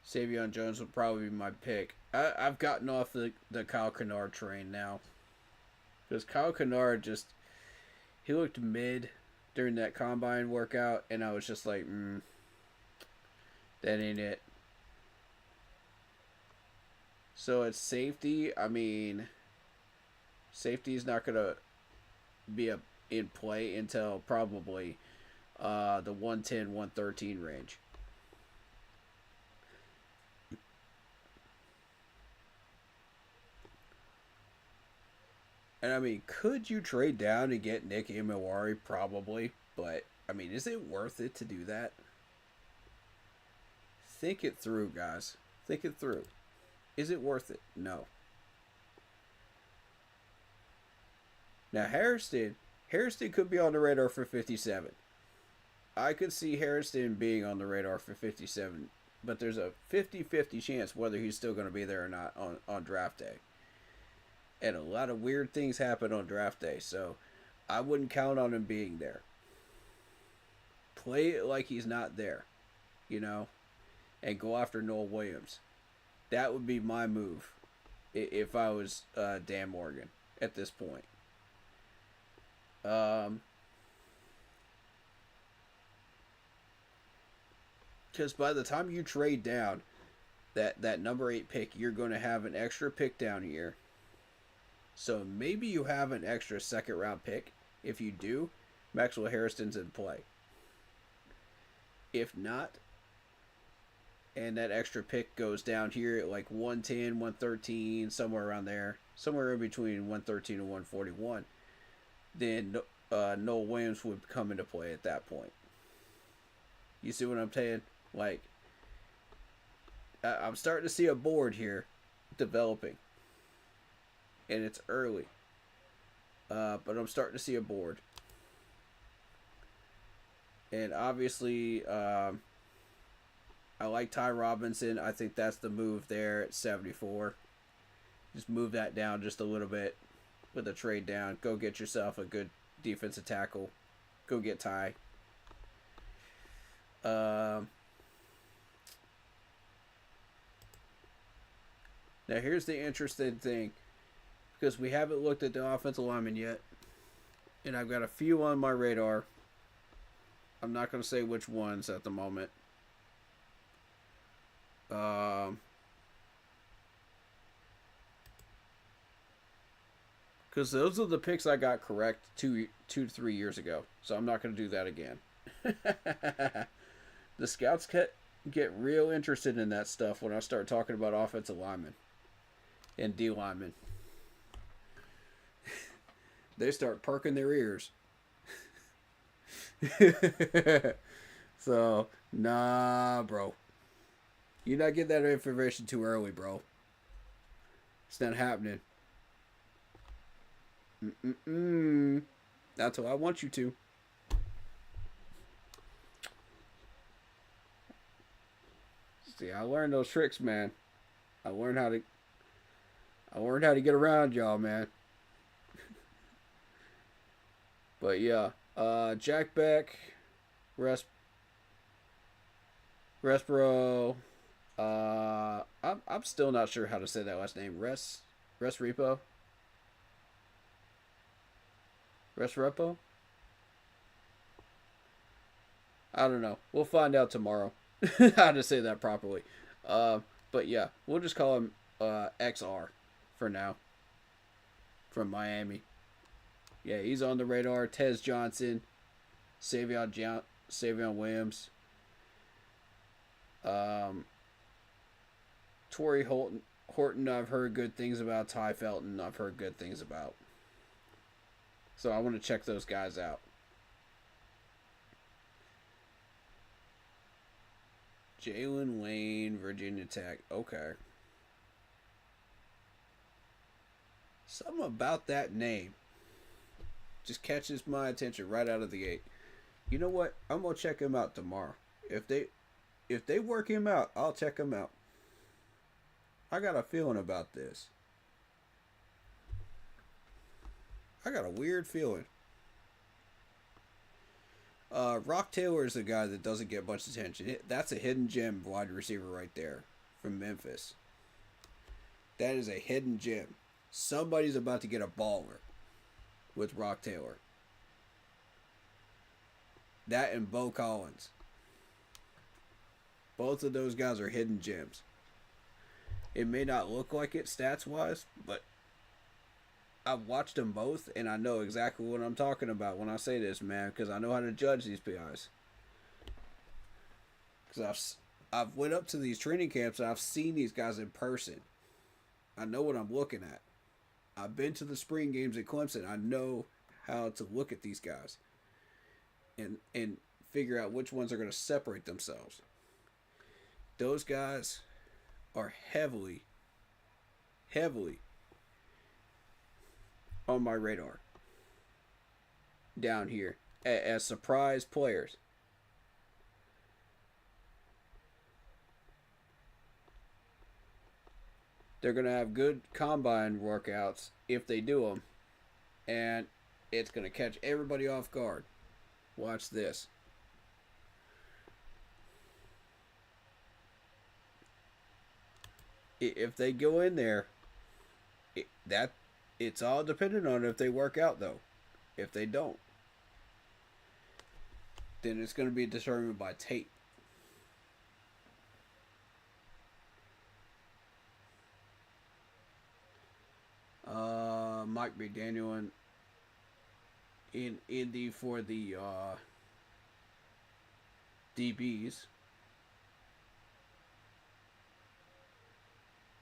Savion Jones would probably be my pick. I've gotten off the Kyle Kennard train now. Because Kyle Kennard he looked mid during that combine workout, and I was just like, that ain't it. So at safety, I mean, safety is not going to be in play until probably the 110, 113 range. And I mean, could you trade down and get Nick Imawari? Probably. But, I mean, is it worth it to do that? Think it through, guys. Think it through. Is it worth it? No. Now, Hairston could be on the radar for 57. I could see Hairston being on the radar for 57. But there's a 50-50 chance whether he's still going to be there or not on draft day. And a lot of weird things happen on draft day, so I wouldn't count on him being there. Play it like he's not there, and go after Noel Williams. That would be my move if I was Dan Morgan at this point. Because by the time you trade down that number 8 pick, you're going to have an extra pick down here. So maybe you have an extra second round pick. If you do, Maxwell Hairston's in play. If not, and that extra pick goes down here at like 110, 113, somewhere around there, somewhere in between 113 and 141, then Noel Williams would come into play at that point. You see what I'm saying? Like, I'm starting to see a board here developing. And it's early. But I'm starting to see a board. And obviously, I like Ty Robinson. I think that's the move there at 74. Just move that down just a little bit with a trade down. Go get yourself a good defensive tackle. Go get Ty. Now here's the interesting thing. Because we haven't looked at the offensive lineman yet. And I've got a few on my radar. I'm not going to say which ones at the moment. Because those are the picks I got correct 2 to 3 years ago. So I'm not going to do that again. The scouts get real interested in that stuff when I start talking about offensive linemen and D linemen. They start perking their ears. So, nah, bro. You not get that information too early, bro. It's not happening. That's what I want you to. See, I learned those tricks, man. I learned how to get around y'all, man. But yeah, Jack Beck, Respro. I'm still not sure how to say that last name. Resrepo. Resrepo. I don't know. We'll find out tomorrow how to say that properly. But yeah, we'll just call him XR for now. From Miami. Yeah, he's on the radar. Tez Johnson, Savion Williams, Torrey Horton. I've heard good things about. Ty Felton, I've heard good things about. So I want to check those guys out. Jalen Lane, Virginia Tech. Okay. Something about that name just catches my attention right out of the gate. You know what? I'm gonna check him out tomorrow. If they work him out, I'll check him out. I got a feeling about this. I got a weird feeling. Rock Taylor is a guy that doesn't get much attention. That's a hidden gem wide receiver right there from Memphis. That is a hidden gem. Somebody's about to get a baller with Rock Taylor. That and Bo Collins. Both of those guys are hidden gems. It may not look like it stats-wise, but I've watched them both, and I know exactly what I'm talking about when I say this, man, because I know how to judge these guys. Because I've went up to these training camps, and I've seen these guys in person. I know what I'm looking at. I've been to the spring games at Clemson. I know how to look at these guys and figure out which ones are going to separate themselves. Those guys are heavily on my radar down here as surprise players. They're going to have good combine workouts if they do them, and it's going to catch everybody off guard. Watch this. If they go in there, it's all dependent on if they work out, though. If they don't, then it's going to be determined by tape. Mike McDaniel in Indy for the DBs.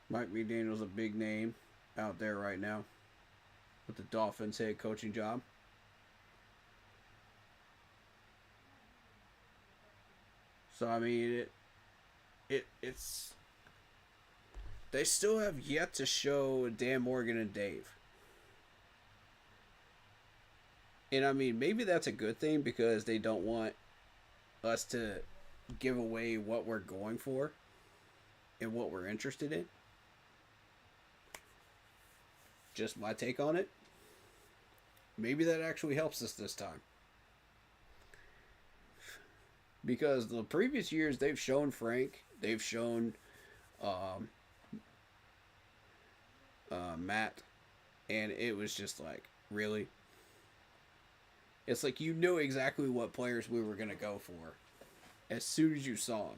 Mike McDaniel's a big name out there right now with the Dolphins head coaching job. So I mean, it's they still have yet to show Dan Morgan and Dave. And I mean, maybe that's a good thing because they don't want us to give away what we're going for and what we're interested in. Just my take on it. Maybe that actually helps us this time. Because the previous years, they've shown Frank. They've shown Matt. And it was just like, really? It's like you knew exactly what players we were going to go for as soon as you saw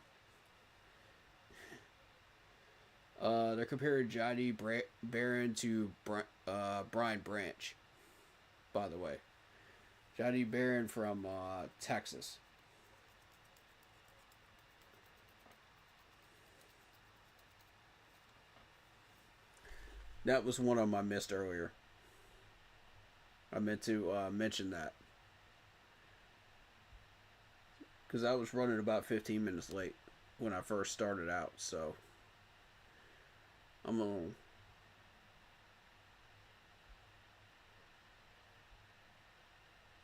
them. They're comparing Johnny Barron to Brian Branch, by the way. Johnny Barron from Texas. That was one of them I missed earlier. I meant to mention that. Because I was running about 15 minutes late when I first started out, so I'm going to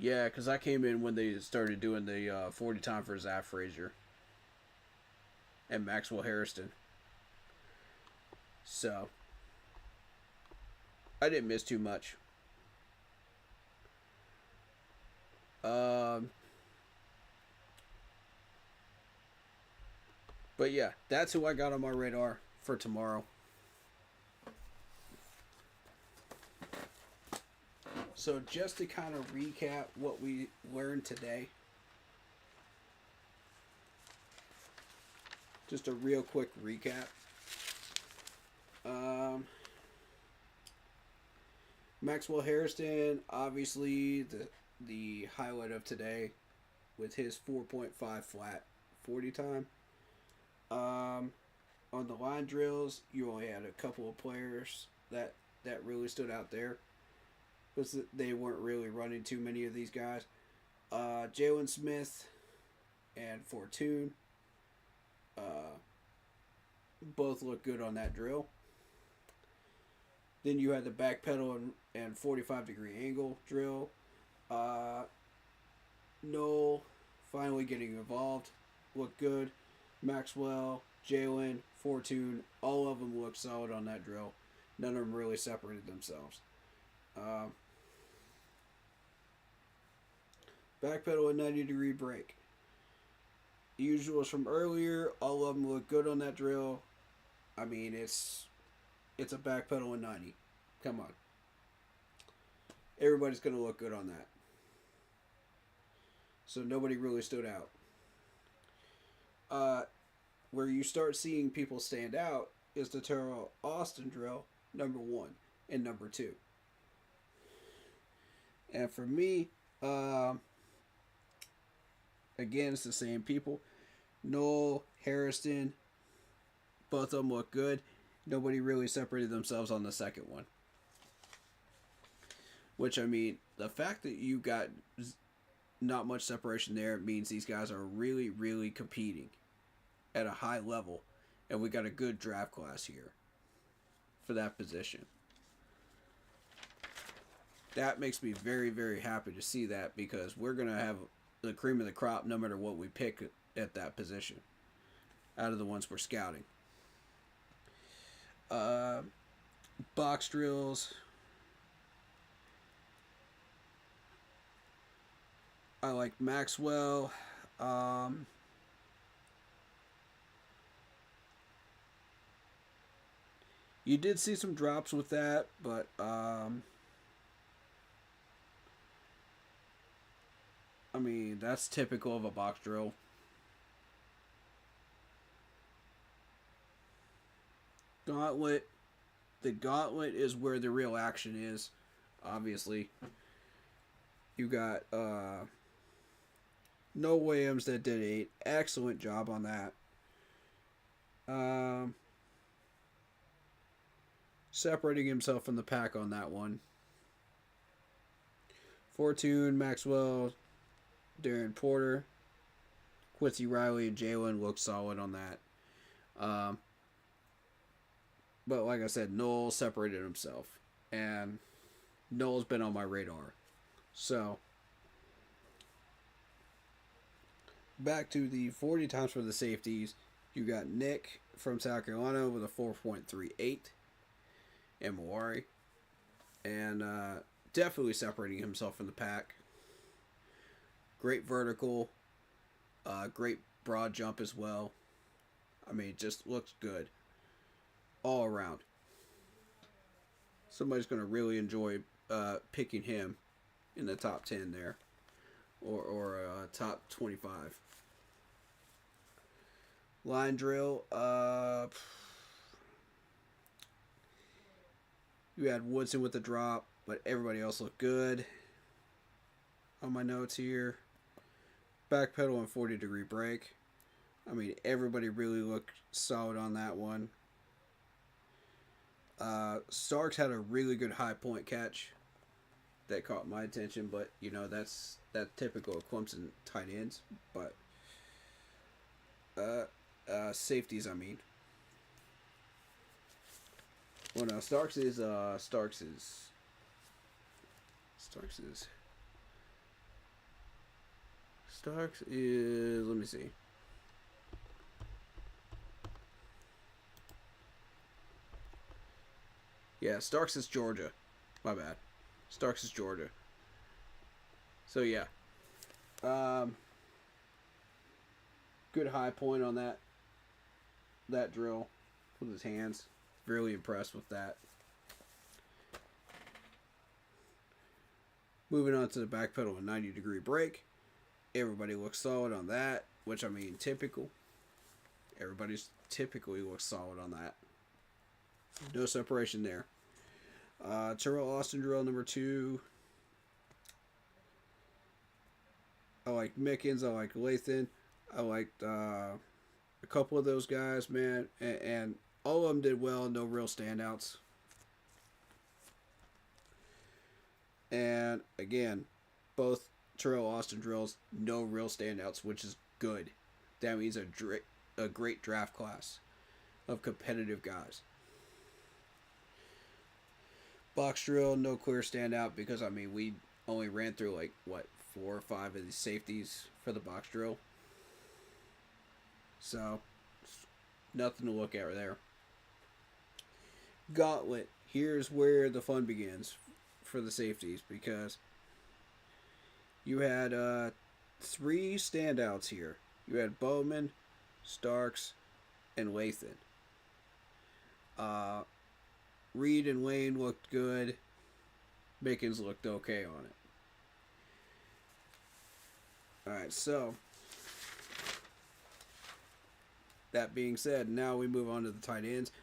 Yeah, because I came in when they started doing the 40 time for Zach Frazier and Maxwell Harrison. So, I didn't miss too much. But yeah, that's who I got on my radar for tomorrow. So just to kind of recap what we learned today. Just a real quick recap. Maxwell Harrison, obviously the highlight of today with his 4.5 flat 40 time. On the line drills, you only had a couple of players that really stood out there, because they weren't really running too many of these guys. Jalen Smith and Fortune both look good on that drill. Then you had the back pedal and 45 degree angle drill. Noel finally getting involved, looked good. Maxwell, Jalen, Fortune, all of them looked solid on that drill. None of them really separated themselves. Back pedal and 90 degree break. Usuals from earlier, all of them look good on that drill. I mean, it's a back pedal and 90. Come on. Everybody's going to look good on that. So nobody really stood out. Where you start seeing people stand out is the Terrell Austin drill, number 1 and number 2. And for me, again, it's the same people. Noel, Harrison, both of them look good. Nobody really separated themselves on the second one. Which, I mean, the fact that you got not much separation there means these guys are really, really competing at a high level. And we got a good draft class here for that position. That makes me very, very happy to see that, because we're going to have the cream of the crop no matter what we pick at that position out of the ones we're scouting. Box drills. I like Maxwell. You did see some drops with that, but I mean, that's typical of a box drill. Gauntlet. The gauntlet is where the real action is, obviously. You got Noah Williams that did an excellent job on that. Separating himself from the pack on that one. Fortune, Maxwell, Darren Porter, Quincy Riley, and Jalen looked solid on that. But like I said, Noel separated himself. And Noel's been on my radar. So, back to the 40 times for the safeties. You got Nick from South Carolina with a 4.38. And Mawari. And definitely separating himself from the pack. Great vertical. Great broad jump as well. I mean, just looks good all around. Somebody's going to really enjoy picking him in the top 10 there. Or top 25. Line drill. You had Woodson with the drop, but everybody else looked good. On my notes here. Back pedal and 40 degree break. I mean, everybody really looked solid on that one. Starks had a really good high point catch that caught my attention, but you know, that's typical of Clemson tight ends. But safeties, I mean. Well, no, Starks is Starks is, let me see. Yeah, Starks is Georgia. My bad. Starks is Georgia. So yeah. Good high point on that drill with his hands. Really impressed with that. Moving on to the back pedal, a 90-degree brake. Everybody looks solid on that, which I mean typical. Everybody's typically looks solid on that. No separation there. Terrell Austin drill number 2. I like Mickens. I like Lathan. I liked a couple of those guys, man. And all of them did well. No real standouts. And again, both Terrell Austin drills, no real standouts, which is good. That means a great draft class of competitive guys. Box drill, no clear standout because, I mean, we only ran through, like, what, 4 or 5 of these safeties for the box drill. So, nothing to look at there. Gauntlet, here's where the fun begins for the safeties, because you had 3 standouts here. You had Bowman, Starks, and Lathan. Reed and Lane looked good. Mickens looked okay on it. Alright, so that being said, now we move on to the tight ends.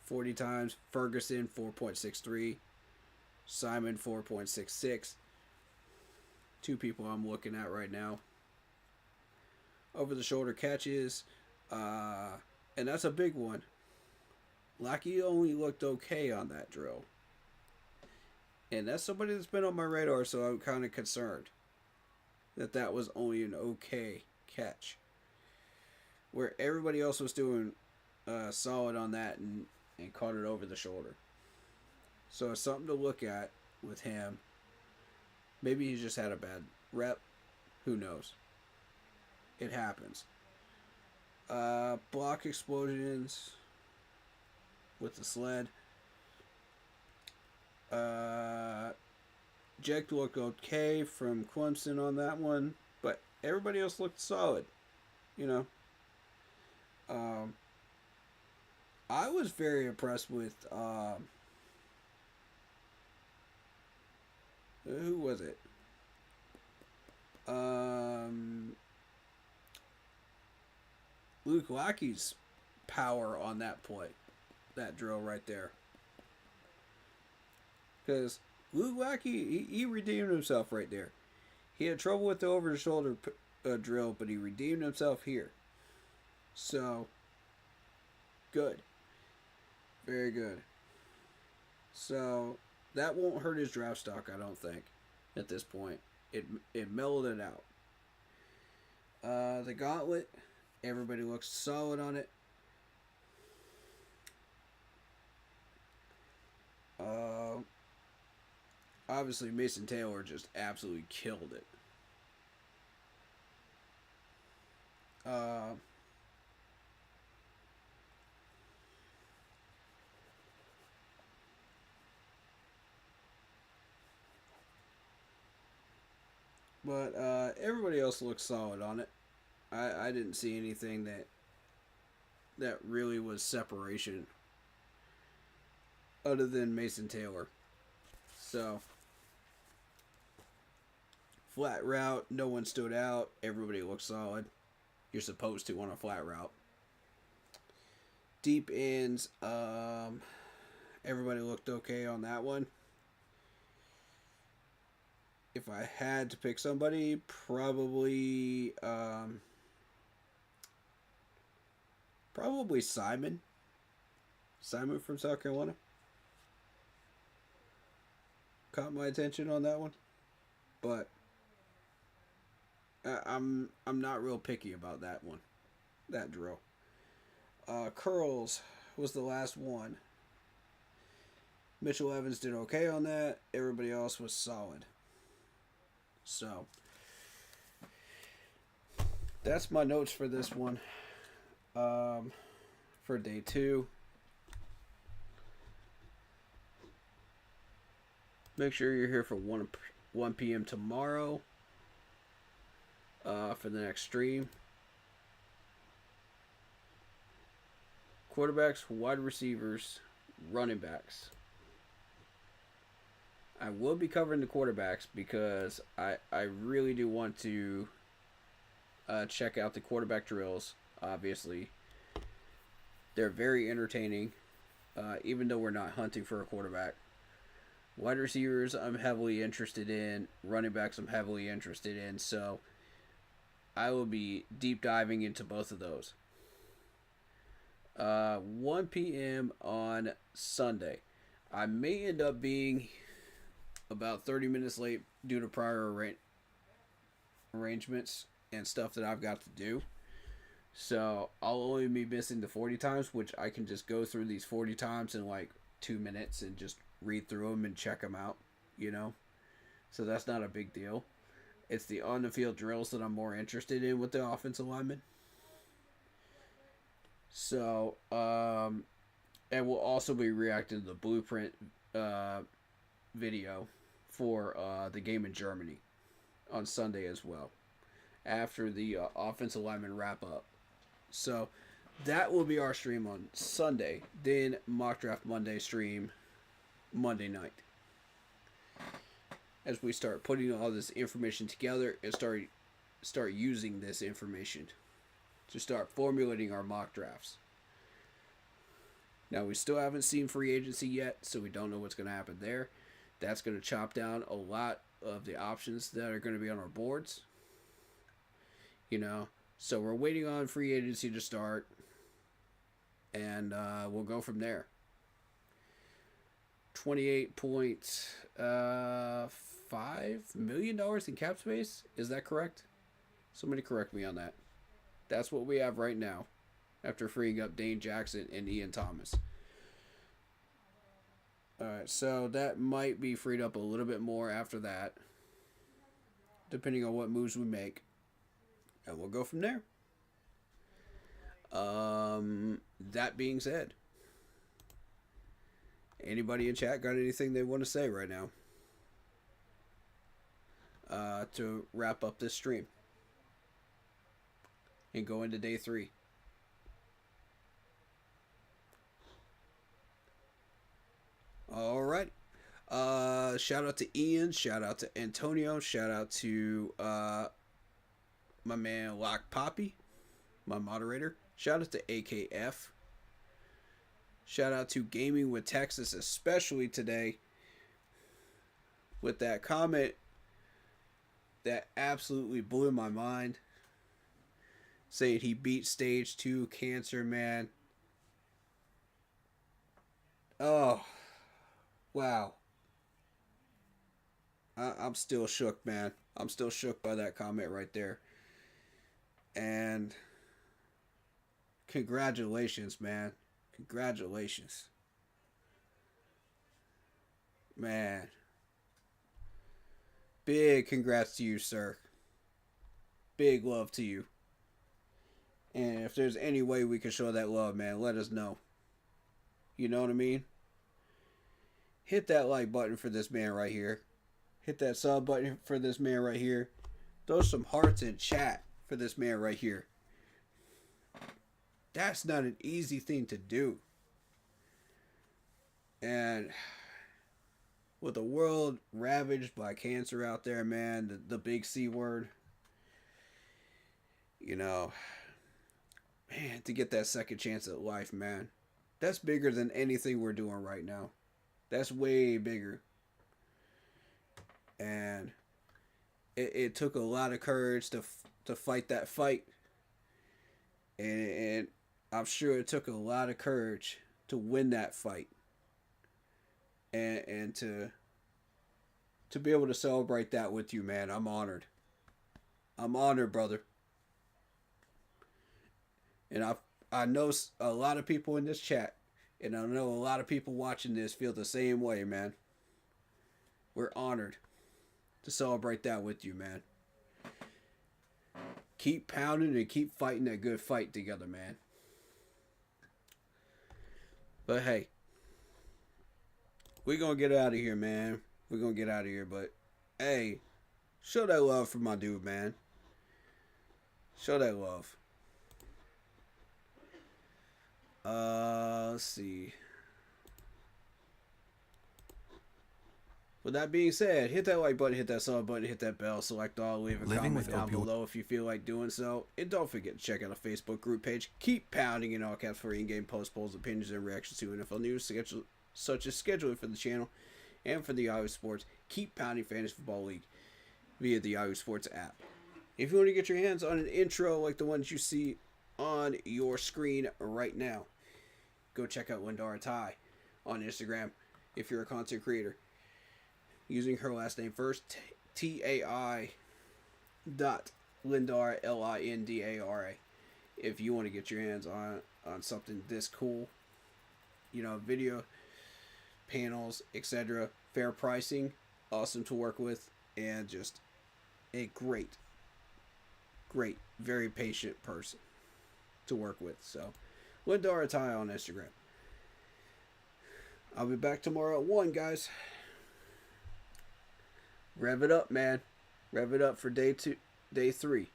40 times. Ferguson, 4.63. Simon, 4.66. 2 people I'm looking at right now. Over the shoulder catches. And that's a big one. Lackey only looked okay on that drill. And that's somebody that's been on my radar, so I'm kind of concerned that was only an okay catch. Where everybody else was doing solid on that and caught it over the shoulder. So it's something to look at with him. Maybe he just had a bad rep. Who knows? It happens. Block explosions with the sled. Jake looked okay from Clemson on that one, but everybody else looked solid. You know. I was very impressed with who was it? Luke Lackey's power on that play. That drill right there. Because Luke Lackey, he redeemed himself right there. He had trouble with the over-the-shoulder drill, but he redeemed himself here. So, good. Very good. So, that won't hurt his draft stock, I don't think, at this point. It mellowed it out. The gauntlet, everybody looks solid on it. Obviously, Mason Taylor just absolutely killed it. But everybody else looks solid on it. I didn't see anything that really was separation other than Mason Taylor. So, flat route, no one stood out. Everybody looked solid. You're supposed to on a flat route. Deep ends, everybody looked okay on that one. If I had to pick somebody, probably Simon. Simon from South Carolina. Caught my attention on that one. But I'm not real picky about that one. That drill. Curls was the last one. Mitchell Evans did okay on that. Everybody else was solid. So, that's my notes for this one. For day 2. Make sure you're here for 1 p.m. tomorrow for the next stream. Quarterbacks, wide receivers, running backs. I will be covering the quarterbacks because I really do want to check out the quarterback drills, obviously. They're very entertaining, even though we're not hunting for a quarterback. Wide receivers, I'm heavily interested in. Running backs, I'm heavily interested in. So, I will be deep diving into both of those. 1 p.m. on Sunday. I may end up being about 30 minutes late due to prior arrangements and stuff that I've got to do. So, I'll only be missing the 40 times, which I can just go through these 40 times in like 2 minutes and just read through them and check them out, you know? So that's not a big deal. It's the on-the-field drills that I'm more interested in with the offensive linemen. So, and we'll also be reacting to the blueprint video for the game in Germany on Sunday as well, after the offensive lineman wrap up. So, that will be our stream on Sunday. Then, Mock Draft Monday stream Monday night, as we start putting all this information together and start using this information to start formulating our mock drafts. Now, we still haven't seen free agency yet, so we don't know what's going to happen there. That's going to chop down a lot of the options that are going to be on our boards, you know. So we're waiting on free agency to start, and we'll go from there. $28.5 million in cap space. Is that correct? Somebody correct me on that. That's what we have right now, after freeing up Dane Jackson and Ian Thomas. Alright, so that might be freed up a little bit more after that, depending on what moves we make. And we'll go from there. That being said, anybody in chat got anything they want to say right now to wrap up this stream and go into day 3? All right. Shout out to Ian. Shout out to Antonio. Shout out to my man Lock Poppy, my moderator. Shout out to AKF. Shout out to Gaming with Texas, especially today, with that comment that absolutely blew my mind, saying he beat stage 2 cancer, man. Oh, wow. I'm still shook, man. I'm still shook by that comment right there. And congratulations, man. Congratulations. Man. Big congrats to you, sir. Big love to you. And if there's any way we can show that love, man, let us know. You know what I mean? Hit that like button for this man right here. Hit that sub button for this man right here. Throw some hearts in chat for this man right here. That's not an easy thing to do. And with the world ravaged by cancer out there, man, the big C word, you know, man, to get that second chance at life, man, that's bigger than anything we're doing right now. That's way bigger. And it took a lot of courage to fight that fight. And I'm sure it took a lot of courage to win that fight. And to be able to celebrate that with you, man, I'm honored. I'm honored, brother. And I know a lot of people in this chat, and I know a lot of people watching this feel the same way, man. We're honored to celebrate that with you, man. keep pounding and keep fighting that good fight together, man. But hey, we're going to get out of here, man. We're going to get out of here. But hey, show that love for my dude, man. Show that love. Let's see. With that being said, hit that like button, hit that sub button, hit that bell, select all, leave a Living comment with down opioid- below if you feel like doing so. And don't forget to check out our Facebook group page. Keep pounding in all caps for in-game post polls, opinions, and reactions to NFL news, such as scheduling for the channel and for the Yahoo Sports. Keep pounding Fantasy Football League via the Yahoo Sports app. If you want to get your hands on an intro like the ones you see on your screen right now, go check out Lindara Tai on Instagram if you're a content creator. Using her last name first, TAI dot Lindara, Lindara. If you want to get your hands on something this cool, you know, video, panels, etc. Fair pricing, awesome to work with, and just a great, very patient person to work with. So, Lindara Tai on Instagram. I'll be back tomorrow at 1, guys. Rev it up, man. Rev it up for day 3.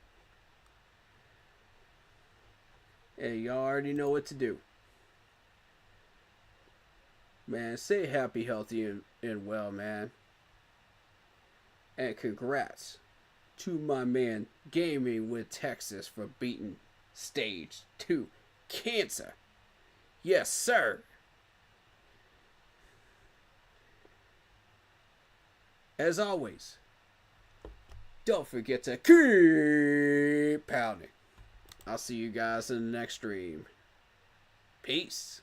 Hey, y'all already know what to do. Man, stay happy, healthy, and well, man. And congrats to my man Gaming with Texas for beating Stage 2 Cancer. Yes, sir. As always, don't forget to keep pounding. I'll see you guys in the next stream. Peace.